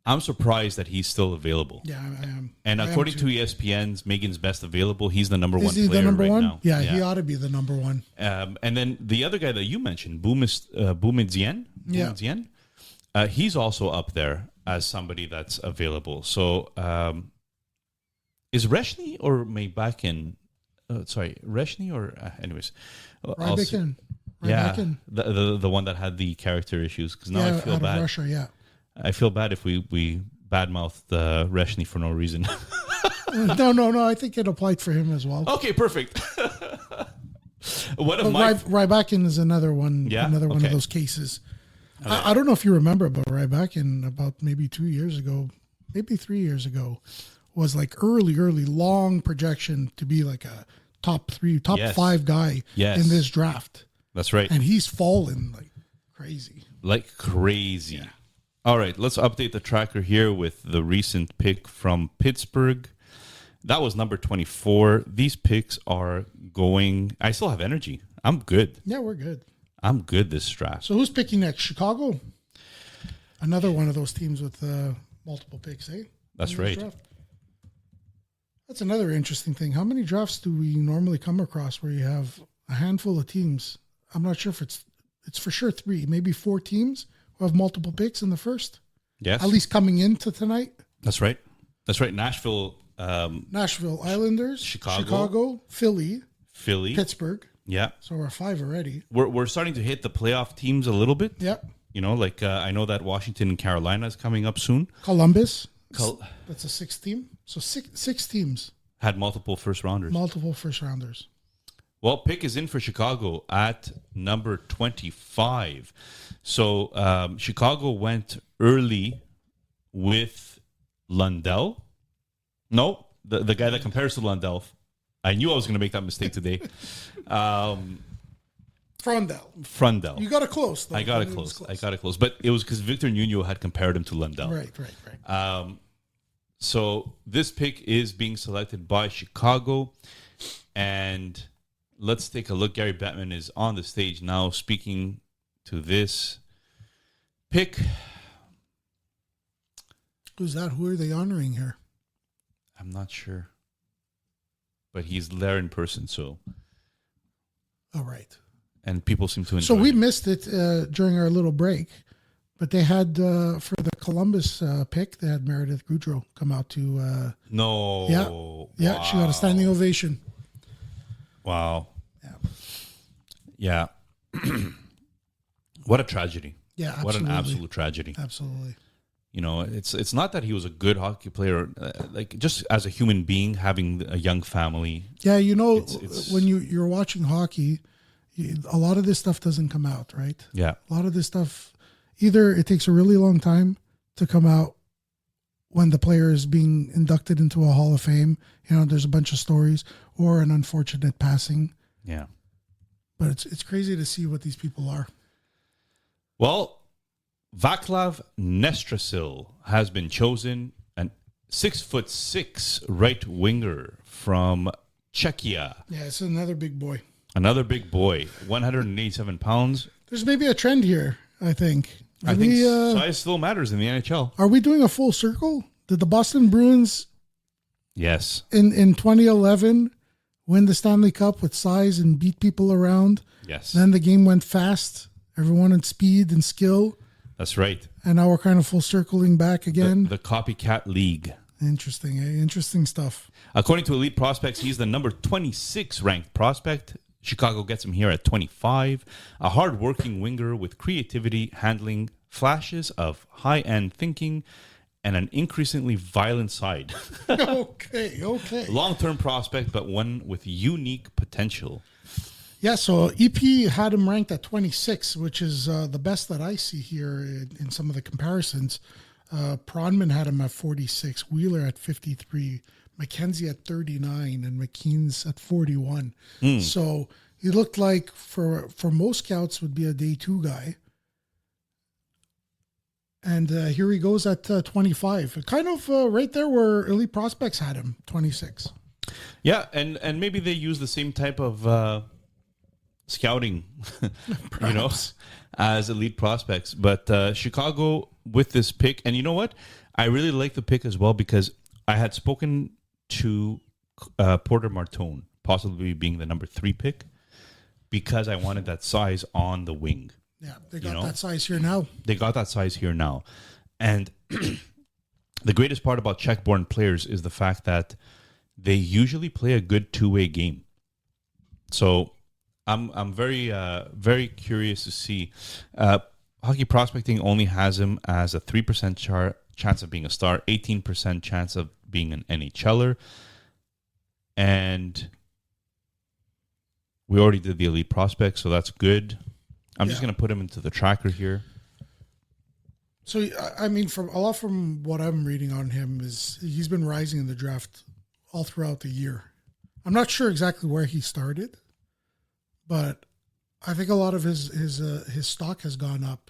S4: I'm surprised that he's still available.
S5: Yeah, I am.
S4: And
S5: I am
S4: according
S5: too.
S4: to ESPN's Megan's Best Available, he's the number one
S5: Is he
S4: player
S5: the number
S4: right
S5: one?
S4: now.
S5: Yeah, he ought to be the number one.
S4: And then the other guy that you mentioned, Boumedienne, he's also up there as somebody that's available. So is Reshny or Maybakin? Reshny or anyways?
S5: Rybakin.
S4: Yeah, the one that had the character issues. Because now I feel
S5: out
S4: bad.
S5: Of Russia, yeah.
S4: I feel bad if we badmouthed Reshny for no reason.
S5: No. I think it applied for him as well.
S4: Okay, perfect.
S5: Rybakin is another one.
S4: Yeah?
S5: Another one
S4: Okay.
S5: of those cases. I don't know if you remember, but Rybakin about maybe 2 years ago, maybe 3 years ago, was like early, long projection to be like a top 5 guy in this draft.
S4: That's right.
S5: And he's fallen like crazy.
S4: Yeah. All right, let's update the tracker here with the recent pick from Pittsburgh. That was number 24. These picks are going... I still have energy. I'm good.
S5: Yeah, we're good.
S4: I'm good this draft.
S5: So who's picking next? Chicago? Another one of those teams with multiple picks, eh?
S4: That's right.
S5: Draft. That's another interesting thing. How many drafts do we normally come across where you have a handful of teams? I'm not sure if it's for sure 3, maybe 4 teams who have multiple picks in the first.
S4: Yes.
S5: At least coming into tonight.
S4: That's right. Nashville.
S5: Islanders. Chicago. Philly. Pittsburgh.
S4: Yeah.
S5: So we're 5 already.
S4: We're starting to hit the playoff teams a little bit.
S5: Yeah.
S4: You know, like I know that Washington and Carolina is coming up soon.
S5: Columbus. That's a 6th team. So six teams.
S4: Had multiple first rounders. Well, pick is in for Chicago at number 25. So Chicago went early with Lundell. No, the guy that compares to Lundell. I knew I was going to make that mistake today. Frundell.
S5: You got it close, though.
S4: I got it close. But it was because Victor Nuno had compared him to Lundell.
S5: Right.
S4: So this pick is being selected by Chicago. And let's take a look. Gary Bettman is on the stage now speaking to this pick.
S5: Who's that? Who are they honoring here?
S4: I'm not sure. But he's there in person, so.
S5: All right.
S4: And people seem to enjoy
S5: So we
S4: it.
S5: missed it during our little break. But they had, for the Columbus pick, they had Meredith Goudreau come out to...
S4: No.
S5: Yeah, she got a standing ovation.
S4: Wow. Yeah. What a tragedy.
S5: Yeah, absolutely.
S4: What an absolute tragedy.
S5: Absolutely.
S4: You know, it's not that he was a good hockey player, like just as a human being, having a young family.
S5: Yeah, you know, when you're watching hockey, a lot of this stuff doesn't come out, right?
S4: Yeah.
S5: A lot of this stuff, either it takes a really long time to come out when the player is being inducted into a Hall of Fame. You know, there's a bunch of stories, or an unfortunate passing.
S4: Yeah.
S5: But it's crazy to see what these people are.
S4: Well, Vaclav Nestrasil has been chosen, an 6'6" right winger from Czechia.
S5: Yeah, it's another big boy.
S4: Another big boy, 187 pounds.
S5: There's maybe a trend here, I think.
S4: I think size still matters in the NHL.
S5: Are we doing a full circle? Did the Boston Bruins
S4: Yes.
S5: in 2011 win the Stanley Cup with size and beat people around?
S4: Yes.
S5: Then the game went fast. Everyone in speed and skill.
S4: That's right.
S5: And now we're kind of full circling back again.
S4: The copycat league.
S5: Interesting, eh? Interesting stuff.
S4: According to Elite Prospects, he's the number 26 ranked prospect. Chicago gets him here at 25. A hard-working winger with creativity, handling, flashes of high-end thinking, and an increasingly violent side.
S5: Okay.
S4: Long-term prospect, but one with unique potential.
S5: Yeah, so EP had him ranked at 26, which is the best that I see here in some of the comparisons. Pronman had him at 46, Wheeler at 53, McKenzie at 39, and McKean's at 41. So he looked like, for most scouts, would be a day 2 guy. And here he goes at 25. Kind of right there where elite prospects had him, 26.
S4: Yeah, and maybe they use the same type of scouting, as elite prospects. But Chicago with this pick, and you know what? I really like the pick as well because I had spoken to Porter Martone, possibly being the number 3 pick, because I wanted that size on the wing.
S5: Yeah, they got that size here now.
S4: They got that size here now. And the greatest part about Czech-born players is the fact that they usually play a good two-way game. So I'm very very curious to see. Hockey Prospecting only has him as a 3% chance of being a star, 18% chance of being an NHLer, and we already did the elite prospect, so that's good. I'm just going to put him into the tracker here.
S5: So, I mean, from what I'm reading on him is he's been rising in the draft all throughout the year. I'm not sure exactly where he started, but I think a lot of his stock has gone up.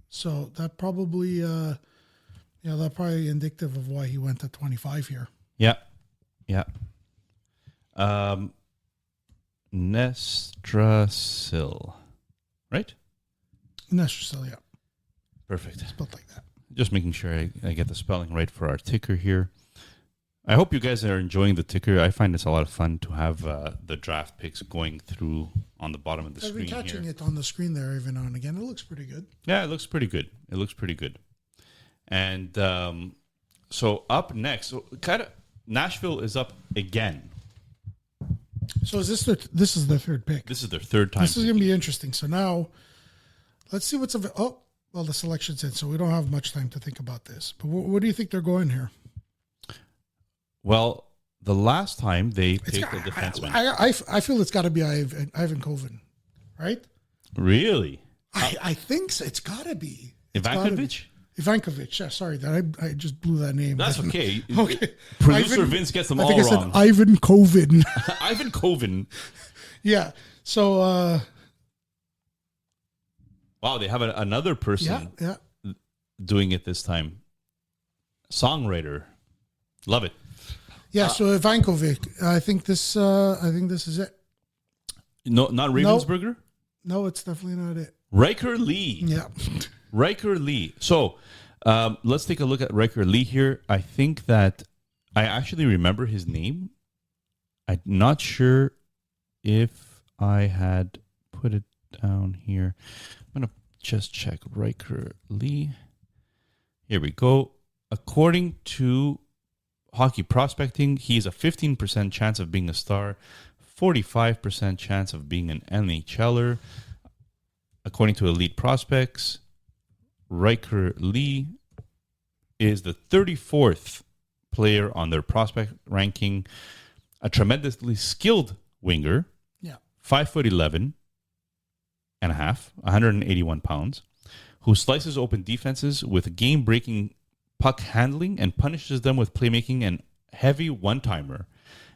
S5: So that probably, that's probably indicative of why he went to 25 here.
S4: Yeah. Nestrasil, right?
S5: Nestrasil, yeah.
S4: Perfect.
S5: Spelled like that.
S4: Just making sure I get the spelling right for our ticker here. I hope you guys are enjoying the ticker. I find it's a lot of fun to have the draft picks going through on the bottom of the screen.
S5: I've been catching it on the screen there every now and again. It looks pretty good.
S4: Yeah, it looks pretty good. And so up next, Nashville is up again.
S5: So is this is the third pick?
S4: This is their third time.
S5: This is going to be interesting. So now, let's see what's available. Oh, well, the selection's in, so we don't have much time to think about this. But what do you think they're going here?
S4: Well, the last time they picked a defenseman.
S5: I feel it's got to be Ivan Koven, right?
S4: Really?
S5: I think so. It's got to be.
S4: Ivankovic?
S5: Yeah, sorry, I just blew that name.
S4: That's okay.
S5: Okay.
S4: Producer Vince gets them all wrong.
S5: I said Ivan Koven.
S4: Ivan Koven.
S5: Yeah. So.
S4: Wow, they have another person doing it this time. Songwriter. Love it.
S5: Yeah, so Ivankovic. I think this is it.
S4: No, not Ravensburger?
S5: No, it's definitely not it.
S4: Riker Lee.
S5: Yeah.
S4: Riker Lee. So let's take a look at Riker Lee here. I think that I actually remember his name. I'm not sure if I had put it down here. I'm going to just check Riker Lee. Here we go. According to Hockey Prospecting, he's a 15% chance of being a star, 45% chance of being an NHLer. According to Elite Prospects, Riker Lee is the 34th player on their prospect ranking, a tremendously skilled winger, 5'11" and a half, 181 pounds, who slices open defenses with game-breaking puck handling and punishes them with playmaking and heavy one-timer.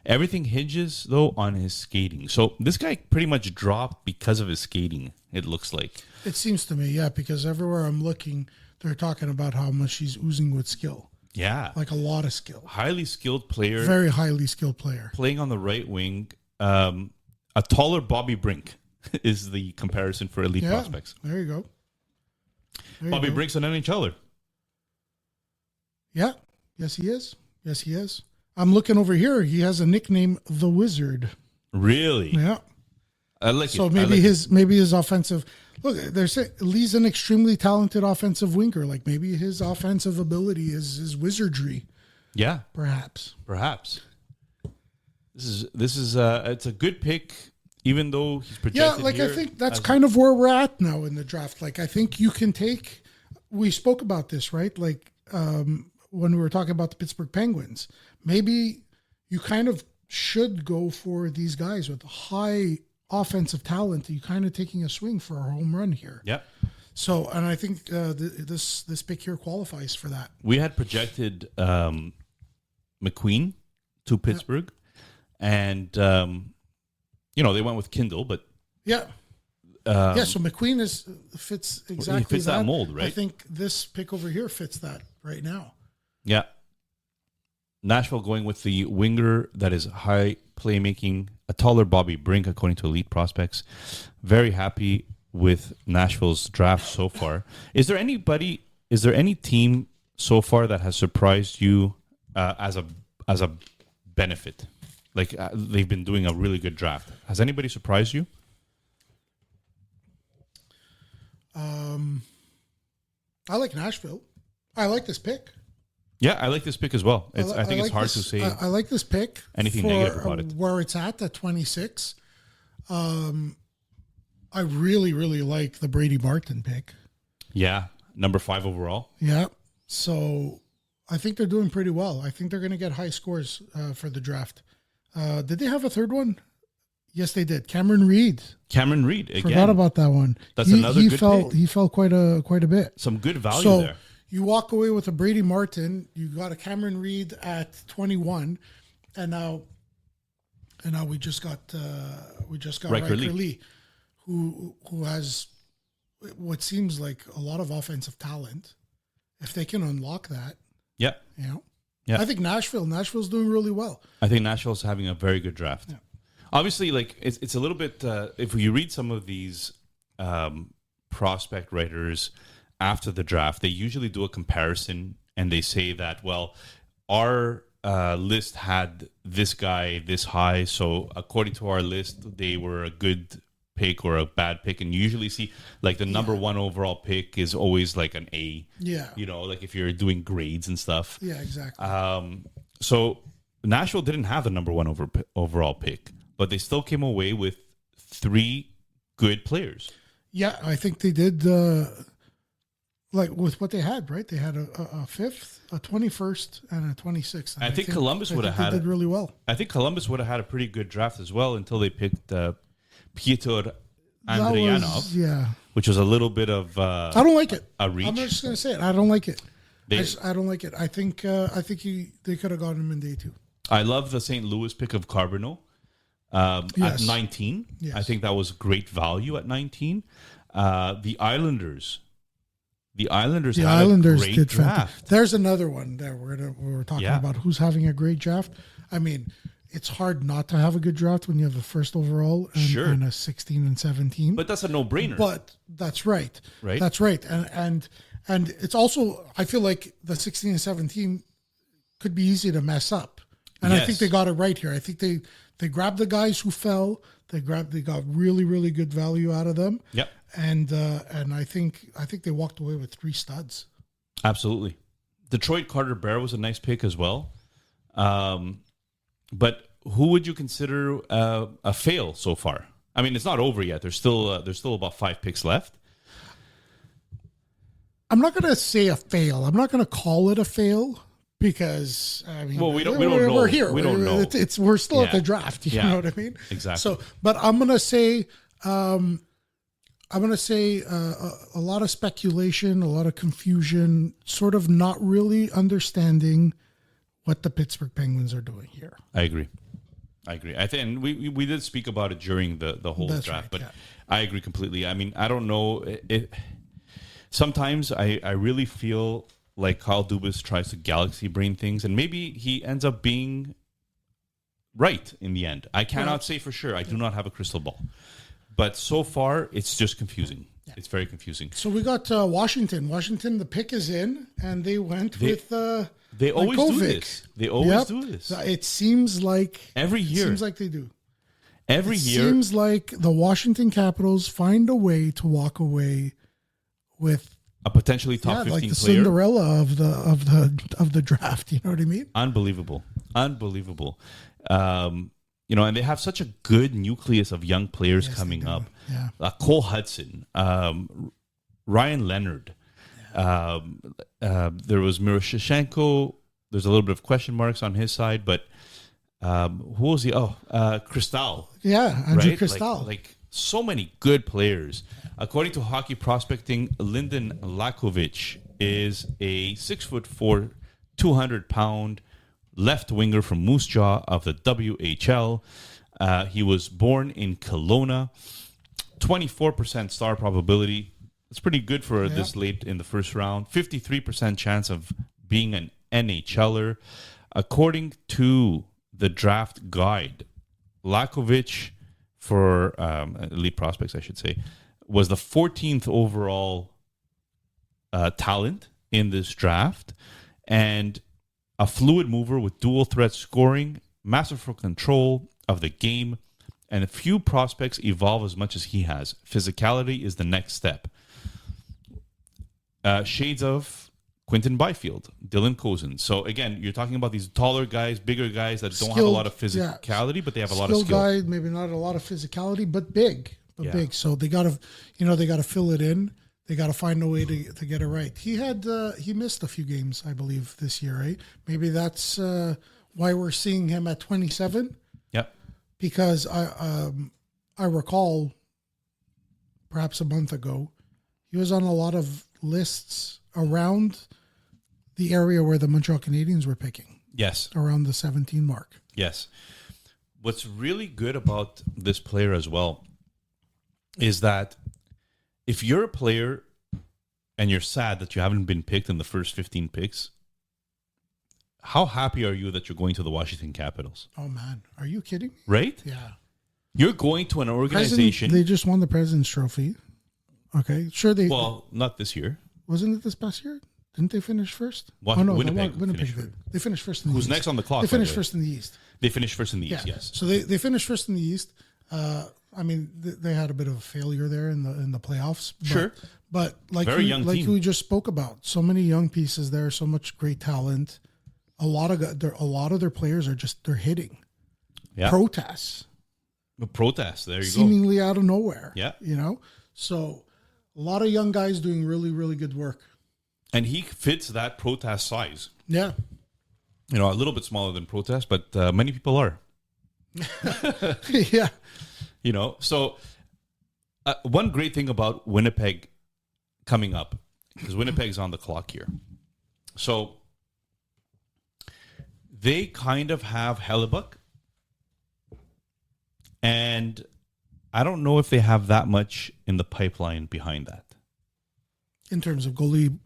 S4: Everything hinges, though, on his skating. So this guy pretty much dropped because of his skating, it looks like.
S5: It seems to me, yeah, because everywhere I'm looking, they're talking about how much he's oozing with skill.
S4: Yeah.
S5: Like a lot of skill.
S4: Highly skilled player.
S5: Very highly skilled player.
S4: Playing on the right wing. A taller Bobby Brink is the comparison for elite prospects.
S5: There you go.
S4: Bobby Brink's an NHLer.
S5: Yeah. Yes, he is. I'm looking over here. He has a nickname, The Wizard.
S4: Really?
S5: Yeah.
S4: I like it.
S5: So maybe his offensive. Look, they're saying Lee's an extremely talented offensive winger. Like maybe his offensive ability is his wizardry.
S4: Yeah.
S5: Perhaps.
S4: This is it's a good pick, even though he's projected.
S5: Yeah, like
S4: here
S5: I think that's kind of where we're at now in the draft. Like I think you can take. We spoke about this, right? Like when we were talking about the Pittsburgh Penguins, maybe you kind of should go for these guys with high offensive talent. You kind of taking a swing for a home run here.
S4: Yeah.
S5: So, and I think this pick here qualifies for that.
S4: We had projected McQueen to Pittsburgh, and they went with Kindle, but
S5: So McQueen fits exactly
S4: fits that mold, right?
S5: I think this pick over here fits that right now.
S4: Yeah. Nashville going with the winger that is high playmaking, a taller Bobby Brink, according to Elite Prospects. Very happy with Nashville's draft so far. Is there any team so far that has surprised you as a benefit? Like they've been doing a really good draft. Has anybody surprised you?
S5: I like Nashville. I like this pick.
S4: Yeah, I like this pick as well. I think it's hard to say.
S5: I like this pick.
S4: Anything negative about it?
S5: Where it's at 26. I really, really like the Brady Barton pick.
S4: Yeah, number 5 overall.
S5: Yeah. So I think they're doing pretty well. I think they're going to get high scores for the draft. Did they have a third one? Yes, they did. Cameron Reed again. Forgot about that one.
S4: That's another good pick.
S5: He fell quite a bit.
S4: Some good value there.
S5: You walk away with a Brady Martin. You got a Cameron Reed at 21, and now we just got Riker Lee, who has what seems like a lot of offensive talent. If they can unlock that,
S4: yeah.
S5: I think Nashville's doing really well.
S4: I think Nashville's having a very good draft. Yeah. Obviously, like it's a little bit. If you read some of these prospect writers after the draft, they usually do a comparison and they say that, well, our list had this guy this high, so according to our list, they were a good pick or a bad pick. And you usually see like the number 1 overall pick is always like an A.
S5: Yeah.
S4: Like if you're doing grades and stuff.
S5: Yeah, exactly.
S4: So Nashville didn't have the number 1 overall pick, but they still came away with 3 good players.
S5: Yeah, I think they did. Like with what they had, right? They had a 5th, a 21st, and a 26th. And
S4: I think Columbus would have had.
S5: They did really well.
S4: I think Columbus would have had a pretty good draft as well until they picked Piotr Andrianov, which was a little bit of.
S5: I don't like it.
S4: A reach.
S5: I'm just going to say it. I don't like it. I don't like it. I think they could have gotten him in day 2.
S4: I love the St. Louis pick of Carbonneau at 19.
S5: Yes.
S4: I think that was great value at 19. The Islanders. The Islanders had a great draft.
S5: There's another one there we're talking about who's having a great draft. I mean, it's hard not to have a good draft when you have a 1st overall and a 16 and 17.
S4: But that's a no-brainer.
S5: But that's right.
S4: Right.
S5: That's right. And it's also, I feel like the 16 and 17 could be easy to mess up. And I think they got it right here. I think they grabbed the guys who fell. They got really, really good value out of them.
S4: Yep.
S5: And I think they walked away with 3 studs.
S4: Absolutely. Detroit Carter Bear was a nice pick as well. But who would you consider a fail so far? I mean, it's not over yet. There's still about 5 picks left.
S5: I'm not going to say a fail. I'm not going to call it a fail because I mean,
S4: we don't know.
S5: We're here.
S4: We don't know.
S5: We're still at the draft. You know what I mean?
S4: Exactly.
S5: So, but I'm going to say. I'm going to say a lot of speculation, a lot of confusion, sort of not really understanding what the Pittsburgh Penguins are doing here.
S4: I agree. I think, and we did speak about it during the whole draft, but I agree completely. I mean, I don't know. Sometimes I really feel like Kyle Dubas tries to galaxy brain things, and maybe he ends up being right in the end. I cannot say for sure. I do not have a crystal ball. But so far, it's just confusing. Yeah. It's very confusing.
S5: So we got Washington. Washington, the pick is in, and they went with
S4: They always do this. They always do this.
S5: It seems like
S4: every year.
S5: It seems like they do.
S4: Every year.
S5: It seems like the Washington Capitals find a way to walk away with
S4: a potentially top 15
S5: like the
S4: player.
S5: Cinderella of the draft. You know what I mean?
S4: Unbelievable. And they have such a good nucleus of young players coming up.
S5: Yeah.
S4: Cole Hudson, Ryan Leonard. Yeah. There was Miroshnichenko. There's a little bit of question marks on his side, but who was he? Cristal.
S5: Yeah, Andrew Cristal.
S4: Like so many good players. According to Hockey Prospecting, Lyndon Lakovic is a 6'4", 200-pound left winger from Moose Jaw of the WHL. He was born in Kelowna. 24% star probability. That's pretty good for this late in the first round. 53% chance of being an NHLer. According to the draft guide, Lakovic, for elite prospects, I should say, was the 14th overall talent in this draft, and a fluid mover with dual threat scoring, masterful control of the game, and a few prospects evolve as much as he has. Physicality is the next step. Shades of Quinton Byfield, Dylan Cousins. So again, you're talking about these taller guys, bigger guys that don't have a lot of physicality, but they have a lot of skill.
S5: Guy, maybe not a lot of physicality, but big. Big. So they gotta fill it in. They gotta find a way to get it right. He missed a few games, I believe, this year, right? Maybe that's why we're seeing him at 27.
S4: Yep.
S5: Because I recall perhaps a month ago, he was on a lot of lists around the area where the Montreal Canadiens were picking.
S4: Yes.
S5: Around the 17 mark.
S4: Yes. What's really good about this player as well is that if you're a player and you're sad that you haven't been picked in the first 15 picks, how happy are you that you're going to the Washington Capitals?
S5: Oh, man. Are you kidding?
S4: Right?
S5: Yeah.
S4: You're going to an organization.
S5: They just won the President's Trophy. Okay. Sure.
S4: Well, not this year.
S5: Wasn't it this past year? Didn't they finish first?
S4: Winnipeg
S5: did. They finished first in the East.
S4: Who's next on the clock?
S5: They finished first in the East.
S4: They finished first in the East, yes.
S5: So they finished first in the East. I mean, they had a bit of a failure there in the playoffs.
S4: Sure.
S5: But like
S4: team.
S5: we just spoke about, so many young pieces there, so much great talent. A lot of their players are they're hitting.
S4: Yeah.
S5: Protests.
S4: There you go.
S5: Seemingly out of nowhere.
S4: Yeah.
S5: So a lot of young guys doing really, really good work.
S4: And he fits that Protest size.
S5: Yeah.
S4: A little bit smaller than Protest, but many people are.
S5: Yeah.
S4: So one great thing about Winnipeg coming up, because Winnipeg's on the clock here. So they kind of have Hellebuck, and I don't know if they have that much in the pipeline behind that.
S5: In terms of goalie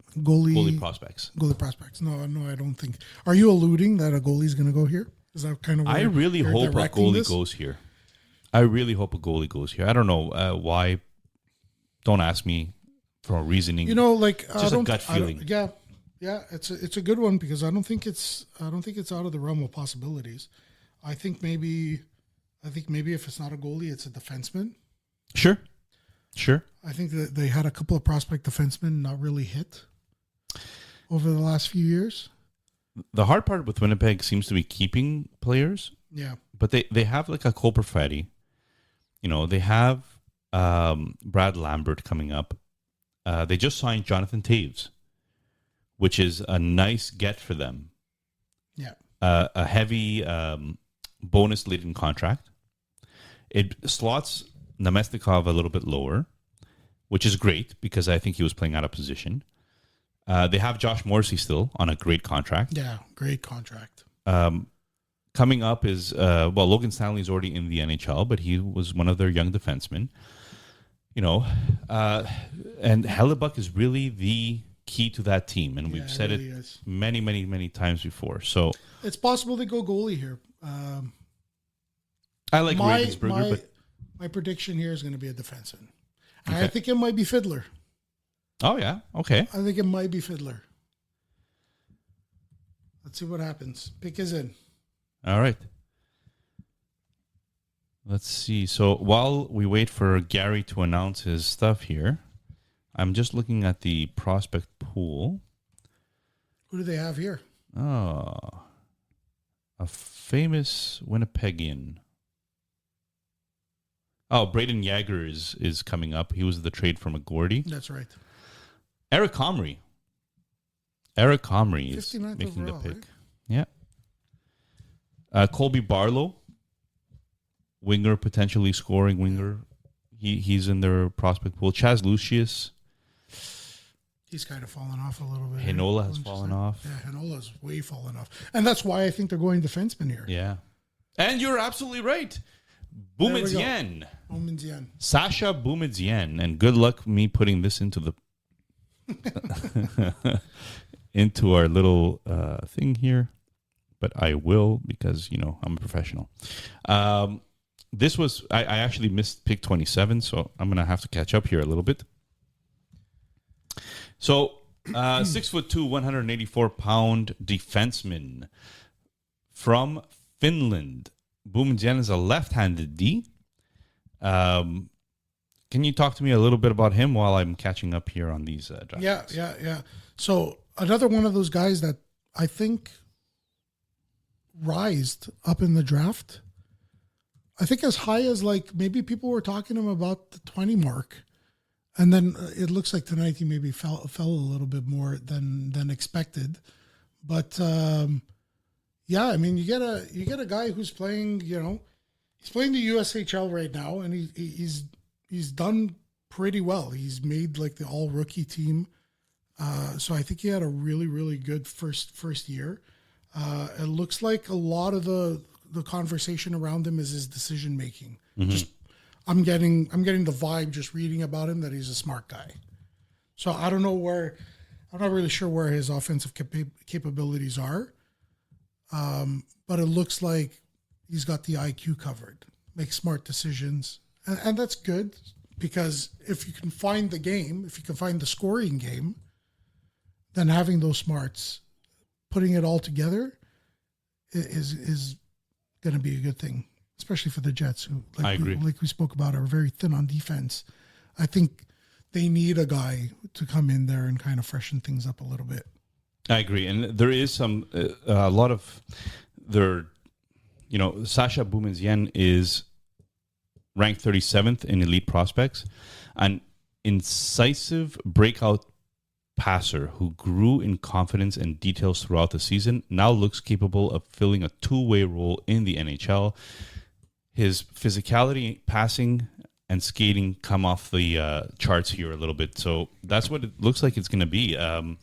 S4: prospects.
S5: Goalie prospects. No, I don't think. Are you alluding that a goalie's going to go here? Is that kind of?
S4: I really hope a goalie goes here. I don't know why. Don't ask me for a reasoning.
S5: Just
S4: a gut feeling.
S5: Yeah. It's a good one because I don't think it's out of the realm of possibilities. I think maybe if it's not a goalie, it's a defenseman.
S4: Sure.
S5: I think that they had a couple of prospect defensemen not really hit over the last few years.
S4: The hard part with Winnipeg seems to be keeping players.
S5: Yeah.
S4: But they have like a Cole Perfetti. They have Brad Lambert coming up. They just signed Jonathan Taves, which is a nice get for them.
S5: Yeah.
S4: A heavy bonus-laden contract. It slots Nemestikov a little bit lower, which is great because I think he was playing out of position. They have Josh Morrissey still on a great contract.
S5: Yeah, great contract.
S4: Coming up is, Logan Stanley's already in the NHL, but he was one of their young defensemen. And Hellebuck is really the key to that team, and we've said it many, many, many times before. So
S5: it's possible they go goalie here.
S4: I like Ravensburger, but
S5: my prediction here is going to be a defenseman. Okay. I think it might be Fiddler.
S4: Oh, yeah. Okay.
S5: I think it might be Fiddler. Let's see what happens. Pick is in.
S4: All right. Let's see. So while we wait for Gary to announce his stuff here, I'm just looking at the prospect pool.
S5: Who do they have here?
S4: Oh, a famous Winnipegian. Oh, Braden Yager is coming up. He was the trade from McGordy.
S5: That's right.
S4: Eric Comrie. Eric Comrie is
S5: 59th
S4: making
S5: overall,
S4: the pick.
S5: Right?
S4: Yeah. Colby Barlow, winger, potentially scoring winger. He's in their prospect pool. Chaz Lucius.
S5: He's kind of fallen off a little bit.
S4: Hinola has fallen off.
S5: Yeah, Hinola's way fallen off. And that's why I think they're going defenseman here.
S4: Yeah. And you're absolutely right. Boumedienne.
S5: Boumedienne.
S4: Sasha Boumedienne. And good luck me putting this into the into our little thing here. But I will because, I'm a professional. This was, I actually missed pick 27, so I'm going to have to catch up here a little bit. So, 6'2", 184-pound defenseman from Finland. Boumedienne is a left-handed D. Can you talk to me a little bit about him while I'm catching up here on these drafts?
S5: Yeah. So another one of those guys that I think rised up in the draft. I think as high as maybe people were talking to him about the 20 mark. And then it looks like tonight he maybe fell a little bit more than expected. But yeah, I mean, you get a guy who's playing, he's playing the USHL right now, and he's done pretty well. He's made the all rookie team. So I think he had a really, really good first year. It looks like a lot of the conversation around him is his decision making. Mm-hmm. I'm getting the vibe just reading about him that he's a smart guy. So I'm not really sure where his offensive capabilities are. But it looks like he's got the IQ covered, makes smart decisions. And that's good because if you can find the game, if you can find the scoring game, then having those smarts, putting it all together is going to be a good thing, especially for the Jets, who,
S4: I agree.
S5: Like we spoke about, are very thin on defense. I think they need a guy to come in there and kind of freshen things up a little bit.
S4: I agree. And there is a lot of Sasha Boumedienne is ranked 37th in elite prospects, an incisive breakout passer who grew in confidence and details throughout the season, now looks capable of filling a two-way role in the NHL. His physicality, passing, and skating come off the charts here a little bit. So that's what it looks like it's going to be. 6'1",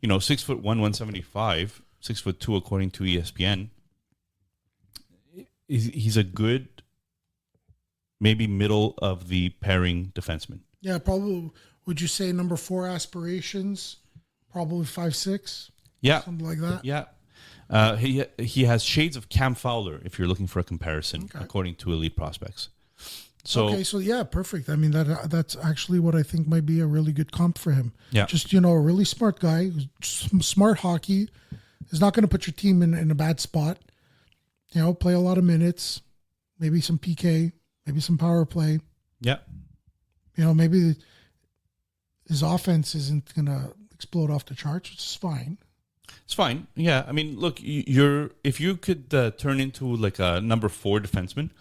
S4: 175, 6'2" according to ESPN. He's a good, maybe middle of the pairing defenseman.
S5: Yeah, probably. Would you say number 4 aspirations? Probably 5'6".
S4: Yeah,
S5: something like that.
S4: Yeah, he has shades of Cam Fowler if you're looking for a comparison, according to Elite Prospects. So
S5: yeah, perfect. I mean that's actually what I think might be a really good comp for him.
S4: Yeah,
S5: just a really smart guy, who's smart hockey, is not going to put your team in a bad spot. Play a lot of minutes, maybe some PK, maybe some power play.
S4: Yeah,
S5: maybe his offense isn't going to explode off the charts, which is fine.
S4: It's fine. Yeah. I mean, look, if you could turn into like a number 4 defenseman,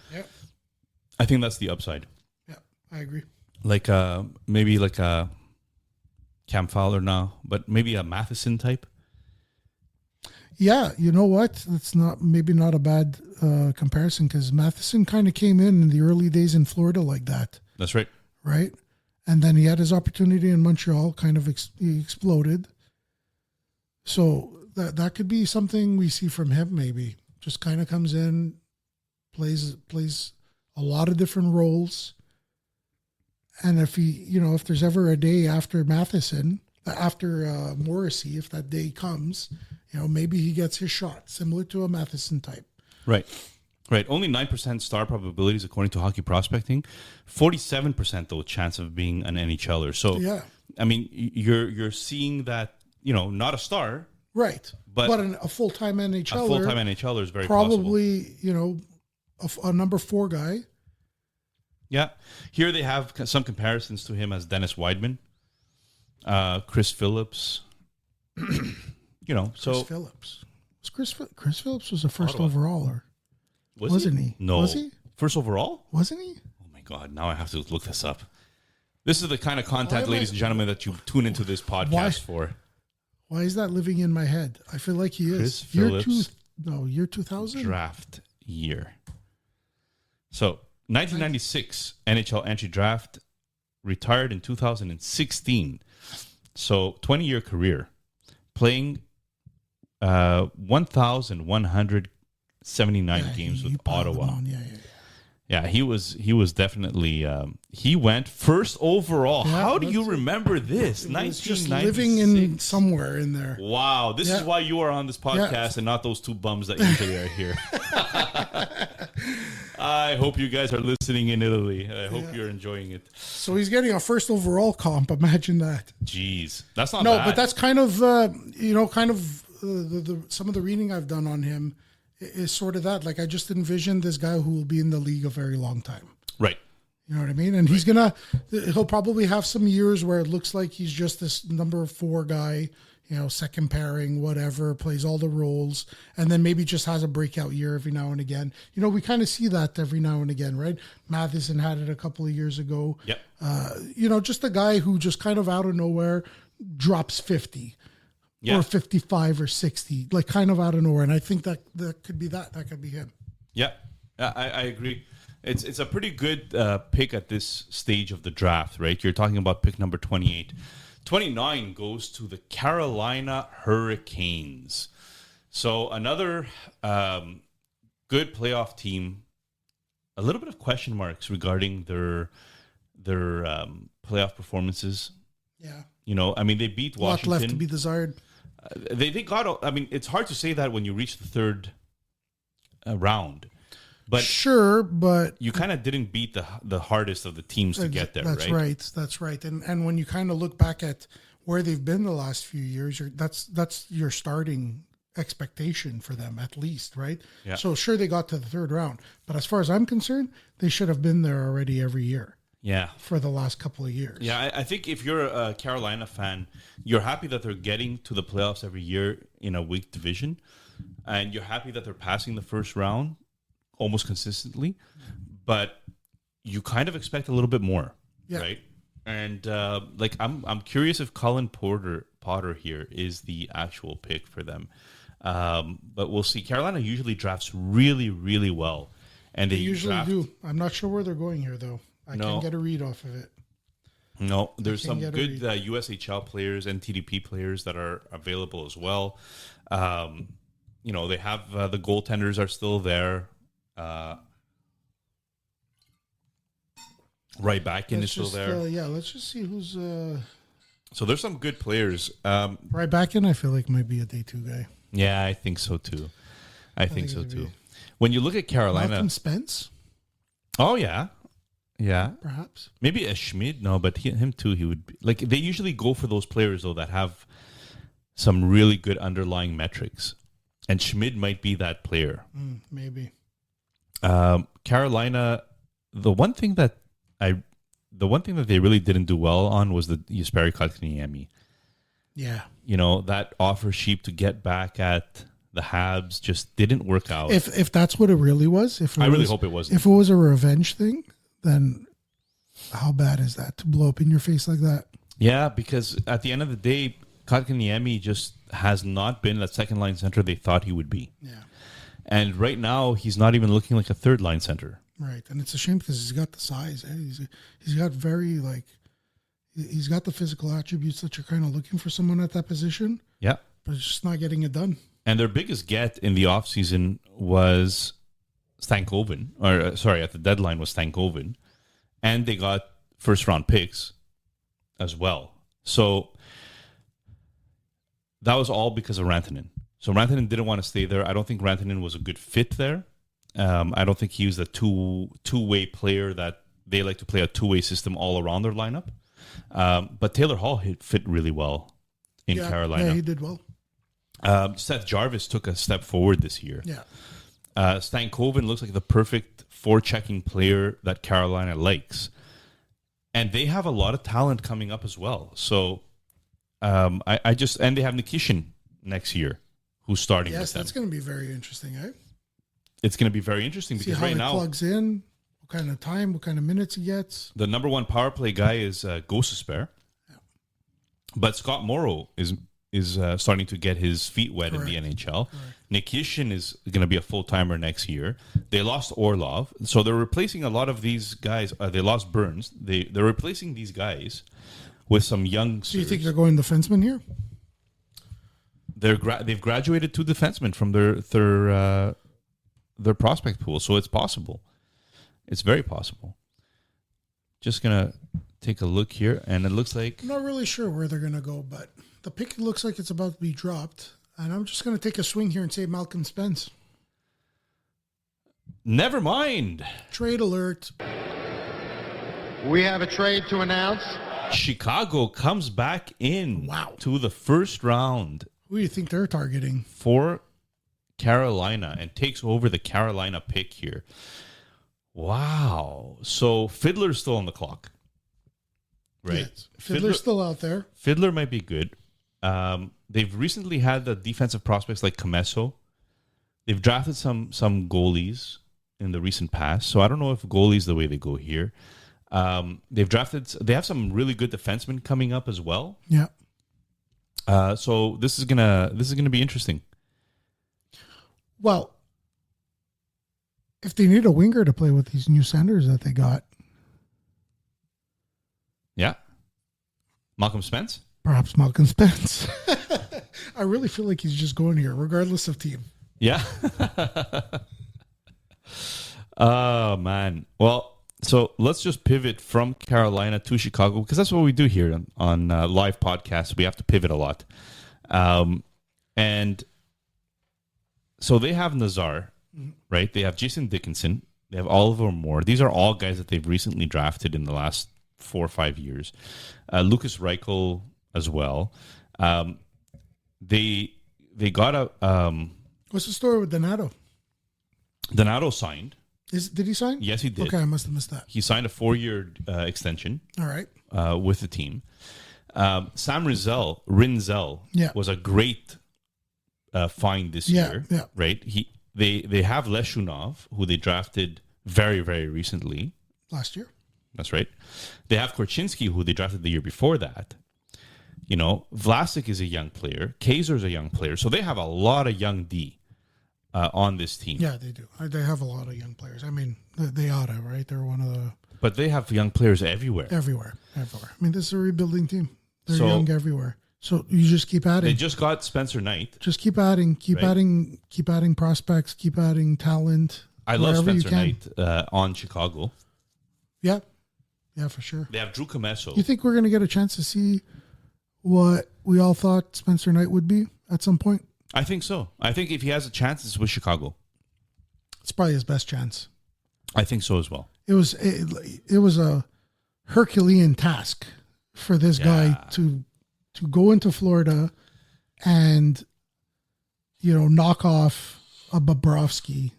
S4: I think that's the upside.
S5: Yeah, I agree.
S4: Like maybe like a Cam Fowler now, but maybe a Matheson type.
S5: Yeah, you know what? That's not a bad comparison because Matheson kind of came in the early days in Florida like that.
S4: That's right.
S5: Right? And then he had his opportunity in Montreal, kind of he exploded. So that could be something we see from him maybe. Just kind of comes in, plays a lot of different roles. And if if there's ever a day after Matheson, after Morrissey, if that day comes, maybe he gets his shot, similar to a Matheson type.
S4: Right. Right. Only 9% star probabilities according to Hockey Prospecting. 47% though chance of being an NHLer. So
S5: yeah.
S4: I mean, you're seeing that, not a star.
S5: Right. But a full-time NHLer.
S4: A full-time NHLer is very
S5: probably,
S4: possible.
S5: A number 4 guy.
S4: Yeah. Here they have some comparisons to him as Dennis Weidman, Chris Phillips.
S5: Chris Phillips. Chris Phillips was the first overall, or wasn't he?
S4: No.
S5: Was he?
S4: First overall?
S5: Wasn't he?
S4: Oh my God. Now I have to look this up. This is the kind of content, ladies and gentlemen, that you tune into this podcast for.
S5: Why is that living in my head? I feel like he
S4: Chris
S5: is.
S4: Phillips.
S5: Year 2000?
S4: Draft year. So, 1996 NHL Entry Draft, retired in 2016. So, 20-year career. Playing 1,179 games with Ottawa. Yeah, he was definitely he went first overall.
S5: Yeah,
S4: How do you remember this?
S5: It's just living in somewhere in there.
S4: Wow, this is why you are on this podcast and not those two bums that usually are here. I hope you guys are listening in Italy. I hope you're enjoying it.
S5: So he's getting a first overall comp. Imagine that.
S4: Jeez, that's not
S5: no,
S4: bad.
S5: but that's kind of some of the reading I've done on him is sort of that. Like I just envisioned this guy who will be in the league a very long time.
S4: Right.
S5: You know what I mean? And he'll probably have some years where it looks like he's just this number 4 guy, second pairing, whatever, plays all the roles, and then maybe just has a breakout year every now and again. We kind of see that every now and again, right? Matheson had it a couple of years ago.
S4: Yep.
S5: Just a guy who just kind of out of nowhere drops 50 or 55 or 60, like kind of out of nowhere. And I think that could be that. That could be him.
S4: Yeah, I agree. It's a pretty good pick at this stage of the draft, right? You're talking about pick number 28. 29 goes to the Carolina Hurricanes. So another good playoff team. A little bit of question marks regarding their playoff performances.
S5: Yeah.
S4: They beat Washington.
S5: A lot left to be desired.
S4: They got. It's hard to say that when you reach the third round. But
S5: sure, but
S4: you kind of didn't beat the hardest of the teams to get there,
S5: that's
S4: right?
S5: That's right. And when you kind of look back at where they've been the last few years, that's your starting expectation for them at least, right?
S4: Yeah.
S5: So sure, they got to the third round, but as far as I'm concerned, they should have been there already every year.
S4: Yeah.
S5: For the last couple of years.
S4: Yeah, I think if you're a Carolina fan, you're happy that they're getting to the playoffs every year in a weak division, and you're happy that they're passing the first round almost consistently, but you kind of expect a little bit more, right? And I'm curious if Colin Potter here is the actual pick for them, but we'll see. Carolina usually drafts really, really well, and they
S5: usually do. I'm not sure where they're going here, though. I can't get a read off of it.
S4: No, there's some good USHL players and TDP players that are available as well. They have the goaltenders are still there. Right back in is still there.
S5: Let's just see who's.
S4: So there's some good players.
S5: Right back in, I feel like might be a day 2 guy.
S4: Yeah, I think so too. I think so too. When you look at Carolina,
S5: Malcolm Spence.
S4: Oh yeah.
S5: Perhaps
S4: maybe a Schmid. No, but him too. He would be, like they usually go for those players though that have some really good underlying metrics, and Schmid might be that player.
S5: Maybe.
S4: Carolina, the one thing that they really didn't do well on was the Jesperi Kotkaniemi.
S5: Yeah.
S4: That offer sheet to get back at the Habs just didn't work out.
S5: If that's what it really was,
S4: I really hope it wasn't.
S5: If it was a revenge thing, then how bad is that to blow up in your face like that?
S4: Yeah, because at the end of the day, Kotkaniemi just has not been that second line center they thought he would be.
S5: Yeah.
S4: And right now, he's not even looking like a third line center.
S5: Right. And it's a shame because he's got the size. He's got he's got the physical attributes that you're kind of looking for someone at that position.
S4: Yeah.
S5: But it's just not getting it done.
S4: And their biggest get in the offseason was Stankoven. At the deadline was Stankoven. And they got first-round picks as well. So that was all because of Rantanen. So Rantanen didn't want to stay there. I don't think Rantanen was a good fit there. I don't think he was a two-way player that they like to play a two-way system all around their lineup. But Taylor Hall fit really well in Carolina.
S5: Yeah, he did well.
S4: Seth Jarvis took a step forward this year.
S5: Yeah.
S4: Stankoven looks like the perfect forechecking player that Carolina likes. And they have a lot of talent coming up as well. So and they have Nikishin next year, who's starting with them.
S5: Yes, that's going to be very interesting, eh?
S4: It's going to be very interesting because right now,
S5: plugs in, what kind of time, what kind of minutes he gets.
S4: The number one power play guy is Gostisbehere. Yeah. But Scott Morrow is starting to get his feet wet in the NHL. Correct. Nikishin is going to be a full-timer next year. They lost Orlov, so they're replacing a lot of these guys. They lost Burns. They're replacing these guys with some young.
S5: So you think they're going defenseman here?
S4: They've graduated 2 defensemen from their prospect pool, so it's possible. It's very possible. Just going to take a look here, and it looks like...
S5: I'm not really sure where they're going to go, but the pick looks like it's about to be dropped. And I'm just going to take a swing here and say Malcolm Spence.
S4: Never mind.
S5: Trade alert.
S6: We have a trade to announce.
S4: Chicago comes back in to the first round.
S5: Who do you think they're targeting?
S4: For Carolina, and takes over the Carolina pick here. Wow. So Fiddler's still on the clock. Right?
S5: Yes. Fiddler's still out there.
S4: Fiddler might be good. They've recently had the defensive prospects like Comesso. They've drafted some goalies in the recent past. So I don't know if goalie's the way they go here. They have some really good defensemen coming up as well.
S5: Yeah.
S4: So this is gonna be interesting.
S5: Well, if they need a winger to play with these new centers that they got.
S4: Yeah. Malcolm Spence?
S5: Perhaps Malcolm Spence. I really feel like he's just going here, regardless of team.
S4: Yeah. Oh, man. Well, so let's just pivot from Carolina to Chicago, because that's what we do here on live podcasts. We have to pivot a lot. And so they have Nazar, right? They have Jason Dickinson. They have Oliver Moore. These are all guys that they've recently drafted in the last 4 or 5 years. Lucas Reichel as well. They got a...
S5: What's the story with Donato?
S4: Donato signed.
S5: Did he sign?
S4: Yes, he did.
S5: Okay, I must have missed that.
S4: He signed a 4-year extension.
S5: All right.
S4: With the team. Sam Rinzel was a great find this year.
S5: Yeah.
S4: Right? They have Leshunov, who they drafted very, very recently.
S5: Last year.
S4: That's right. They have Korchinski, who they drafted the year before that. You know, Vlasic is a young player. Kaiser's a young player. So they have a lot of young D on this team.
S5: Yeah, they do. They have a lot of young players. I mean, they ought to, right? They're one of the...
S4: But they have young players everywhere.
S5: Everywhere. I mean, this is a rebuilding team. They're young everywhere. So you just keep adding.
S4: They just got Spencer Knight.
S5: Just keep adding, keep adding prospects, keep adding talent.
S4: I love Spencer Knight on Chicago.
S5: Yeah. Yeah, for sure.
S4: They have Drew Comesso.
S5: You think we're going to get a chance to see what we all thought Spencer Knight would be at some point?
S4: I think so. I think if he has a chance, it's with Chicago.
S5: It's probably his best chance.
S4: I think so as well.
S5: It was a Herculean task for this guy to go into Florida and, knock off a Bobrovsky,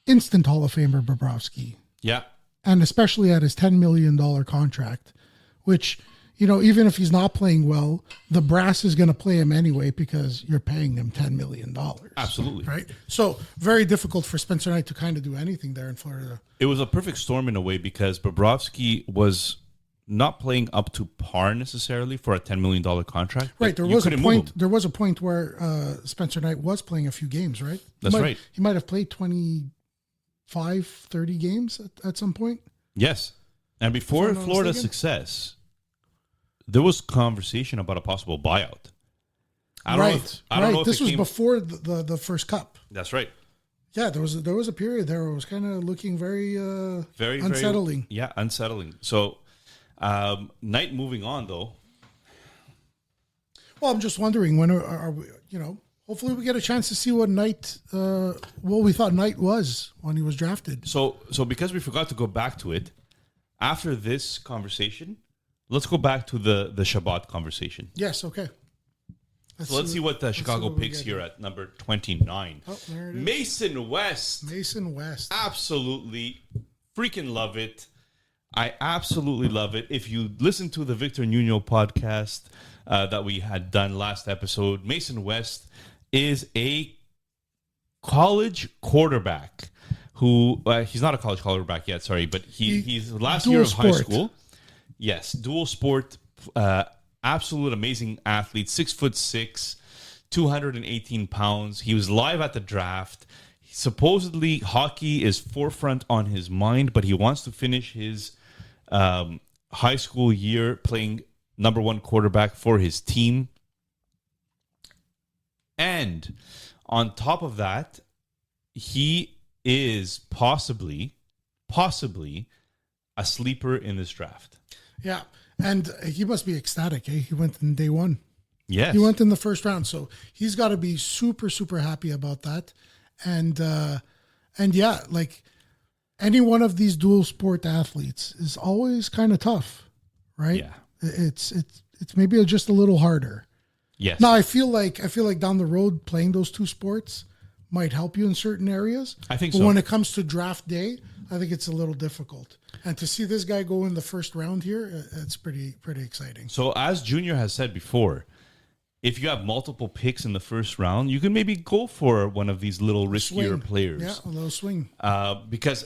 S5: instant Hall of Famer Bobrovsky.
S4: Yeah.
S5: And especially at his $10 million contract, which, even if he's not playing well, the brass is going to play him anyway because you're paying him $10 million.
S4: Absolutely.
S5: Right? So very difficult for Spencer Knight to kind of do anything there in Florida.
S4: It was a perfect storm in a way because Bobrovsky was not playing up to par necessarily for a $10 million contract.
S5: Right. There was a point where Spencer Knight was playing a few games, right?
S4: That's right.
S5: He might have played 25, 30 games at some point.
S4: Yes. And before Florida's success, there was conversation about a possible buyout. I don't know if
S5: this was before the first cup.
S4: That's right.
S5: Yeah, there was a period there where it was kind of looking very unsettling.
S4: Very, unsettling. So, Knight moving on though.
S5: Well, I'm just wondering when are we? Hopefully we get a chance to see what Knight, what we thought Knight was when he was drafted.
S4: So because we forgot to go back to it, after this conversation, let's go back to the Shabbat conversation.
S5: Yes, okay.
S4: Let's see what the Chicago picks here at number 29.
S5: Oh, there it is.
S4: Mason West.
S5: Mason West.
S4: Absolutely freaking love it. I absolutely love it. If you listen to the Victor Nuno podcast that we had done last episode, Mason West is a college quarterback who he's not a college quarterback yet, sorry, but he's last year of high school. Yes, dual sport, absolute amazing athlete, 6'6", 218 pounds. He was live at the draft. Supposedly, hockey is forefront on his mind, but he wants to finish his high school year playing number one quarterback for his team. And on top of that, he is possibly possibly a sleeper in this draft.
S5: Yeah. And he must be ecstatic, eh? He went in day one.
S4: Yes.
S5: He went in the first round. So he's got to be super, super happy about that. And yeah, like any one of these dual sport athletes is always kind of tough, right?
S4: Yeah.
S5: It's maybe just a little harder.
S4: Yes.
S5: Now I feel like down the road playing those two sports might help you in certain areas.
S4: I think
S5: but
S4: so.
S5: When it comes to draft day, I think it's a little difficult. And to see this guy go in the first round here, it's pretty exciting.
S4: So as Junior has said before, if you have multiple picks in the first round, you can maybe go for one of these little riskier players.
S5: Yeah, a little swing.
S4: Because,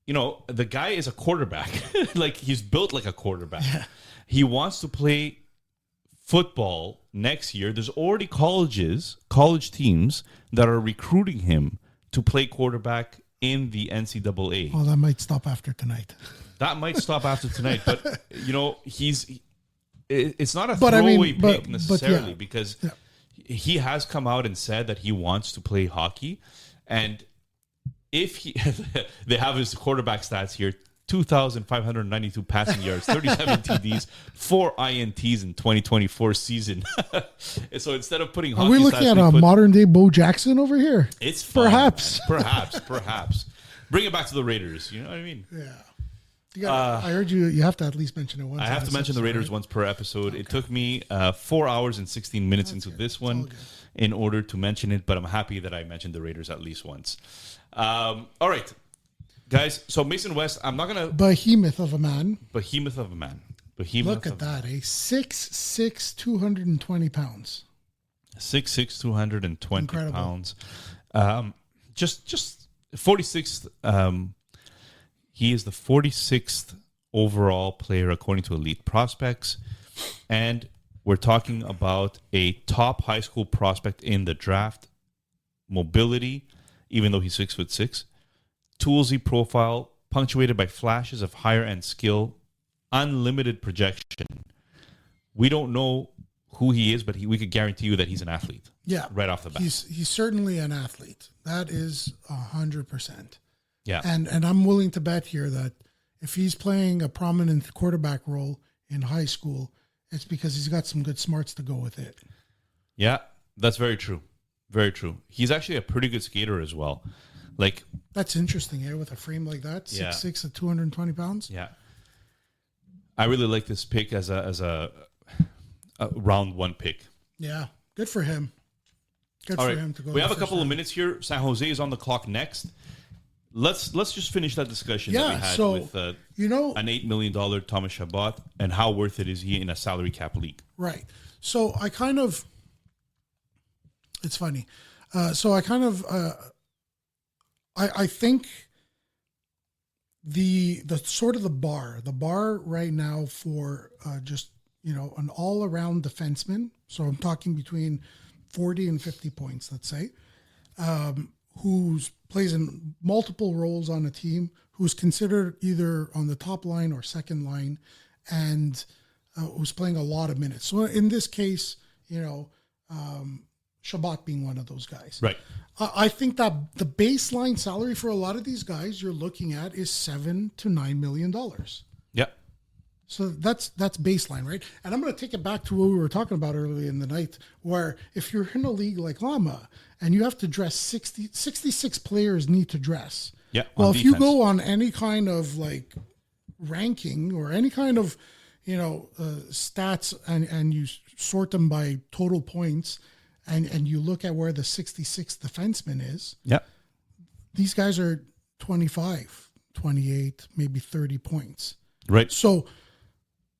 S4: the guy is a quarterback. Like, he's built like a quarterback.
S5: Yeah.
S4: He wants to play football next year. There's already college teams that are recruiting him to play quarterback in the NCAA.
S5: Oh, that might stop after tonight.
S4: That might stop after tonight, but it's not a throwaway pick necessarily, because he has come out and said that he wants to play hockey, and if they have his quarterback stats here: 2,592 passing yards, 37 TDs, 4 INTs in 2024 season. So instead of putting,
S5: are we looking at a modern day Bo Jackson over here?
S4: It's fun,
S5: perhaps,
S4: perhaps. Bring it back to the Raiders. You know what I mean?
S5: Yeah. I heard you have to at least mention it once.
S4: I have to mention the Raiders once per episode. Okay. It took me 4 hours and 16 minutes into this one in order to mention it, but I'm happy that I mentioned the Raiders at least once. All right. Guys, so Mason West, I'm not going to...
S5: Behemoth of a man.
S4: Look
S5: at that, 6'6", 220 pounds.
S4: 6'6", 220
S5: Incredible.
S4: pounds. Just 46th... he is the 46th overall player according to Elite Prospects. And we're talking about a top high school prospect in the draft. Mobility, even though he's 6'6". Toolsy profile, punctuated by flashes of higher end skill, unlimited projection. We don't know who he is, but we could guarantee you that he's an athlete.
S5: Yeah,
S4: right off the bat.
S5: He's certainly an athlete. That is 100%.
S4: Yeah,
S5: and I'm willing to bet here that if he's playing a prominent quarterback role in high school, it's because he's got some good smarts to go with it.
S4: Yeah, that's very true. Very true. He's actually a pretty good skater as well. Like,
S5: that's interesting, with a frame like that, 6'6" at 220 pounds.
S4: Yeah, I really like this pick as a round one pick.
S5: Yeah, good for him.
S4: All right. Him to go. We have a couple of minutes here. San Jose is on the clock next. Let's just finish that discussion that we had with an $8 million Thomas Chabot, and how worth it is he in a salary cap league.
S5: Right. So it's funny. I think the sort of the bar right now for just an all around defenseman. So I'm talking between 40 and 50 points, let's say, who's plays in multiple roles on a team, who's considered either on the top line or second line, and who's playing a lot of minutes. So in this case, Chabot being one of those guys.
S4: Right.
S5: I think that the baseline salary for a lot of these guys you're looking at is $7 to $9 million.
S4: Yeah.
S5: So that's baseline, right? And I'm going to take it back to what we were talking about earlier in the night, where if you're in a league like Lama and you have to dress 66 players need to dress.
S4: Yeah.
S5: Well, if you go on any kind of like ranking or any kind of, stats and you sort them by total points and you look at where the 66th defenseman is.
S4: Yeah. These
S5: guys are 25, 28, maybe 30 points.
S4: Right.
S5: So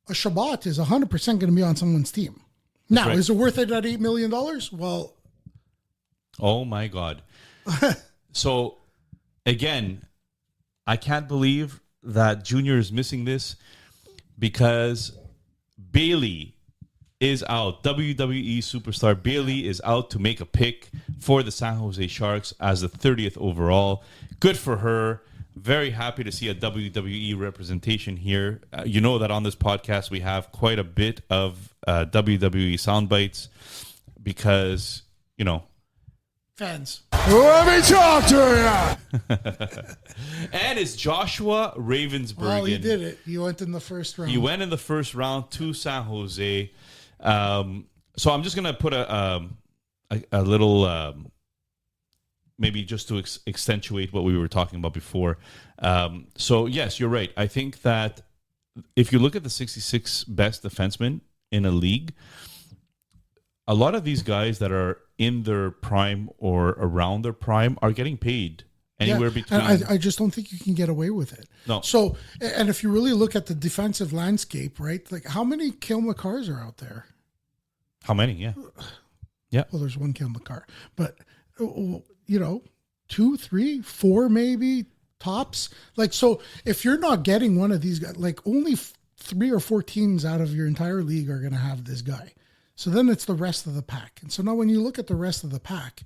S5: a Chabot is 100% going to be on someone's team. Now, is it worth it at $8 million? Well,
S4: oh my God. So again, I can't believe that Junior is missing this, because Bailey is out. WWE superstar Bailey is out to make a pick for the San Jose Sharks as the 30th overall. Good for her. Very happy to see a WWE representation here. You know that on this podcast we have quite a bit of WWE sound bites because,
S5: Fans.
S3: Let me talk to you.
S4: And it's Joshua Ravensbergen.
S5: Well, he did it. He went in the first round.
S4: He went in the first round to San Jose. So I'm just going to put a little, maybe just to accentuate what we were talking about before. So, yes, you're right. I think that if you look at the 66 best defensemen in a league, a lot of these guys that are in their prime or around their prime are getting paid anywhere between.
S5: And I just don't think you can get away with it.
S4: No.
S5: So, and if you really look at the defensive landscape, right? Like, how many Cale Makars are out there?
S4: How many? Yeah. Yeah.
S5: Well, there's one Cale Makar, but 2, 3, 4 maybe tops. Like, so if you're not getting one of these guys, like only 3 or 4 teams out of your entire league are going to have this guy. So then it's the rest of the pack. And so now when you look at the rest of the pack,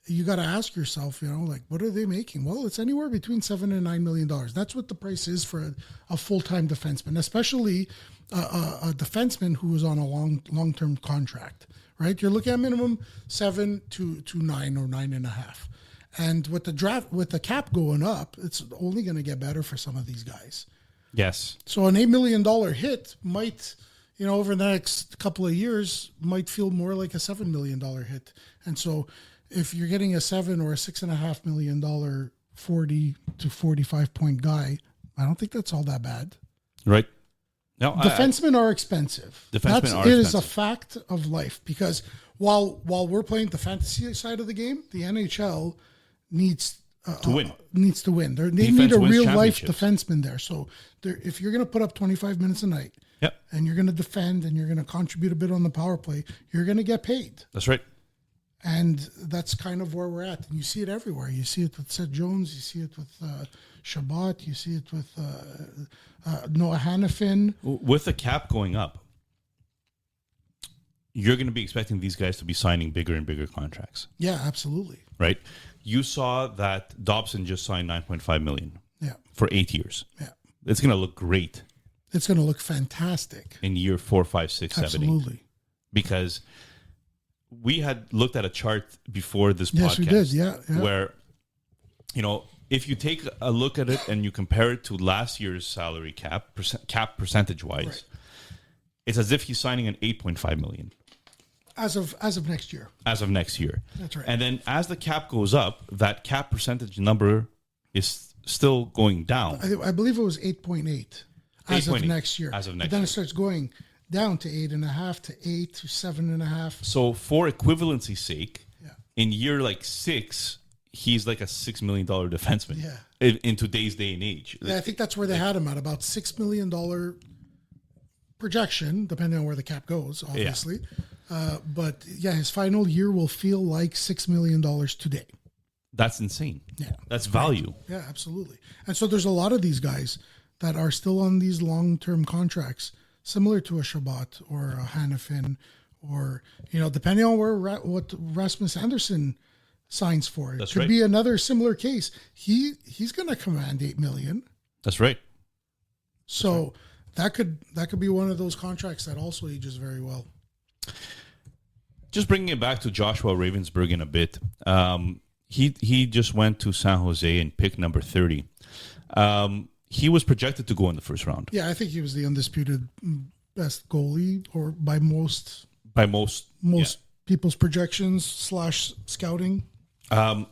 S5: you got to ask yourself, like, what are they making? Well, it's anywhere between $7 and $9 million. That's what the price is for a full-time defenseman, especially a defenseman who is on a long-term contract, right? You're looking at minimum 7 to 9 or 9.5. And with the cap going up, it's only going to get better for some of these guys.
S4: Yes.
S5: So an $8 million hit might, over the next couple of years, might feel more like a $7 million hit. And so if you're getting a $7 or a $6.5 million 40 to 45 point guy, I don't think that's all that bad.
S4: Right. No,
S5: defensemen are expensive.
S4: It
S5: is a fact of life, because while we're playing the fantasy side of the game, the NHL needs
S4: to win.
S5: Needs to win. They need a real life defenseman there. So if you're going to put up 25 minutes a night,
S4: yep,
S5: and you're going to defend and you're going to contribute a bit on the power play, you're going to get paid.
S4: That's right.
S5: And that's kind of where we're at. And you see it everywhere. You see it with Seth Jones. You see it with Shabbat. You see it with Noah Hannafin.
S4: With the cap going up, you're going to be expecting these guys to be signing bigger and bigger contracts.
S5: Yeah, absolutely.
S4: Right? You saw that Dobson just signed $9.5 million for 8 years.
S5: Yeah.
S4: It's going to look great.
S5: It's going to look fantastic.
S4: In year 4, 5, 6, 7, 8.
S5: Absolutely.
S4: Because we had looked at a chart before this podcast.
S5: Yes, we did. Yeah.
S4: Where, if you take a look at it and you compare it to last year's salary cap percentage-wise, right, it's as if he's signing an $8.5 million.
S5: As of next year.
S4: As of next year.
S5: That's right.
S4: And then as the cap goes up, that cap percentage number is still going down.
S5: I believe it was 8.8 as of next year.
S4: As of next year.
S5: But then it starts going down to 8.5 to 8 to 7.5.
S4: So for equivalency's sake, in year 6, he's like a $6 million defenseman.
S5: Yeah.
S4: In today's day and age.
S5: Yeah, I think that's where they had him at, about $6 million projection, depending on where the cap goes, obviously. Yeah. But his final year will feel like $6 million today.
S4: That's insane.
S5: Yeah.
S4: That's value.
S5: Yeah, absolutely. And so there's a lot of these guys that are still on these long-term contracts, similar to a Shabbat or a Hannafin, or, depending on what Rasmus Anderson signs for. It could be another similar case. He's going to command $8 million.
S4: That's right.
S5: So that could be one of those contracts that also ages very well.
S4: Just bringing it back to Joshua Ravensbergen a bit. He just went to San Jose and picked number 30. He was projected to go in the first round.
S5: Yeah, I think he was the undisputed best goalie, or by most people's projections / scouting.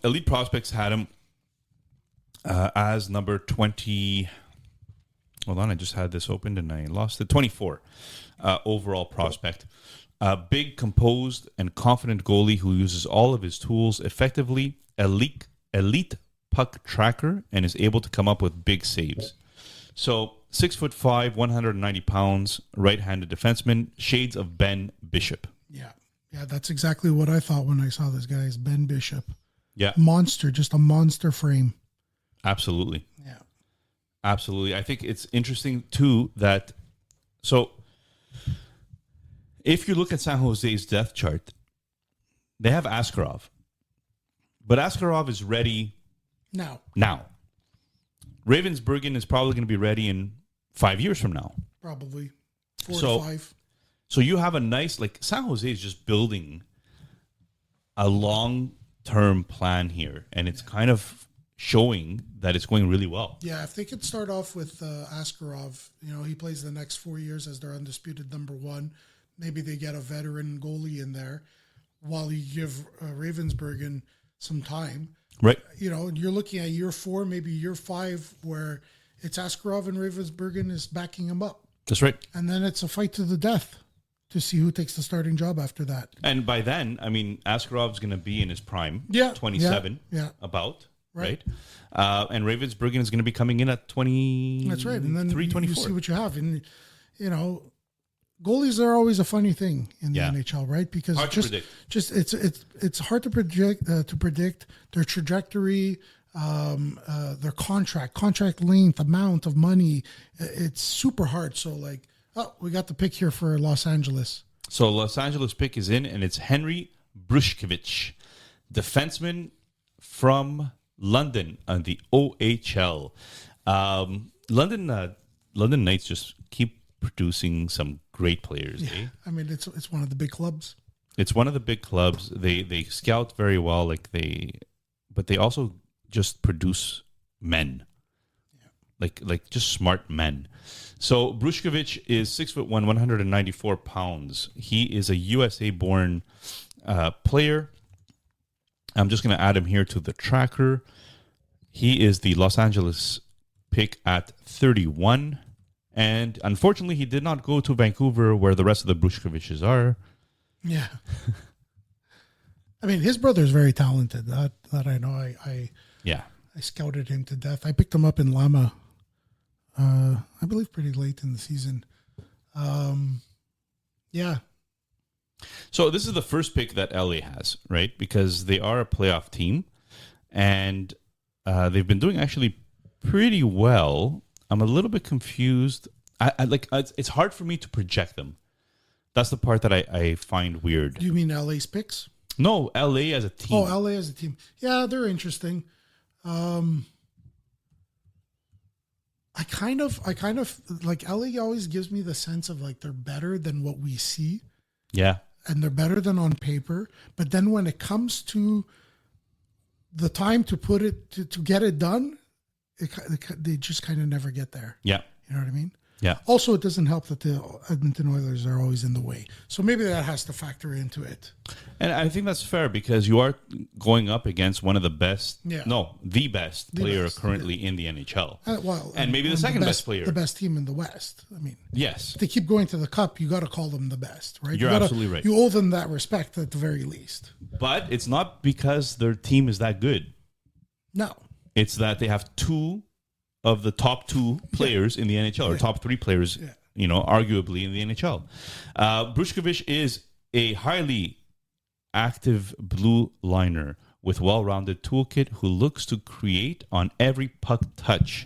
S4: Elite Prospects had him as number 20. Hold on, I just had this opened and I lost it. 24 overall prospect. Big, composed, and confident goalie who uses all of his tools effectively. Elite puck tracker, and is able to come up with big saves. So 6'5", 190 pounds, right-handed defenseman, shades of Ben Bishop.
S5: Yeah, that's exactly what I thought when I saw this guy. Is Ben Bishop.
S4: Yeah,
S5: monster, just a monster frame.
S4: Absolutely.
S5: Yeah,
S4: absolutely. I think it's interesting too that if you look at San Jose's depth chart, they have Askarov. But Askarov is ready now. Ravensbergen is probably going to be ready in 5 years from now.
S5: Probably 4 to 5.
S4: So you have a nice, San Jose is just building a long term plan here, and it's kind of showing that it's going really well.
S5: Yeah, if they could start off with Askarov, he plays the next 4 years as their undisputed number one. Maybe they get a veteran goalie in there while you give Ravensburgen some time.
S4: Right.
S5: You're looking at year 4, maybe year 5, where it's Askarov and Ravensburgen is backing him up.
S4: That's right.
S5: And then it's a fight to the death to see who takes the starting job after that.
S4: And by then, Askarov's going to be in his prime.
S5: Yeah.
S4: 27.
S5: Yeah.
S4: About.
S5: Right.
S4: And Ravensburgen is going to be coming in at 20.
S5: That's right. And then
S4: 24.
S5: you see what you have. And, goalies are always a funny thing in the NHL, right? Because
S4: hard to predict.
S5: It's hard to predict their trajectory, their contract length, amount of money. It's super hard. So we got the pick here for Los Angeles.
S4: So Los Angeles pick is in, and it's Henry Brushkevich, defenseman from London on the OHL. London Knights just keep producing some great players.
S5: Yeah. It's one of the big clubs.
S4: It's one of the big clubs. They scout very well, but they also just produce men, like just smart men. So Brushkevich is 6'1", 194 pounds. He is a USA-born player. I'm just going to add him here to the tracker. He is the Los Angeles pick at 31. And unfortunately, he did not go to Vancouver, where the rest of the Brushkeviches are.
S5: Yeah. His brother is very talented. That I know. I scouted him to death. I picked him up in Lama, I believe pretty late in the season. Yeah.
S4: So this is the first pick that LA has, right? Because they are a playoff team, and they've been doing actually pretty well. I'm a little bit confused. It's hard for me to project them. That's the part that I find weird.
S5: Do you mean LA's picks?
S4: No, LA as a team.
S5: Oh, LA as a team. Yeah, they're interesting. I kind of LA always gives me the sense of they're better than what we see.
S4: Yeah.
S5: And they're better than on paper. But then when it comes to the time to put it to get it done, they just kind of never get there.
S4: Yeah.
S5: You know what I mean?
S4: Yeah.
S5: Also, it doesn't help that the Edmonton Oilers are always in the way. So maybe that has to factor into it.
S4: And I think that's fair because you are going up against one of the best, the best player currently in the NHL. And maybe the second best player.
S5: The best team in the West.
S4: Yes.
S5: If they keep going to the Cup, you got to call them the best, right?
S4: You're absolutely right.
S5: You owe them that respect at the very least.
S4: But it's not because their team is that good.
S5: No.
S4: It's that they have two of the top 2 players in the NHL, or top 3 players, arguably in the NHL. Brushkevich is a highly active blue liner with well-rounded toolkit who looks to create on every puck touch,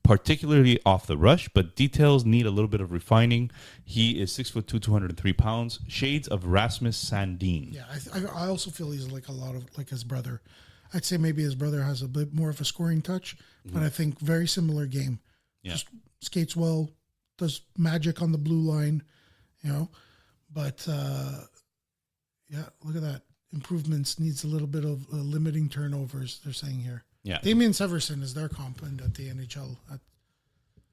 S4: particularly off the rush, but details need a little bit of refining. He is 6'2", 203 pounds, shades of Rasmus Sandin.
S5: Yeah, I also feel he's a lot of like his brother. I'd say maybe his brother has a bit more of a scoring touch, but I think very similar game.
S4: Yeah.
S5: Just skates well, does magic on the blue line, But, look at that. Improvements, needs a little bit of limiting turnovers, they're saying here.
S4: Yeah.
S5: Damian Severson is their comp at the NHL.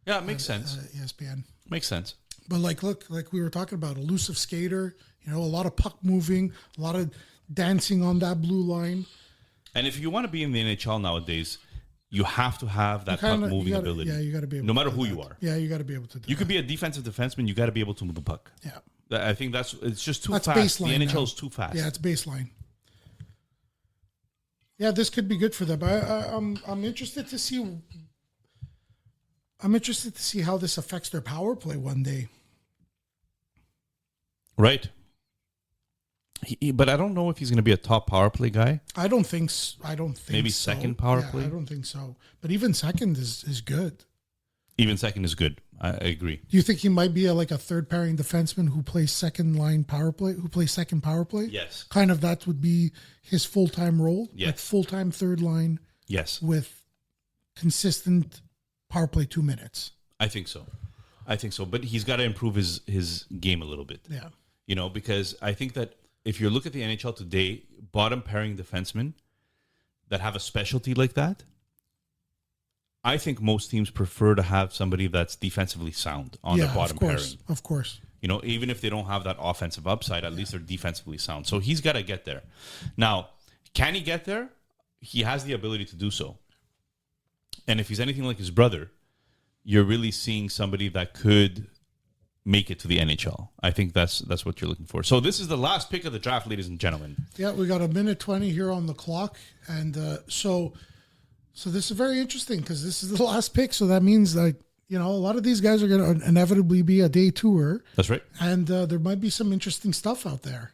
S4: Yeah, it makes sense.
S5: ESPN.
S4: Makes sense.
S5: But look, like we were talking about, elusive skater, a lot of puck moving, a lot of dancing on that blue line.
S4: And if you want to be in the NHL nowadays, you have to have that puck moving ability.
S5: Yeah, you got to be able
S4: no
S5: to
S4: matter
S5: do
S4: who
S5: that.
S4: you are.
S5: Yeah, you got to be able to do
S4: You could be a defensive defenseman, you got to be able to move the puck.
S5: Yeah.
S4: I think it's just too
S5: That's
S4: fast. The
S5: baseline
S4: NHL
S5: now.
S4: is too fast.
S5: Yeah, it's baseline. Yeah, this could be good for them. I'm interested to see. I'm interested to see how this affects their power play one day.
S4: Right. But I don't know if he's going to be a top power play guy.
S5: I don't think
S4: maybe
S5: so.
S4: second power play.
S5: I don't think so. But even second is good.
S4: Even second is good. I agree.
S5: Do you think he might be a third pairing defenseman who plays second power play?
S4: Yes.
S5: Kind of that would be his full-time role.
S4: Yes.
S5: Like full-time third line.
S4: Yes.
S5: With consistent power play 2 minutes.
S4: I think so. But he's got to improve his game a little bit.
S5: Yeah.
S4: Because I think that if you look at the NHL today, bottom pairing defensemen that have a specialty like that, I think most teams prefer to have somebody that's defensively sound on their bottom pairing.
S5: Of course.
S4: You know, even if they don't have that offensive upside, at least they're defensively sound. So he's got to get there. Now, can he get there? He has the ability to do so. And if he's anything like his brother, you're really seeing somebody that could make it to the NHL. I think that's what you're looking for. So this is the last pick of the draft, ladies and gentlemen.
S5: Yeah, we got 1:20 here on the clock. And so this is very interesting because this is the last pick. So that means that, you know, a lot of these guys are going to inevitably be a day tour.
S4: That's right.
S5: And there might be some interesting stuff out there.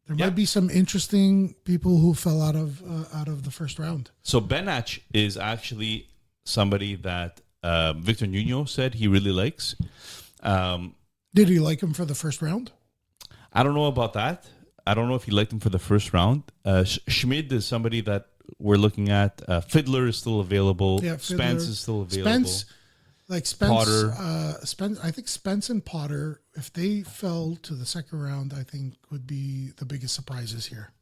S5: There might be some interesting people who fell out of the first round.
S4: So Benach is actually somebody that Victor Nuno said he really likes.
S5: Did he like him for the first round?
S4: I don't know about that. I don't know if he liked him for the first round. Schmid is somebody that we're looking at. Fiddler is still available.
S5: Yeah,
S4: Spence is still available.
S5: Spence,
S4: Potter.
S5: I think Spence and Potter, if they fell to the second round, I think would be the biggest surprises here.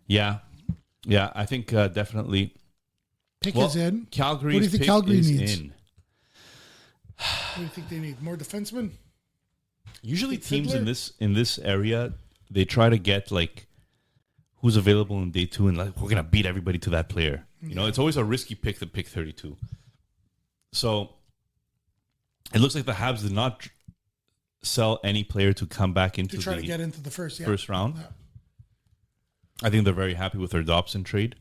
S4: Yeah. I think definitely.
S5: Pick is in.
S4: Calgary's
S5: what do you think
S4: pick
S5: Calgary
S4: is
S5: needs?
S4: in.
S5: What do you think they need? More defensemen?
S4: Usually teams in this area, they try to get like who's available in day 2 and like we're gonna beat everybody to that player. You know, it's always a risky pick to pick 32. So it looks like the Habs did not sell any player to come back into
S5: to try to get into the first
S4: round.
S5: Yeah.
S4: I think they're very happy with their Dobson trade.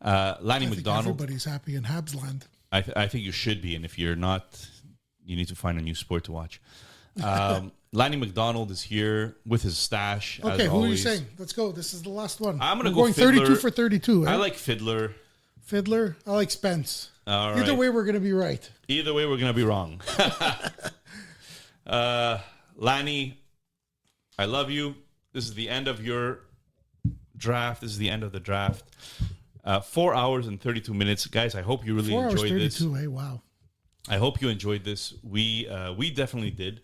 S4: Lanny McDonald.
S5: Everybody's happy in Habs land.
S4: I think you should be, and if you're not, you need to find a new sport to watch. Lanny McDonald is here with his stash.
S5: Okay,
S4: as
S5: who
S4: always.
S5: are you saying? Let's go. This is the last one.
S4: I'm going to
S5: go
S4: go
S5: 32 for 32. Eh?
S4: I like Fiddler.
S5: Fiddler. I like Spence.
S4: All
S5: Either
S4: right.
S5: way, we're going to be right.
S4: Either way, we're going to be wrong. Lanny, I love you. This is the end of your draft. This is the end of the draft. 4 hours and 32 minutes. Guys, I hope you really
S5: 4 hours
S4: enjoyed
S5: 32,
S4: this.
S5: Hey, wow.
S4: I hope you enjoyed this. We definitely did.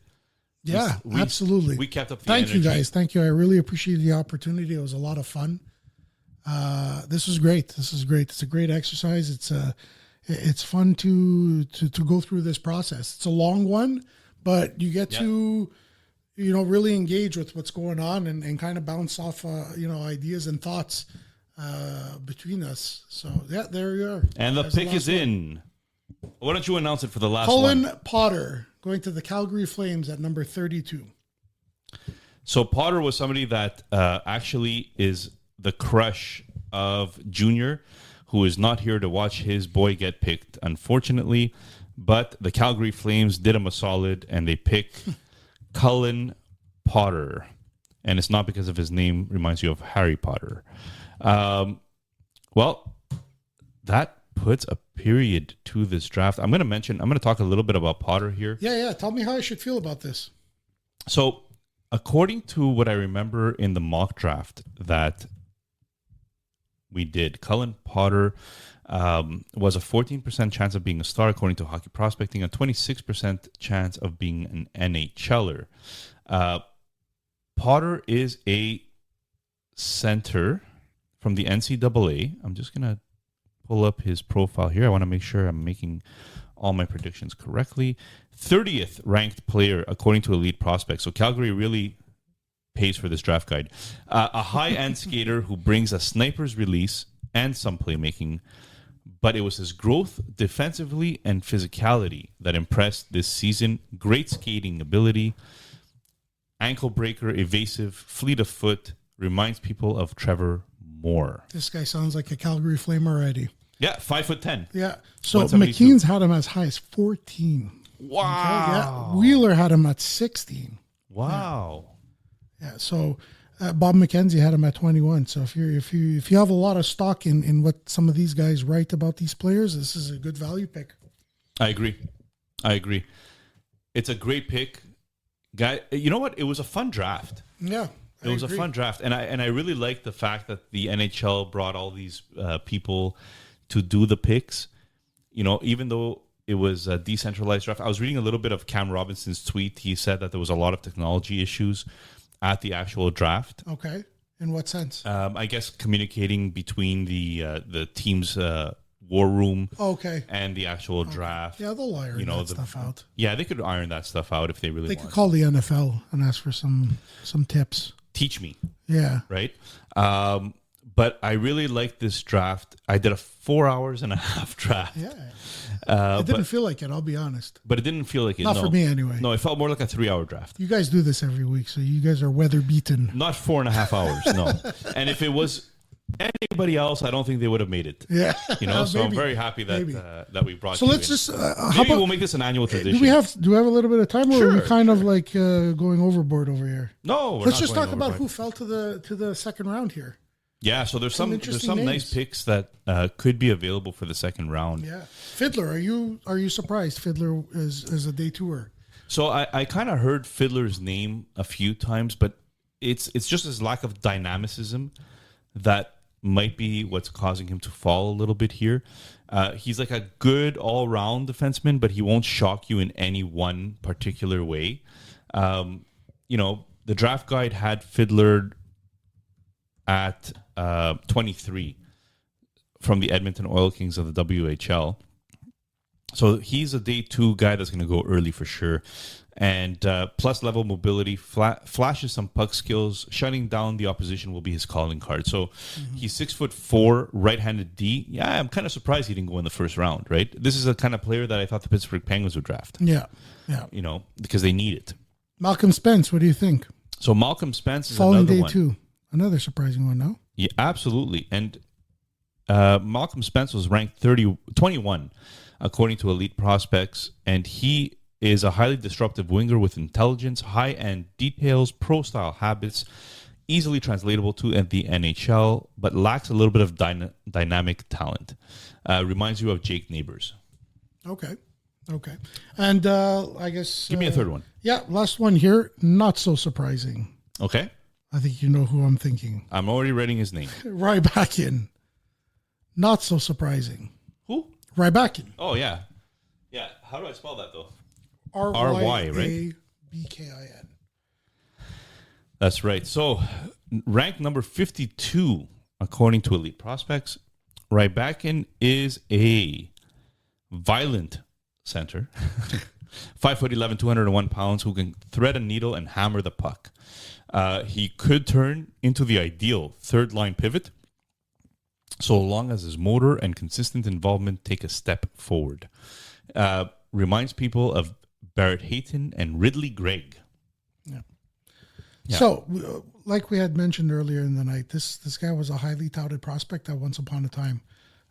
S5: Yeah, absolutely.
S4: We kept up the
S5: Thank
S4: energy.
S5: you, guys. Thank you. I really appreciate the opportunity. It was a lot of fun. This was great. It's a great exercise. It's fun to go through this process. It's a long one, but you get to, you know, really engage with what's going on and kind of bounce off, ideas and thoughts between us. So, yeah, there you are.
S4: And the
S5: That's
S4: pick
S5: last
S4: is in. Why don't you announce it for the last
S5: Colin
S4: one?
S5: Potter going to the Calgary Flames at number 32.
S4: So Potter was somebody that actually is the crush of Junior, who is not here to watch his boy get picked, unfortunately. But the Calgary Flames did him a solid, and they picked Colin Potter. And it's not because of his name reminds you of Harry Potter. Well, that puts a period to this draft. I'm going to talk a little bit about Potter here.
S5: Yeah. Tell me how I should feel about this.
S4: So, according to what I remember in the mock draft that we did, Colin Potter was a 14% chance of being a star, according to Hockey Prospecting, a 26% chance of being an NHLer. Potter is a center from the NCAA. I'm just going to pull up his profile here. I want to make sure I'm making all my predictions correctly. 30th ranked player according to Elite Prospects. So Calgary really pays for this draft guide. A high-end skater who brings a sniper's release and some playmaking, but it was his growth defensively and physicality that impressed this season. Great skating ability, ankle breaker, evasive, fleet of foot, reminds people of Trevor Moore.
S5: This guy sounds like a Calgary Flame already.
S4: Yeah, 5'10".
S5: Yeah. So
S4: 172.
S5: McKean's had him as high as 14.
S4: Wow.
S5: Okay, yeah. Wheeler had him at 16.
S4: Wow.
S5: Yeah. So Bob McKenzie had him at 21. So if you have a lot of stock in what some of these guys write about these players, this is a good value pick.
S4: I agree. It's a great pick. Guy, you know what? It was a fun draft.
S5: Yeah.
S4: It was a fun draft, and I really like the fact that the NHL brought all these people to do the picks. You know, even though it was a decentralized draft, I was reading a little bit of Cam Robinson's tweet. He said that there was a lot of technology issues at the actual draft.
S5: Okay. In what sense?
S4: I guess communicating between the team's war room and the actual draft.
S5: Yeah, they'll iron that stuff out.
S4: Yeah, they could iron that stuff out if they really want.
S5: They could call the NFL and ask for some tips.
S4: Teach me.
S5: Yeah.
S4: Right? But I really like this draft. I did a 4 hours and a half draft.
S5: Yeah. It didn't feel like it, I'll be honest.
S4: But it didn't feel like it.
S5: Not for me, anyway.
S4: No, it felt more like a 3 hour draft.
S5: You guys do this every week, so you guys are weather beaten.
S4: Not 4.5 hours, no. And if it was anybody else, I don't think they would have made it.
S5: Yeah.
S4: So I'm very happy that we brought
S5: so
S4: you
S5: let's
S4: in.
S5: just
S4: maybe we'll make this an annual tradition.
S5: Do we have a little bit of time, or
S4: Sure.
S5: are we kind of like going overboard over here?
S4: No,
S5: let's just talk about who fell to the second round here.
S4: Yeah, so there's some
S5: names.
S4: nice picks that could be available for the second round.
S5: Yeah, Fiddler, are you surprised Fiddler is a day tour?
S4: So I kind of heard Fiddler's name a few times, but it's just his lack of dynamicism that might be what's causing him to fall a little bit here. He's like a good all-round defenseman, but he won't shock you in any one particular way. The draft guide had Fiddler at 23 from the Edmonton Oil Kings of the WHL. So he's a day 2 guy that's going to go early for sure. And plus level mobility, flashes some puck skills. Shutting down the opposition will be his calling card. So he's 6'4", right-handed D. Yeah, I'm kind of surprised he didn't go in the first round, right? This is the kind of player that I thought the Pittsburgh Penguins would draft.
S5: Yeah.
S4: Because they need it.
S5: Malcolm Spence, what do you think?
S4: So Malcolm Spence is
S5: falling
S4: another
S5: day
S4: one.
S5: 2. Another surprising one, no?
S4: Yeah, absolutely. And Malcolm Spence was ranked 21 according to Elite Prospects, and he is a highly disruptive winger with intelligence, high-end details, pro-style habits, easily translatable to the NHL, but lacks a little bit of dynamic talent. Reminds you of Jake Neighbors.
S5: Okay. And I guess...
S4: Give me a third one.
S5: Yeah, last one here. Not so surprising.
S4: Okay.
S5: I think you know who I'm thinking.
S4: I'm already writing his name.
S5: Rybakin. Not so surprising.
S4: Who?
S5: Rybakin.
S4: Oh, yeah. Yeah. How do I spell that, though?
S5: R-Y,
S4: right?
S5: A-B-K-I-N.
S4: That's right. So, ranked number 52, according to Elite Prospects, Rybakin is a violent center, 5'11", 201 pounds, who can thread a needle and hammer the puck. He could turn into the ideal third-line pivot, so long as his motor and consistent involvement take a step forward. Reminds people of Barrett Hayton and Ridley Gregg.
S5: Yeah. So, like we had mentioned earlier in the night, this guy was a highly touted prospect at once upon a time,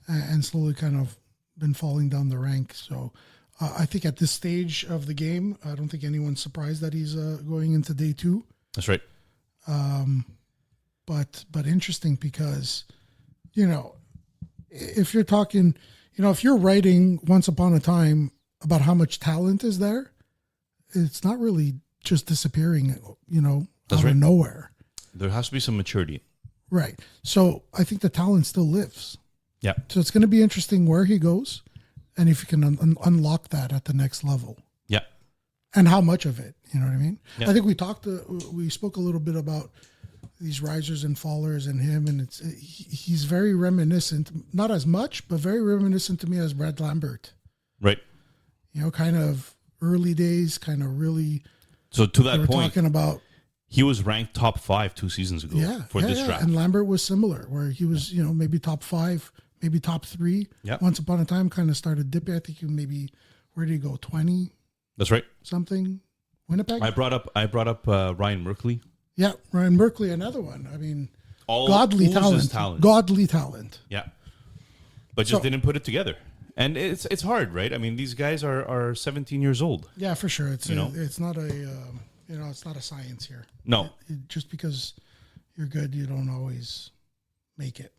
S5: and slowly kind of been falling down the rank. So, I think at this stage of the game, I don't think anyone's surprised that he's going into day 2.
S4: That's right.
S5: But interesting because, if you're talking, if you're writing once upon a time about how much talent is there, it's not really just disappearing,
S4: That's
S5: out
S4: right.
S5: of nowhere.
S4: There has to be some maturity.
S5: Right. So I think the talent still lives.
S4: Yeah.
S5: So it's going to be interesting where he goes and if you can unlock that at the next level.
S4: Yeah.
S5: And how much of it, you know what I mean?
S4: Yeah.
S5: I think we spoke a little bit about these risers and fallers and him, and he's very reminiscent, not as much, but very reminiscent to me as Brad Lambert.
S4: Right.
S5: Kind of early days, kind of really.
S4: So to that
S5: we're
S4: point,
S5: talking about,
S4: he was ranked top 5 2 seasons ago for this draft.
S5: And Lambert was similar, where he was, maybe top 5, maybe top 3.
S4: Yeah.
S5: Once upon a time, kind of started dipping. I think maybe, where did he go? 20?
S4: That's right.
S5: Something. Winnipeg.
S4: I brought up Ryan Merkley.
S5: Yeah, Ryan Merkley, another one. I mean,
S4: All
S5: godly
S4: oozes
S5: talent. Godly talent.
S4: Yeah. But just didn't put it together. And it's hard, right? I mean, these guys are 17 years old.
S5: Yeah, for sure. It's it's not it's not a science here.
S4: No.
S5: Just because you're good, you don't always make it.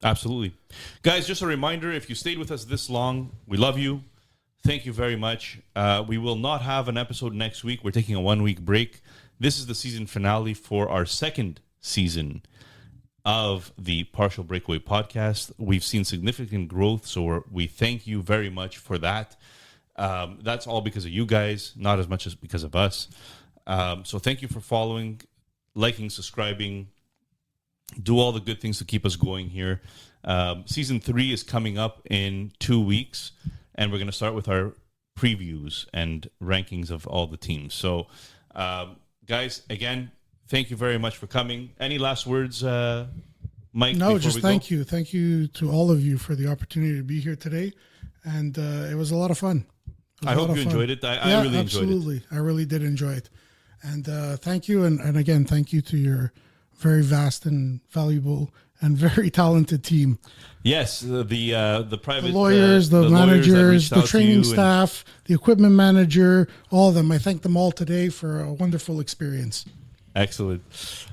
S4: Absolutely. Guys, just a reminder, if you stayed with us this long, we love you. Thank you very much. We will not have an episode next week. We're taking a 1-week break. This is the season finale for our second season of the Partial Breakaway podcast. We've seen significant growth, so we thank you very much for that. That's all because of you guys, not as much as because of us. So thank you for following, liking, subscribing, do all the good things to keep us going here. Season 3 is coming up in 2 weeks, and we're going to start with our previews and rankings of all the teams. So, guys, again, thank you very much for coming. Any last words, Mike?
S5: No, just thank you. Thank you to all of you for the opportunity to be here today. And it was a lot of fun.
S4: I hope you enjoyed it. I really enjoyed it.
S5: Absolutely. I really did enjoy it. And thank you. And again, thank you to your very vast and valuable and very talented team.
S4: Yes, the private...
S5: The lawyers, the managers, the training staff, the equipment manager, all of them. I thank them all today for a wonderful experience.
S4: Excellent.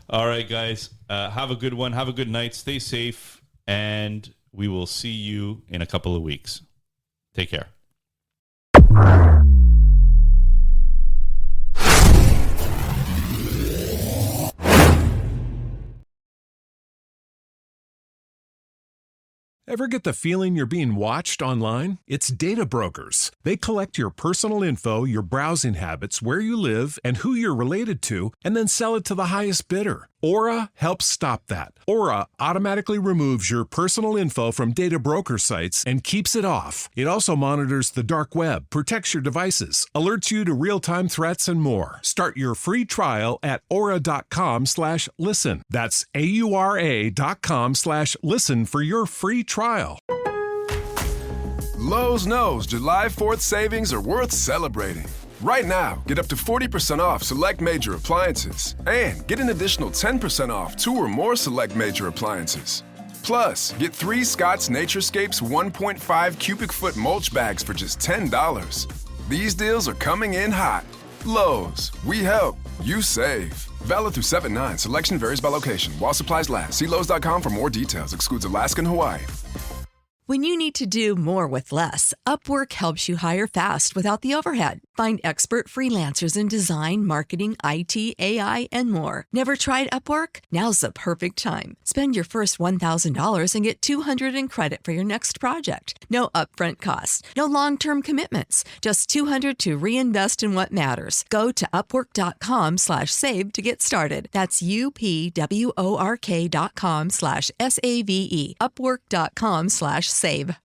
S4: All right, guys. Have a good one. Have a good night. Stay safe. And we will see you in a couple of weeks. Take care.
S7: Ever get the feeling you're being watched online? It's data brokers. They collect your personal info, your browsing habits, where you live, and who you're related to, and then sell it to the highest bidder. Aura helps stop that. Aura automatically removes your personal info from data broker sites and keeps it off. It also monitors the dark web, protects your devices, alerts you to real-time threats, and more. Start your free trial at aura.com/listen. That's AURA.com/listen for your free trial.
S8: Lowe's knows July 4th savings are worth celebrating. Right now, get up to 40% off select major appliances and get an additional 10% off 2 or more select major appliances. Plus, get 3 Scott's Naturescapes 1.5 cubic foot mulch bags for just $10. These deals are coming in hot. Lowe's, we help, you save. Valid through 7/9. Selection varies by location. While supplies last. See Lowe's.com for more details. Excludes Alaska and Hawaii.
S9: When you need to do more with less, Upwork helps you hire fast without the overhead. Find expert freelancers in design, marketing, IT, AI, and more. Never tried Upwork? Now's the perfect time. Spend your first $1,000 and get $200 in credit for your next project. No upfront costs, no long-term commitments, just $200 to reinvest in what matters. Go to upwork.com/save to get started. That's UPWORK.com/SAVE. Upwork.com/save.